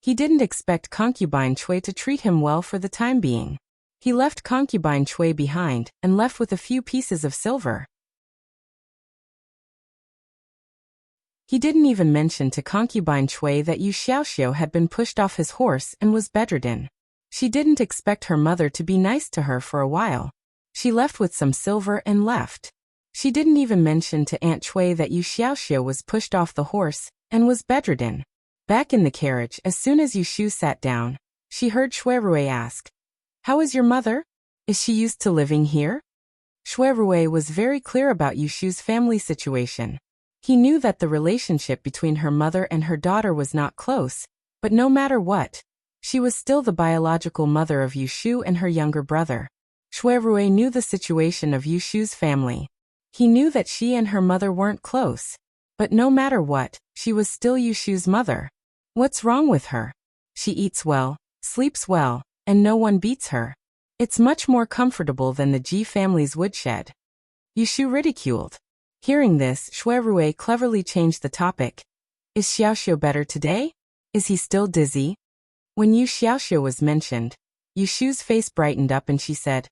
He didn't expect concubine Chui to treat him well for the time being. He left concubine Chui behind and left with a few pieces of silver. He didn't even mention to concubine Chui that Yu Xiaoxiu had been pushed off his horse and was bedridden. She didn't expect her mother to be nice to her for a while. She left with some silver and left. She didn't even mention to Aunt Chui that Yu Xiaoxiu was pushed off the horse and was bedridden. Back in the carriage, as soon as Yushu sat down, she heard Shui Rui ask, "How is your mother? Is she used to living here?" Shui Rui was very clear about Yushu's family situation. He knew that the relationship between her mother and her daughter was not close, but no matter what, she was still the biological mother of Yushu and her younger brother. Shui Rui knew the situation of Yushu's family. He knew that she and her mother weren't close, but no matter what, she was still Yushu's mother. What's wrong with her? She eats well, sleeps well, and no one beats her. It's much more comfortable than the Ji family's woodshed. Yushu ridiculed. Hearing this, Shui Rui cleverly changed the topic. Is Xiaoxiu better today? Is he still dizzy? When Yu Xiaoxiu was mentioned, Yushu's face brightened up and she said,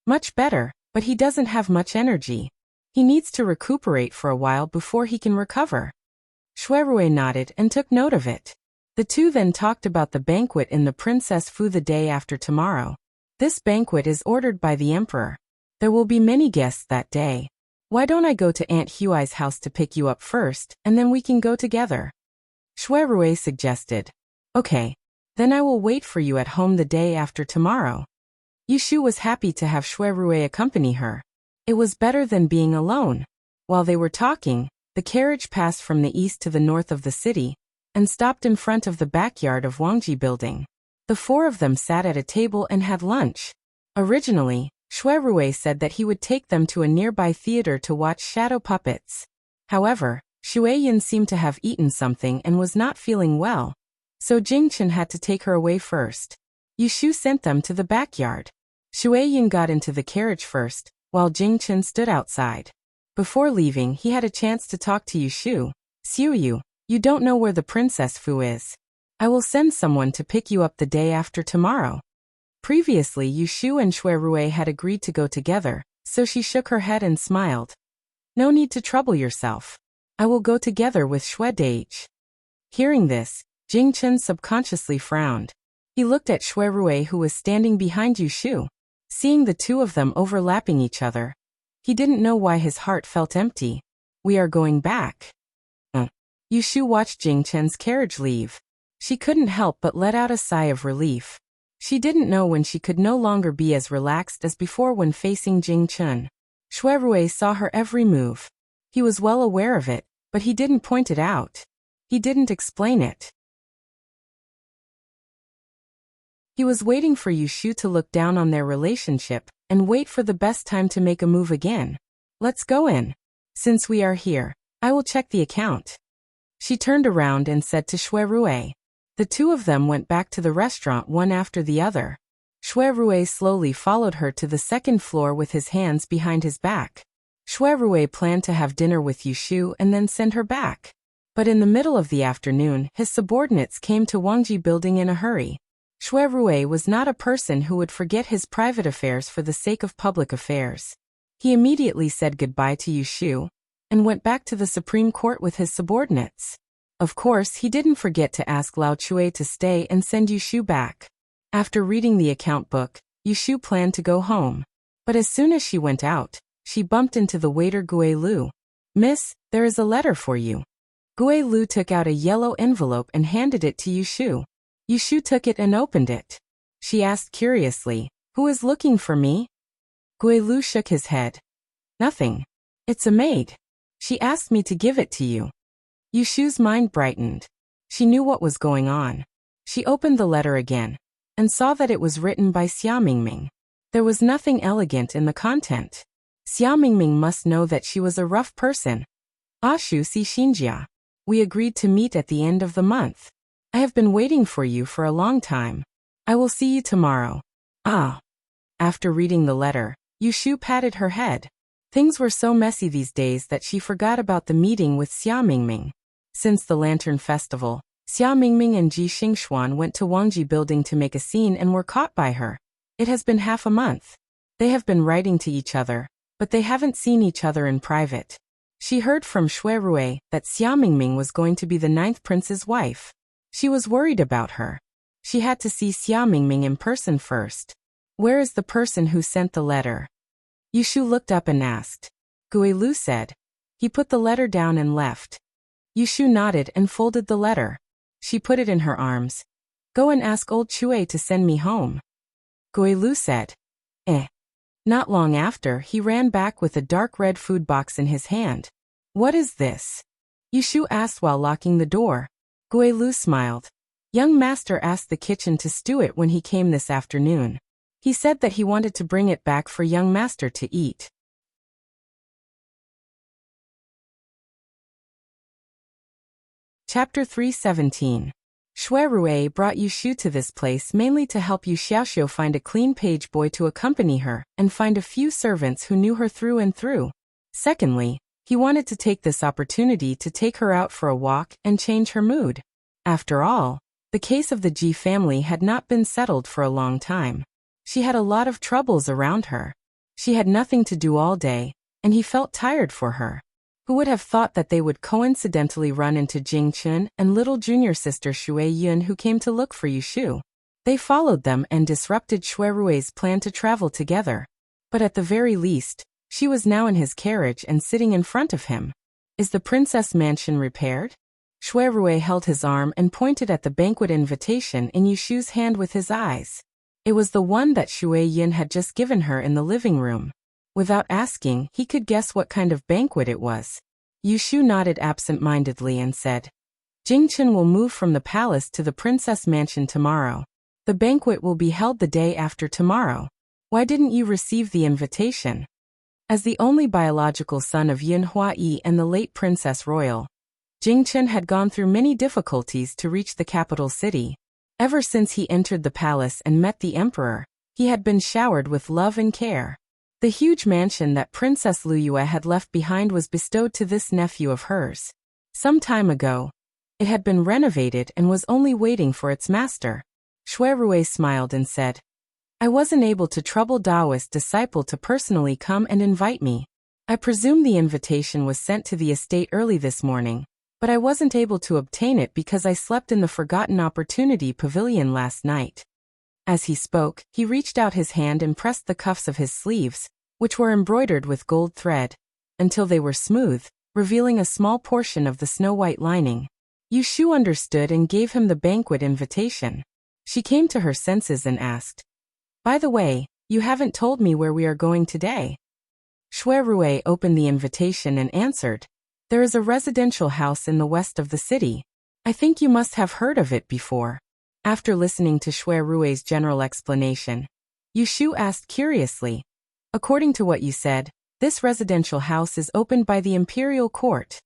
"Much better, but he doesn't have much energy. He needs to recuperate for a while before he can recover." Shui Rui nodded and took note of it. The two then talked about the banquet in the Princess Fu the day after tomorrow. This banquet is ordered by the emperor. There will be many guests that day. Why don't I go to Aunt Huai's house to pick you up first, and then we can go together? Shui Rui suggested. Okay. Then I will wait for you at home the day after tomorrow. Yushu was happy to have Shui Rui accompany her. It was better than being alone. While they were talking, the carriage passed from the east to the north of the city, and stopped in front of the backyard of Wangji building. The four of them sat at a table and had lunch. Originally, Shui Rui said that he would take them to a nearby theater to watch shadow puppets. However, Shuiyin seemed to have eaten something and was not feeling well, so Jingchen had to take her away first. Yushu sent them to the backyard. Shuiyin got into the carriage first, while Jingchen stood outside. Before leaving, he had a chance to talk to Yushu. "Xiuyu, you don't know where the Princess Fu is. I will send someone to pick you up the day after tomorrow." Previously, Yushu and Shui Rui had agreed to go together, so she shook her head and smiled. "No need to trouble yourself. I will go together with Shui Dage." Hearing this, Jingchen subconsciously frowned. He looked at Shui Rui who was standing behind Yushu. Seeing the two of them overlapping each other, he didn't know why his heart felt empty. "We are going back." Yushu watched Jingchen's carriage leave. She couldn't help but let out a sigh of relief. She didn't know when she could no longer be as relaxed as before when facing Jingchen. Shui Rui saw her every move. He was well aware of it, but he didn't point it out. He didn't explain it. He was waiting for Yushu to look down on their relationship and wait for the best time to make a move again. "Let's go in. Since we are here, I will check the account." She turned around and said to Shui Rui. The two of them went back to the restaurant one after the other. Shui Rui slowly followed her to the second floor with his hands behind his back. Shui Rui planned to have dinner with Yushu and then send her back. But in the middle of the afternoon, his subordinates came to Wangji building in a hurry. Shui Rui was not a person who would forget his private affairs for the sake of public affairs. He immediately said goodbye to Yushu and went back to the Supreme Court with his subordinates. Of course, he didn't forget to ask Lao Chui to stay and send Yushu back. After reading the account book, Yushu planned to go home. But as soon as she went out, she bumped into the waiter Gui Lu. "Miss, there is a letter for you." Gui Lu took out a yellow envelope and handed it to Yushu. Yushu took it and opened it. She asked curiously, "Who is looking for me?" Gui Lu shook his head. "Nothing. It's a maid. She asked me to give it to you." Yushu's mind brightened. She knew what was going on. She opened the letter again and saw that it was written by Xia Mingming. There was nothing elegant in the content. Xia Mingming must know that she was a rough person. "Ashu si Xinjia. We agreed to meet at the end of the month. I have been waiting for you for a long time. I will see you tomorrow. Ah." After reading the letter, Yushu patted her head. Things were so messy these days that she forgot about the meeting with Xia Mingming. Since the Lantern Festival, Xia Mingming and Ji Xingxuan went to Wangji Building to make a scene and were caught by her. It has been half a month. They have been writing to each other, but they haven't seen each other in private. She heard from Shui Rui that Xia Mingming was going to be the 9th prince's wife. She was worried about her. She had to see Xia Mingming in person first. "Where is the person who sent the letter?" Yushu looked up and asked. Gui Lu said. He put the letter down and left. Yushu nodded and folded the letter. She put it in her arms. "Go and ask old Chue to send me home." Gui Lu said. Not long after, he ran back with a dark red food box in his hand. "What is this?" Yushu asked while locking the door. Gui Lu smiled. "Young master asked the kitchen to stew it when he came this afternoon. He said that he wanted to bring it back for young master to eat." Chapter 317. Shui Rui brought Yushu to this place mainly to help Yu Xiaoxiu find a clean page boy to accompany her and find a few servants who knew her through and through. Secondly, he wanted to take this opportunity to take her out for a walk and change her mood. After all, the case of the Ji family had not been settled for a long time. She had a lot of troubles around her. She had nothing to do all day, and he felt tired for her. Who would have thought that they would coincidentally run into Jing Chun and little junior sister Shui Yun, who came to look for Yushu? They followed them and disrupted Shui Rui's plan to travel together. But at the very least, she was now in his carriage and sitting in front of him. "Is the princess mansion repaired?" Shui Rui held his arm and pointed at the banquet invitation in Yushu's hand with his eyes. It was the one that Shui Yun had just given her in the living room. Without asking, he could guess what kind of banquet it was. Yushu nodded absent-mindedly and said, "Jingchen will move from the palace to the princess mansion tomorrow. The banquet will be held the day after tomorrow. Why didn't you receive the invitation?" As the only biological son of Yun Huai and the late Princess Royal, Jingchen had gone through many difficulties to reach the capital city. Ever since he entered the palace and met the emperor, he had been showered with love and care. The huge mansion that Princess Lu Yue had left behind was bestowed to this nephew of hers. Some time ago, it had been renovated and was only waiting for its master. Shui Rui smiled and said, "I wasn't able to trouble Daoist disciple to personally come and invite me. I presume the invitation was sent to the estate early this morning, but I wasn't able to obtain it because I slept in the Forgotten Opportunity Pavilion last night." As he spoke, he reached out his hand and pressed the cuffs of his sleeves, which were embroidered with gold thread, until they were smooth, revealing a small portion of the snow-white lining. Yushu understood and gave him the banquet invitation. She came to her senses and asked, "By the way, you haven't told me where we are going today." Shui Rui opened the invitation and answered, "There is a residential house in the west of the city. I think you must have heard of it before." After listening to Shui Rui's general explanation, Yushu asked curiously, "According to what you said, this residential house is opened by the imperial court."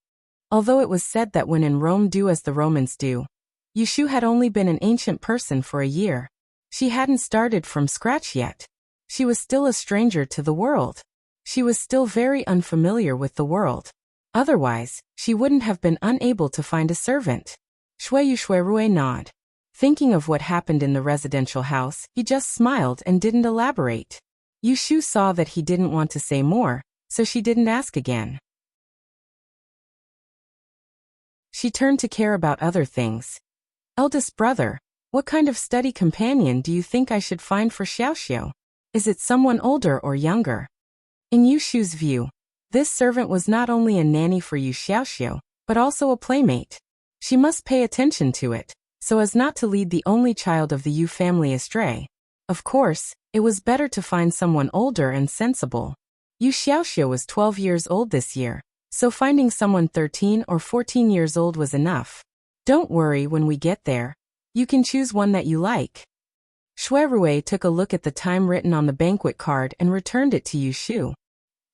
Although it was said that when in Rome do as the Romans do, Yushu had only been an ancient person for a year. She hadn't started from scratch yet. She was still a stranger to the world. She was still very unfamiliar with the world. Otherwise, she wouldn't have been unable to find a servant. Shui Rui nodded. Thinking of what happened in the residential house, he just smiled and didn't elaborate. Yushu saw that he didn't want to say more, so she didn't ask again. She turned to care about other things. "Eldest brother, what kind of study companion do you think I should find for Xiaoxiu? Is it someone older or younger?" In Yushu's view, this servant was not only a nanny for Yu Xiaoxiu, but also a playmate. She must pay attention to it, so as not to lead the only child of the Yu family astray. Of course, it was better to find someone older and sensible. Yu Xiaoxia was 12 years old this year, so finding someone 13 or 14 years old was enough. Don't worry when we get there. You can choose one that you like. Shui Rui took a look at the time written on the banquet card and returned it to Yu Shu.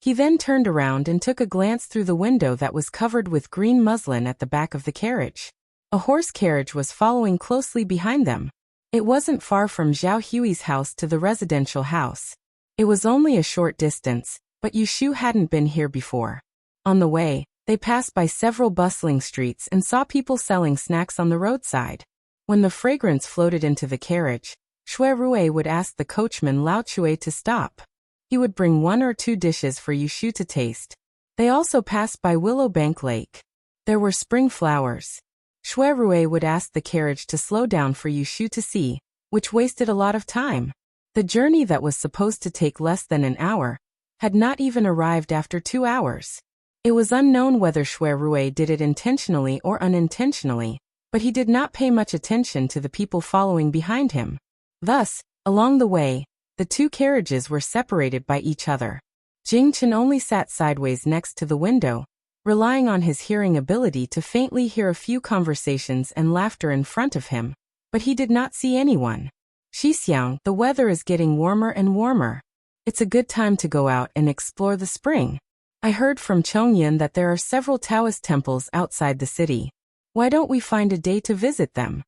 He then turned around and took a glance through the window that was covered with green muslin at the back of the carriage. A horse carriage was following closely behind them. It wasn't far from Zhao Hui's house to the residential house. It was only a short distance, but Yu Shu hadn't been here before. On the way, they passed by several bustling streets and saw people selling snacks on the roadside. When the fragrance floated into the carriage, Shui Rui would ask the coachman Lao Chui to stop. He would bring 1 or 2 dishes for Yu Shu to taste. They also passed by Willow Bank Lake. There were spring flowers. Shui Rui would ask the carriage to slow down for Yu Shu to see, which wasted a lot of time. The journey that was supposed to take less than an hour had not even arrived after 2 hours. It was unknown whether Shui Rui did it intentionally or unintentionally, but he did not pay much attention to the people following behind him. Thus, along the way, the 2 carriages were separated by each other. Jing Chen only sat sideways next to the window, relying on his hearing ability to faintly hear a few conversations and laughter in front of him, but he did not see anyone. Xixiang, the weather is getting warmer and warmer. It's a good time to go out and explore the spring. I heard from Chongyan that there are several Taoist temples outside the city. Why don't we find a day to visit them?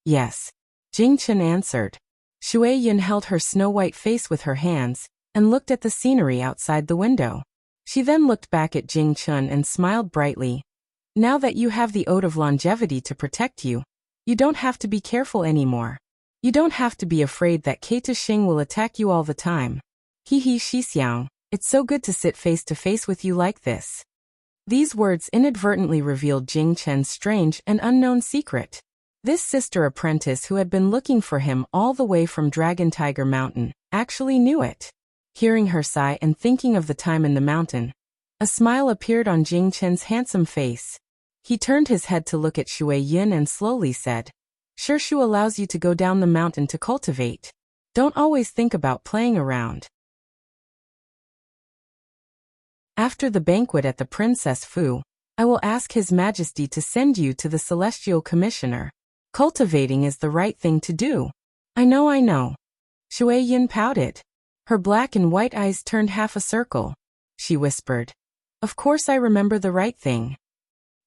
Yes, Jing Chen answered. Shui Yun held her snow-white face with her hands and looked at the scenery outside the window. She then looked back at Jing Chen and smiled brightly. Now that you have the Ode of Longevity to protect you, you don't have to be careful anymore. You don't have to be afraid that Keita Xing will attack you all the time. Hehe Xixiang, it's so good to sit face to face with you like this. These words inadvertently revealed Jing Chen's strange and unknown secret. This sister apprentice who had been looking for him all the way from Dragon Tiger Mountain actually knew it. Hearing her sigh and thinking of the time in the mountain, a smile appeared on Jing Chen's handsome face. He turned his head to look at Shui Yin and slowly said, Shu allows you to go down the mountain to cultivate. Don't always think about playing around. After the banquet at the Princess Fu, I will ask His Majesty to send you to the Celestial Commissioner. Cultivating is the right thing to do. I know. Shui Yin pouted. Her black and white eyes turned half a circle. She whispered, Of course I remember the right thing.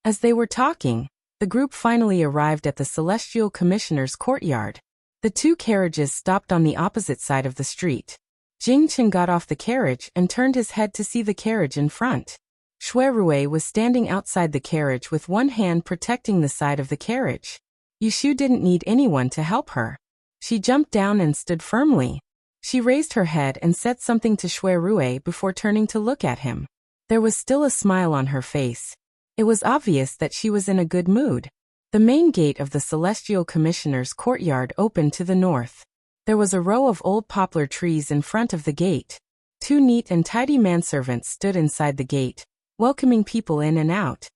As they were talking, the group finally arrived at the Celestial Commissioner's courtyard. The 2 carriages stopped on the opposite side of the street. Jing Chen got off the carriage and turned his head to see the carriage in front. Shui Rui was standing outside the carriage with one hand protecting the side of the carriage. Yu Shu didn't need anyone to help her. She jumped down and stood firmly. She raised her head and said something to Shui Rui before turning to look at him. There was still a smile on her face. It was obvious that she was in a good mood. The main gate of the Celestial Commissioner's courtyard opened to the north. There was a row of old poplar trees in front of the gate. 2 neat and tidy manservants stood inside the gate, welcoming people in and out.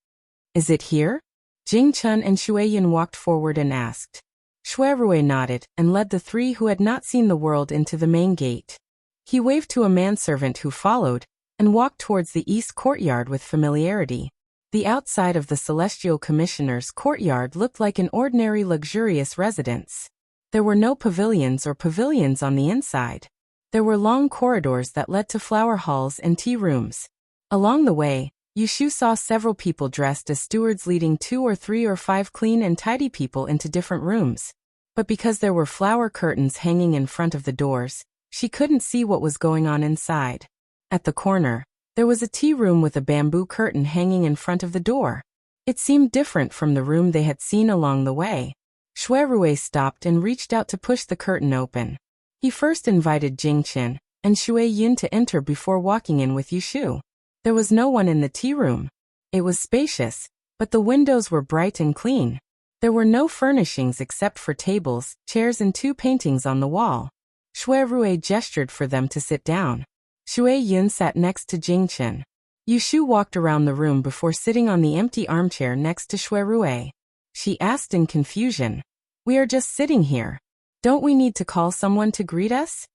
Is it here? Jing Chen and Shui Yin walked forward and asked. Shui Rui nodded and led the 3 who had not seen the world into the main gate. He waved to a manservant who followed and walked towards the east courtyard with familiarity. The outside of the Celestial Commissioner's courtyard looked like an ordinary luxurious residence. There were no pavilions on the inside. There were long corridors that led to flower halls and tea rooms. Along the way, Yu Shu saw several people dressed as stewards leading 2 or 3 or 5 clean and tidy people into different rooms. But because there were flower curtains hanging in front of the doors, she couldn't see what was going on inside. At the corner, there was a tea room with a bamboo curtain hanging in front of the door. It seemed different from the room they had seen along the way. Shui Rui stopped and reached out to push the curtain open. He first invited Jing Chen and Shui Yin to enter before walking in with Yu Shu. There was no one in the tea room. It was spacious, but the windows were bright and clean. There were no furnishings except for tables, chairs and 2 paintings on the wall. Shui Rui gestured for them to sit down. Shui Yin sat next to Jing Chen. Yushu walked around the room before sitting on the empty armchair next to Shui Rui. She asked in confusion. We are just sitting here. Don't we need to call someone to greet us?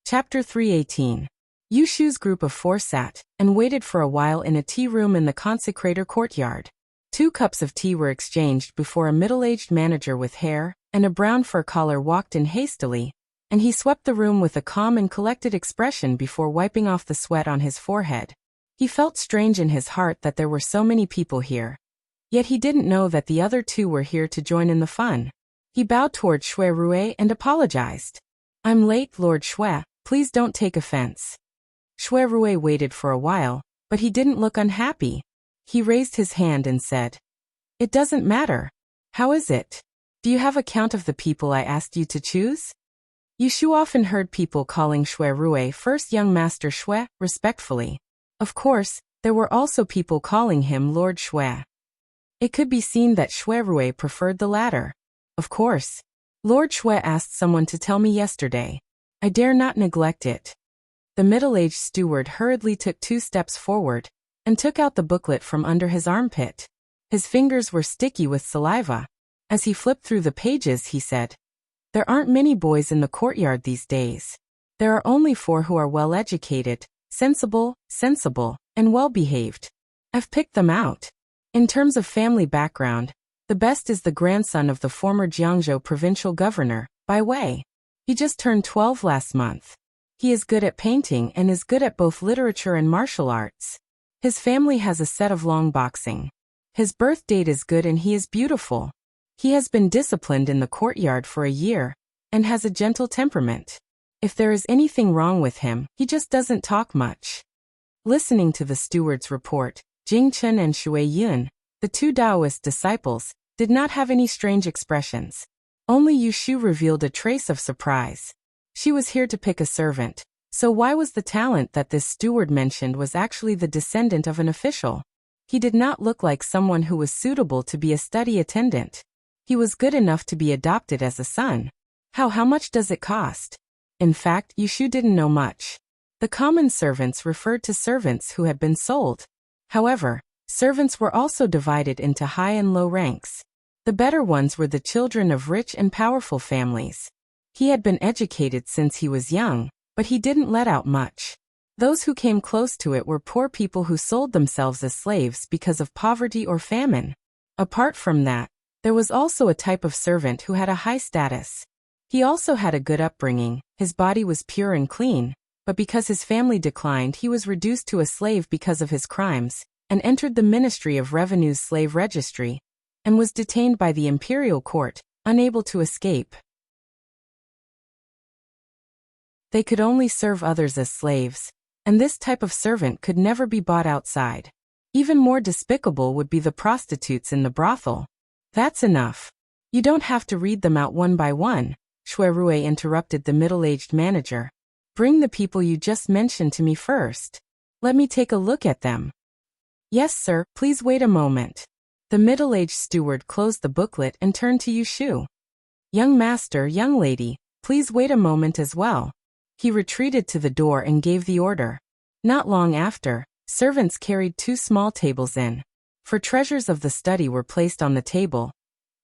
Chapter 318. Yushu's group of four sat and waited for a while in a tea room in the consecrator courtyard. 2 cups of tea were exchanged before a middle-aged manager with hair and a brown fur collar walked in hastily, and he swept the room with a calm and collected expression before wiping off the sweat on his forehead. He felt strange in his heart that there were so many people here. Yet he didn't know that the other 2 were here to join in the fun. He bowed toward Shui Rui and apologized. I'm late, Lord Shui, please don't take offense. Shui Rui waited for a while, but he didn't look unhappy. He raised his hand and said, It doesn't matter. How is it? Do you have a count of the people I asked you to choose? Yushu often heard people calling Shui Rui first young master Shui, respectfully. Of course, there were also people calling him Lord Shui. It could be seen that Shui Rui preferred the latter. Of course. Lord Shui asked someone to tell me yesterday. I dare not neglect it. The middle-aged steward hurriedly took 2 steps forward and took out the booklet from under his armpit. His fingers were sticky with saliva. As he flipped through the pages, he said, There aren't many boys in the courtyard these days. There are only 4 who are well-educated, sensible, and well-behaved. I've picked them out. In terms of family background, the best is the grandson of the former Jiangzhou provincial governor, Bai Wei. He just turned 12 last month. He is good at painting and is good at both literature and martial arts. His family has a set of long boxing. His birth date is good and he is beautiful. He has been disciplined in the courtyard for a year and has a gentle temperament. If there is anything wrong with him, he just doesn't talk much. Listening to the steward's report, Jing Chen and Shui Yun, the 2 Taoist disciples, did not have any strange expressions. Only Yushu revealed a trace of surprise. She was here to pick a servant, so why was the talent that this steward mentioned was actually the descendant of an official? He did not look like someone who was suitable to be a study attendant. He was good enough to be adopted as a son. How much does it cost? In fact, Yushu didn't know much. The common servants referred to servants who had been sold. However, servants were also divided into high and low ranks. The better ones were the children of rich and powerful families. He had been educated since he was young, but he didn't let out much. Those who came close to it were poor people who sold themselves as slaves because of poverty or famine. Apart from that, there was also a type of servant who had a high status. He also had a good upbringing, his body was pure and clean, but because his family declined he was reduced to a slave because of his crimes, and entered the Ministry of Revenue's slave registry, and was detained by the imperial court, unable to escape. They could only serve others as slaves, and this type of servant could never be bought outside. Even more despicable would be the prostitutes in the brothel. That's enough. You don't have to read them out one by one, Shui Rui interrupted the middle-aged manager. Bring the people you just mentioned to me first. Let me take a look at them. Yes, sir, please wait a moment. The middle-aged steward closed the booklet and turned to Yushu. Young master, young lady, please wait a moment as well. He retreated to the door and gave the order. Not long after, servants carried 2 small tables in. For treasures of the study were placed on the table,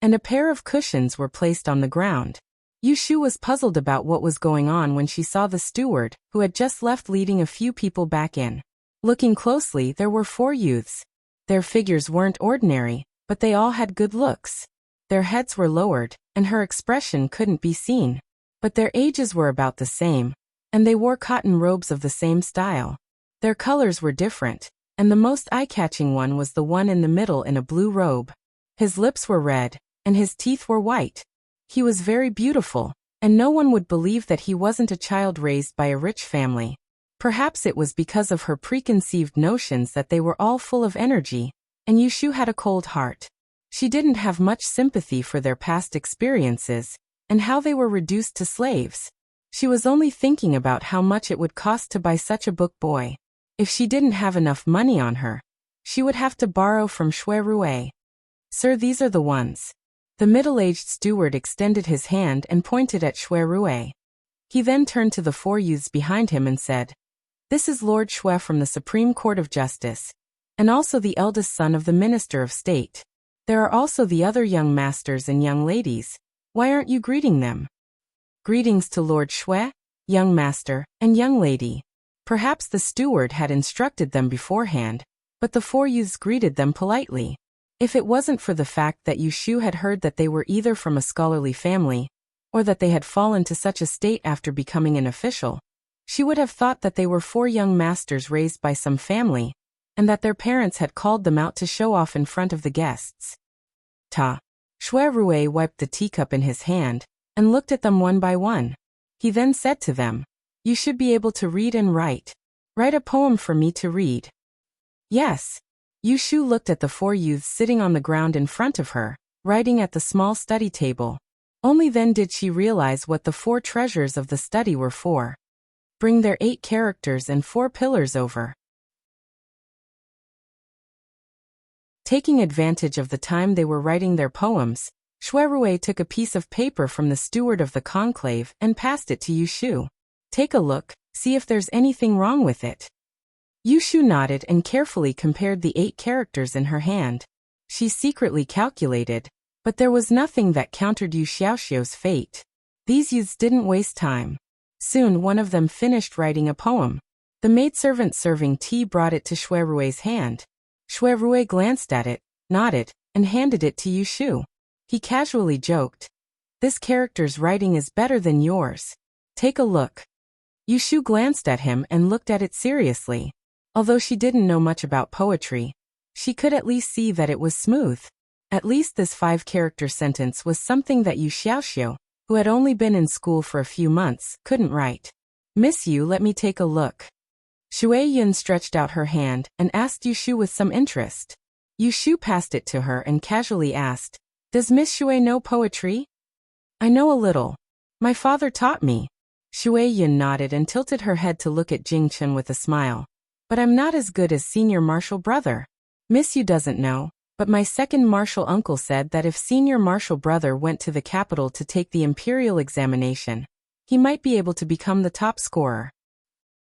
and a pair of cushions were placed on the ground. Yushu was puzzled about what was going on when she saw the steward, who had just left, leading a few people back in. Looking closely, there were 4 youths. Their figures weren't ordinary, but they all had good looks. Their heads were lowered, and her expression couldn't be seen. But their ages were about the same, and they wore cotton robes of the same style. Their colors were different, and the most eye-catching one was the one in the middle in a blue robe. His lips were red, and his teeth were white. He was very beautiful, and no one would believe that he wasn't a child raised by a rich family. Perhaps it was because of her preconceived notions that they were all full of energy, and Yushu had a cold heart. She didn't have much sympathy for their past experiences, and how they were reduced to slaves. She was only thinking about how much it would cost to buy such a book boy. If she didn't have enough money on her, she would have to borrow from Shui Rui. Sir, these are the ones. The middle-aged steward extended his hand and pointed at Shui Rui. He then turned to the 4 youths behind him and said, "This is Lord Shui from the Supreme Court of Justice, and also the eldest son of the Minister of State. There are also the other young masters and young ladies. Why aren't you greeting them?" Greetings to Lord Shui, young master, and young lady. Perhaps the steward had instructed them beforehand, but the 4 youths greeted them politely. If it wasn't for the fact that Yu Shu had heard that they were either from a scholarly family, or that they had fallen to such a state after becoming an official, she would have thought that they were 4 young masters raised by some family, and that their parents had called them out to show off in front of the guests. Shui Rui wiped the teacup in his hand, and looked at them one by one. He then said to them, "You should be able to read and write. Write a poem for me to read." "Yes." Yu Shu looked at the 4 youths sitting on the ground in front of her, writing at the small study table. Only then did she realize what the 4 treasures of the study were for. Bring their 8 characters and 4 pillars over. Taking advantage of the time they were writing their poems, Shui Rui took a piece of paper from the steward of the conclave and passed it to Yu Shu. "Take a look, see if there's anything wrong with it." Yu Shu nodded and carefully compared the 8 characters in her hand. She secretly calculated, but there was nothing that countered Yu Xiaoxiu's fate. These youths didn't waste time. Soon one of them finished writing a poem. The maidservant serving tea brought it to Shui Rui's hand. Shui Rui glanced at it, nodded, and handed it to Yu Shu. He casually joked, "This character's writing is better than yours. Take a look." Yu Shu glanced at him and looked at it seriously. Although she didn't know much about poetry, she could at least see that it was smooth. At least this 5-character sentence was something that Yu Xiaoxiu, who had only been in school for a few months, couldn't write. "Miss Yu, let me take a look." Shui Yun stretched out her hand and asked Yu Shu with some interest. Yu Shu passed it to her and casually asked, "Does Miss Shui know poetry?" "I know a little. My father taught me." Shui Yun nodded and tilted her head to look at Jing Chen with a smile. "But I'm not as good as senior marshal brother. Miss Yu doesn't know, but my second marshal uncle said that if senior marshal brother went to the capital to take the imperial examination, he might be able to become the top scorer."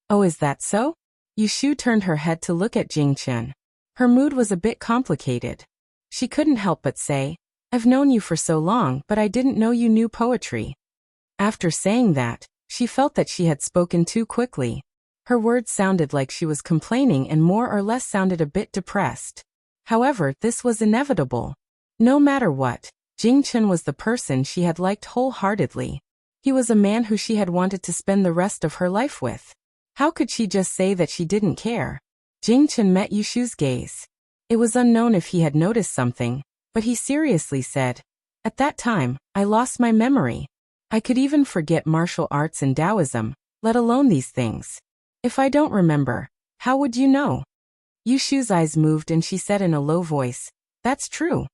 "Oh, is that so?" Yu Shu turned her head to look at Jing Chen. Her mood was a bit complicated. She couldn't help but say, "I've known you for so long, but I didn't know you knew poetry." After saying that, she felt that she had spoken too quickly. Her words sounded like she was complaining and more or less sounded a bit depressed. However, this was inevitable. No matter what, Jing Chen was the person she had liked wholeheartedly. He was a man who she had wanted to spend the rest of her life with. How could she just say that she didn't care? Jing Chen met Yu Shu's gaze. It was unknown if he had noticed something, but he seriously said, "At that time, I lost my memory. I could even forget martial arts and Taoism, let alone these things. If I don't remember, how would you know?" Yu Shu's eyes moved and she said in a low voice, "That's true."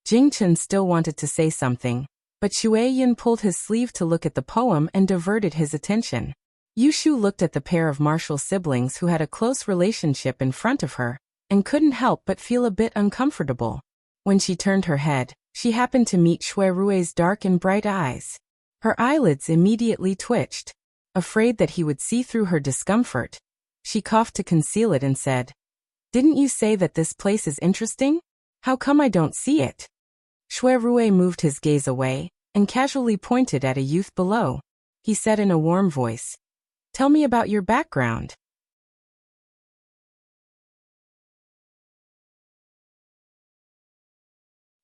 Jing Chen still wanted to say something, but Shui Yun pulled his sleeve to look at the poem and diverted his attention. Yu Shu looked at the pair of martial siblings who had a close relationship in front of her, and couldn't help but feel a bit uncomfortable. When she turned her head, she happened to meet Shui Rui's dark and bright eyes. Her eyelids immediately twitched. Afraid that he would see through her discomfort, she coughed to conceal it and said, "Didn't you say that this place is interesting? How come I don't see it?" Shui Rui moved his gaze away, and casually pointed at a youth below. He said in a warm voice, "Tell me about your background."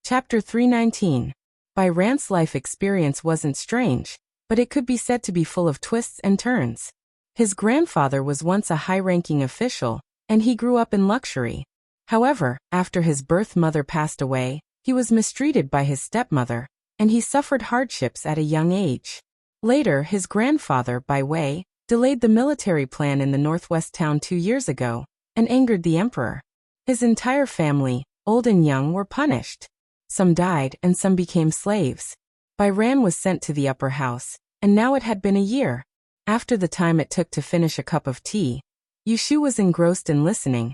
Chapter 319. Bai Ran's life experience wasn't strange, but it could be said to be full of twists and turns. His grandfather was once a high-ranking official, and he grew up in luxury. However, after his birth mother passed away, he was mistreated by his stepmother, and he suffered hardships at a young age. Later, his grandfather, Bai Wei, delayed the military plan in the northwest town 2 years ago, and angered the emperor. His entire family, old and young, were punished. Some died and some became slaves. Bai Ran was sent to the upper house, and now it had been a year. After the time it took to finish a cup of tea, Yu Shu was engrossed in listening,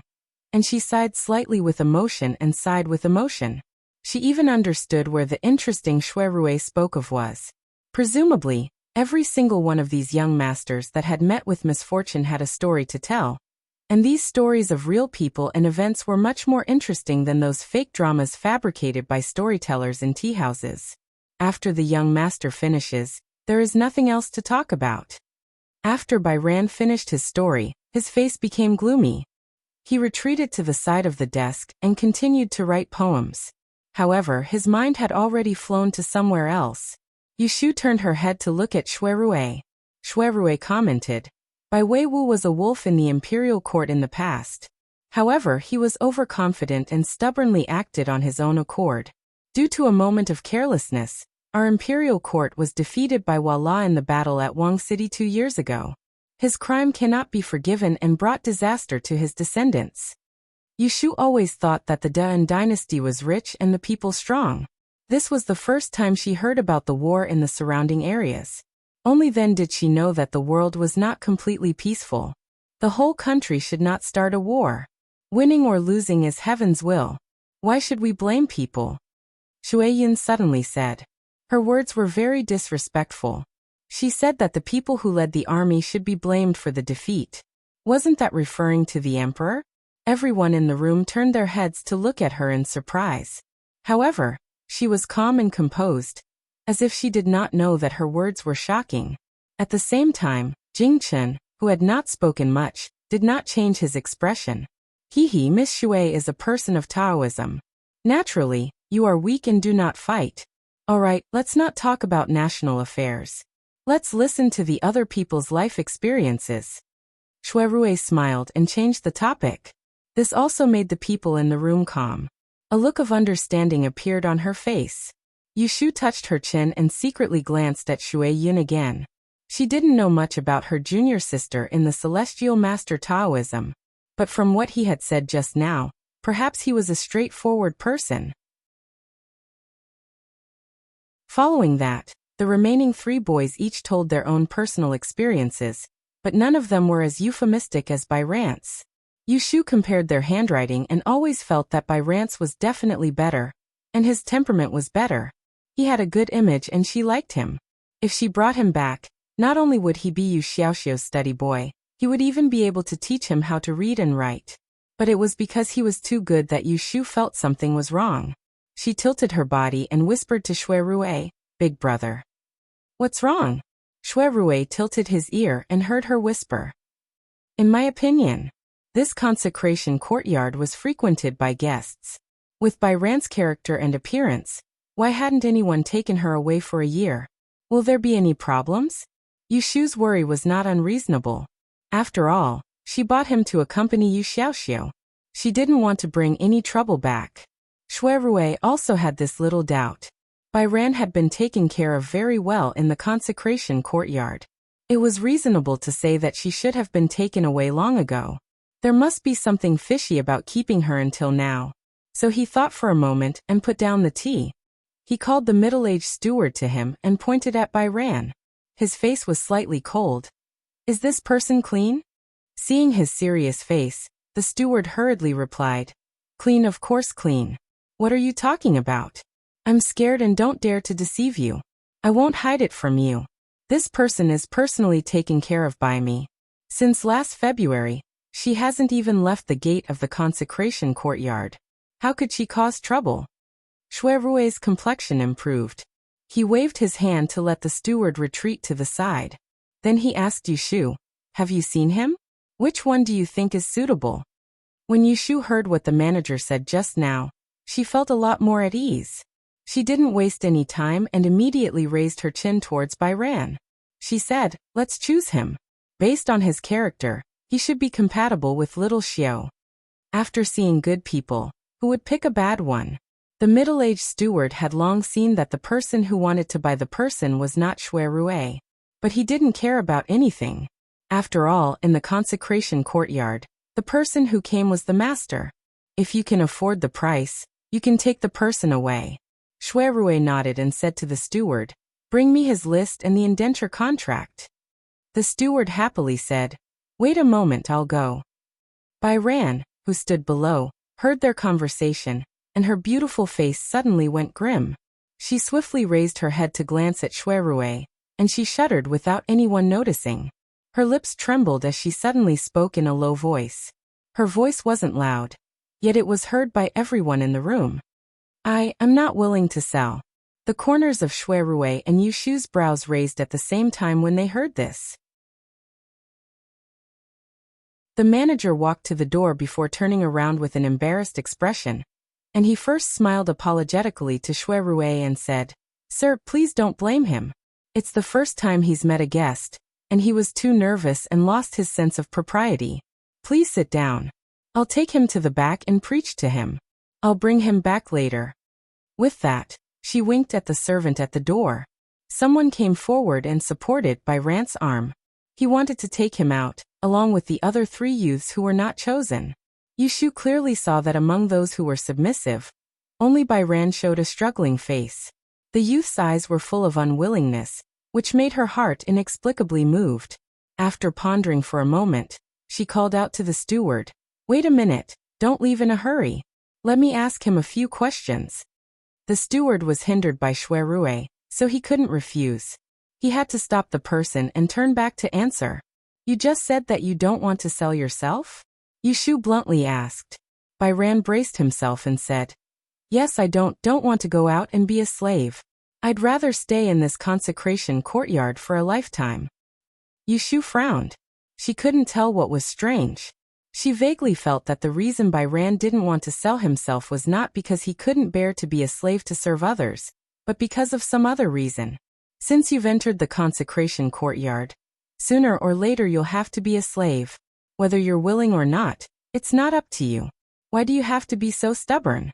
and she sighed slightly with emotion and sighed with emotion. She even understood where the interesting Shui Rui spoke of was. Presumably, Every single one of these young masters that had met with misfortune had a story to tell, and these stories of real people and events were much more interesting than those fake dramas fabricated by storytellers in tea houses. After the young master finishes, there is nothing else to talk about. After Byran finished his story, his face became gloomy. He retreated to the side of the desk and continued to write poems. However, his mind had already flown to somewhere else. Yushu turned her head to look at Shuirue. Shuirue commented, Bai Weiwu was a wolf in the imperial court in the past. However, he was overconfident and stubbornly acted on his own accord. Due to a moment of carelessness, our imperial court was defeated by Wala in the battle at Wang City 2 years ago. His crime cannot be forgiven and brought disaster to his descendants. Yushu always thought that the Da'an dynasty was rich and the people strong. This was the first time she heard about the war in the surrounding areas. Only then did she know that the world was not completely peaceful. The whole country should not start a war. Winning or losing is heaven's will. Why should we blame people? Shueyin suddenly said. Her words were very disrespectful. She said that the people who led the army should be blamed for the defeat. Wasn't that referring to the emperor? Everyone in the room turned their heads to look at her in surprise. However, she was calm and composed, as if she did not know that her words were shocking. At the same time, Jing Chen, who had not spoken much, did not change his expression. Miss Shui is a person of Taoism. Naturally, you are weak and do not fight. Alright, let's not talk about national affairs. Let's listen to the other people's life experiences. Shuirue smiled and changed the topic. This also made the people in the room calm. A look of understanding appeared on her face. Yushu touched her chin and secretly glanced at Shui Yun again. She didn't know much about her junior sister in the Celestial Master Taoism, but from what he had said just now, perhaps he was a straightforward person. Following that, the remaining 3 boys each told their own personal experiences, but none of them were as euphemistic as Byran's. Yushu compared their handwriting and always felt that Byran's was definitely better, and his temperament was better. He had a good image and she liked him. If she brought him back, not only would he be Yu Xiaoxiu's study boy, he would even be able to teach him how to read and write. But it was because he was too good that Yushu felt something was wrong. She tilted her body and whispered to Shuirue, Big brother. What's wrong? Shuirue tilted his ear and heard her whisper. In my opinion, this consecration courtyard was frequented by guests. With Byran's character and appearance, why hadn't anyone taken her away for a year? Will there be any problems? Yushu's worry was not unreasonable. After all, she bought him to accompany Yu Xiaoxiu. She didn't want to bring any trouble back. Shuirue also had this little doubt. Byran had been taken care of very well in the consecration courtyard. It was reasonable to say that she should have been taken away long ago. There must be something fishy about keeping her until now. So he thought for a moment and put down the tea. He called the middle-aged steward to him and pointed at Byran. His face was slightly cold. Is this person clean? Seeing his serious face, the steward hurriedly replied, Clean, of course clean. What are you talking about? I'm scared and don't dare to deceive you. I won't hide it from you. This person is personally taken care of by me. Since last February, she hasn't even left the gate of the consecration courtyard. How could she cause trouble? Shuirue's complexion improved. He waved his hand to let the steward retreat to the side. Then he asked Yushu, Have you seen him? Which one do you think is suitable? When Yushu heard what the manager said just now, she felt a lot more at ease. She didn't waste any time and immediately raised her chin towards Byran. She said, Let's choose him. Based on his character, he should be compatible with little Xiao. After seeing good people, who would pick a bad one? The middle-aged steward had long seen that the person who wanted to buy the person was not Shuirue. But he didn't care about anything. After all, in the consecration courtyard, the person who came was the master. If you can afford the price, you can take the person away. Shuirue nodded and said to the steward, Bring me his list and the indenture contract. The steward happily said, Wait a moment, I'll go. Byran, who stood below, heard their conversation, and her beautiful face suddenly went grim. She swiftly raised her head to glance at Shuirue, and she shuddered without anyone noticing. Her lips trembled as she suddenly spoke in a low voice. Her voice wasn't loud, yet it was heard by everyone in the room. I am not willing to sell. The corners of Shui Rui and Yushu's brows raised at the same time when they heard this. The manager walked to the door before turning around with an embarrassed expression, and he first smiled apologetically to Shui Rui and said, "Sir, please don't blame him. It's the first time he's met a guest, and he was too nervous and lost his sense of propriety. Please sit down. I'll take him to the back and preach to him. I'll bring him back later." With that, she winked at the servant at the door. Someone came forward and supported Bai Ran's arm. He wanted to take him out, along with the other 3 youths who were not chosen. Yushu clearly saw that among those who were submissive, only Bai Ran showed a struggling face. The youth's eyes were full of unwillingness, which made her heart inexplicably moved. After pondering for a moment, she called out to the steward, "Wait a minute, don't leave in a hurry. Let me ask him a few questions." The steward was hindered by Shui Rui, so he couldn't refuse. He had to stop the person and turn back to answer. "You just said that you don't want to sell yourself?" Yushu bluntly asked. Bai Ran braced himself and said, "Yes, I don't want to go out and be a slave. I'd rather stay in this consecration courtyard for a lifetime." Yushu frowned. She couldn't tell what was strange. She vaguely felt that the reason Bai Ran didn't want to sell himself was not because he couldn't bear to be a slave to serve others, but because of some other reason. Since you've entered the consecration courtyard, sooner or later you'll have to be a slave. Whether you're willing or not, it's not up to you. Why do you have to be so stubborn?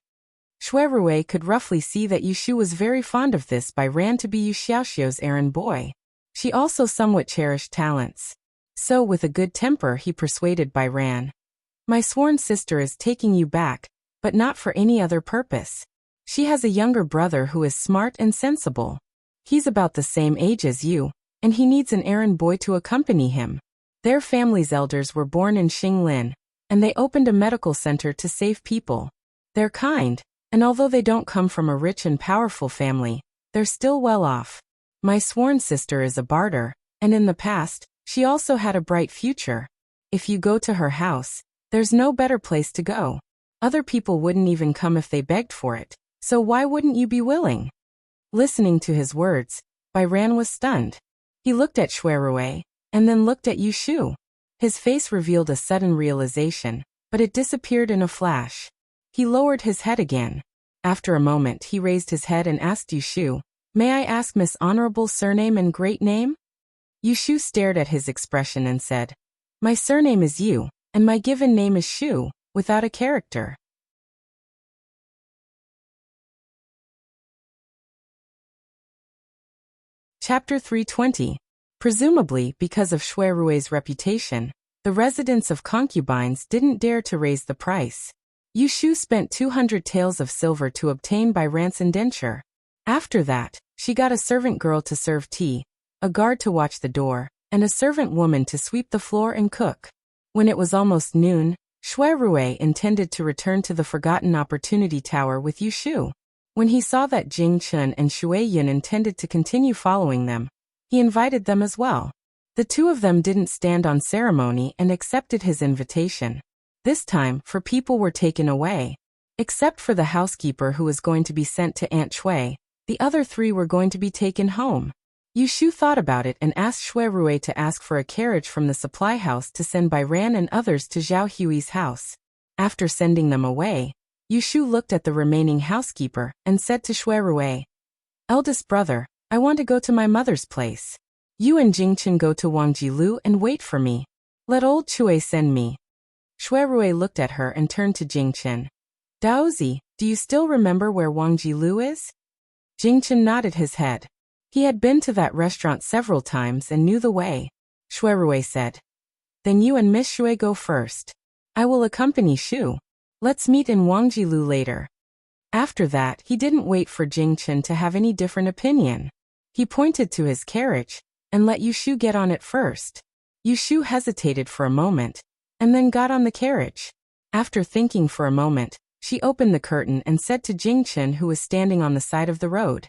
Shui Rui could roughly see that Yushu was very fond of this Bai Ran to be Yu Xiaoxiu's errand boy. She also somewhat cherished talents. So with a good temper he persuaded Bai Ran. "My sworn sister is taking you back, but not for any other purpose. She has a younger brother who is smart and sensible. He's about the same age as you, and he needs an errand boy to accompany him. Their family's elders were born in Xinglin, and they opened a medical center to save people. They're kind, and although they don't come from a rich and powerful family, they're still well off. My sworn sister is a barter, and in the past, she also had a bright future. If you go to her house, there's no better place to go. Other people wouldn't even come if they begged for it, so why wouldn't you be willing?" Listening to his words, Bai Ran was stunned. He looked at Shui Rui, and then looked at Yushu. His face revealed a sudden realization, but it disappeared in a flash. He lowered his head again. After a moment he raised his head and asked Yushu, "May I ask Miss Honorable surname and great name?" Yushu stared at his expression and said, "My surname is Yu, and my given name is Shu, without a character." Chapter 320. Presumably because of Shui Rui's reputation, the residents of concubines didn't dare to raise the price. Yushu spent 200 taels of silver to obtain Bai Ran's indenture. After that, she got a servant girl to serve tea, a guard to watch the door, and a servant woman to sweep the floor and cook. When it was almost noon, Shui Rui intended to return to the Forgotten Opportunity Tower with Yushu. When he saw that Jing Chun and Shui Yun intended to continue following them, he invited them as well. The 2 of them didn't stand on ceremony and accepted his invitation. This time, 4 people were taken away. Except for the housekeeper who was going to be sent to Aunt Shui, the other 3 were going to be taken home. Yushu thought about it and asked Shui Rui to ask for a carriage from the supply house to send Bai Ran and others to Zhao Hui's house. After sending them away, Yushu looked at the remaining housekeeper and said to Shui Rui, "Eldest brother, I want to go to my mother's place. You and Jingchen go to Wangjilu and wait for me. Let old Chui send me." Shui Rui looked at her and turned to Jingchen. "Daozi, do you still remember where Wangjilu is?" Jingchen nodded his head. He had been to that restaurant several times and knew the way. Shui Rui said, "Then you and Miss Shui go first. I will accompany Shu. Let's meet in Wangjilu later." After that, he didn't wait for Jingchen to have any different opinion. He pointed to his carriage and let Yushu get on it first. Yushu hesitated for a moment and then got on the carriage. After thinking for a moment, she opened the curtain and said to Jingchen, who was standing on the side of the road,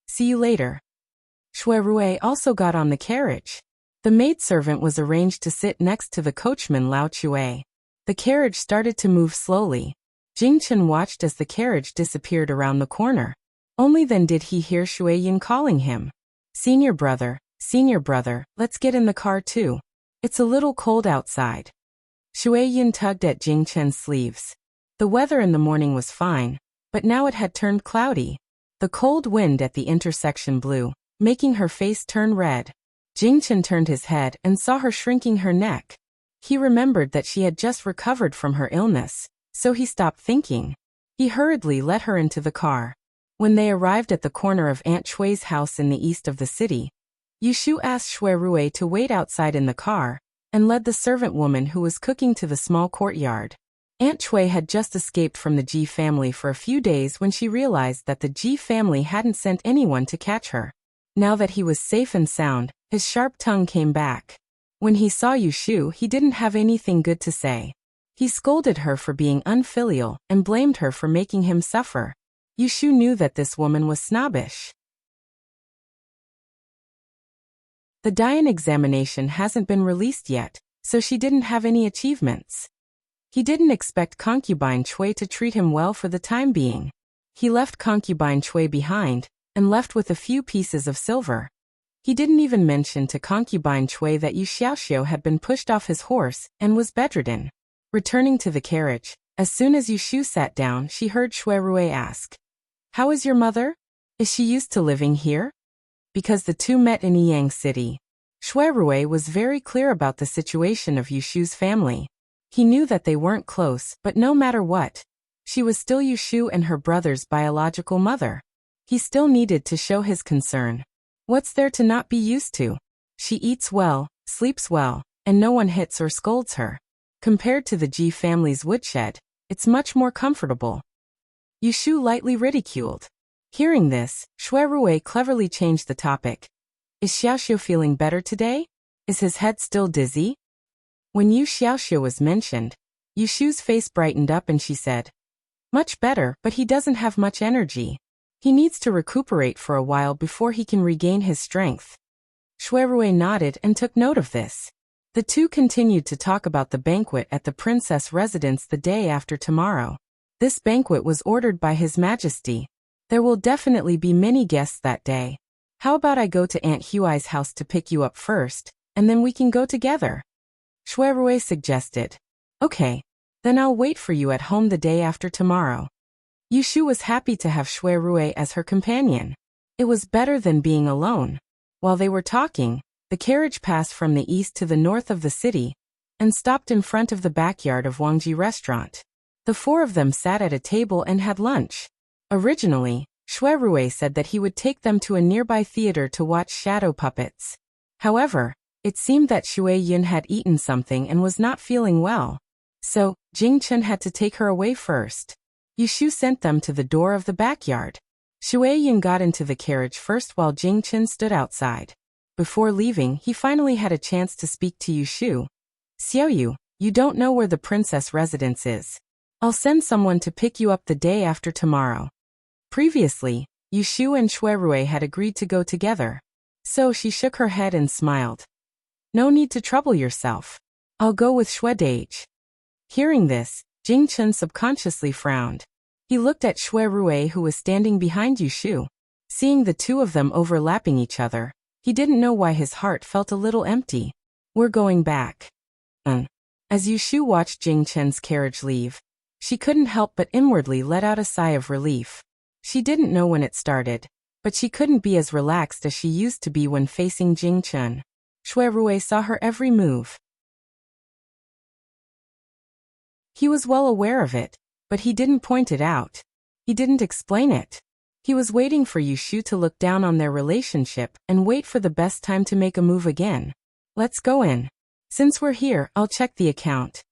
"See you later." Shui Rui also got on the carriage. The maidservant was arranged to sit next to the coachman Lao Chue. The carriage started to move slowly. Jing Chen watched as the carriage disappeared around the corner. Only then did he hear Shui Yin calling him. Senior brother, let's get in the car too. It's a little cold outside. Shui Yin tugged at Jing Chen's sleeves. The weather in the morning was fine, but now it had turned cloudy. The cold wind at the intersection blew, making her face turn red. Jing Chen turned his head and saw her shrinking her neck. He remembered that she had just recovered from her illness, so he stopped thinking. He hurriedly let her into the car. When they arrived at the corner of Aunt Shui's house in the east of the city, Yushu asked Shui Rui to wait outside in the car, and led the servant woman who was cooking to the small courtyard. Aunt Shui had just escaped from the Ji family for a few days when she realized that the Ji family hadn't sent anyone to catch her. Now that he was safe and sound, his sharp tongue came back. When he saw Yushu, he didn't have anything good to say. He scolded her for being unfilial and blamed her for making him suffer. Yushu knew that this woman was snobbish. The Dian examination hasn't been released yet, so she didn't have any achievements. He didn't expect concubine Chui to treat him well for the time being. He left concubine Chui behind, and left with a few pieces of silver. He didn't even mention to concubine Chui that Yu Xiaoxiu had been pushed off his horse and was bedridden. Returning to the carriage, as soon as Yushu sat down, she heard Shui Rui ask, "How is your mother? Is she used to living here?" Because the two met in Yang City. Shui Rui was very clear about the situation of Yushu's family. He knew that they weren't close, but no matter what, she was still Yushu and her brother's biological mother. He still needed to show his concern. What's there to not be used to? She eats well, sleeps well, and no one hits or scolds her. Compared to the Ji family's woodshed, it's much more comfortable. Yushu lightly ridiculed. Hearing this, Shui Rui cleverly changed the topic. Is Xiaoxiu feeling better today? Is his head still dizzy? When Yu Xiaoxiu was mentioned, Yushu's face brightened up and she said, "Much better, but he doesn't have much energy. He needs to recuperate for a while before he can regain his strength." Shui Rui nodded and took note of this. The two continued to talk about the banquet at the princess residence the day after tomorrow. This banquet was ordered by His Majesty. There will definitely be many guests that day. How about I go to Aunt Huai's house to pick you up first, and then we can go together? Shui Rui suggested. Okay, then I'll wait for you at home the day after tomorrow. Yushu was happy to have Shui Rui as her companion. It was better than being alone. While they were talking, the carriage passed from the east to the north of the city, and stopped in front of the backyard of Wangji restaurant. The four of them sat at a table and had lunch. Originally, Shui Rui said that he would take them to a nearby theater to watch shadow puppets. However, it seemed that Shui Yin had eaten something and was not feeling well. So, Jing Chen had to take her away first. Yushu sent them to the door of the backyard. Shui Yin got into the carriage first while Jing Chen stood outside. Before leaving, he finally had a chance to speak to Yushu. "Xiaoyu, you don't know where the princess residence is. I'll send someone to pick you up the day after tomorrow." Previously, Yushu and Shui Rui had agreed to go together. So she shook her head and smiled. "No need to trouble yourself. I'll go with Shui Dage." Hearing this, Jing Chen subconsciously frowned. He looked at Shui Rui who was standing behind Yushu. Seeing the two of them overlapping each other, he didn't know why his heart felt a little empty. "We're going back." As Yushu watched Jing Chen's carriage leave, she couldn't help but inwardly let out a sigh of relief. She didn't know when it started, but she couldn't be as relaxed as she used to be when facing Jing Chen. Shui Rui saw her every move. He was well aware of it, but he didn't point it out. He didn't explain it. He was waiting for Yushu to look down on their relationship and wait for the best time to make a move again. "Let's go in. Since we're here, I'll check the account."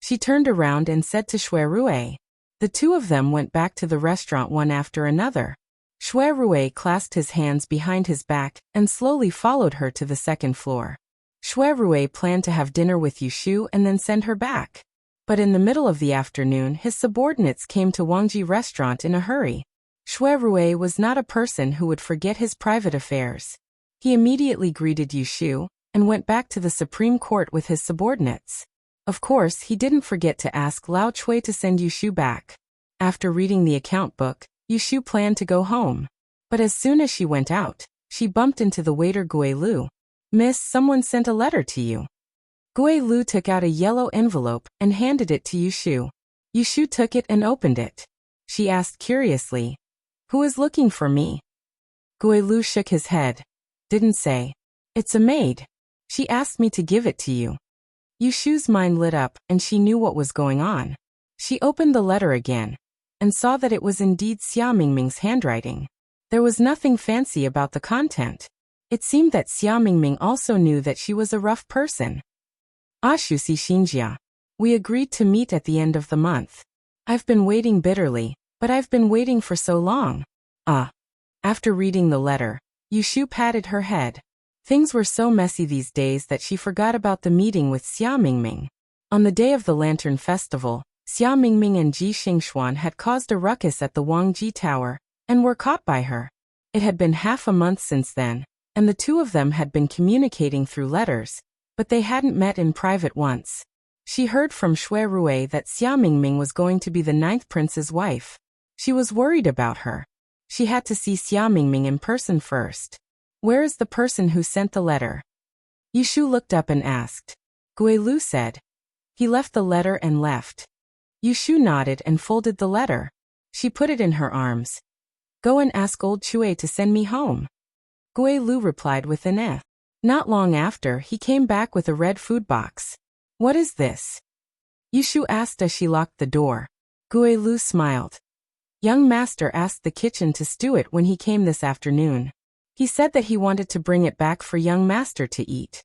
She turned around and said to Shui Rui. The two of them went back to the restaurant one after another. Shui Rui clasped his hands behind his back and slowly followed her to the second floor. Shui Rui planned to have dinner with Yushu and then send her back. But in the middle of the afternoon, his subordinates came to Wangji restaurant in a hurry. Shui Rui was not a person who would forget his private affairs. He immediately greeted Yushu and went back to the Supreme Court with his subordinates. Of course, he didn't forget to ask Lao Chui to send Yushu back. After reading the account book, Yushu planned to go home. But as soon as she went out, she bumped into the waiter Gui Lu. "Miss, someone sent a letter to you." Gui Lu took out a yellow envelope and handed it to Yushu. Yushu took it and opened it. She asked curiously, "Who is looking for me?" Gui Lu shook his head. "Didn't say. It's a maid. She asked me to give it to you." Yushu's mind lit up and she knew what was going on. She opened the letter again and saw that it was indeed Xia Mingming's handwriting. There was nothing fancy about the content. It seemed that Xia Mingming also knew that she was a rough person. "Ashusi Xinjia. We agreed to meet at the end of the month. I've been waiting bitterly, but I've been waiting for so long." After reading the letter, Yushu patted her head. Things were so messy these days that she forgot about the meeting with Xia Mingming. On the day of the Lantern Festival, Xia Mingming and Ji Xingxuan had caused a ruckus at the Wangji Tower and were caught by her. It had been half a month since then, and the two of them had been communicating through letters, but they hadn't met in private once. She heard from Shui Rui that Xia Mingming was going to be the 9th prince's wife. She was worried about her. She had to see Xia Mingming in person first. "Where is the person who sent the letter?" Yushu looked up and asked. Gui Lu said, "He left the letter and left." Yushu nodded and folded the letter. She put it in her arms. "Go and ask old Chui to send me home." Gui Lu replied with an eh. Not long after, he came back with a red food box. "What is this?" Yushu asked as she locked the door. Gui Lu smiled. "Young master asked the kitchen to stew it when he came this afternoon. He said that he wanted to bring it back for young master to eat."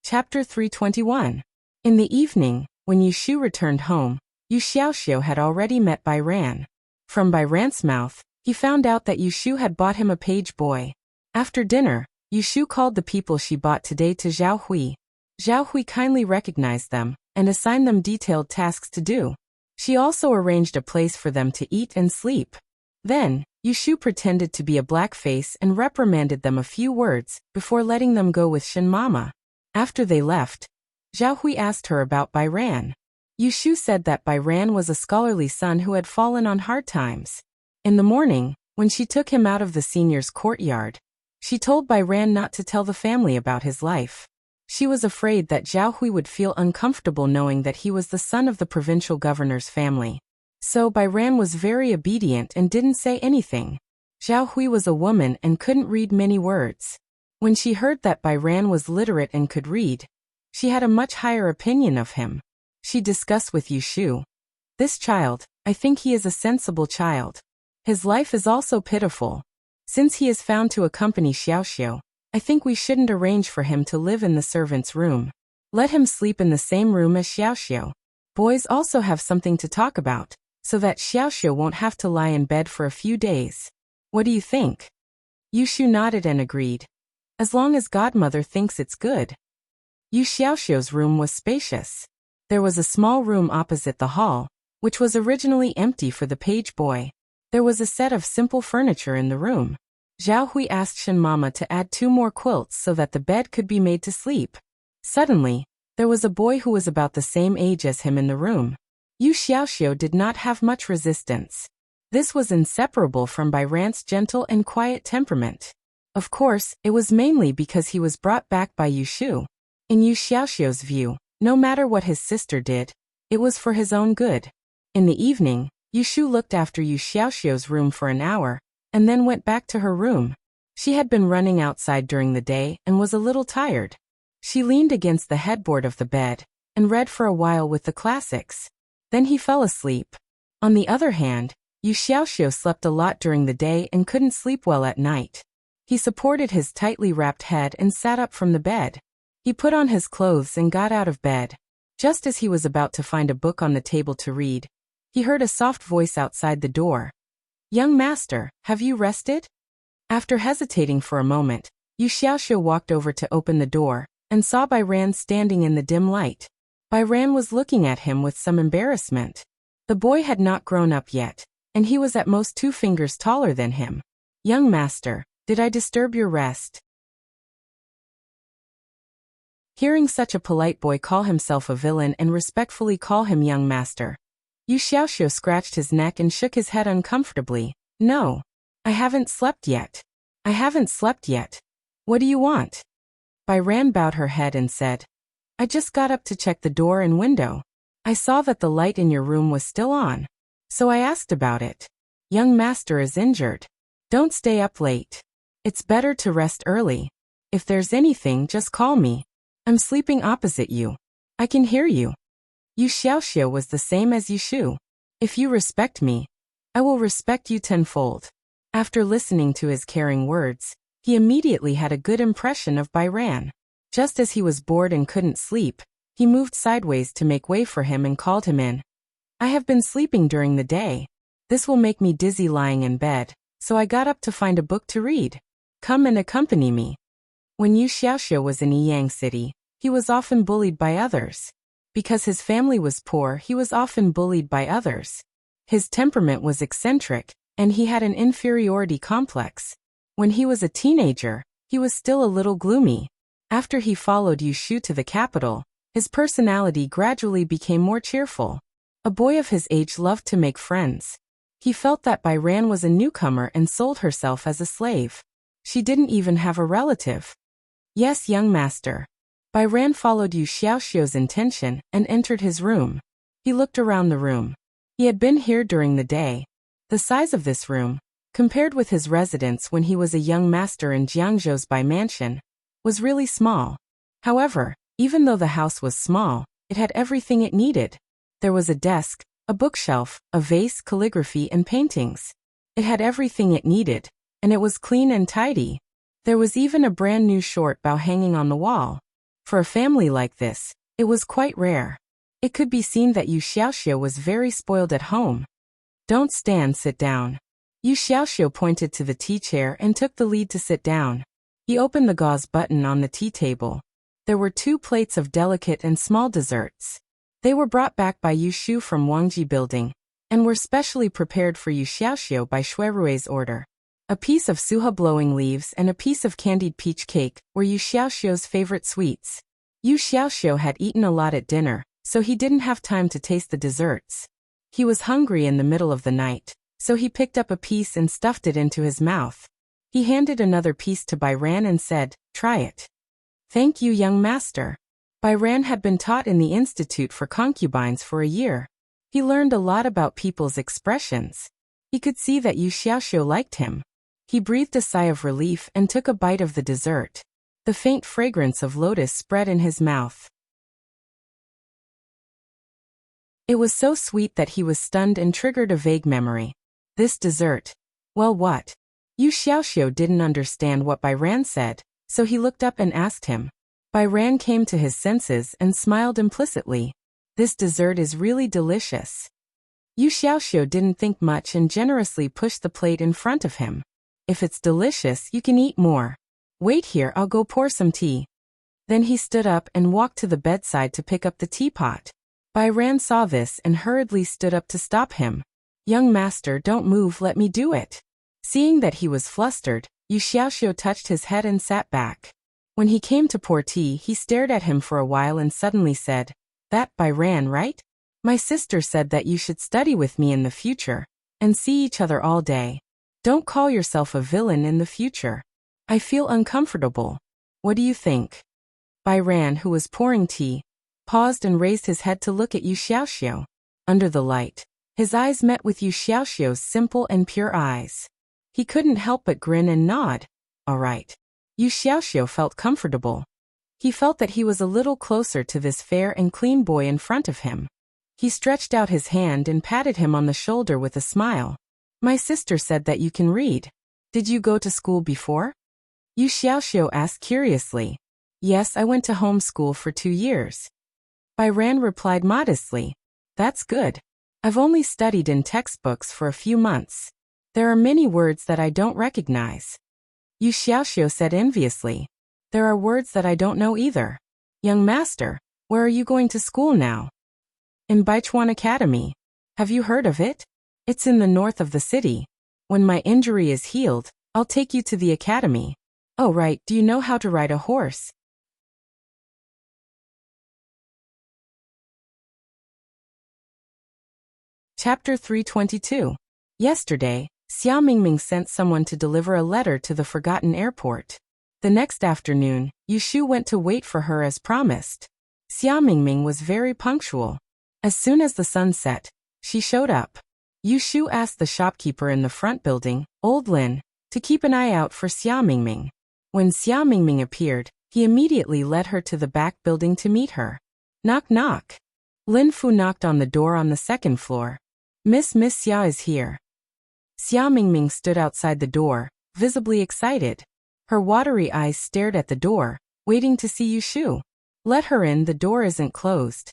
Chapter 321. In the evening, when Yushu returned home, Yu Xiaoxiu had already met Bai Ran. From Bai Ran's mouth, he found out that Yushu had bought him a page boy. After dinner, Yushu called the people she bought today to Zhao Hui. Zhao Hui kindly recognized them and assigned them detailed tasks to do. She also arranged a place for them to eat and sleep. Then, Yushu pretended to be a blackface and reprimanded them a few words before letting them go with Shin Mama. After they left, Zhao Hui asked her about Bai Ran. Yushu said that Bai Ran was a scholarly son who had fallen on hard times. In the morning, when she took him out of the senior's courtyard, she told Bai Ran not to tell the family about his life. She was afraid that Zhao Hui would feel uncomfortable knowing that he was the son of the provincial governor's family. So Bai Ran was very obedient and didn't say anything. Zhao Hui was a woman and couldn't read many words. When she heard that Bai Ran was literate and could read, she had a much higher opinion of him. She discussed with Yushu. "This child, I think he is a sensible child. His life is also pitiful. Since he is found to accompany Xiaoxiu, I think we shouldn't arrange for him to live in the servant's room. Let him sleep in the same room as Xiaoxiu. Boys also have something to talk about, so that Xiaoxiu won't have to lie in bed for a few days. What do you think?" Yushu nodded and agreed. "As long as godmother thinks it's good." Yu Xiaoxiu's room was spacious. There was a small room opposite the hall, which was originally empty for the page boy. There was a set of simple furniture in the room. Zhao Hui asked Shin Mama to add 2 more quilts so that the bed could be made to sleep. Suddenly, there was a boy who was about the same age as him in the room. Yu Xiaoxiu did not have much resistance. This was inseparable from Bai Ran's gentle and quiet temperament. Of course, it was mainly because he was brought back by Yushu. In Yu Xiaoxiu's view, no matter what his sister did, it was for his own good. In the evening, Yushu looked after Yu Xiaoxiu's room for an hour, and then went back to her room. She had been running outside during the day and was a little tired. She leaned against the headboard of the bed and read for a while with the classics. Then he fell asleep. On the other hand, Yu Xiaoxiu slept a lot during the day and couldn't sleep well at night. He supported his tightly wrapped head and sat up from the bed. He put on his clothes and got out of bed. Just as he was about to find a book on the table to read, he heard a soft voice outside the door. "Young master, have you rested?" After hesitating for a moment, Yu Xiaoxiu walked over to open the door and saw Bai Ran standing in the dim light. Bai Ran was looking at him with some embarrassment. The boy had not grown up yet, and he was at most 2 fingers taller than him. Young master, did I disturb your rest? Hearing such a polite boy call himself a villain and respectfully call him young master, Yu Xiaoxiu scratched his neck and shook his head uncomfortably. No. I haven't slept yet. I haven't slept yet. What do you want? Bai Ran bowed her head and said, I just got up to check the door and window. I saw that the light in your room was still on. So I asked about it. Young master is injured. Don't stay up late. It's better to rest early. If there's anything, just call me. I'm sleeping opposite you. I can hear you. Yu Xiaoxiu was the same as Yu Shu. If you respect me, I will respect you tenfold. After listening to his caring words, he immediately had a good impression of Bai Ran. Just as he was bored and couldn't sleep, he moved sideways to make way for him and called him in. I have been sleeping during the day. This will make me dizzy lying in bed, so I got up to find a book to read. Come and accompany me. When Yu Xiaoxiu was in Yiyang City, he was often bullied by others. Because his family was poor, he was often bullied by others. His temperament was eccentric, and he had an inferiority complex. When he was a teenager, he was still a little gloomy. After he followed Yu Shu to the capital, his personality gradually became more cheerful. A boy of his age loved to make friends. He felt that Bai Ran was a newcomer and sold herself as a slave. She didn't even have a relative. Yes, young master. Bai Ran followed Yu Xiaoxiu's intention and entered his room. He looked around the room. He had been here during the day. The size of this room, compared with his residence when he was a young master in Jiangzhou's Bai Mansion, was really small. However, even though the house was small, it had everything it needed. There was a desk, a bookshelf, a vase, calligraphy, and paintings. It had everything it needed, and it was clean and tidy. There was even a brand new short bow hanging on the wall. For a family like this, it was quite rare. It could be seen that Yu Xiaoxiu was very spoiled at home. Don't stand, sit down. Yu Xiaoxiu pointed to the tea chair and took the lead to sit down. He opened the gauze button on the tea table. There were 2 plates of delicate and small desserts. They were brought back by Yu Shu from Wangji Building, and were specially prepared for Yu Xiaoxiu by Shuirui's order. A piece of suha blowing leaves and a piece of candied peach cake were Yu Xiaoxiu's favorite sweets. Yu Xiaoxiu had eaten a lot at dinner, so he didn't have time to taste the desserts. He was hungry in the middle of the night, so he picked up a piece and stuffed it into his mouth. He handed another piece to Bai Ran and said, Try it. Thank you, young master. Bai Ran had been taught in the Institute for Concubines for a year. He learned a lot about people's expressions. He could see that Yu Xiaoxiu liked him. He breathed a sigh of relief and took a bite of the dessert. The faint fragrance of lotus spread in his mouth. It was so sweet that he was stunned and triggered a vague memory. This dessert. Well, what? Yu Xiaoxiu didn't understand what Bai Ran said, so he looked up and asked him. Bai Ran came to his senses and smiled implicitly. This dessert is really delicious. Yu Xiaoxiu didn't think much and generously pushed the plate in front of him. If it's delicious, you can eat more. Wait here, I'll go pour some tea. Then he stood up and walked to the bedside to pick up the teapot. Bai Ran saw this and hurriedly stood up to stop him. Young master, don't move, let me do it. Seeing that he was flustered, Yu Xiaoxiu touched his head and sat back. When he came to pour tea, he stared at him for a while and suddenly said, That Bai Ran, right? My sister said that you should study with me in the future, and see each other all day. Don't call yourself a villain in the future. I feel uncomfortable. What do you think? Bai Ran, who was pouring tea, paused and raised his head to look at Yu Xiaoxiu. Under the light, his eyes met with Yu Xiaoxiu's simple and pure eyes. He couldn't help but grin and nod. All right. Yu Xiaoxiu felt comfortable. He felt that he was a little closer to this fair and clean boy in front of him. He stretched out his hand and patted him on the shoulder with a smile. My sister said that you can read. Did you go to school before? Yu Xiaoxiu asked curiously. Yes, I went to home school for 2 years. Bai Ran replied modestly. That's good. I've only studied in textbooks for a few months. There are many words that I don't recognize. Yu Xiaoxiu said enviously. There are words that I don't know either. Young master, where are you going to school now? In Baichuan Academy. Have you heard of it? It's in the north of the city. When my injury is healed, I'll take you to the academy. Oh right, do you know how to ride a horse? Chapter 322. Yesterday, Xia Mingming sent someone to deliver a letter to the forgotten airport. The next afternoon, Yushu went to wait for her as promised. Xia Mingming was very punctual. As soon as the sun set, she showed up. Yushu asked the shopkeeper in the front building, Old Lin, to keep an eye out for Xia Mingming. When Xia Mingming appeared, he immediately led her to the back building to meet her. Knock knock. Lin Fu knocked on the door on the second floor. Miss Xia is here. Xia Mingming stood outside the door, visibly excited. Her watery eyes stared at the door, waiting to see Yushu. Let her in, the door isn't closed.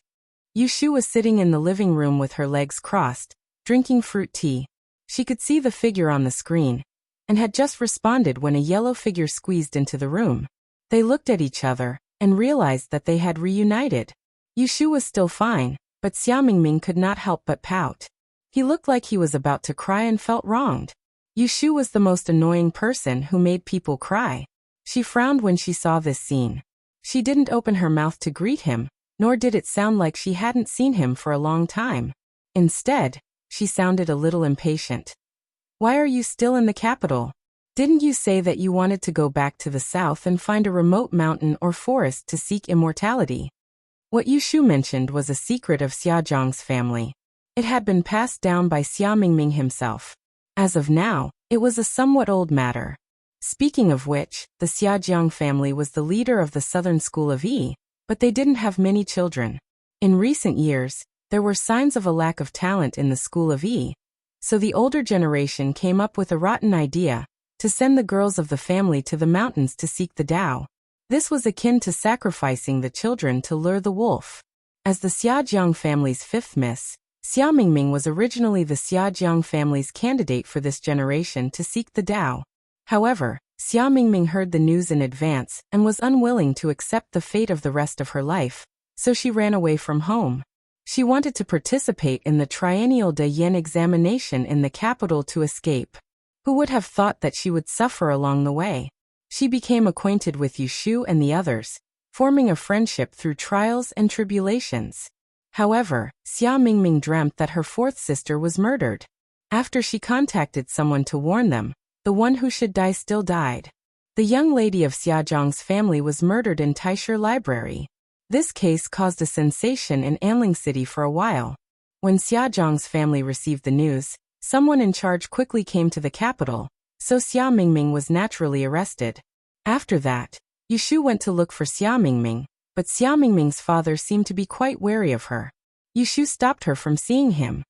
Yushu was sitting in the living room with her legs crossed, drinking fruit tea. She could see the figure on the screen, and had just responded when a yellow figure squeezed into the room. They looked at each other, and realized that they had reunited. Yushu was still fine, but Xia Mingming could not help but pout. He looked like he was about to cry and felt wronged. Yushu was the most annoying person who made people cry. She frowned when she saw this scene. She didn't open her mouth to greet him, nor did it sound like she hadn't seen him for a long time. Instead, she sounded a little impatient. Why are you still in the capital? Didn't you say that you wanted to go back to the south and find a remote mountain or forest to seek immortality? What Yushu mentioned was a secret of Xia Zhang's family. It had been passed down by Xia Mingming himself. As of now, it was a somewhat old matter. Speaking of which, the Xiajiang family was the leader of the Southern School of Yi, but they didn't have many children. In recent years, there were signs of a lack of talent in the School of Yi, so the older generation came up with a rotten idea to send the girls of the family to the mountains to seek the Tao. This was akin to sacrificing the children to lure the wolf. As the Xiajiang family's fifth miss, Xia Mingming was originally the Xiajiang family's candidate for this generation to seek the Tao. However, Xia Mingming heard the news in advance and was unwilling to accept the fate of the rest of her life, so she ran away from home. She wanted to participate in the triennial De Yin examination in the capital to escape. Who would have thought that she would suffer along the way? She became acquainted with Yushu and the others, forming a friendship through trials and tribulations. However, Xia Mingming dreamt that her fourth sister was murdered. After she contacted someone to warn them, the one who should die still died. The young lady of Xia Zhang's family was murdered in Taisher Library. This case caused a sensation in Anling City for a while. When Xia Zhang's family received the news, someone in charge quickly came to the capital, so Xia Mingming was naturally arrested. After that, Yushu went to look for Xia Mingming, but Xia Mingming's father seemed to be quite wary of her. Yushu stopped her from seeing him.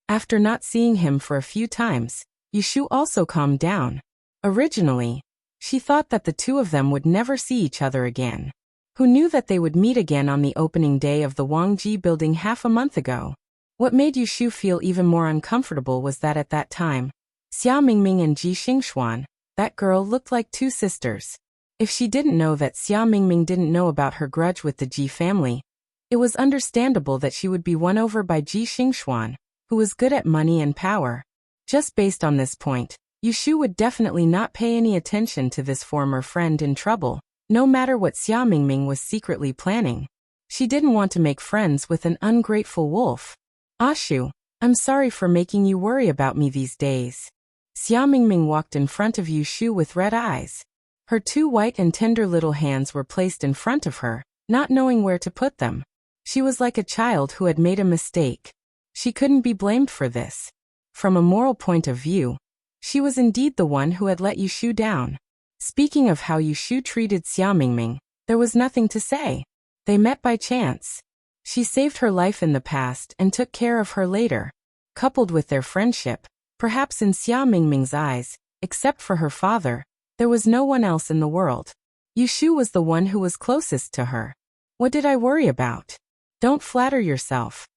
After not seeing him for a few times, Yushu also calmed down. Originally, she thought that the two of them would never see each other again. Who knew that they would meet again on the opening day of the Wangji building half a month ago? What made Yushu feel even more uncomfortable was that at that time, Xia Mingming and Ji Xingxuan, that girl, looked like two sisters. If she didn't know that Xia Mingming didn't know about her grudge with the Ji family, it was understandable that she would be won over by Ji Xingxuan, who was good at money and power. Just based on this point, Yushu would definitely not pay any attention to this former friend in trouble, no matter what Xia Mingming was secretly planning. She didn't want to make friends with an ungrateful wolf. Ashu, I'm sorry for making you worry about me these days. Xia Mingming walked in front of Yushu with red eyes. Her two white and tender little hands were placed in front of her, not knowing where to put them. She was like a child who had made a mistake. She couldn't be blamed for this. From a moral point of view, she was indeed the one who had let Yushu down. Speaking of how Yushu treated Xia Mingming, there was nothing to say. They met by chance. She saved her life in the past and took care of her later. Coupled with their friendship, perhaps in Xia Mingming's eyes, except for her father, there was no one else in the world. Yushu was the one who was closest to her. What did I worry about? Don't flatter yourself.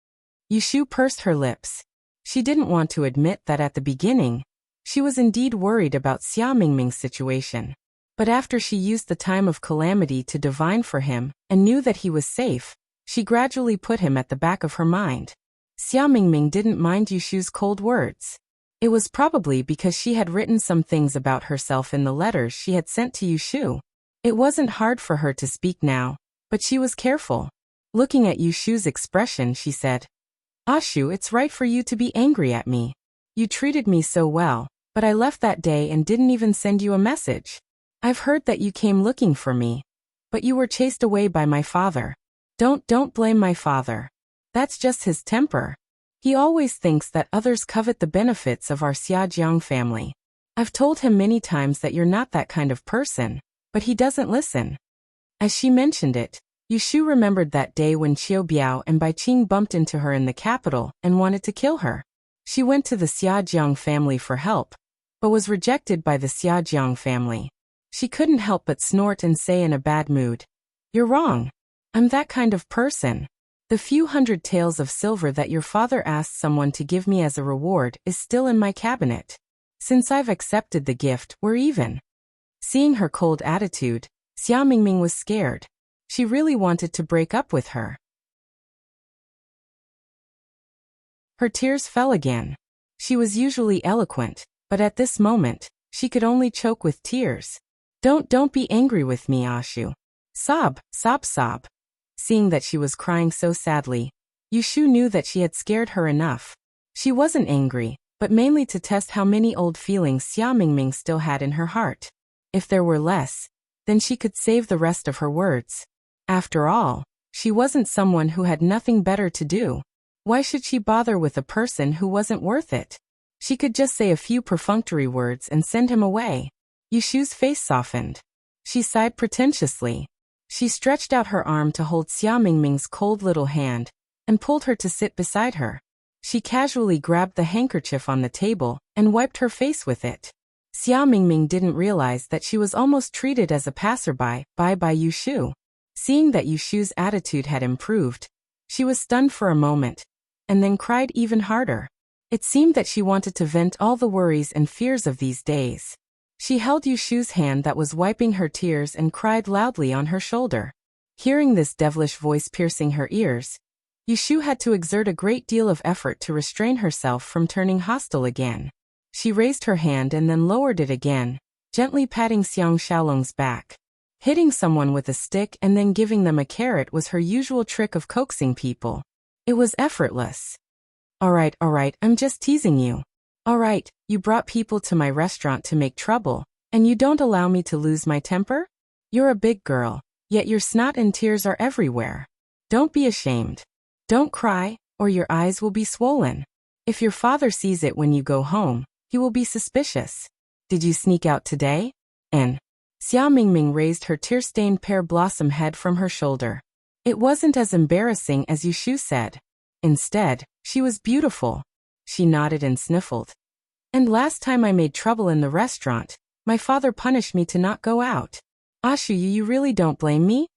Yushu pursed her lips. She didn't want to admit that at the beginning, she was indeed worried about Xia Mingming's situation. But after she used the time of calamity to divine for him and knew that he was safe, She gradually put him at the back of her mind. Xia Mingming didn't mind Yushu's cold words. It was probably because she had written some things about herself in the letters she had sent to Yushu. It wasn't hard for her to speak now, but she was careful. Looking at Yushu's expression, she said, "Ashu, it's right for you to be angry at me. You treated me so well, but I left that day and didn't even send you a message. I've heard that you came looking for me, but you were chased away by my father. Don't blame my father. That's just his temper. He always thinks that others covet the benefits of our Xiajiang family. I've told him many times that you're not that kind of person, but he doesn't listen." As she mentioned it, Yushu remembered that day when Qiu Biao and Bai Qing bumped into her in the capital and wanted to kill her. She went to the Xiajiang family for help, but was rejected by the Xiajiang family. She couldn't help but snort and say in a bad mood, "You're wrong. I'm that kind of person. The few hundred taels of silver that your father asked someone to give me as a reward is still in my cabinet. Since I've accepted the gift, we're even." Seeing her cold attitude, Xia Mingming was scared. She really wanted to break up with her. Her tears fell again. She was usually eloquent, but at this moment, she could only choke with tears. Don't be angry with me, Ashu. Sob, sob, sob." Seeing that she was crying so sadly, Yushu knew that she had scared her enough. She wasn't angry, but mainly to test how many old feelings Xia Mingming still had in her heart. If there were less, then she could save the rest of her words. After all, she wasn't someone who had nothing better to do. Why should she bother with a person who wasn't worth it? She could just say a few perfunctory words and send him away. Yushu's face softened. She sighed pretentiously. She stretched out her arm to hold Xia Mingming's cold little hand and pulled her to sit beside her. She casually grabbed the handkerchief on the table and wiped her face with it. Xia Mingming didn't realize that she was almost treated as a passerby by Yushu. Seeing that Yushu's attitude had improved, she was stunned for a moment, and then cried even harder. It seemed that she wanted to vent all the worries and fears of these days. She held Yushu's hand that was wiping her tears and cried loudly on her shoulder. Hearing this devilish voice piercing her ears, Yushu had to exert a great deal of effort to restrain herself from turning hostile again. She raised her hand and then lowered it again, gently patting Xiang Xiaolong's back. Hitting someone with a stick and then giving them a carrot was her usual trick of coaxing people. It was effortless. All right, I'm just teasing you. All right, you brought people to my restaurant to make trouble, and you don't allow me to lose my temper? You're a big girl, yet your snot and tears are everywhere. Don't be ashamed. Don't cry, or your eyes will be swollen. If your father sees it when you go home, he will be suspicious. Did you sneak out today? And Xia Mingming raised her tear-stained pear blossom head from her shoulder. It wasn't as embarrassing as Yushu said. Instead, she was beautiful. She nodded and sniffled. And last time I made trouble in the restaurant, my father punished me to not go out. Ashu, you really don't blame me?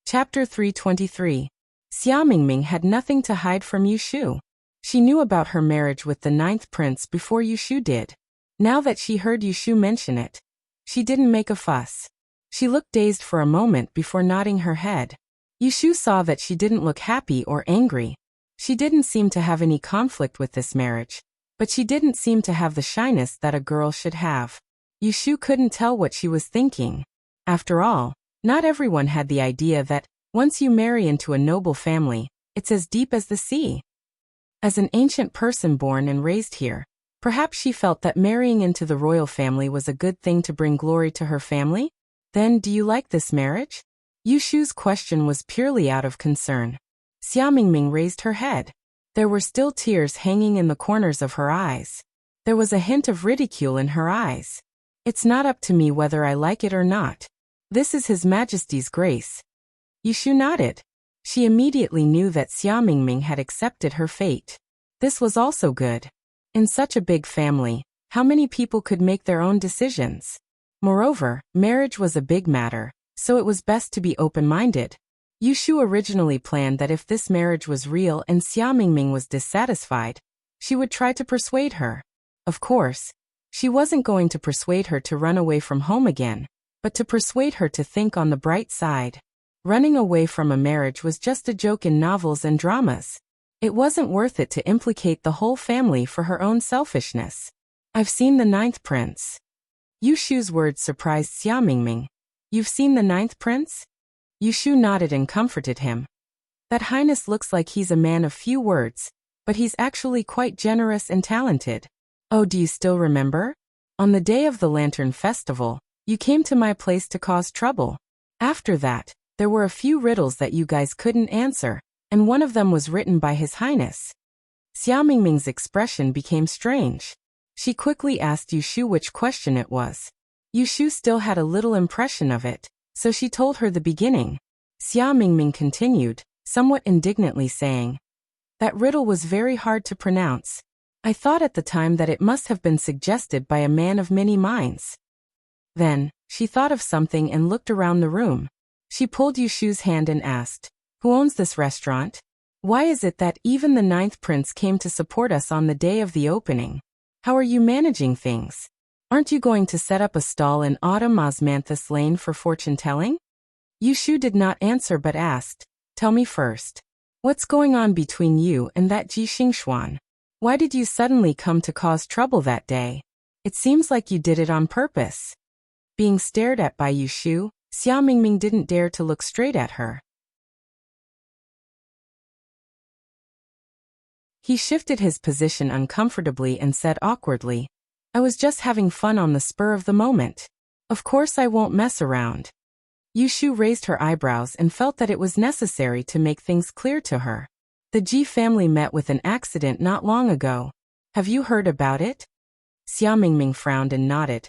Chapter 323. Xia Mingming had nothing to hide from Yushu. She knew about her marriage with the 9th prince before Yushu did. Now that she heard Yushu mention it, she didn't make a fuss. She looked dazed for a moment before nodding her head. Yushu saw that she didn't look happy or angry. She didn't seem to have any conflict with this marriage, but she didn't seem to have the shyness that a girl should have. Yushu couldn't tell what she was thinking. After all, not everyone had the idea that, once you marry into a noble family, it's as deep as the sea. As an ancient person born and raised here, perhaps she felt that marrying into the royal family was a good thing to bring glory to her family? Then, do you like this marriage? Yushu's question was purely out of concern. Xia Mingming raised her head. There were still tears hanging in the corners of her eyes. There was a hint of ridicule in her eyes. It's not up to me whether I like it or not. This is His Majesty's grace. Yushu nodded. She immediately knew that Xia Mingming had accepted her fate. This was also good. In such a big family, how many people could make their own decisions? Moreover, marriage was a big matter, so it was best to be open-minded. Yushu originally planned that if this marriage was real and Xia Mingming was dissatisfied, she would try to persuade her. Of course, She wasn't going to persuade her to run away from home again, but to persuade her to think on the bright side. Running away from a marriage was just a joke in novels and dramas. It wasn't worth it to implicate the whole family for her own selfishness. I've seen the Ninth Prince. Yushu's words surprised Xia Mingming. You've seen the Ninth Prince? Yushu nodded and comforted him. That Highness looks like he's a man of few words, but he's actually quite generous and talented. Oh, do you still remember? On the day of the Lantern Festival, you came to my place to cause trouble. After that, there were a few riddles that you guys couldn't answer, and one of them was written by His Highness. Xia Mingming's expression became strange. She quickly asked Yushu which question it was. Yushu still had a little impression of it, so she told her the beginning. Xia Mingming continued, somewhat indignantly saying, that riddle was very hard to pronounce. I thought at the time that it must have been suggested by a man of many minds. Then, she thought of something and looked around the room. She pulled Yushu's hand and asked, who owns this restaurant? Why is it that even the Ninth Prince came to support us on the day of the opening? How are you managing things? Aren't you going to set up a stall in Autumn Osmanthus Lane for fortune-telling? Yushu did not answer but asked, tell me first. What's going on between you and that Ji Xingxuan? Why did you suddenly come to cause trouble that day? It seems like you did it on purpose. Being stared at by Yushu, Xia Mingming didn't dare to look straight at her. He shifted his position uncomfortably and said awkwardly, I was just having fun on the spur of the moment. Of course I won't mess around. Yushu raised her eyebrows and felt that it was necessary to make things clear to her. The Ji family met with an accident not long ago. Have you heard about it? Xia Mingming frowned and nodded.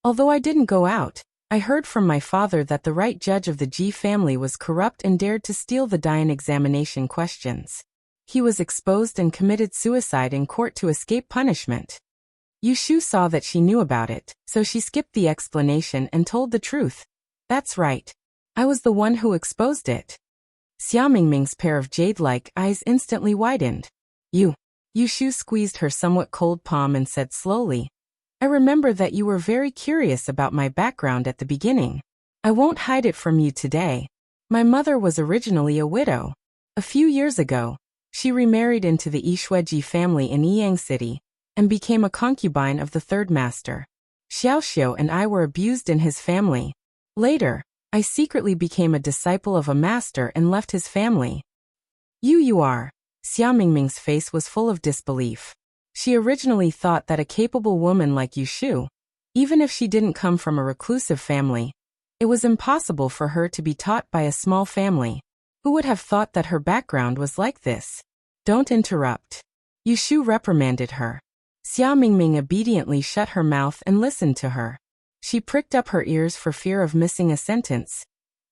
Although I didn't go out, I heard from my father that the right judge of the Ji family was corrupt and dared to steal the Dian examination questions. He was exposed and committed suicide in court to escape punishment. Yushu saw that she knew about it, so she skipped the explanation and told the truth. That's right. I was the one who exposed it. Xia Mingming's pair of jade-like eyes instantly widened. Yushu squeezed her somewhat cold palm and said slowly, I remember that you were very curious about my background at the beginning. I won't hide it from you today. My mother was originally a widow. A few years ago, she remarried into the Yishueji family in Yiyang City, and became a concubine of the third master. Xiaoxiu and I were abused in his family. Later, I secretly became a disciple of a master and left his family. You are. Xia Mingming's face was full of disbelief. She originally thought that a capable woman like Yushu, even if she didn't come from a reclusive family, it was impossible for her to be taught by a small family. Who would have thought that her background was like this? Don't interrupt. Yushu reprimanded her. Xia Mingming obediently shut her mouth and listened to her. She pricked up her ears for fear of missing a sentence.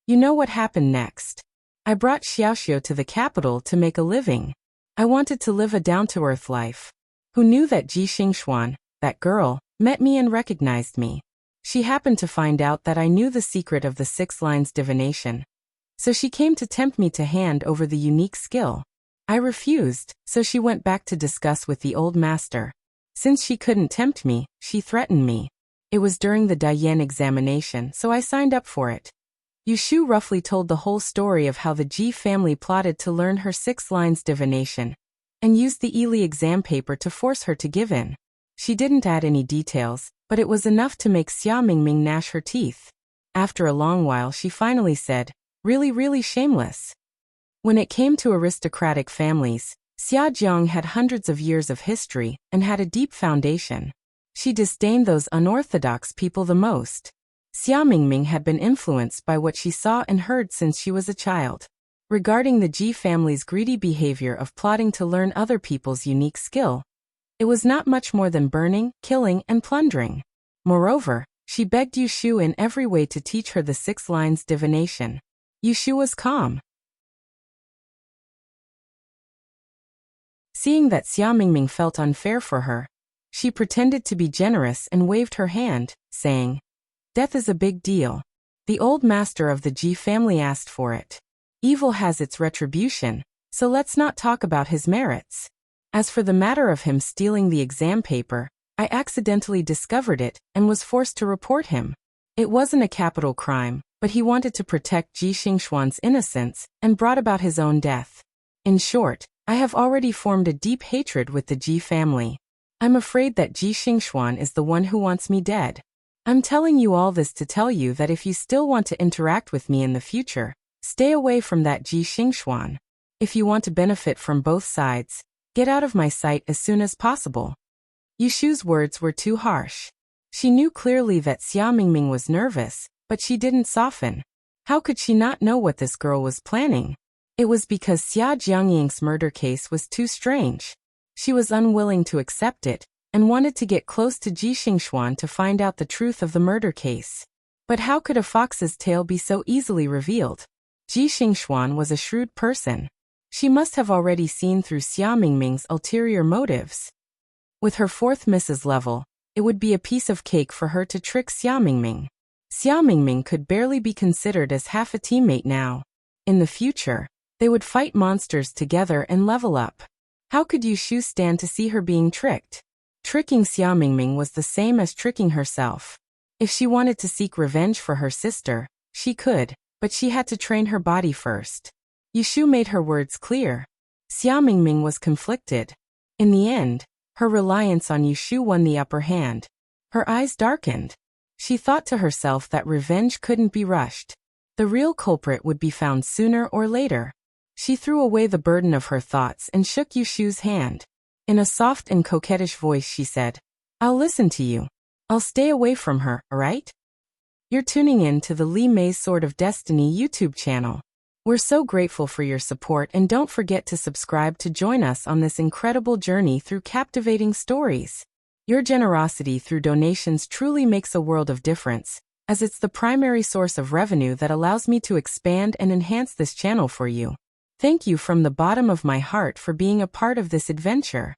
You know what happened next. I brought Xiaoxiu to the capital to make a living. I wanted to live a down-to-earth life. Who knew that Ji Xingxuan, that girl, met me and recognized me. She happened to find out that I knew the secret of the 6 lines divination. So she came to tempt me to hand over the unique skill. I refused, so she went back to discuss with the old master. Since she couldn't tempt me, she threatened me. It was during the Dian examination, so I signed up for it. Yushu roughly told the whole story of how the Ji family plotted to learn her 6 lines divination, and used the Yili exam paper to force her to give in. She didn't add any details, but it was enough to make Xia Mingming gnash her teeth. After a long while she finally said, really shameless. When it came to aristocratic families, Xiajiang had hundreds of years of history and had a deep foundation. She disdained those unorthodox people the most. Xia Mingming had been influenced by what she saw and heard since she was a child. Regarding the Ji family's greedy behavior of plotting to learn other people's unique skill, it was not much more than burning, killing, and plundering. Moreover, she begged Yushu in every way to teach her the 6 lines divination. Yushu was calm. Seeing that Xia Mingming felt unfair for her, she pretended to be generous and waved her hand, saying, Death is a big deal. The old master of the Ji family asked for it. Evil has its retribution, so let's not talk about his merits. As for the matter of him stealing the exam paper, I accidentally discovered it and was forced to report him. It wasn't a capital crime, but he wanted to protect Ji Xingxuan's innocence and brought about his own death. In short, I have already formed a deep hatred with the Ji family. I'm afraid that Ji Xingxuan is the one who wants me dead. I'm telling you all this to tell you that if you still want to interact with me in the future, stay away from that Ji Xingxuan. If you want to benefit from both sides, get out of my sight as soon as possible. Yushu's words were too harsh. She knew clearly that Xia Mingming was nervous, but she didn't soften. How could she not know what this girl was planning? It was because Xia Jiangying's murder case was too strange. She was unwilling to accept it, and wanted to get close to Ji Xingxuan to find out the truth of the murder case. But how could a fox's tail be so easily revealed? Ji Xingxuan was a shrewd person. She must have already seen through Xia Mingming's ulterior motives. With her 4th Mrs. level, it would be a piece of cake for her to trick Xia Mingming. Xia Mingming could barely be considered as half a teammate now. In the future, they would fight monsters together and level up. How could Yushu stand to see her being tricked? Tricking Xia Mingming was the same as tricking herself. If she wanted to seek revenge for her sister, she could, but she had to train her body first. Yushu made her words clear. Xia Mingming was conflicted. In the end, her reliance on Yushu won the upper hand. Her eyes darkened. She thought to herself that revenge couldn't be rushed. The real culprit would be found sooner or later. She threw away the burden of her thoughts and shook Yushu's hand. In a soft and coquettish voice she said, "I'll listen to you. I'll stay away from her, alright?" You're tuning in to the Li Mei's Sword of Destiny YouTube channel. We're so grateful for your support, and don't forget to subscribe to join us on this incredible journey through captivating stories. Your generosity through donations truly makes a world of difference, as it's the primary source of revenue that allows me to expand and enhance this channel for you. Thank you from the bottom of my heart for being a part of this adventure.